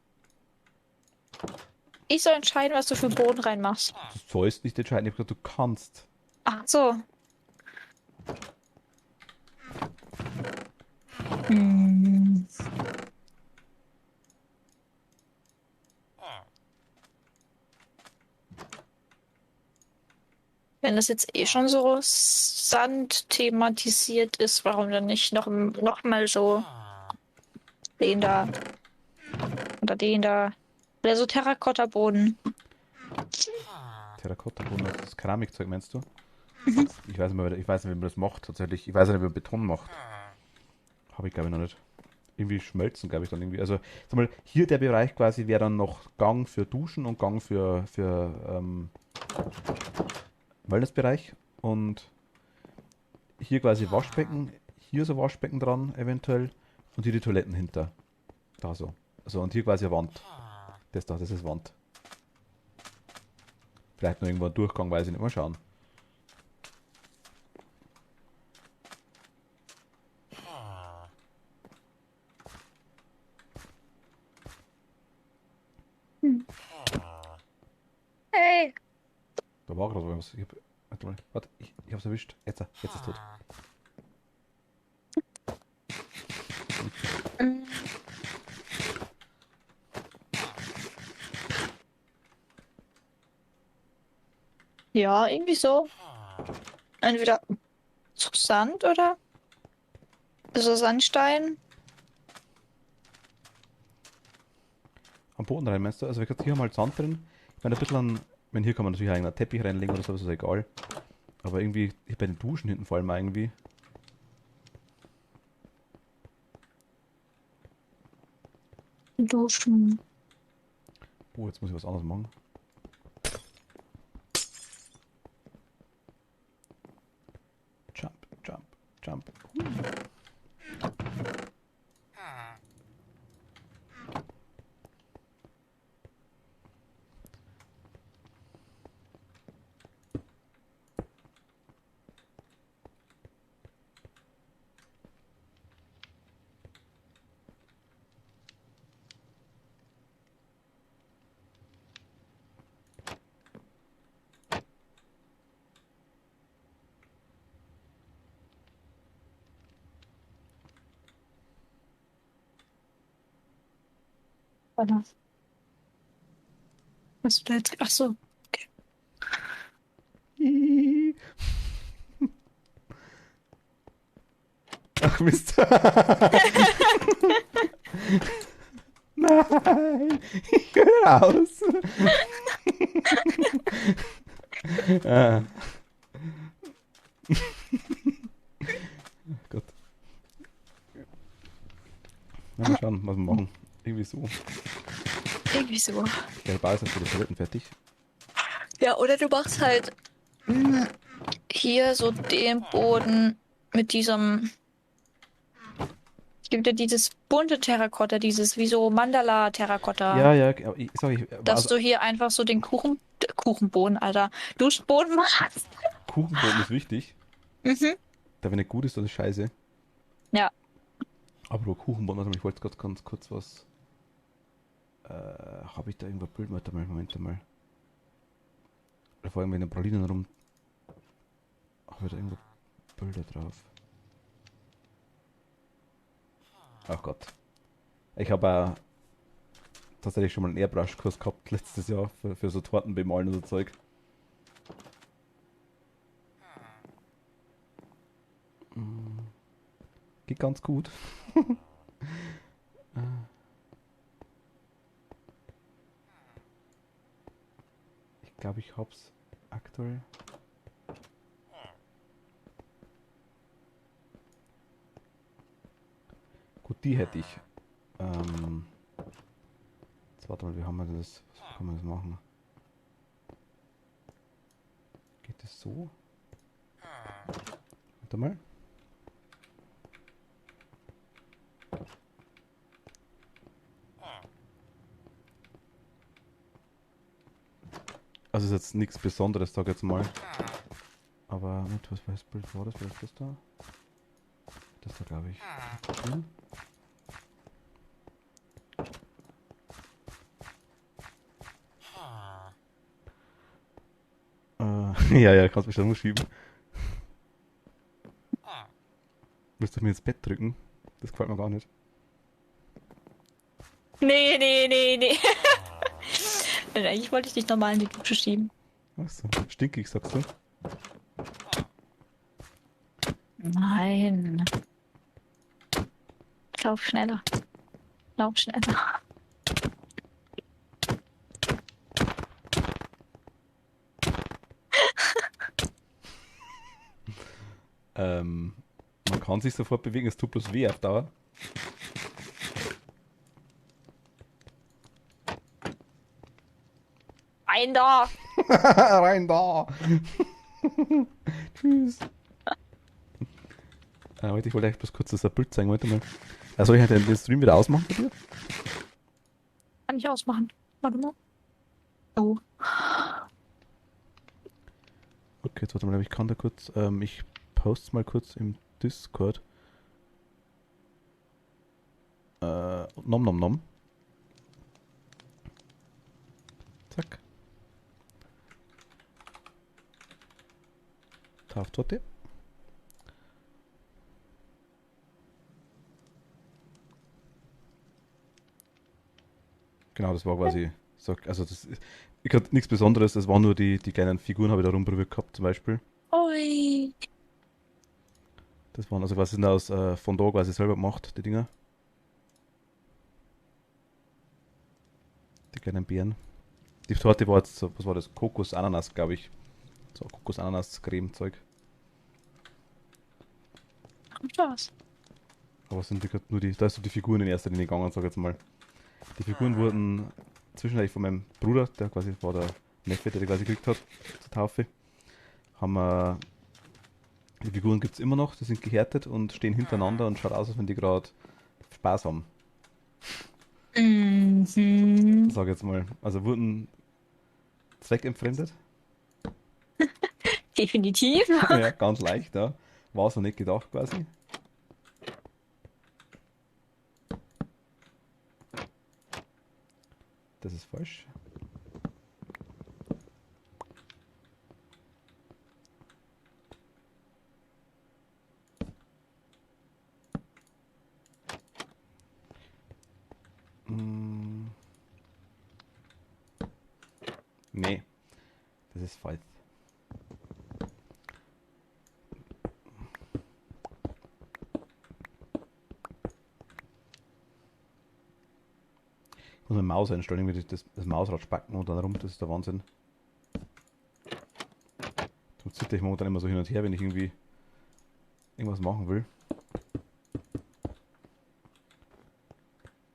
Ich soll entscheiden, was du für einen Boden reinmachst. Du sollst nicht entscheiden, ich habe gesagt, du kannst. Ach so. Hm. Wenn das jetzt eh schon so Sand thematisiert ist, warum dann nicht noch mal so den da oder den da. Oder so Terrakotta-Boden. Terrakotta-Boden, das Keramikzeug meinst du? Ich weiß nicht, ich weiß nicht, wie man das macht tatsächlich. Ich weiß nicht, wie man Beton macht. Habe ich glaube ich noch nicht. Irgendwie schmelzen, glaube ich dann irgendwie. Also, sag mal, hier der Bereich quasi wäre dann noch Gang für Duschen und Gang für Wellnessbereich. Und hier quasi Waschbecken, hier so Waschbecken dran eventuell und hier die Toiletten hinter. Da so. Also und hier quasi eine Wand. Das da, das ist Wand. Vielleicht noch irgendwo ein Durchgang, weiß ich nicht. Mal schauen. Hm. Hey. Da war gerade was. Warte mal, warte, ich hab's erwischt. Jetzt ist tot. Hm. Ja, irgendwie so. Entweder so Sand oder so Sandstein. Am Boden rein, meinst du? Also, wie gesagt, hier haben wir halt Sand drin. Ich meine, ein bisschen an. Ich meine, hier kann man natürlich einen Teppich reinlegen oder so, das ist egal. Aber irgendwie, hier bei den Duschen hinten vor allem irgendwie. Duschen. Oh, jetzt muss ich was anderes machen. Jump, jump, jump. Warte. Was du da jetzt? Ach so. Okay. Ach Mist. Nein, ich will raus. Ah, Gott. Na, mal schauen, was wir machen. Irgendwie so. Irgendwie so. Der Ball ist jetzt für die Toiletten fertig. Ja, oder du machst halt hier so den Boden mit diesem. Es gibt ja dieses bunte Terrakotta, dieses wie so Mandala-Terrakotta, Ja, ja, aber dass also du hier einfach so den Kuchenboden, Alter, Duschboden machst. Kuchenboden ist wichtig. Mhm. Der, wenn nicht gut ist, dann ist scheiße. Ja. Aber nur Kuchenboden, also ich wollte gerade ganz kurz was. Habe ich da irgendwo ein Bild? Warte mal, Moment mal. Da vor allem in den Pralinen rum. Habe ich da irgendwo Bilder drauf? Ach Gott. Ich habe tatsächlich schon mal einen Airbrush-Kurs gehabt letztes Jahr für so Torten bemalen und so Zeug. Mm, geht ganz gut. Ich glaube, ich hab's aktuell. Gut, die hätte ich. Jetzt warte mal, wie haben wir das? Was kann man das machen? Geht das so? Warte mal. Also ist jetzt nichts Besonderes, sag ich jetzt mal. Aber mit was für ein Bild war das? War das da? Das da, glaube ich. Hm? Ja, ja, kannst mich da umschieben. Willst du mir ins Bett drücken? Das gefällt mir gar nicht. Nee, nee, nee, nee. Eigentlich wollte ich dich normal in die Dusche schieben. Achso, stinkig, sagst du? Nein. Lauf schneller. Lauf schneller. Ähm, man kann sich sofort bewegen, es tut bloß weh auf Dauer. Ein da. Rein da! Tschüss. Warte, ich wollte euch bloß kurz das Bild zeigen. Warte mal. Soll ich halt den Stream wieder ausmachen bei dir? Kann ich ausmachen. Warte mal. Oh. Okay, jetzt warte mal, ich kann da kurz. Ich poste mal kurz im Discord. Nom nom nom. Zack. Tauftorte. Genau, das war quasi Also das ist ich hatte nichts Besonderes, das waren nur die kleinen Figuren, habe ich da rumprobiert gehabt zum Beispiel. Ui. Das waren also quasi sind aus von da quasi selber gemacht, die Dinger. Die kleinen Beeren. Die Torte war jetzt so, was war das? Kokos-Ananas, glaube ich. So Kokos-Ananas-Creme-Zeug. Und was? Aber sind die, nur die, da ist so die Figuren in erster Linie gegangen, sag ich jetzt mal. Die Figuren wurden zwischendurch von meinem Bruder, der quasi war der Neffe, der die quasi gekriegt hat zur Taufe, haben wir, die Figuren gibt es immer noch, die sind gehärtet und stehen hintereinander und schaut aus, als wenn die gerade Spaß haben, Mhm. sag ich jetzt mal. Also wurden zweckentfremdet. Definitiv. Ja, ganz leicht, ja. War so nicht gedacht quasi. Das ist falsch. Mm, nee, das ist falsch. Ich muss eine Maus einstellen, irgendwie das Mausrad spacken und dann rum, das ist der Wahnsinn. Darum zitter ich momentan immer so hin und her, wenn ich irgendwie irgendwas machen will.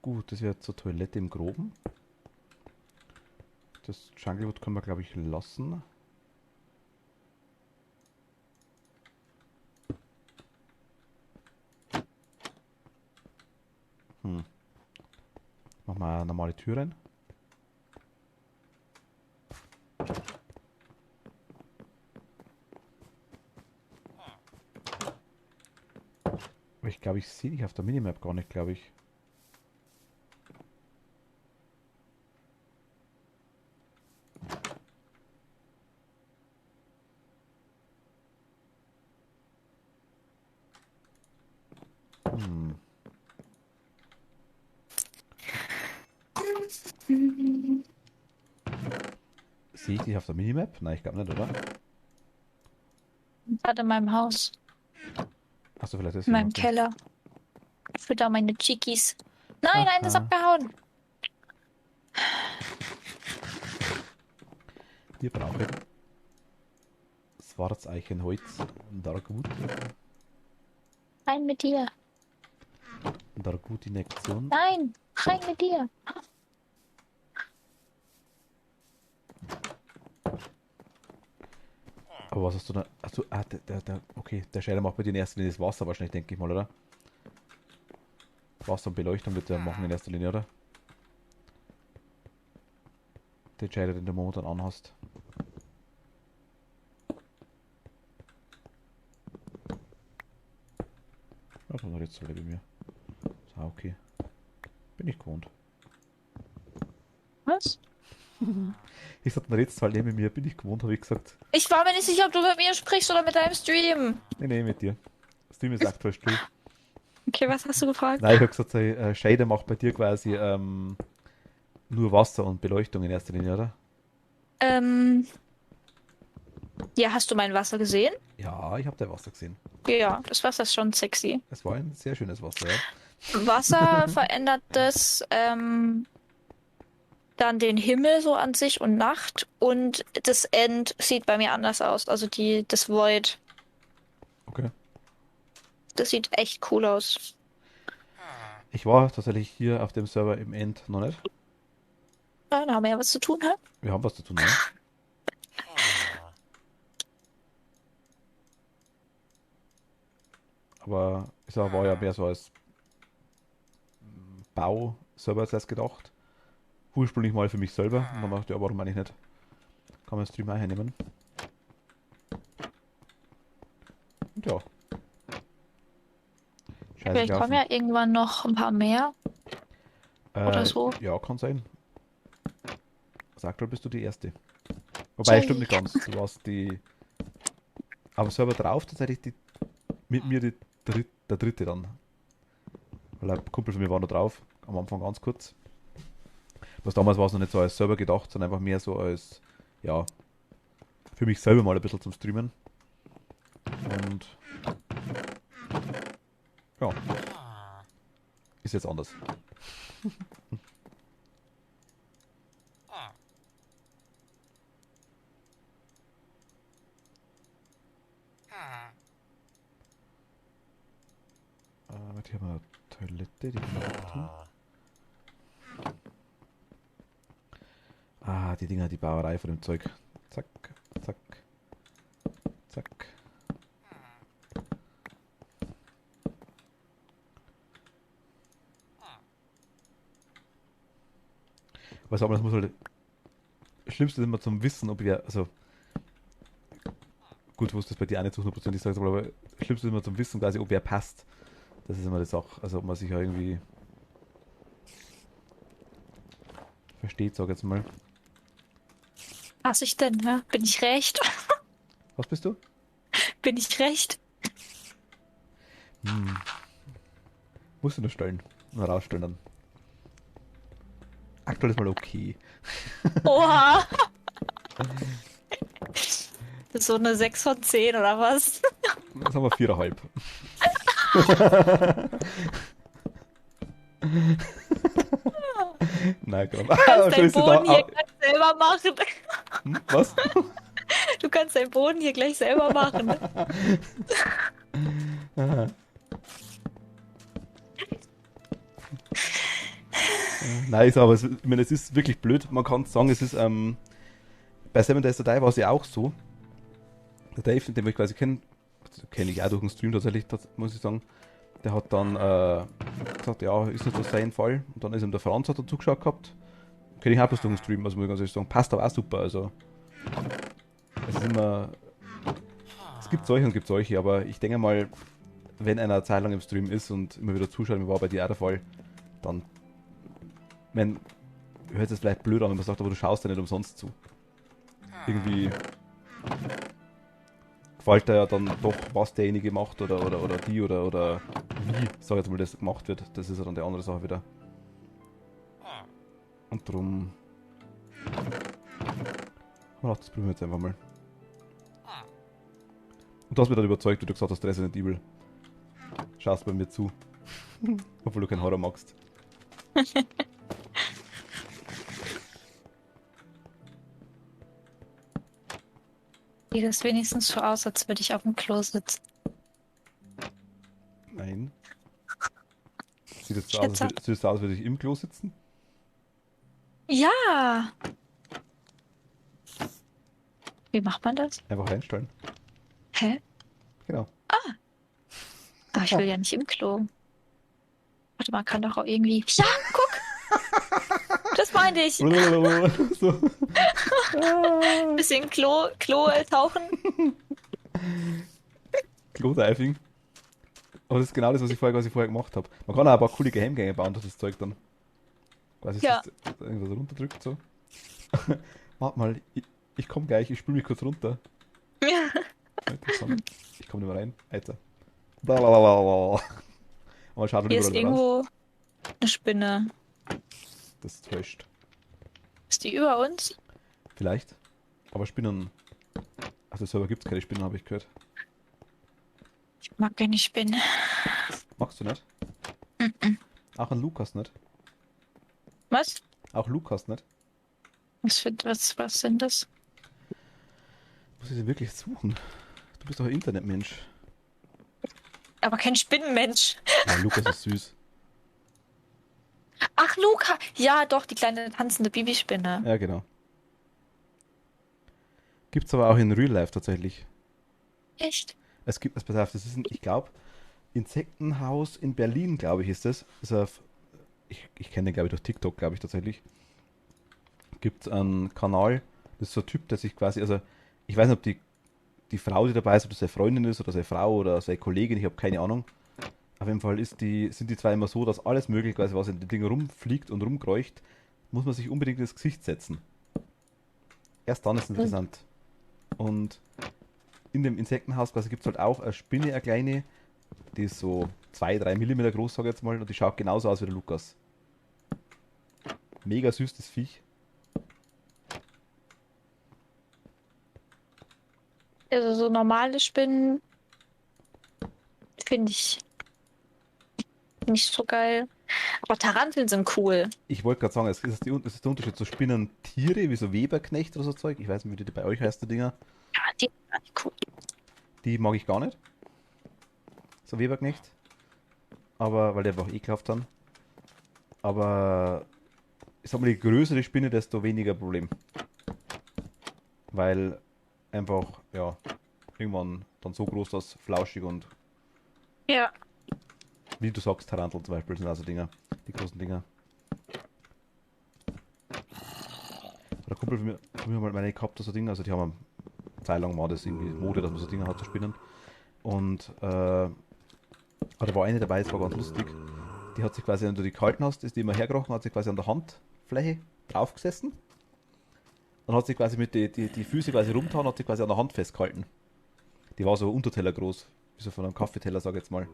Gut, das wäre zur Toilette im Groben. Das Junglewood können wir, glaube ich, lassen. Hm. Machen wir eine normale Tür rein. Aber ich glaube, ich sehe dich auf der Minimap gar nicht, glaube ich. Hm. Sehe ich dich auf der Minimap? Nein, ich glaube nicht, oder? Gerade in meinem Haus, Achso, vielleicht in deswegen, meinem okay. Keller. Ich fütter meine Chikis. Nein, nein, das ist Aha. abgehauen. Wir brauchen Schwarzeichenholz, Darkwood, Rein mit dir. Darkwood-Injektion. Nein, rein mit dir. Aber was hast du da? Achso, okay, der Scheider macht bei dir in erster Linie das Wasser wahrscheinlich, denke ich mal, oder? Wasser und Beleuchtung wird der machen in erster Linie, oder? Den Scheider, den du momentan anhast. Ja, das hat jetzt so bei mir. So, okay. Bin ich gewohnt. Was? Ich sagte, jetzt halt neben mir, bin ich gewohnt, habe ich gesagt. Ich war mir nicht sicher, ob du mit mir sprichst oder mit deinem Stream. Nee, nee, mit dir. Stream ist aktuell still. Okay, was hast du gefragt? Nein, ich habe gesagt, der Shader macht bei dir quasi nur Wasser und Beleuchtung in erster Linie, oder? Ähm, ja, hast du mein Wasser gesehen? Ja, ich habe da Wasser gesehen. Ja, das Wasser ist schon sexy. Es war ein sehr schönes Wasser, ja. Wasser verändert dann den Himmel so an sich und Nacht und das End sieht bei mir anders aus. Also das Void, Okay. das sieht echt cool aus. Ich war tatsächlich hier auf dem Server im End noch nicht. Ja, da haben wir ja was zu tun, hä? Wir haben was zu tun, ja. Aber war ja mehr so als Bau-Server als erst gedacht. Ursprünglich mal für mich selber. Und dann dachte ich, ja, warum eigentlich nicht? Kann man Stream auch hernehmen. Und ja. Scheiße Vielleicht kommen gelaufen. ja irgendwann noch ein paar mehr oder so. Ja, kann sein. Also aktuell bist du die Erste. Wobei, stimmt nicht ganz. Du warst die. Am Server drauf tatsächlich mit mir der dritte dann. Weil ein Kumpel von mir war noch drauf. Am Anfang ganz kurz. Was damals war es noch nicht so als Server gedacht, sondern einfach mehr so als, ja, für mich selber mal ein bisschen zum Streamen. Und ja, ist jetzt anders. Warte, hier haben wir eine Toilette, die kann man auch tun. Ah, die Dinger, die Bauerei von dem Zeug. Zack, zack, zack. Was aber das muss halt. Das Schlimmste ist immer zum Wissen, ob wir. Also, gut, wusste es bei dir auch nicht zu 100% ich sag's aber das Schlimmste ist immer zum Wissen, quasi, ob wer passt. Das ist immer die Sache. Also, ob man sich ja irgendwie versteht, sag ich jetzt mal. Was ich denn, ne? Bin ich recht? Was bist du? Bin ich recht? Hm. Musst du nur stellen. Nur rausstellen dann. Aktuell ist mal okay. Oha! Das ist so eine 6 von 10 oder was? Jetzt haben wir 4,5. Nein, komm. Du kannst deinen Ist da, Boden hier gleich selber machen. was? Du kannst deinen Boden hier gleich selber machen. Nein, aber ich meine, es ist wirklich blöd. Man kann sagen, es ist bei Seven Days to Die war es ja auch so. Der Dave, den ich quasi kenne ich auch durch den Stream tatsächlich, muss ich sagen. Der hat dann gesagt, ja, ist nicht so sein Fall. Und dann ist ihm der Franz hat dazu geschaut gehabt. Kenne ich auch bloß durch den Stream, also muss ich ganz ehrlich sagen. Passt aber auch super, also. Es ist immer. Es gibt solche und gibt solche, aber ich denke mal, wenn einer eine Zeit lang im Stream ist und immer wieder zuschaut, mir war bei dir auch der Fall, dann. Man hört es vielleicht blöd an, wenn man sagt, aber du schaust ja nicht umsonst zu. Irgendwie gefällt dir ja dann doch, was derjenige macht oder die oder wie, sag jetzt mal, das gemacht wird. Das ist ja dann die andere Sache wieder. Und drum. Man das probieren wir jetzt einfach mal. Und du hast mich dann überzeugt, wie du gesagt hast, Resident Evil. Schaust bei mir zu. Obwohl du keinen Horror magst. Sieht das wenigstens so aus, als würde ich auf dem Klo sitzen. Nein. Sieht es so aus, als würde ich im Klo sitzen? Ja! Wie macht man das? Einfach reinstellen. Hä? Genau. Aber ich will ja nicht im Klo. Warte mal, kann doch auch irgendwie. Ja, guck! Das meinte ich. so. Bisschen Klo tauchen. Klo-Diving. Aber das ist genau das, was ich vorher gemacht habe. Man kann auch ein paar coole Geheimgänge bauen durch das Zeug dann. Quasi Ja. irgendwas runterdrückt so. Warte mal, ich komme gleich, ich spüle mich kurz runter. Interessant. Ich komme nicht mehr rein. Alter. Blablabla. Aber schade, Hier ist überall raus. irgendwo eine Spinne. Das täuscht. Ist die über uns? Vielleicht. Aber Spinnen. Auf der Server gibt es keine Spinnen, habe ich gehört. Ich mag keine Spinnen. Magst du nicht? Auch ein Lukas nicht? Was? Auch Lukas nicht? Was sind das? Muss ich denn wirklich suchen? Du bist doch ein Internetmensch. Aber kein Spinnenmensch. Ja, Lukas ist süß. Ach, Luca. Ja, doch, die kleine tanzende Bibispinne. Ja, genau. Gibt's aber auch in Real Life tatsächlich. Echt? Es gibt, pass auf, das ist ein, ich glaube, Insektenhaus in Berlin, glaube ich, ist das. Ich kenne den, glaube ich, durch TikTok, glaube ich, tatsächlich. Gibt einen Kanal, das ist so ein Typ, der sich quasi, also, ich weiß nicht, ob die Frau, die dabei ist, ob das seine Freundin ist oder seine Frau oder seine Kollegin, ich habe keine Ahnung. Auf jeden Fall sind die zwei immer so, dass alles mögliche, quasi, was in den Dingen rumfliegt und rumkreucht, muss man sich unbedingt ins Gesicht setzen. Erst dann ist es interessant. Und in dem Insektenhaus quasi gibt es halt auch eine Spinne, eine kleine, die ist so 2-3 Millimeter groß, sage ich jetzt mal, und die schaut genauso aus wie der Lukas. Mega süß, das Viech. Also so normale Spinnen finde ich nicht so geil. Aber Taranteln sind cool. Ich wollte gerade sagen, es ist der Unterschied zu Spinnentiere, wie so Weberknecht oder so Zeug. Ich weiß nicht, wie die bei euch heißt, die Dinger. Ja, die sind gar nicht cool. Die mag ich gar nicht. So Weberknecht. Aber, weil die einfach ekelhaft sind. Aber, ich sag mal, je größer die Spinne, desto weniger Problem. Weil einfach, ja, irgendwann dann so groß, dass flauschig und, Ja. wie du sagst, Tarantel zum Beispiel sind also Dinger. Die großen Dinger. Der Kumpel von mir hat mal meine gehabt, so Dinge, also die haben eine Zeit lang war das irgendwie Mode, dass man so Dinge hat zu spinnen. Und da war eine dabei, das war ganz lustig. Die hat sich quasi, wenn du die gehalten hast, ist die immer hergekrochen, hat sich quasi an der Handfläche draufgesessen und hat sich quasi mit die Füße quasi rumgetan, hat sich quasi an der Hand festgehalten. Die war so Unterteller groß, wie so von einem Kaffeeteller, sag ich jetzt mal.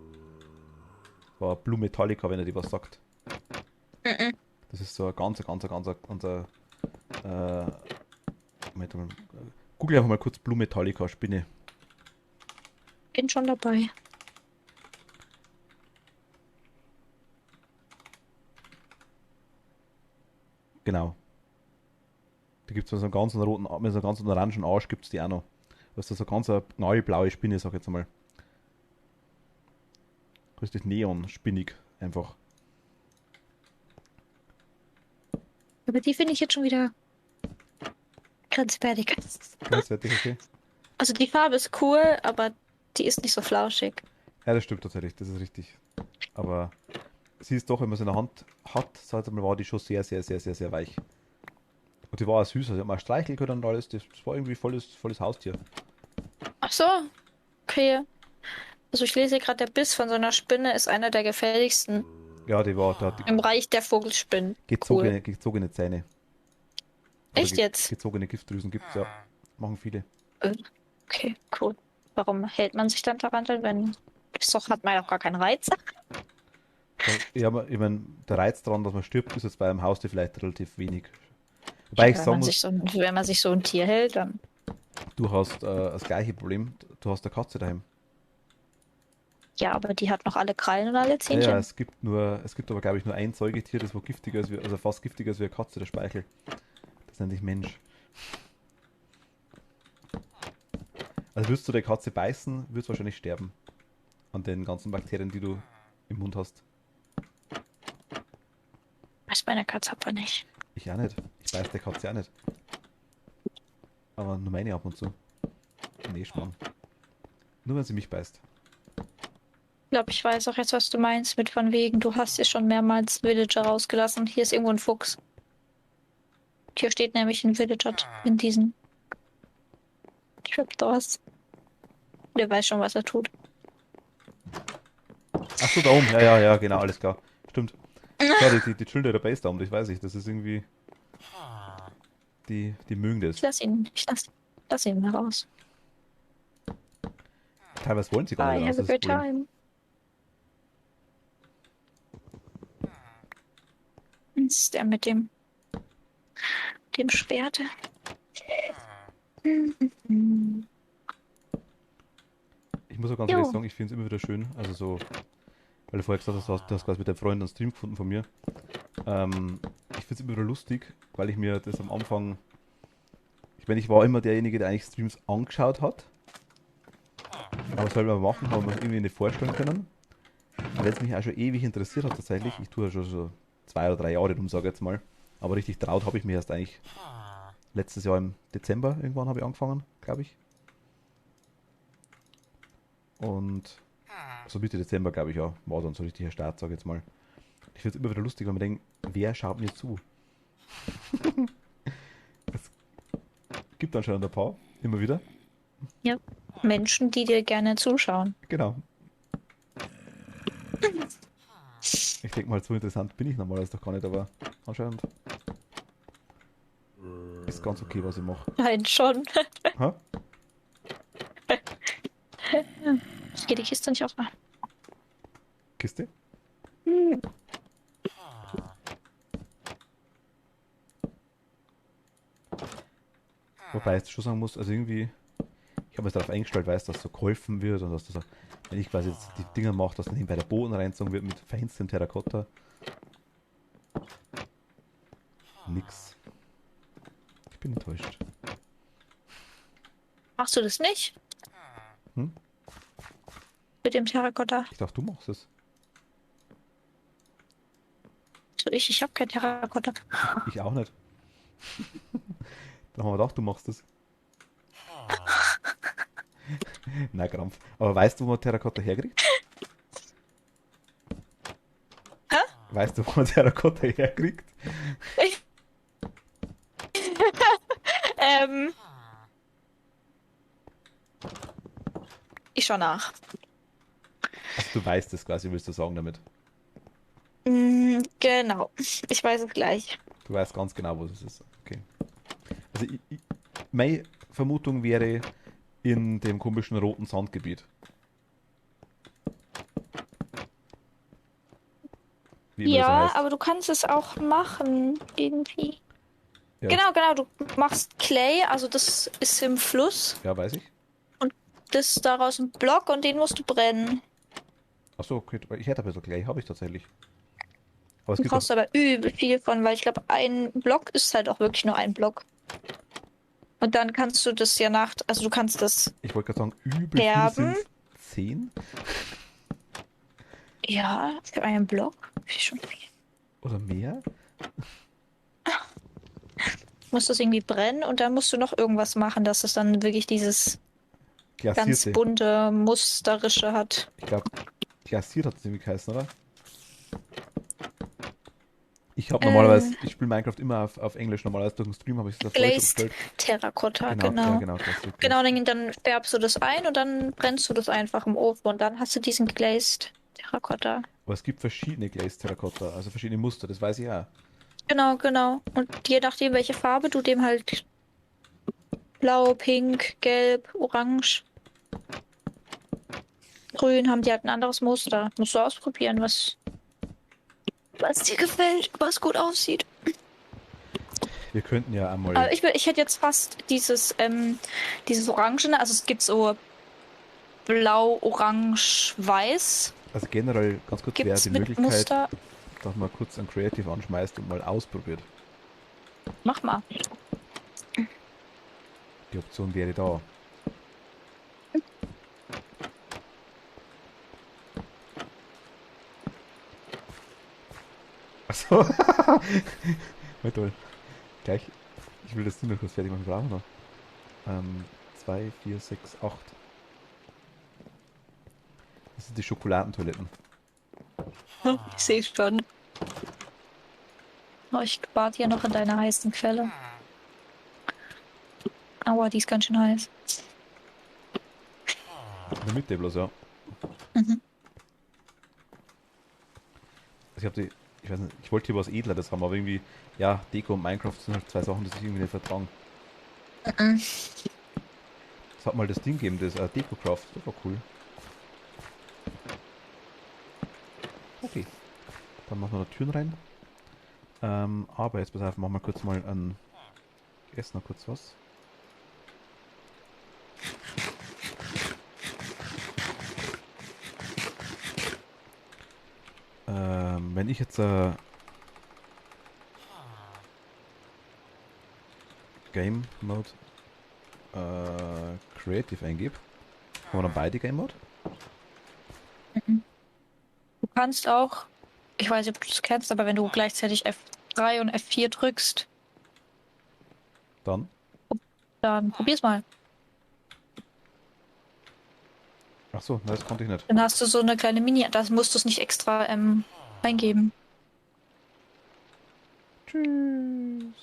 War Blue Metallica, wenn er die was sagt. Mhm. Das ist so ein Moment mal, google einfach mal kurz Blue Metallica Spinne. Bin schon dabei. Genau. Die gibt es mit so einem ganz roten, mit so einem ganz orangen Arsch gibt es die auch noch. Das ist so ganz eine knallblaue Spinne, sag ich jetzt mal. Richtig neon-spinnig einfach. Aber die finde ich jetzt schon wieder grenzwertig. Grenzwertig, okay. Also die Farbe ist cool, aber die ist nicht so flauschig. Ja, das stimmt tatsächlich, das ist richtig. Aber sie ist doch, wenn man sie in der Hand hat, sag ich mal, war die schon sehr, sehr, sehr, sehr, sehr weich. Und die war auch süß, also man streicheln können und alles, das war irgendwie volles Haustier. Ach so, okay. Also ich lese gerade, der Biss von so einer Spinne ist einer der gefährlichsten Ja, da hat im Reich der Vogelspinnen. Cool. gezogene Zähne. Oder Echt jetzt? gezogene Giftdrüsen gibt es ja. Machen viele. Äh, Okay, cool. Warum hält man sich dann Taranteln, wenn ist doch, hat man ja auch gar keinen Reiz? Ja, ich meine, der Reiz daran, dass man stirbt, ist jetzt bei einem Haustier vielleicht relativ wenig. Wobei ich sagen muss, Wenn man sich so ein Tier hält, dann. du hast das gleiche Problem. Du hast eine Katze daheim. Ja, aber die hat noch alle Krallen und alle Ja, ja, Zähnchen. es gibt aber glaube ich nur ein Säugetier, das wo giftiger ist, also fast giftiger ist wie eine Katze, der Speichel. Das nennt sich Mensch. Also würdest du der Katze beißen, würdest du wahrscheinlich sterben. An den ganzen Bakterien, die du im Mund hast. Weiß meine Katze aber nicht. Ich auch nicht. Ich beiß der Katze auch nicht. Aber nur meine ab und zu. Nee, Schmarrn. Nur wenn sie mich beißt. Ich glaube, ich weiß auch jetzt, was du meinst mit von wegen, du hast hier schon mehrmals Villager rausgelassen. Hier ist irgendwo ein Fuchs. Hier steht nämlich ein Villager in diesen Trapdoors. Der weiß schon, was er tut. Ach so, da oben. Ja, ja, ja, genau, alles klar. Stimmt. Ja, die chillen der Base da um, das weiß ich. Das ist irgendwie. Die mögen das. Ich lass ihn mal raus. Teilweise wollen sie gar I nicht raus, have a das ist good das Problem. time. Das ist der mit dem Schwert. Ich muss auch ganz ehrlich Jo. sagen, ich finde es immer wieder schön. Also so, weil du vorher gesagt hast, du hast quasi mit deinem Freund einen Stream gefunden von mir. Ich finde es immer wieder lustig, weil ich mir das am Anfang. Ich meine, ich war immer derjenige, der eigentlich Streams angeschaut hat. Aber was soll man machen, haben wir uns irgendwie nicht vorstellen können. Weil es mich auch schon ewig interessiert hat tatsächlich. Ich tue ja schon so 2 oder 3 Jahre rum, sage ich jetzt mal. Aber richtig traut habe ich mich erst eigentlich letztes Jahr im Dezember irgendwann habe ich angefangen, glaube ich. Und so Mitte Dezember, glaube ich, ja, war dann so richtiger Start, sage ich jetzt mal. Ich finde es immer wieder lustig, wenn man denkt, wer schaut mir zu? Es gibt anscheinend ein paar, immer wieder. Ja. Menschen, die dir gerne zuschauen. Genau. Ich denke mal, so interessant bin ich normalerweise doch gar nicht, aber anscheinend ist ganz okay, was ich mache. Nein, schon. Ha? Ich gehe die Kiste nicht aufmachen. Kiste? Wobei ich schon sagen muss, also irgendwie, ich habe mir darauf eingestellt, weiß, dass so geholfen wird und dass das, wenn ich quasi jetzt die Dinger mache, dass dann nebenbei der Boden reinzogen wird mit feinstem Terrakotta. Nix. Ich bin enttäuscht. Machst du das nicht? Hm? Mit dem Terrakotta? Ich dachte, du machst es. So, ich habe kein Terrakotta. Ich auch nicht. Dann haben wir gedacht, du machst es. Na, Krampf. Aber weißt du, wo man Terrakotta herkriegt? Hä? Weißt du, wo man Terrakotta herkriegt? Ähm, ich schau nach. Also du weißt es quasi, willst du sagen damit. Genau. Ich weiß es gleich. Du weißt ganz genau, wo es ist. Okay. Also meine Vermutung wäre in dem komischen roten Sandgebiet. Wie immer das Ja, heißt. aber du kannst es auch machen, irgendwie. Ja, Genau, du machst Clay, also das ist im Fluss ja, weiß ich. und das ist daraus ein Block und den musst du brennen. Achso, okay. Ich hätte ein bisschen gleich, habe ich tatsächlich. Aber es Du gibt doch, brauchst aber übel viel von, weil ich glaube, ein Block ist halt auch wirklich nur ein Block. Und dann kannst du das ja also du kannst das ich wollte gerade sagen, übel viel färben. sind es 10 Ja, für einen Block. Ist schon viel. oder mehr. Musst das irgendwie brennen und dann musst du noch irgendwas machen, dass es dann wirklich dieses ganz Glasierte. bunte, musterische hat. Ich glaube, glasiert hat es irgendwie geheißen, oder? Ich habe normalerweise, ich spiele Minecraft immer auf Englisch. Normalerweise durch den Stream habe ich es auf Deutsch Glazed umgestellt. Terrakotta, Genau, ja, genau. genau, glasiert. Genau, dann färbst du das ein und dann brennst du das einfach im Ofen und dann hast du diesen Glazed Terrakotta. Aber es gibt verschiedene Glazed Terrakotta, also verschiedene Muster, das weiß ich ja. Genau. Und je nachdem, welche Farbe du dem halt blau, pink, gelb, orange, grün haben die halt ein anderes Muster. Musst du ausprobieren, was dir gefällt, was gut aussieht. Wir könnten ja einmal, Aber ich hätte jetzt fast dieses Orangene, also es gibt so blau, orange, weiß, also generell ganz kurz wäre gibt's die mit Möglichkeit, Muster. dass man kurz ein Creative anschmeißt und mal ausprobiert. Mach mal. Die Option wäre da. Achso. Halt toll. Gleich. Ich will das Ding noch kurz fertig machen. Wir brauchen noch. 2, 4, 6, 8. Das sind die Schokoladentoiletten. Ich sehe schon. Oh, ich bad hier noch in deiner heißen Quelle. Aua, die ist ganz schön heiß. In der Mitte bloß, ja. Mhm. Also ich habe die. Ich weiß nicht, ich wollte hier was Edleres haben, aber irgendwie, ja, Deko und Minecraft sind halt zwei Sachen, die sich irgendwie nicht vertragen. Mhm. Es hat mal das Ding gegeben, das Decocraft, das war cool. Okay, dann machen wir da Türen rein. Aber jetzt pass auf, machen wir kurz mal ein. Ich esse noch kurz was. Wenn ich jetzt Game Mode Creative eingebe, haben wir dann beide Game Mode? Mhm. Du kannst auch, ich weiß nicht, ob du das kennst, aber wenn du gleichzeitig F3 und F4 drückst, Dann? dann probier's mal. Achso, nein, das konnte ich nicht. Dann hast du so eine kleine das musst du es nicht extra eingeben. Tschüss.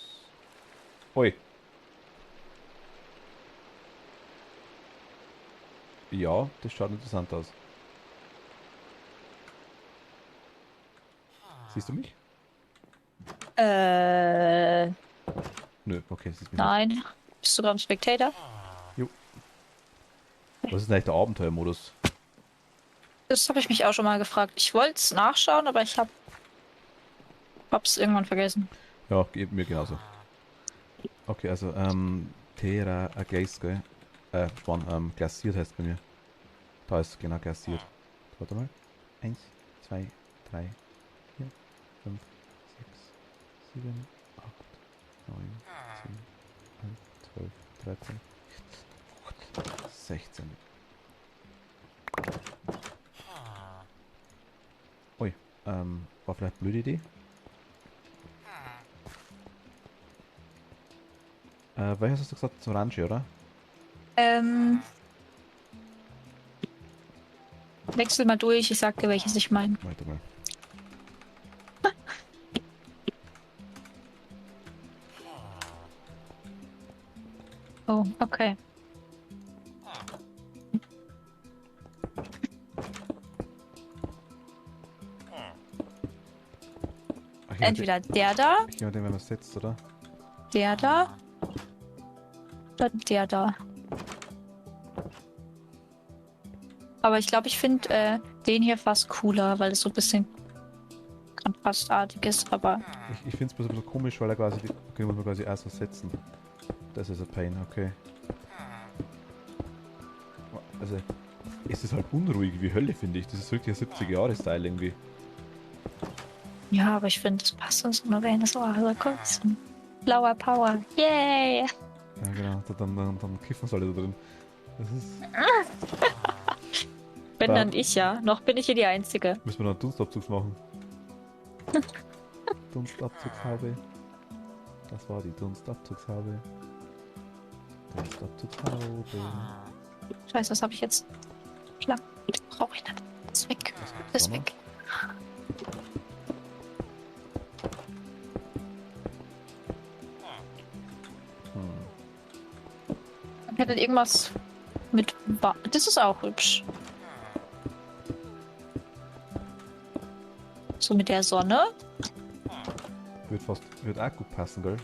Ui. Ja, das schaut interessant aus. Siehst du mich? Nö, okay, siehst mich Nein. Bist du gerade im Spectator? nicht. Jo. Was ist denn eigentlich der Abenteuermodus? Das habe ich mich auch schon mal gefragt. Ich wollte es nachschauen, aber ich hab's irgendwann vergessen. Ja, geht mir genauso. Okay, also, Terra Glaze, gell? Glasiert heißt bei mir. Da ist genau glasiert. Warte mal. 1, 2, 3, 4, 5, 6, 7, 8, 9, 10, 11, 12, 13, 14, 16. Ui, war vielleicht eine blöde Idee. Welches hast du gesagt? Das Orange, oder? Wechsel mal durch, ich sag dir, welches ich meine. Warte mal. Oh, okay. Ach, Entweder der da, ich nehme den, wenn man es setzt, oder? der da oder der da. Aber ich glaube, ich finde den hier fast cooler, weil es so ein bisschen kontrastartig ist, aber Ich finde es bloß ein bisschen komisch, weil er quasi, okay, muss man quasi erst was setzen. Das ist ein Pain, okay. Also, es ist halt unruhig wie Hölle, finde ich. Das ist wirklich ein 70er-Jahre-Style irgendwie. ja, aber ich finde, das passt uns nur, wenn es so kurz. Blauer Power. Yay! Ja, genau. Dann kiffen sie alle da drin. Das ist. Wenn Ja. dann ich ja. Noch bin ich hier die Einzige. Müssen wir noch einen Dunstabzug machen. Dunstabzugshaube. Das war die Dunstabzugshaube. Dunstabzugshaube. Scheiße, was habe ich jetzt? Schlag. Brauche ich nicht. Ist weg. Was gibt's Ist da noch? weg. Ich hätte irgendwas mit. Das ist auch hübsch. So mit der Sonne. Wird auch gut passen, gell?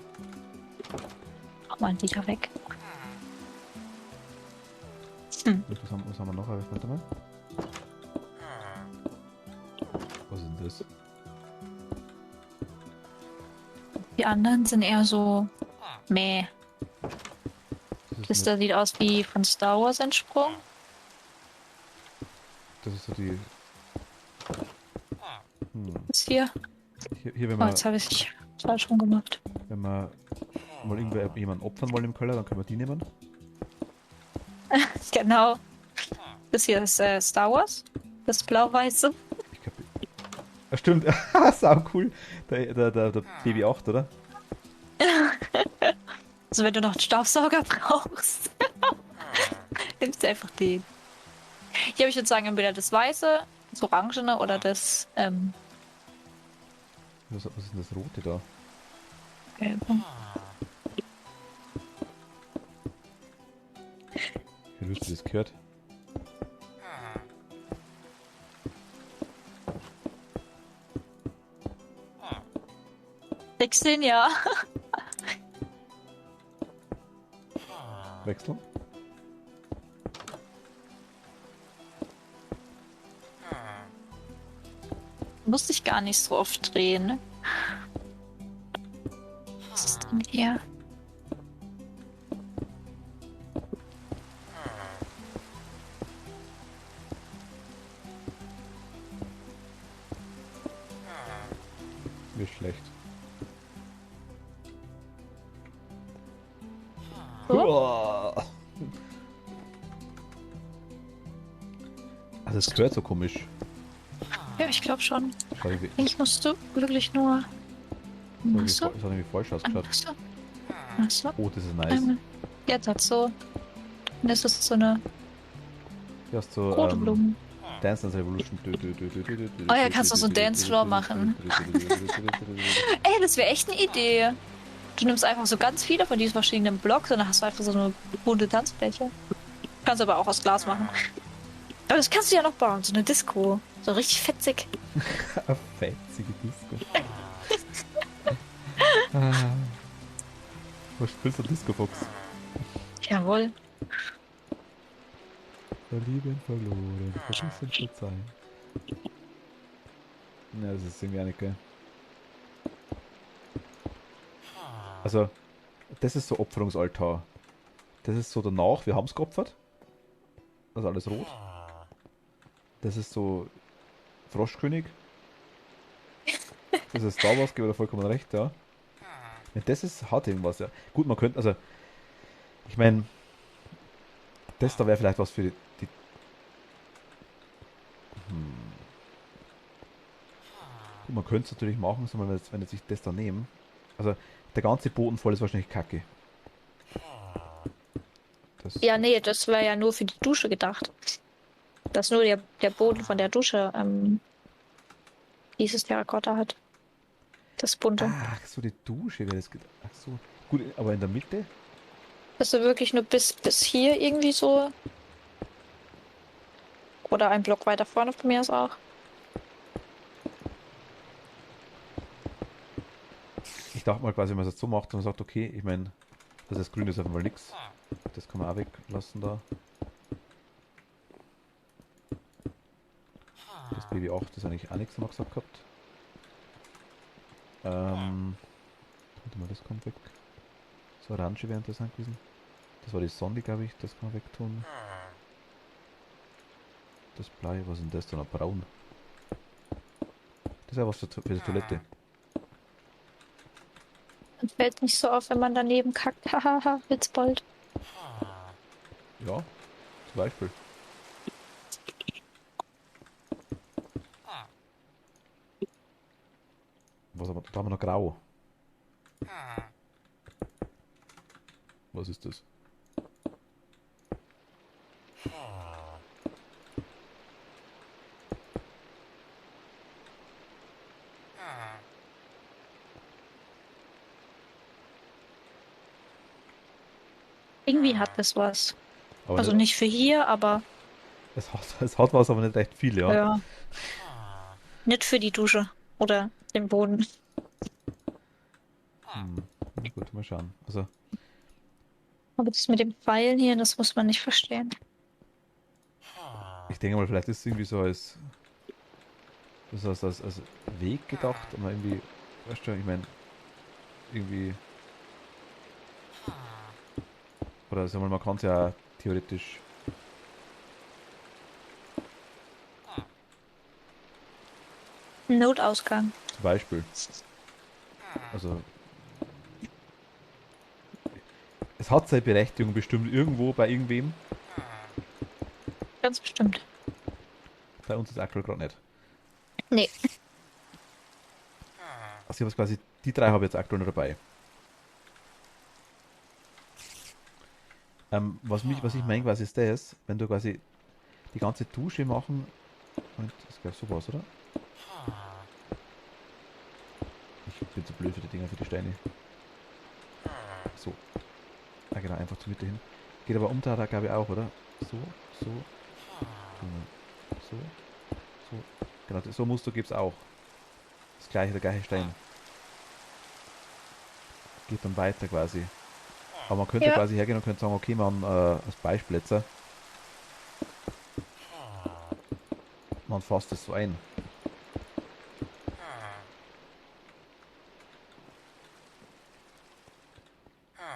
Mach mal ein Liter weg. Was haben wir noch? Warte mal. Was ist denn das? Die anderen sind eher so. Meh. Das da sieht aus wie von Star Wars entsprungen. Das ist so die. Das hier. Hier wenn Oh, wir, jetzt habe ich es falsch rum gemacht. wenn wir mal jemanden opfern wollen im Keller, dann können wir die nehmen. Genau. Das hier ist Star Wars. Das blau-weiße. Ich glaub, stimmt, sau cool. Der BB-8, oder? Also wenn du noch einen Staubsauger brauchst, nimmst du einfach den. Hier habe ich würde sagen, entweder das weiße, das orangene oder das Was ist denn das Rote da? gelbe. Wie hast du das gehört? 16, ja. Wechseln? Musste ich gar nicht so oft drehen. Was ist denn hier? Nicht schlecht. So? Also es gehört so komisch. Ja, ich glaube schon. Schau, wie, Eigentlich musst du wirklich nur. das hat irgendwie falsch ausgeschaut. Achso. Achso. Oh, das ist nice. Einmal. Jetzt hat so. Und das ist so eine Hier hast du rote Blumen. Dance Dance Revolution. Oh ja, kannst du so einen Dancefloor machen. Ey, das wäre echt eine Idee. Du nimmst einfach so ganz viele von diesen verschiedenen Blocks und dann hast du einfach so eine bunte Tanzfläche. Kannst aber auch aus Glas machen. Aber das kannst du ja noch bauen, so eine Disco. So richtig fetzig. Eine fetzige Disco. Was spielst du Disco Fox? Jawohl. Verlieben, verloren, vergessen zu sein. Ja, das ist irgendwie auch nicht geil. Also, das ist so Opferungsaltar. Das ist so danach, wir haben es geopfert. Also alles rot. Das ist so Froschkönig. Das ist Star Wars, gebe ich dir vollkommen recht, ja. Ja, das ist hart irgendwas, ja. Gut, man könnte, also, ich meine, das da wäre vielleicht was für die. Hm. Gut, man könnte es natürlich machen, so, wenn jetzt sich das da nehmen. Also, der ganze Boden voll ist wahrscheinlich kacke. Das, Ja, nee, das wäre ja nur für die Dusche gedacht. Dass nur der Boden von der Dusche dieses Terrakotta hat. Das bunte. ach, so die Dusche wäre das. Ach so. Gut, aber in der Mitte? Dass du wirklich nur bis hier irgendwie so. Oder ein Block weiter vorne von mir ist auch. Ich dachte mal quasi, wenn man es jetzt so macht und man sagt, okay, ich meine, das Grün ist auf einmal nix. Das kann man auch weglassen da. Das Baby 8 ist eigentlich auch nichts, haben wir gesagt gehabt. Warte mal, das kommt weg. Das Orange wäre interessant gewesen. Das war die Sonde, glaube ich, das kann man wegtun. Das Blei, was ist denn das da noch? Braun. Das ist ja was für die Toilette. Dann fällt nicht so auf, wenn man daneben kackt. Hahaha, Witzbold. Ja, zum Beispiel. Was haben wir, da haben wir noch Grau. Was ist das? Irgendwie hat das was. Aber Also nicht, nicht für hier, aber es hat was, aber nicht recht viel, ja. ja. Nicht für die Dusche. Oder den Boden. Hm. Na gut, mal schauen. Also, Aber das mit dem Pfeilen hier, das muss man nicht verstehen. ich denke mal, vielleicht ist es irgendwie so als Weg gedacht, aber irgendwie, weißt du, ich meine, irgendwie, oder sagen wir mal, man kann es ja theoretisch, Notausgang. zum Beispiel, also, es hat seine Berechtigung bestimmt irgendwo bei irgendwem, Ganz bestimmt. bei uns ist aktuell gerade nicht. Nee. Also, ich habe quasi, die drei habe ich jetzt aktuell noch dabei. Was ich meine quasi ist das, wenn du quasi die ganze Dusche machen, und das ist gleich sowas, oder? Ich bin zu blöd für die Dinger, für die Steine. So. Ah genau, einfach zur Mitte hin. Geht aber um da glaube ich auch, oder? So, so, so, so. Genau, so Muster gibt es auch. Das gleiche, der gleiche Stein. Geht dann weiter quasi. Aber man könnte Ja. quasi hergehen und könnte sagen, okay, man als Beispiel jetzt, man fasst es so ein.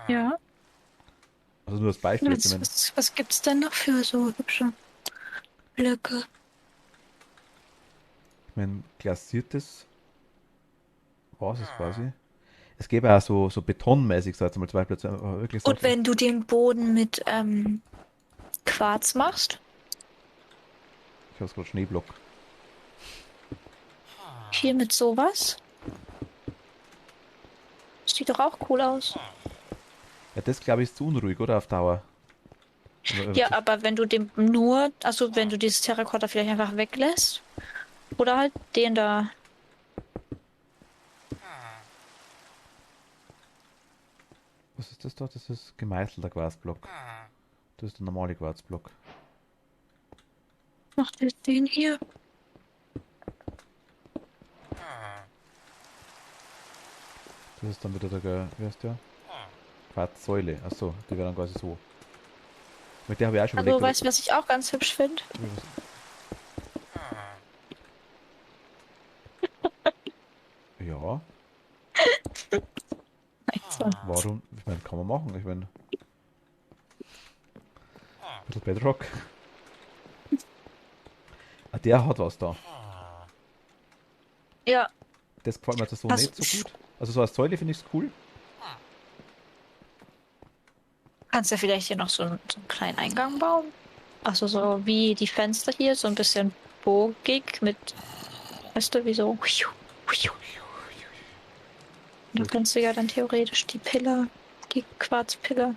Ja. Also nur als Beispiel jetzt, Was gibt's denn noch für so hübsche Blöcke? ich mein, glasiertes war es quasi. Es gäbe auch so betonmäßig, so jetzt mal zum Beispiel, jetzt wirklich Und sagt, wenn du den Boden mit Quarz machst, ich habe es gerade Schneeblock. hier mit sowas, sieht doch auch cool aus. Ja, das glaube ich ist zu unruhig, oder? Auf Dauer. Ja, aber wenn du den nur, also wenn du dieses Terrakotta vielleicht einfach weglässt, oder halt den da. Was ist das da? Das ist gemeißelter Quarzblock. Das ist der normale Quarzblock. Macht den hier. Das ist dann wieder wie heißt der? Quarzsäule. Achso, die wäre dann quasi so. Mit der habe ich auch schon Also, überlegt. weißt du, was ich auch ganz hübsch finde? Ja, Also, warum? Ich meine, kann man machen. Ich meine, Ein bisschen Bedrock. Ah, der hat was da. Ja, Das gefällt mir jetzt so hast, nicht so gut. Also so als Säule finde ich es cool. kannst ja vielleicht hier noch so einen kleinen Eingang bauen. Also so wie die Fenster hier, so ein bisschen bogig mit, weißt du, wie so. Da kannst du ja dann theoretisch die Pillar, die Quarzpillar.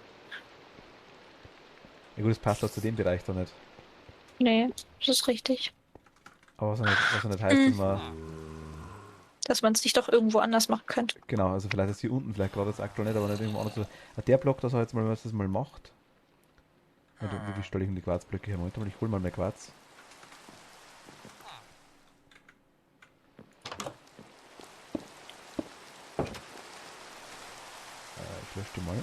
Ja gut, das passt auch zu dem Bereich da nicht. Nee, das ist richtig. Aber was ja nicht heißt, Mm, dass man... dass man es sich doch irgendwo anders machen könnte. Genau, also vielleicht ist hier unten, vielleicht gerade jetzt aktuell nicht, aber nicht irgendwo anders. Der Block, das er jetzt mal, wenn man das mal macht. Wie stelle ich denn die Quarzblöcke her? Moment mal, ich hole mal mehr Quarz. Ich lösche die mal.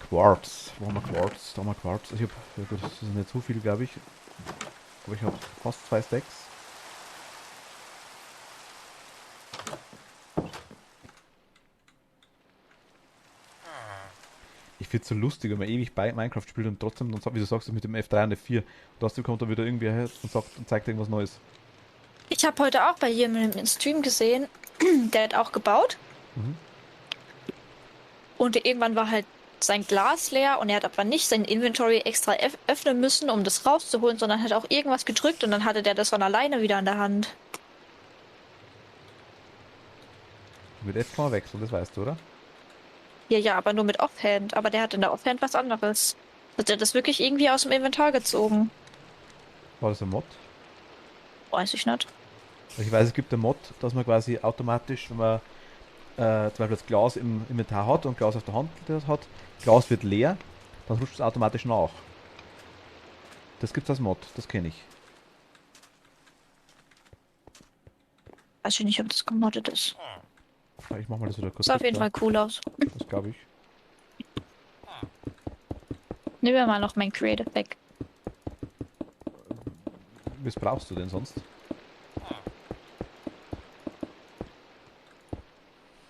Quarz. Wo haben wir Quarz? Da haben wir Quarz. Also ich habe, ja gut, das ist nicht so viel, glaube ich. Aber ich habe fast 2 Stacks. Ich finde es so lustig, wenn man ewig bei Minecraft spielt und trotzdem, dann, wie du sagst, mit dem F3 und F4. Und trotzdem kommt da wieder irgendwer her und sagt und zeigt irgendwas Neues. Ich habe heute auch bei jemandem im Stream gesehen, der hat auch gebaut Mhm. und irgendwann war halt sein Glas leer und er hat aber nicht sein Inventory extra öffnen müssen, um das rauszuholen, sondern hat auch irgendwas gedrückt und dann hatte der das von alleine wieder in der Hand. Mit F kann man wechseln, das weißt du, oder? Ja, ja, aber nur mit Offhand. Aber der hat in der Offhand was anderes. Hat er das wirklich irgendwie aus dem Inventar gezogen? War das ein Mod? Weiß ich nicht. Also ich weiß, es gibt einen Mod, dass man quasi automatisch, wenn man zum Beispiel das Glas im Inventar hat und Glas auf der Hand hat, Glas wird leer, dann rutscht es automatisch nach. Das gibt's als Mod, das kenne ich. Weiß ich nicht, ob das gemoddet ist. Ich mach mal das wieder Sah auf kaputt jeden da. Fall cool aus. Das glaube ich. Nehmen wir mal noch mein Creative weg. Was brauchst du denn sonst?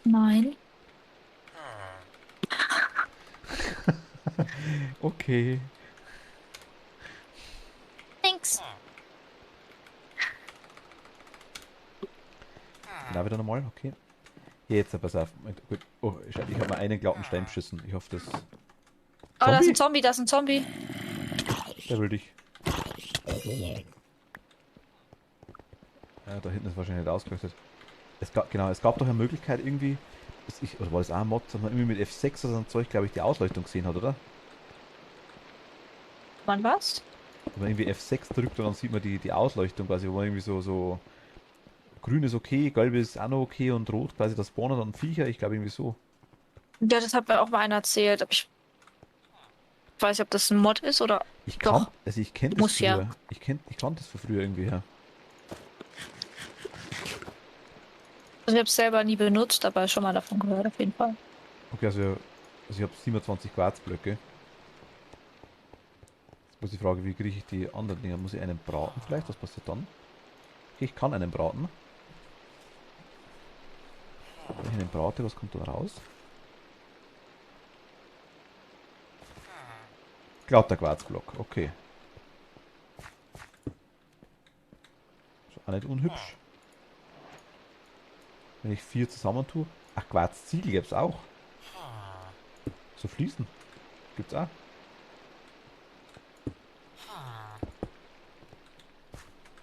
Nein. Okay. Thanks. Na, wieder nochmal, okay. Jetzt, pass auf. Gut. Oh, ich habe mal einen glatten Stein beschissen. Ich hoffe, das... Oh, da ist ein Zombie? Zombie, da ist ein Zombie. Der will dich. Ja, da hinten ist wahrscheinlich nicht ausgeleuchtet. Genau, es gab doch eine Möglichkeit irgendwie, oder war das auch ein Mod, dass man irgendwie mit F6 oder so ein Zeug, glaube ich, die Ausleuchtung gesehen hat, oder? Wann was? Wenn man irgendwie F6 drückt und dann sieht man die Ausleuchtung quasi, wo man irgendwie so grün ist okay, gelb ist auch noch okay und rot quasi das spawnen dann Viecher, ich glaube irgendwie so. Ja, das hat mir auch mal einer erzählt. Aber ich weiß nicht, ob das ein Mod ist oder doch. Ich kenne das Muss ja. früher. Ich kannte das von früher irgendwie, ja. Also ich habe es selber nie benutzt, aber schon mal davon gehört, auf jeden Fall. Okay, also ich habe 27 Quarzblöcke. Jetzt muss die Frage, wie kriege ich die anderen Dinger? Muss ich einen braten vielleicht? Was passiert dann? Okay, ich kann einen braten. Wenn ich einen brate, was kommt dann raus? Glatter Quarzblock, okay. Ist auch nicht unhübsch. Wenn ich 4 zusammentue. Ach, Quarzziegel gibt's auch. So Fliesen. Gibt's auch.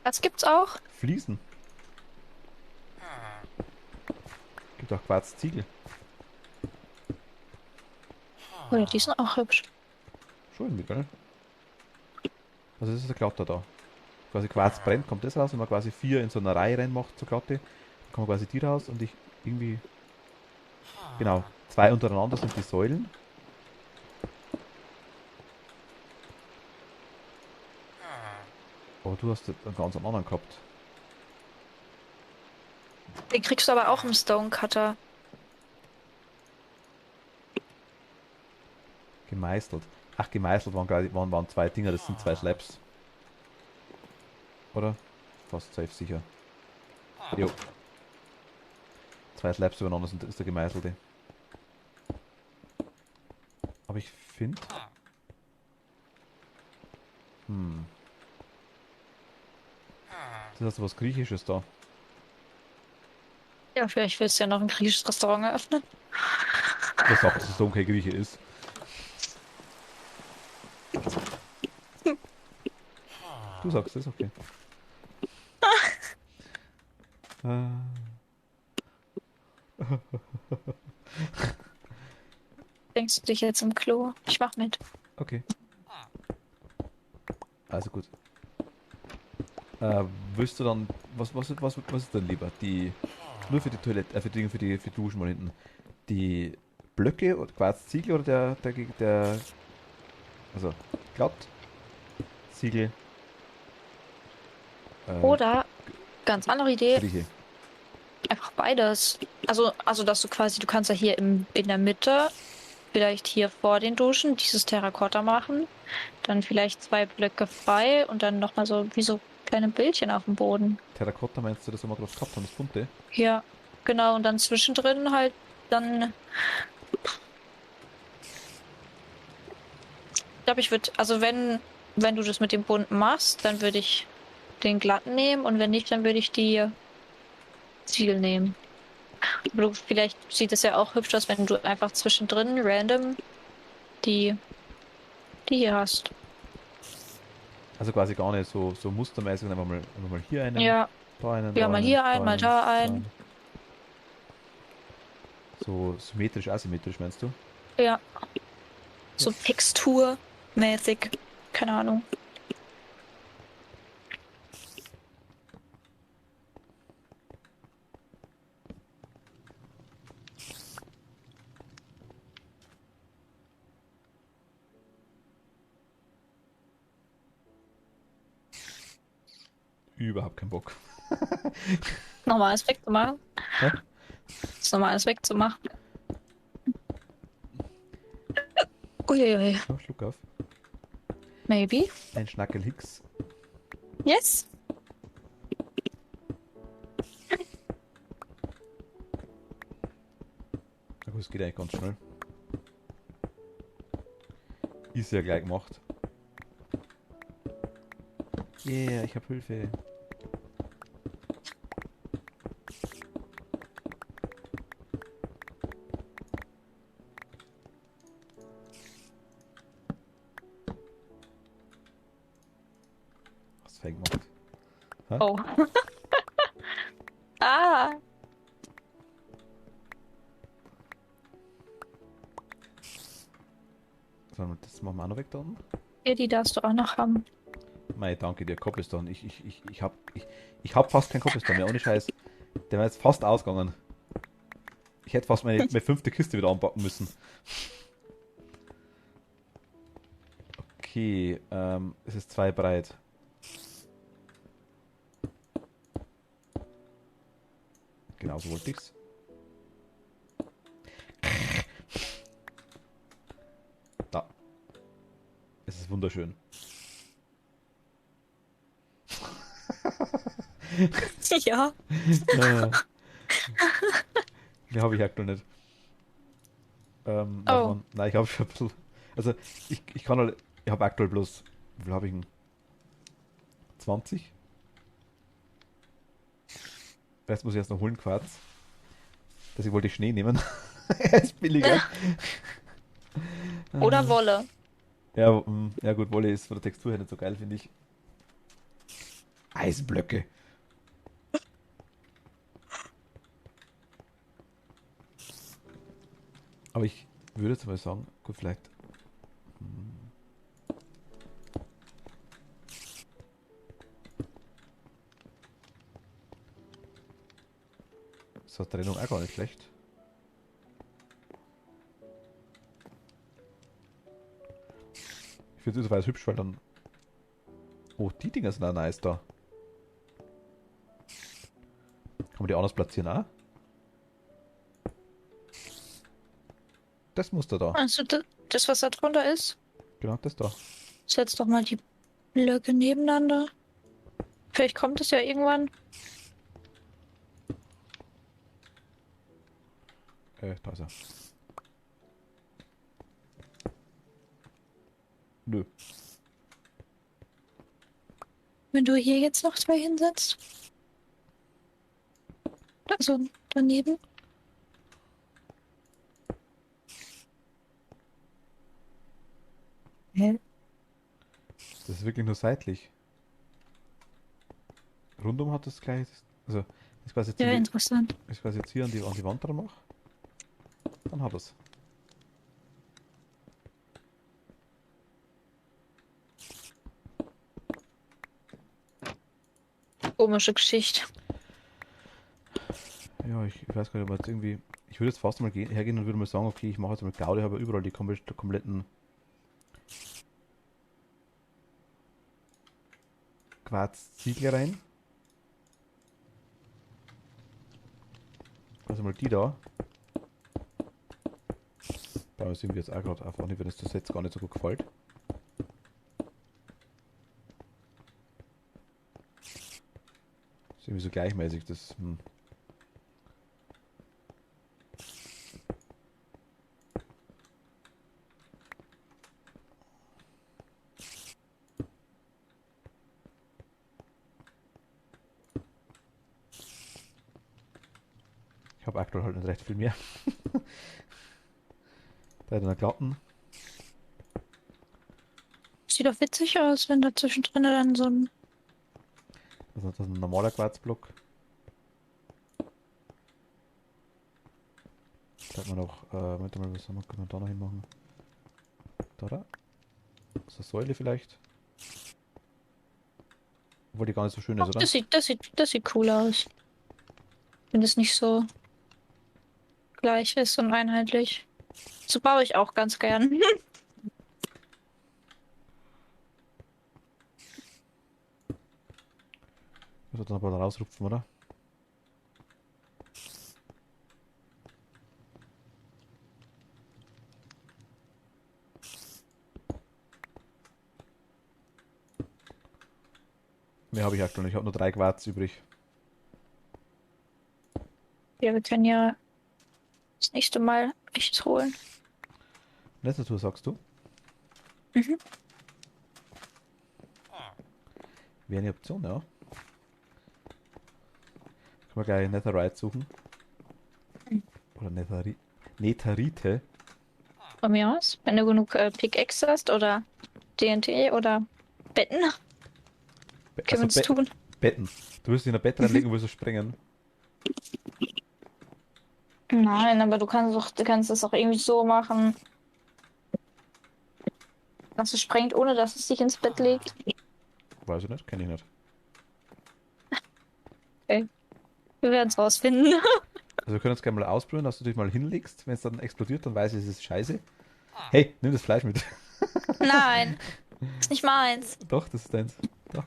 Das gibt's auch. Fliesen. Gibt auch Quarzziegel. Oh ja, die sind auch hübsch. Schon irgendwie, gell? Also das ist der Glatter da. Quasi Quarz brennt, kommt das raus. Wenn man quasi 4 in so einer Reihe reinmacht, so glatte, dann kommen quasi die raus und ich irgendwie... Genau, 2 untereinander sind die Säulen. Aber du hast einen ganz anderen gehabt. Den kriegst du aber auch im Stonecutter. Gemeißelt. Ach, gemeißelt waren 2 Dinger, das sind 2 Slabs. Oder? Fast safe sicher. Jo. 2 Slabs übereinander sind, ist der gemeißelte. Aber ich finde... Das ist was Griechisches da. Ja, vielleicht willst du ja noch ein griechisches Restaurant eröffnen. Wer sagt, dass es so kein Grieche ist? Du sagst es, okay. Äh, Denkst du dich jetzt im Klo? Ich mach mit. okay, also gut. Willst du dann, was ist denn lieber? Die, nur für die Toilette, für die Duschen mal hinten. Die Blöcke oder Quarzziegel oder also glatt, Ziegel, äh, Oder, ganz andere Idee, Grieche. einfach beides. Also dass du quasi, du kannst ja hier in der Mitte, vielleicht hier vor den Duschen, dieses Terrakotta machen. Dann vielleicht 2 Blöcke frei und dann nochmal so wie so kleine Bildchen auf dem Boden. Terrakotta meinst du, das wir gerade gehabt haben, das bunte? Ja, genau. Und dann zwischendrin halt dann, ich glaube, ich würde, also wenn du das mit dem bunten machst, dann würde ich den glatten nehmen und wenn nicht, dann würde ich die Ziegel nehmen. Aber vielleicht sieht es ja auch hübsch aus, wenn du einfach zwischendrin random die, die hier hast. Also quasi gar nicht so mustermäßig, einfach mal hier einen, Ja, da einen, ja, da mal einen, hier ein, da mal einen, da da ein. einen. So symmetrisch, asymmetrisch meinst du? Ja, Ja. so texturmäßig. Keine Ahnung. Überhaupt keinen Bock. Nochmal alles wegzumachen. Hä? Das nochmal alles wegzumachen. Uiuiui. Oh, Schluck auf. Maybe. Ein Schnackel Hicks. Yes. Na gut, es geht eigentlich ganz schnell. Ist ja gleich gemacht. Yeah, ich hab Hilfe. Was fein gemacht. Hä? Oh. Ah. So, das machen wir auch noch weg da unten. Ja, die darfst du auch noch haben. Mei, danke dir, Cobblestone. Ich hab fast kein Cobblestone mehr, ohne Scheiß. Der wäre jetzt fast ausgegangen. Ich hätte fast meine 5. Kiste wieder anpacken müssen. Okay, es ist 2 breit. Genauso wollte ich's. Da. Es ist wunderschön. Ja. Äh, ne, habe ich aktuell nicht. Warte Oh. mal. Nein, ich habe schon ein bisschen. Also, ich kann halt. Ich habe aktuell bloß. Wie viel habe ich denn? 20? Rest muss ich erst noch holen, Quarz. Deswegen wollte ich Schnee nehmen. Er ist billiger. Oder Wolle. Ja, ja gut, Wolle ist von der Textur her nicht so geil, finde ich. Eisblöcke. Aber ich würde jetzt mal sagen, gut, vielleicht. So eine Trennung auch gar nicht schlecht. Ich finde es übrigens hübsch, weil dann. Oh, die Dinger sind auch nice da. Kann man die anders platzieren auch? Das Muster da. Also das, was da drunter ist, Genau, das da. setz doch mal die Blöcke nebeneinander. Vielleicht kommt es ja irgendwann. Da ist er. Nö. Wenn du hier jetzt noch zwei hinsetzt. Also daneben. Hä? Das ist wirklich nur seitlich. Rundum hat das gleich. Also, ich quasi jetzt, Ja, interessant. ich quasi jetzt hier an die Wand dran mache, dann hat es. Komische Geschichte. Ja, ich weiß gar nicht, aber jetzt irgendwie. Ich würde jetzt fast mal hergehen und würde mal sagen, okay, ich mache jetzt mal Gaude, habe überall die kompletten Quarzziegel rein. Also mal die da. Da sind wir jetzt auch gerade einfach nicht, wenn es das jetzt gar nicht so gut gefällt. Ist irgendwie so gleichmäßig, das. Ich habe aktuell halt nicht recht viel mehr. Da hat er einen glatten. Sieht doch witzig aus, wenn da zwischendrin dann so ein. Das ist ein normaler Quarzblock. Da hat man auch, Moment mal, was können wir da noch hinmachen? Da. So eine Säule vielleicht. Obwohl die gar nicht so schön ist, Ach, oder? das sieht cool aus. Wenn es nicht so gleich ist und einheitlich. So baue ich auch ganz gern. Muss dann aber da rausrupfen, oder? Mehr habe ich aktuell nicht. Ich habe nur 3 Quarz übrig. Ja, wir können ja das nächste Mal echt holen. Nethertour sagst du? Mhm. Wäre eine Option, ja. Können wir gleich Netherite suchen. Oder Netherite. Von mir aus. Wenn du genug Pickaxe hast oder TNT oder Betten, können wir Also das tun. Betten. Du willst dich in ein Bett reinlegen und willst du sprengen. Nein, aber du kannst es auch irgendwie so machen, dass es sprengt, ohne dass es dich ins Bett legt. Weiß ich nicht, kenne ich nicht. Okay. Wir werden es rausfinden. Also wir können uns gerne mal ausprobieren, dass du dich mal hinlegst. Wenn es dann explodiert, dann weiß ich, es ist scheiße. Hey, nimm das Fleisch mit. Nein, ist nicht meins. Doch, das ist deins. Da.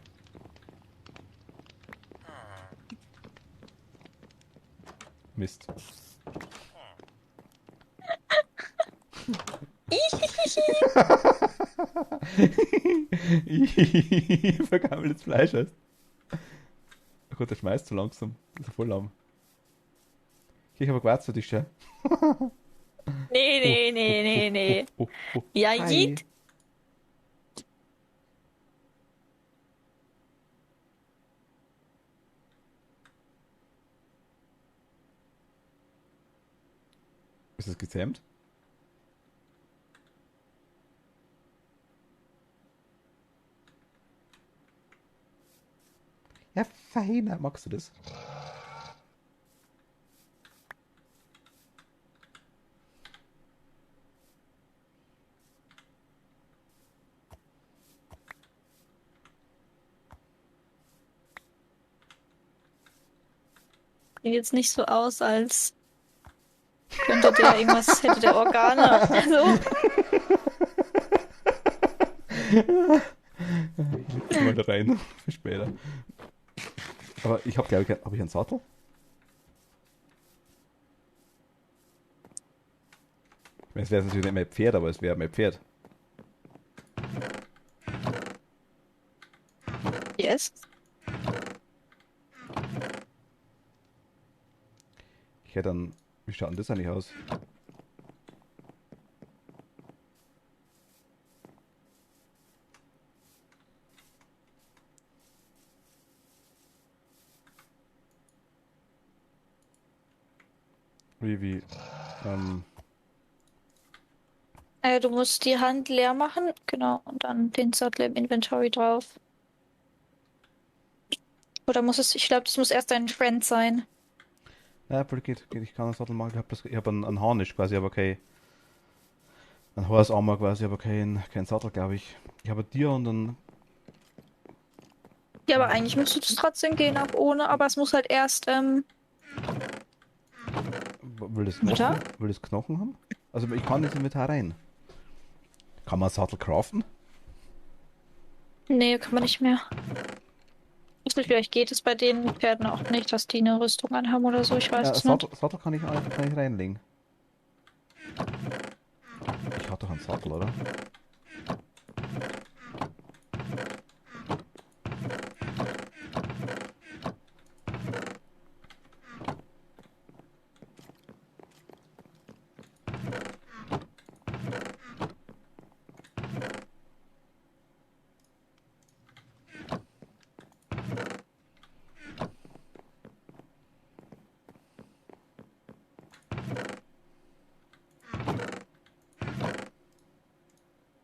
Mist. Vergammeltes Fleisch heißt. Oh Gott, der schmeißt so langsam. Das ist ja voll lahm. Hier, ich habe Quarz für dich, ja. Nee, Oh, nee, oh, nee, oh, nee, oh, nee. oh, oh. Ja, Hi. jeet. Ist das gezähmt? Ja, feiner. Magst du das? Sieht jetzt nicht so aus, als könnte der irgendwas, hätte der Organe. Also, Ich leg das mal da rein. Für später. Aber ich habe, glaube ich, habe ich einen Sattel? Es wäre natürlich nicht mein Pferd, aber es wäre mein Pferd. yes. Ich hätte einen Wie schaut denn das eigentlich aus? Wie, ähm, Du musst die Hand leer machen, genau, und dann den Sattel im Inventory drauf. Oder muss es, ich glaube, das muss erst ein Friend sein. ja, voll geht. Ich kann einen Sattel machen. Ich hab einen Harnisch quasi, aber ein Horse Armor quasi, aber kein Sattel, glaube ich. Ich habe ein Tier und dann, Ja, aber eigentlich müsste das trotzdem gehen, auch ohne, aber es muss halt erst, will das oder? Knochen? Will das Knochen haben? Also ich kann ins Inventar rein. Kann man einen Sattel craften? Nee, kann man nicht mehr. Also vielleicht geht es bei den Pferden auch nicht, dass die eine Rüstung anhaben oder so, ich weiß es nicht. Sattel kann ich reinlegen. Ich hatte doch einen Sattel, oder?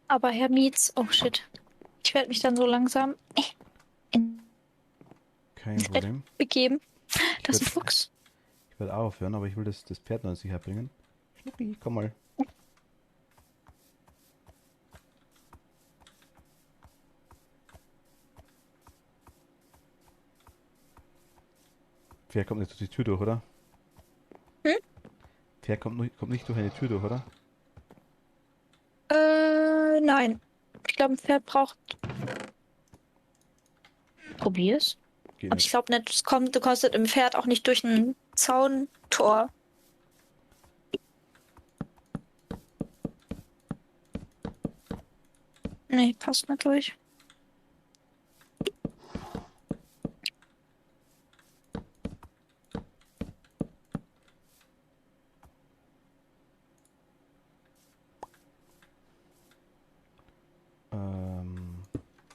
Aber Herr Mietz, oh shit. Ich werde mich dann so langsam Kein ins Bett Problem. begeben. Ich Das ist werde ein Fuchs. ich werd aufhören, aber ich will das Pferd noch sicher bringen. Schnuppi, komm mal. Pferd kommt nicht durch die Tür durch, oder? Hm? Pferd kommt nicht durch eine Tür durch, oder? Nein. Ich glaube, ein Pferd braucht. Probier's. Geht Und ich nicht. glaube nicht, du kommst mit dem Pferd auch nicht durch ein Zauntor. Nee, passt nicht durch.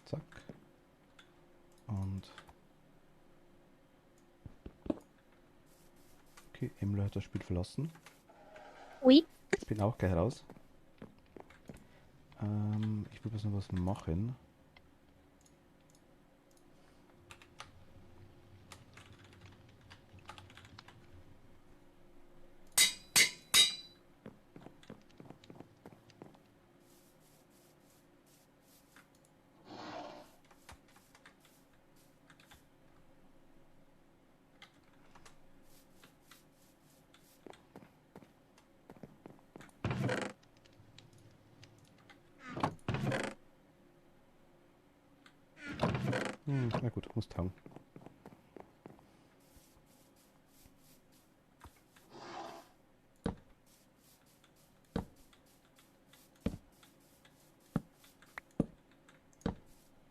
Zack. Und okay, Emily hat das Spiel verlassen. Oui. Bin auch gleich raus. Ich will bloß noch was machen. Na gut, muss tagen.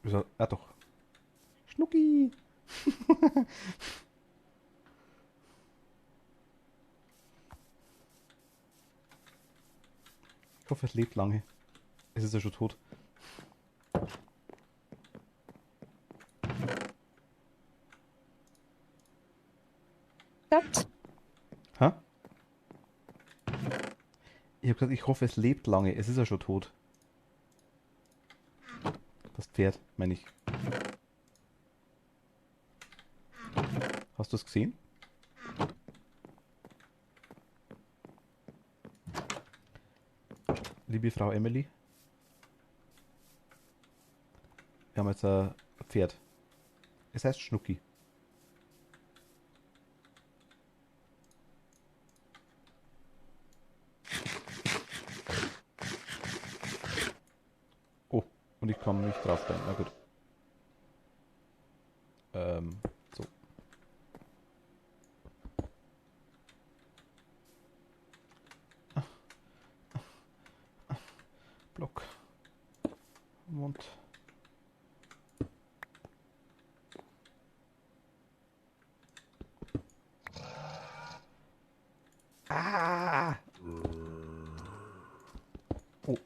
Wieso? Ah doch. Schnucki! Ich hoffe, es lebt lange. Es ist ja schon tot. Klappt. Ha? Ich habe gesagt, ich hoffe, es lebt lange. Es ist ja schon tot. Das Pferd, meine ich. Hast du es gesehen? Liebe Frau Emily, wir haben jetzt ein Pferd. Es heißt Schnucki. Oh, und ich kann nicht draufsteigen. Na gut. So. Block. Und Ah! Oh,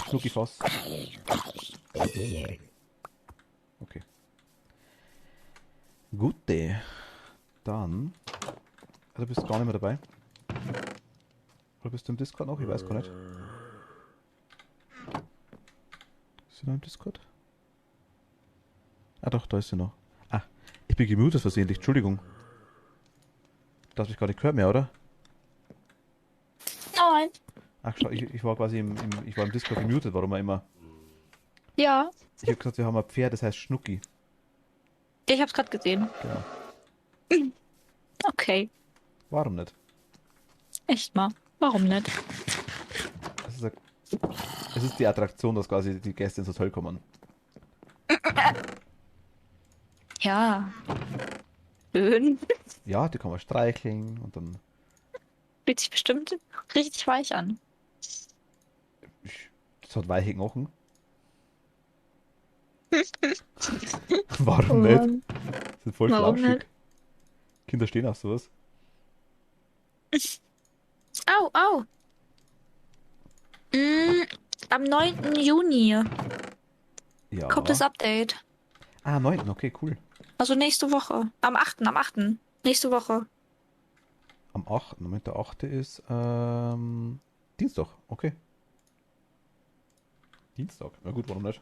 Schnuckifass. Okay. Gute. Dann. Du bist gar nicht mehr dabei. Oder bist du im Discord noch? Ich weiß gar nicht. Ist sie noch im Discord? Ah doch, da ist sie noch. Ah, ich bin gemutet versehentlich. Entschuldigung. Du hast mich gar nicht gehört mehr, oder? Nein. Ach schau, ich war quasi ich war im Discord gemutet, warum auch immer. Ja, Ich habe gesagt, wir haben ein Pferd, das heißt Schnucki. ich hab's gerade gesehen. Genau. Okay, Warum nicht? echt mal. Warum nicht? Es ist, es ist die Attraktion, dass quasi die Gäste ins Hotel kommen. Ja, schön. Ja, die kann man streicheln und dann. Fühlt sich bestimmt richtig weich an. Das hat weiche Knochen. Warum nicht? Und Sind voll warum flauschig. nicht? Kinder stehen auf sowas. Au, au. Mm, am 9. Juni kommt das Ja. Update. Ah, 9. Okay, cool. Also nächste Woche. Am 8. Nächste Woche. Am 8. Moment, der 8. ist Dienstag. Okay. Dienstag. Na gut, warum nicht?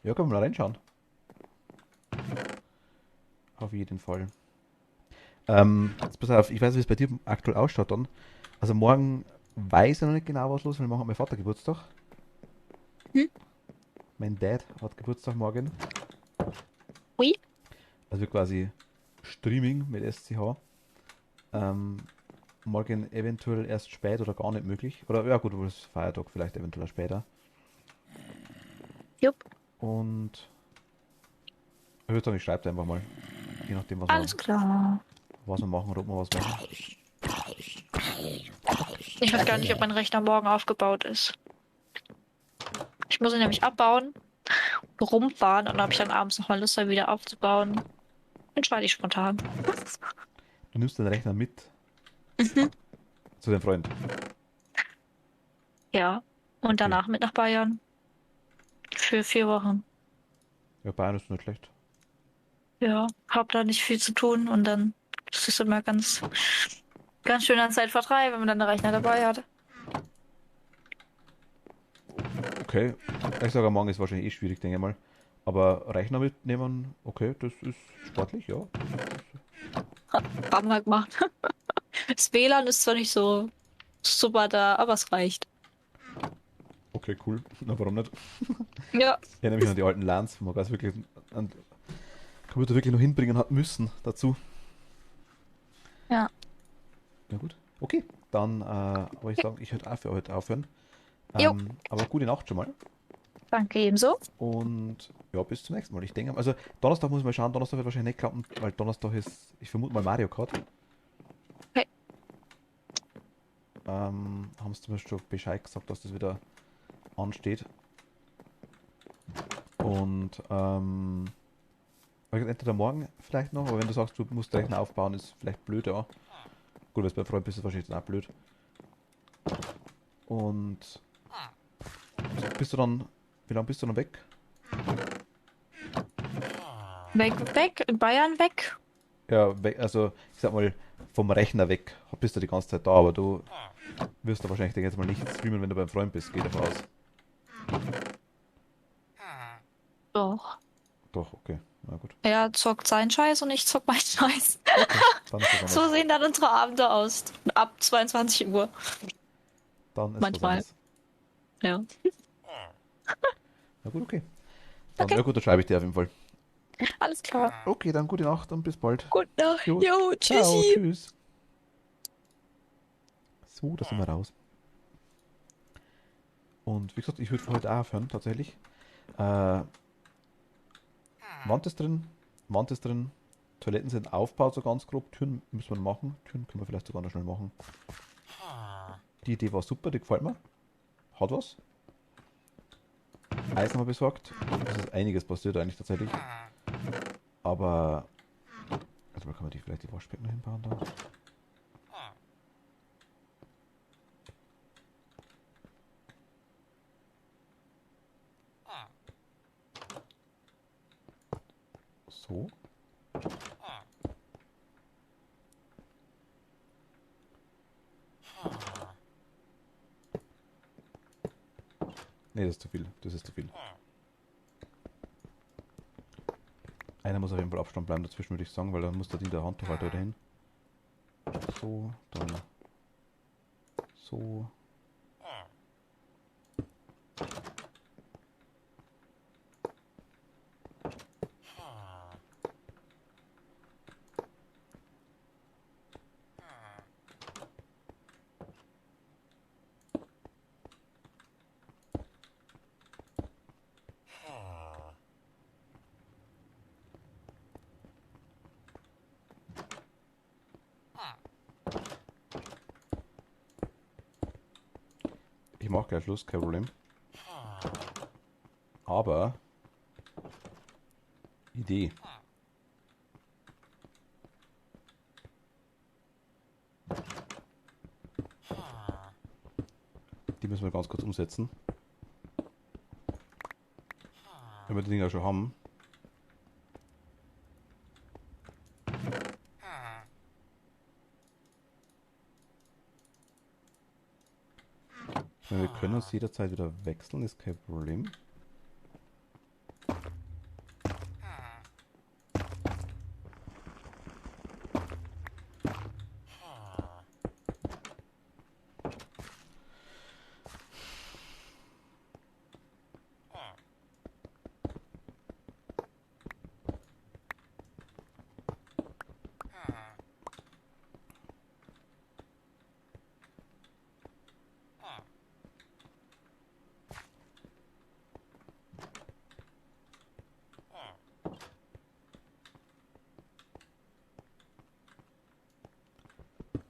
Ja, können wir mal reinschauen. Auf jeden Fall. Jetzt pass auf, ich weiß nicht, wie es bei dir aktuell ausschaut dann. Also morgen weiß ich noch nicht genau, was los ist, weil morgen hat mein Vater Geburtstag. Hm? Mein Dad hat Geburtstag morgen. Ui. Also quasi Streaming mit SCH. Morgen eventuell erst spät oder gar nicht möglich. Oder ja gut, wohl ist Feiertag, vielleicht eventuell später. Jupp. Und ich würde sagen, ich schreibe einfach mal. Je nachdem, Alles klar. was wir machen oder ob wir was machen. Ich weiß gar nicht, ob mein Rechner morgen aufgebaut ist. Ich muss ihn nämlich abbauen, rumfahren und ob ich dann abends nochmal Lust habe, wieder aufzubauen. Entscheide ich spontan. Du nimmst den Rechner mit Mhm. zu deinem Freund. Ja. Und Okay. danach mit nach Bayern. Für 4 Wochen. Ja, Bayern ist nicht schlecht. Ja. Hab da nicht viel zu tun und dann das ist immer ganz, ganz schöner Zeitvertreib, wenn man dann einen Rechner dabei hat. Okay. Ich sage, morgen ist wahrscheinlich eh schwierig, denke ich mal. Aber Rechner mitnehmen, okay, das ist sportlich, ja. Haben wir gemacht. Das WLAN ist zwar nicht so super da, aber es reicht. Okay, cool. Na, warum nicht? Ja. Ich erinnere mich an die alten LANs, wo man das wirklich an Computer wirklich noch hinbringen hat müssen dazu. Ja. Na gut. Okay, dann würde ich sagen, ich würde auch für heute aufhören. Jo. Aber gute Nacht schon mal. Danke ebenso. Und ja, bis zum nächsten Mal. Ich denke, also Donnerstag muss ich mal schauen. Donnerstag wird wahrscheinlich nicht klappen, weil Donnerstag ist, ich vermute mal Mario Kart. Okay. Haben sie zum Beispiel schon Bescheid gesagt, dass das wieder ansteht. Und entweder morgen vielleicht noch, aber wenn du sagst, du musst den Rechner aufbauen, ist vielleicht blöd, ja. Gut, wenn es bei Freund bist, ist es wahrscheinlich dann auch blöd. Und bist du dann, wie lange bist du dann weg? Weg, in Bayern weg. Ja, weg, also ich sag mal, vom Rechner weg bist du die ganze Zeit da, aber du wirst da wahrscheinlich jetzt mal nicht streamen, wenn du beim Freund bist, geht davon aus. Doch. Doch, okay, na gut. Er zockt seinen Scheiß und ich zock meinen Scheiß. Dann ist was So anderes. sehen dann unsere Abende aus. Ab 22 Uhr. Dann ist was Manchmal. anderes. Ja. Na gut, okay. Dann, Okay. ja gut, dann schreibe ich dir auf jeden Fall. Alles klar. Okay, dann gute Nacht und bis bald. Gute Nacht. Jo, Jo, ciao, tschüssi. tschüss. So, da sind wir raus. Und wie gesagt, ich würde für heute auch aufhören, tatsächlich. Wand ist drin, Toiletten sind aufgebaut, so ganz grob. Türen müssen wir noch machen. Türen können wir vielleicht sogar noch schnell machen. Die Idee war super, die gefällt mir. Hat was. Eisen haben wir besorgt. Es ist einiges passiert eigentlich tatsächlich. Aber gleich die Waschbecken noch hinbauen da. So. Ne, das ist zu viel. Das ist zu viel. Einer muss auf jeden Fall Abstand bleiben dazwischen, würde ich sagen, weil dann muss da die der Handtuchhalter wieder hin. So, dann so. Ich mache gleich Schluss, kein Problem. Aber Idee. Die müssen wir ganz kurz umsetzen. Wenn wir die Dinger schon haben. Ich meine, wir können uns jederzeit wieder wechseln, ist kein Problem.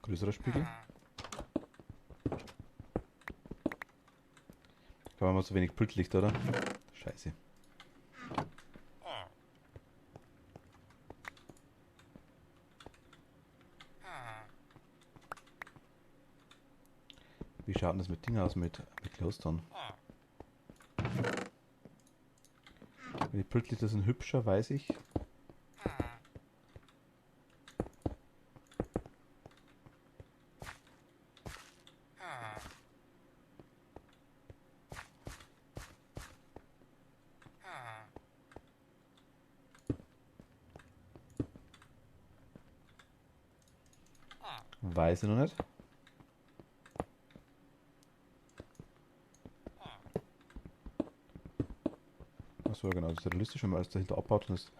Größerer Spiegel. Ich glaube, wir haben zu wenig Pultlicht, oder? Scheiße. Wie schaut denn das mit Dingen aus mit Klostern? Die Pultlichter sind hübscher, weiß ich. Weiß ich noch nicht. Achso, genau, das ist realistisch, wenn man alles dahinter abbaut, dann ist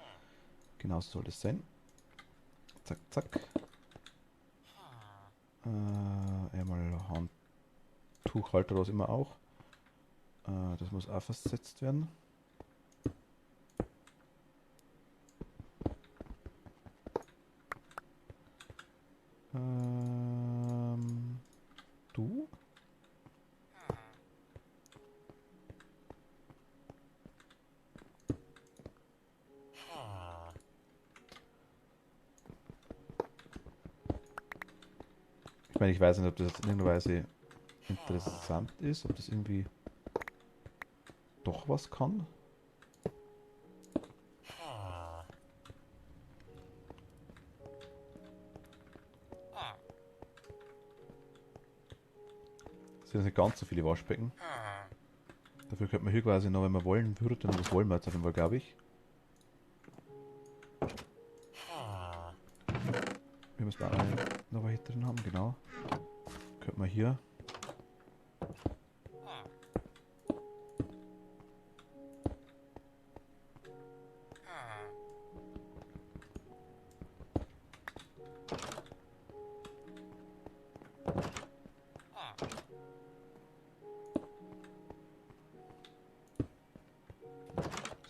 genauso soll das sein. Zack, zack. Einmal Handtuchhalter, was immer auch. Das muss auch versetzt werden. Du? Ich meine, ich weiß nicht, ob das jetzt in irgendeiner Weise interessant ist, ob das irgendwie doch was kann. Es sind nicht ganz so viele Waschbecken. Dafür könnte man hier quasi noch, wenn man wollen würde, und das wollen wir jetzt auf jeden Fall, glaube ich. Wir müssen auch noch welche drin haben, genau. Könnte man hier.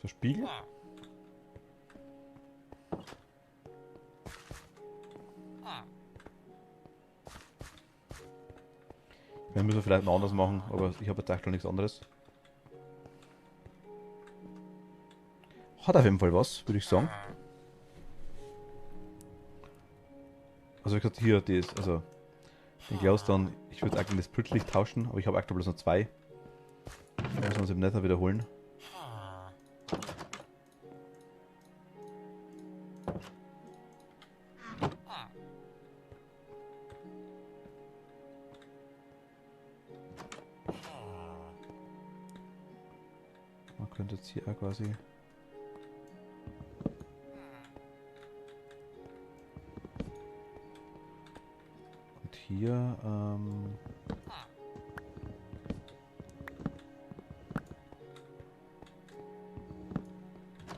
So Spiegel. Wir müssen vielleicht noch anders machen, aber ich habe jetzt echt noch nichts anderes. Hat auf jeden Fall was, würde ich sagen. Also wie gesagt, hier, also den Glowstone, ich würde eigentlich das Blitzlicht tauschen, aber ich habe aktuell bloß noch 2. Da müssen wir uns im Nether wiederholen. Man könnte jetzt hier auch quasi... Und hier,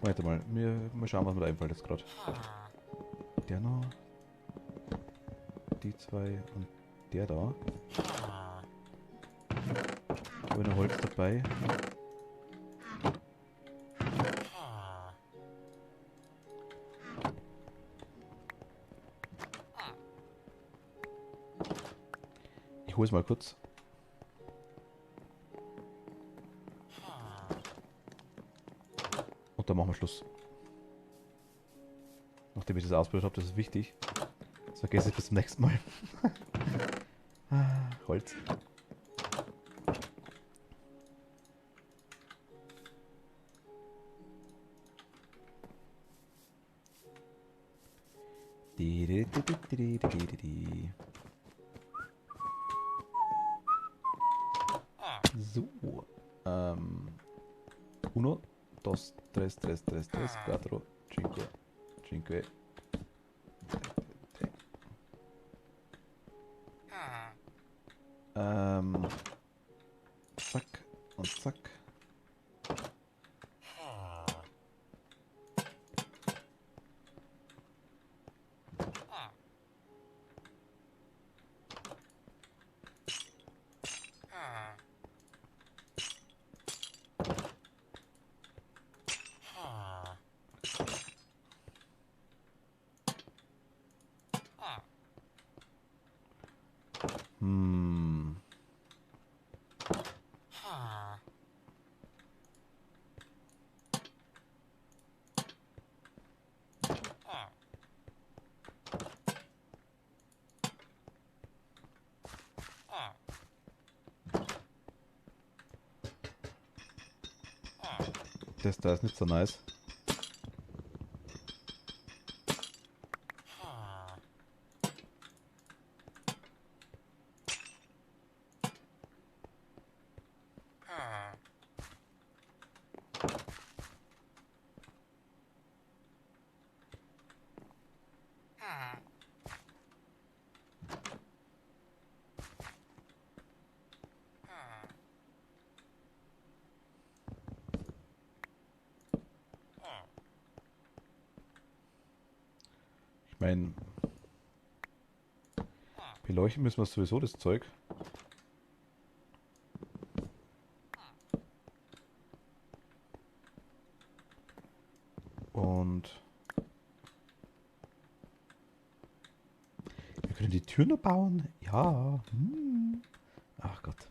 warte mal, wir schauen, was mir da einfällt jetzt gerade. Der noch. Die 2 und der da. Habe ich noch Holz dabei. Ich hole es mal kurz. Und dann machen wir Schluss. Nachdem ich das ausprobiert habe, das ist wichtig. Das vergesse ich bis zum nächsten Mal. Holz. So. Uno, dos, tres, tres, tres, tres, cuatro, cinque, cinque. Zack und zack. Hm. Das da ist nicht so nice. Ich meine, beleuchten müssen wir sowieso das Zeug. Und wir können die Tür noch bauen. Ja. Ach Gott.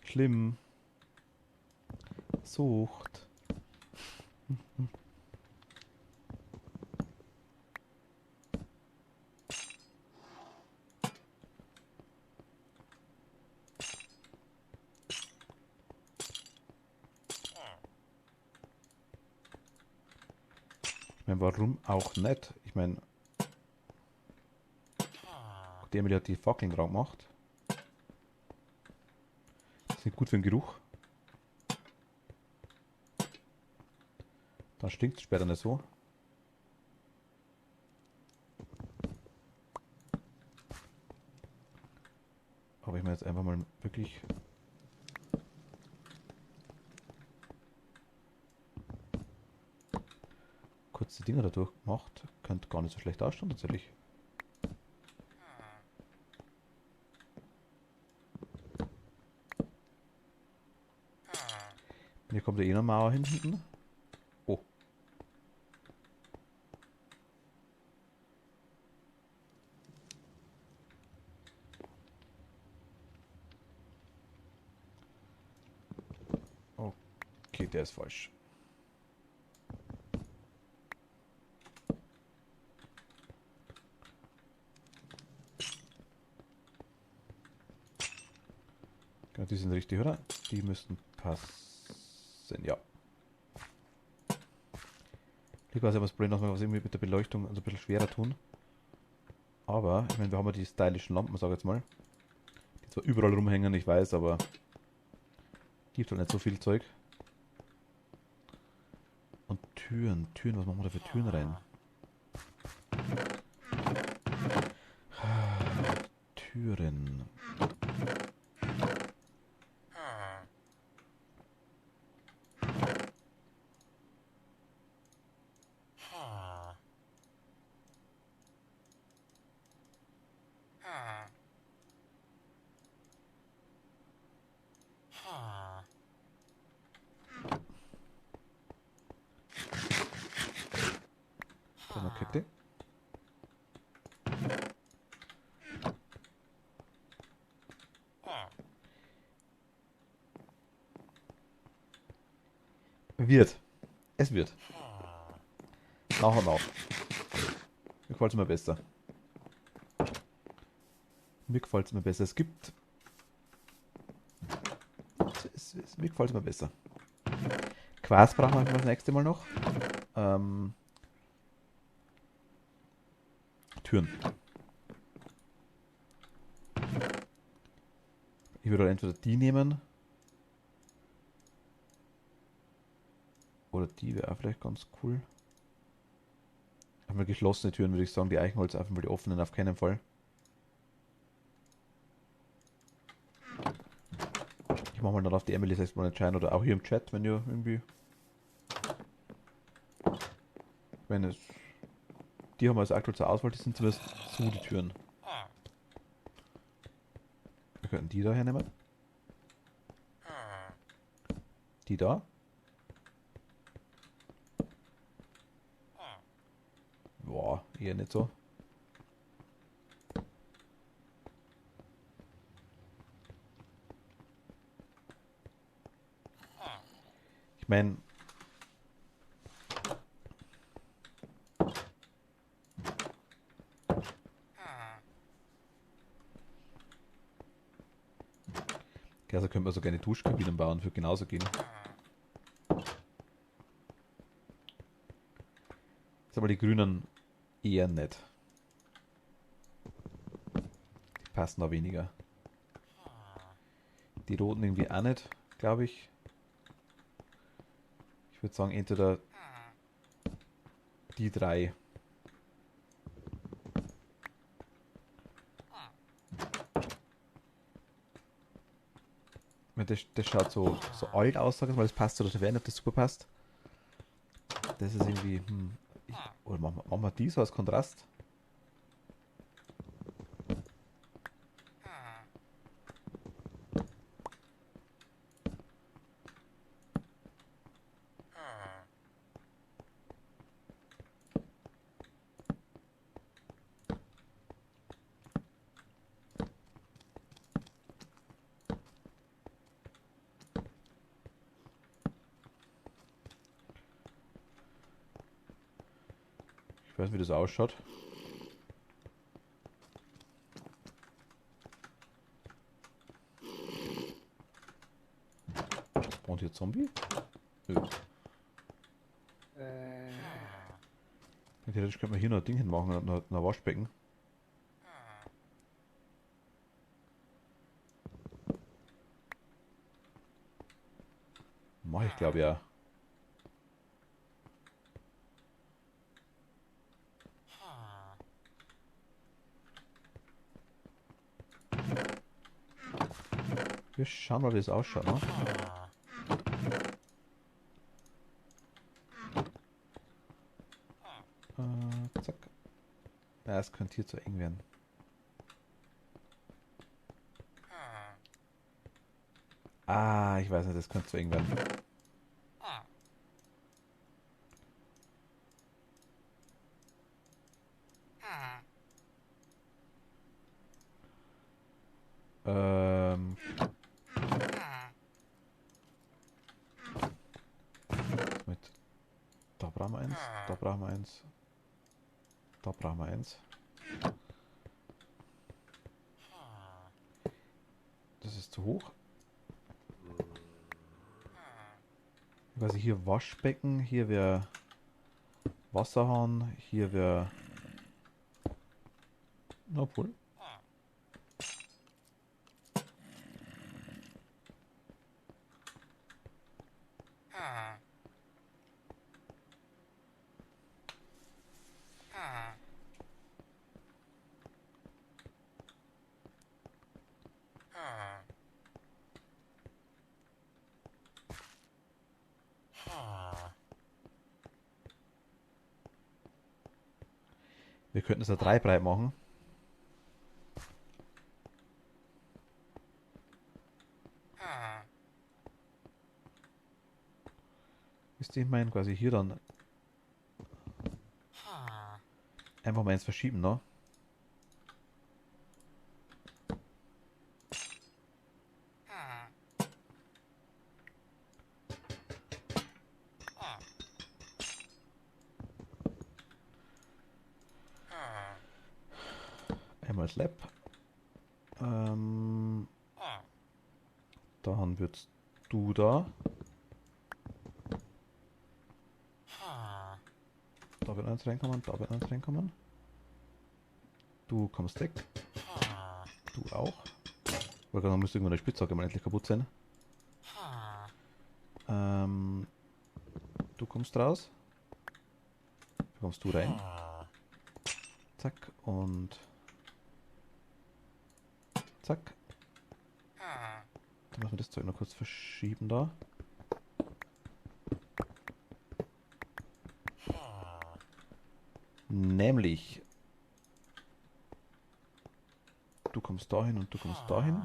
Schlimm. Sucht. Ich meine, warum auch nicht? Ich meine, die Emily hat die Fackeln dran gemacht. Das ist nicht gut für den Geruch. Dann stinkt es später nicht so. Aber ich meine jetzt einfach mal wirklich... kurz die Dinger dadurch gemacht. Könnte gar nicht so schlecht ausschauen tatsächlich. Hier kommt ja eh eine Mauer hinten. Oh. Okay, der ist falsch. Ja, die sind richtig, oder? Die müssten passen. Ja. Ich weiß ja, was Brain noch mal was irgendwie mit der Beleuchtung also ein bisschen schwerer tun. Aber, ich meine, wir haben ja die stylischen Lampen, sag ich jetzt mal. Die zwar überall rumhängen, ich weiß, aber gibt halt nicht so viel Zeug. Und Türen, was machen wir da für Türen rein? Türen. Da eine Kette. Wird. Es wird. Nach und nach. Mir gefällt es mir besser. Mir gefällt es mir besser. Es gibt. Mir gefällt es mir besser. Quas brauchen wir das nächste Mal noch. Türen. Ich würde entweder die nehmen. Oder die wäre auch vielleicht ganz cool. Einfach geschlossene Türen würde ich sagen. Die Eichenholz einfach mal die offenen auf keinen Fall. Ich mache mal dann auf die Emily selbst mal entscheiden. Oder auch hier im Chat, wenn ihr irgendwie. Wenn es. Die haben wir also aktuell zur Auswahl. Die sind zumindest so die Türen. Wir könnten die da hernehmen. Die da. Boah, eher nicht so. Ich meine. Also könnte man sogar eine Duschkabinen bauen, würde genauso gehen. Jetzt aber die Grünen eher nicht. Die passen da weniger. Die Roten irgendwie auch nicht, glaube ich. Ich würde sagen, entweder die drei. Das schaut so alt aus, sag ich mal. Das passt zu der Taverne, ob das super passt. Das ist irgendwie. Oder machen wir die so als Kontrast? Ich weiß nicht, wie das ausschaut. Und hier Zombie? Nö. Theoretisch könnte man hier noch ein Ding hinmachen, noch ein Waschbecken. Mach ich glaube ja. Wir schauen mal, wie das ausschaut, ne? Zack. Ja, es könnte hier zu eng werden. Ah, ich weiß nicht, das könnte zu eng werden. Ähm. Mit. Da brauchen wir eins, da brauchen wir eins. Da brauchen wir eins. Das ist zu hoch. quasi hier Waschbecken, hier wäre Wasserhahn, hier wäre... Obwohl. Wir könnten es ja 3 breit machen. Wisst ihr, ich meine, quasi hier dann einfach mal eins verschieben, ne? Einmal Slab. Dann würdest du da. Da wird eins reinkommen, da wird eins reinkommen. Du kommst weg. Du auch. Weil dann müsste irgendwann der Spitzhacke mal endlich kaputt sein. Du kommst raus. Da kommst du rein. Zack und zack. Dann müssen wir das Zeug noch kurz verschieben da. Nämlich, du kommst dahin und du kommst dahin.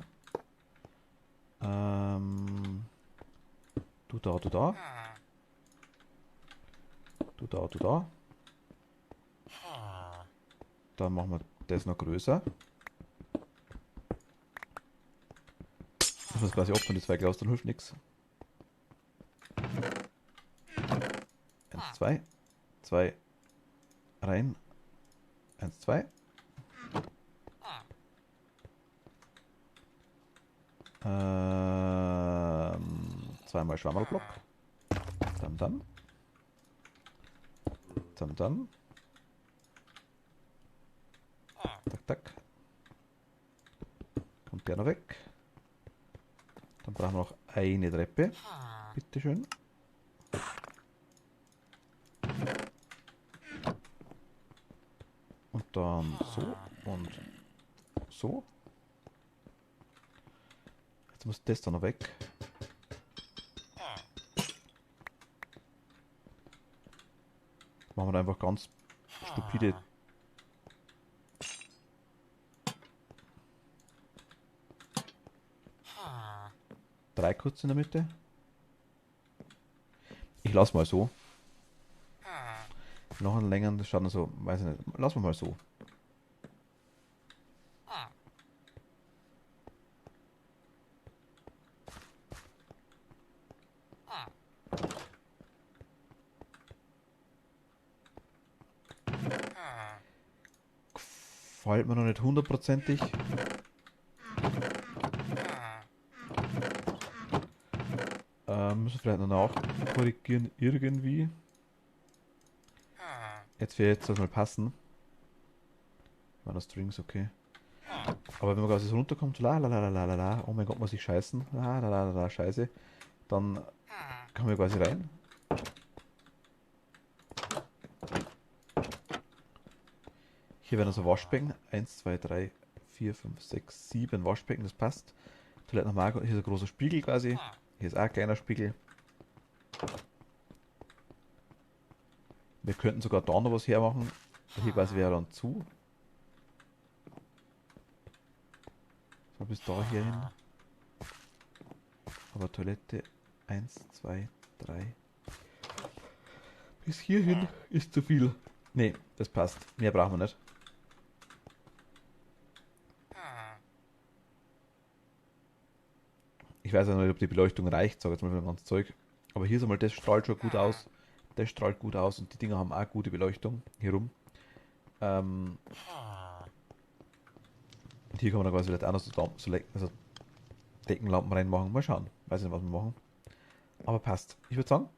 Du da, du da. Du da, du da. Dann machen wir das noch größer. Muss man quasi opfern, die zwei Glas, dann hilft nichts. 1, 2. 2. Rein. 1, 2. Zweimal Schwammerlblock. Dann. Dann. Tak. Kommt der noch weg. Dann brauchen wir noch eine Treppe. Bitteschön. Und dann so und so. Jetzt muss das da noch weg. Machen wir einfach ganz stupide. Drei kurz in der Mitte. Ich lasse mal so. Noch einen längeren, das schaut nur so, weiß ich nicht. Lassen wir mal so. Gefällt mir noch nicht hundertprozentig. Müssen wir vielleicht noch korrigieren irgendwie. Jetzt wäre jetzt das mal passen. War das Strings, okay. Aber wenn man quasi so runterkommt, so la la la la la la, oh mein Gott, muss ich scheißen, la la la la, scheiße, dann kommen wir quasi rein. Hier werden also Waschbecken, 1, 2, 3, 4, 5, 6, 7 Waschbecken, das passt. Toilette nochmal, hier ist ein großer Spiegel quasi, hier ist auch ein kleiner Spiegel. Wir könnten sogar da noch was hermachen, hier quasi wäre dann zu. So, bis da hier hin. Aber Toilette 1, 2, 3. Bis hierhin ist zu viel. Nee, das passt. Mehr brauchen wir nicht. Ich weiß ja noch nicht, ob die Beleuchtung reicht, sag jetzt mal für das ganze Zeug. Aber hier ist einmal, das strahlt schon gut aus. Das strahlt gut aus und die Dinger haben auch gute Beleuchtung hier rum. Und hier kann man dann quasi vielleicht auch noch so, also Deckenlampen reinmachen. Mal schauen. Weiß nicht, was wir machen. Aber passt. Ich würde sagen,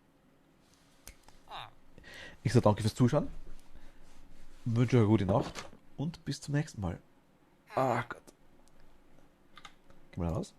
Ich sage danke fürs Zuschauen, wünsche euch eine gute Nacht und bis zum nächsten Mal. Ah Gott. Gehen wir raus?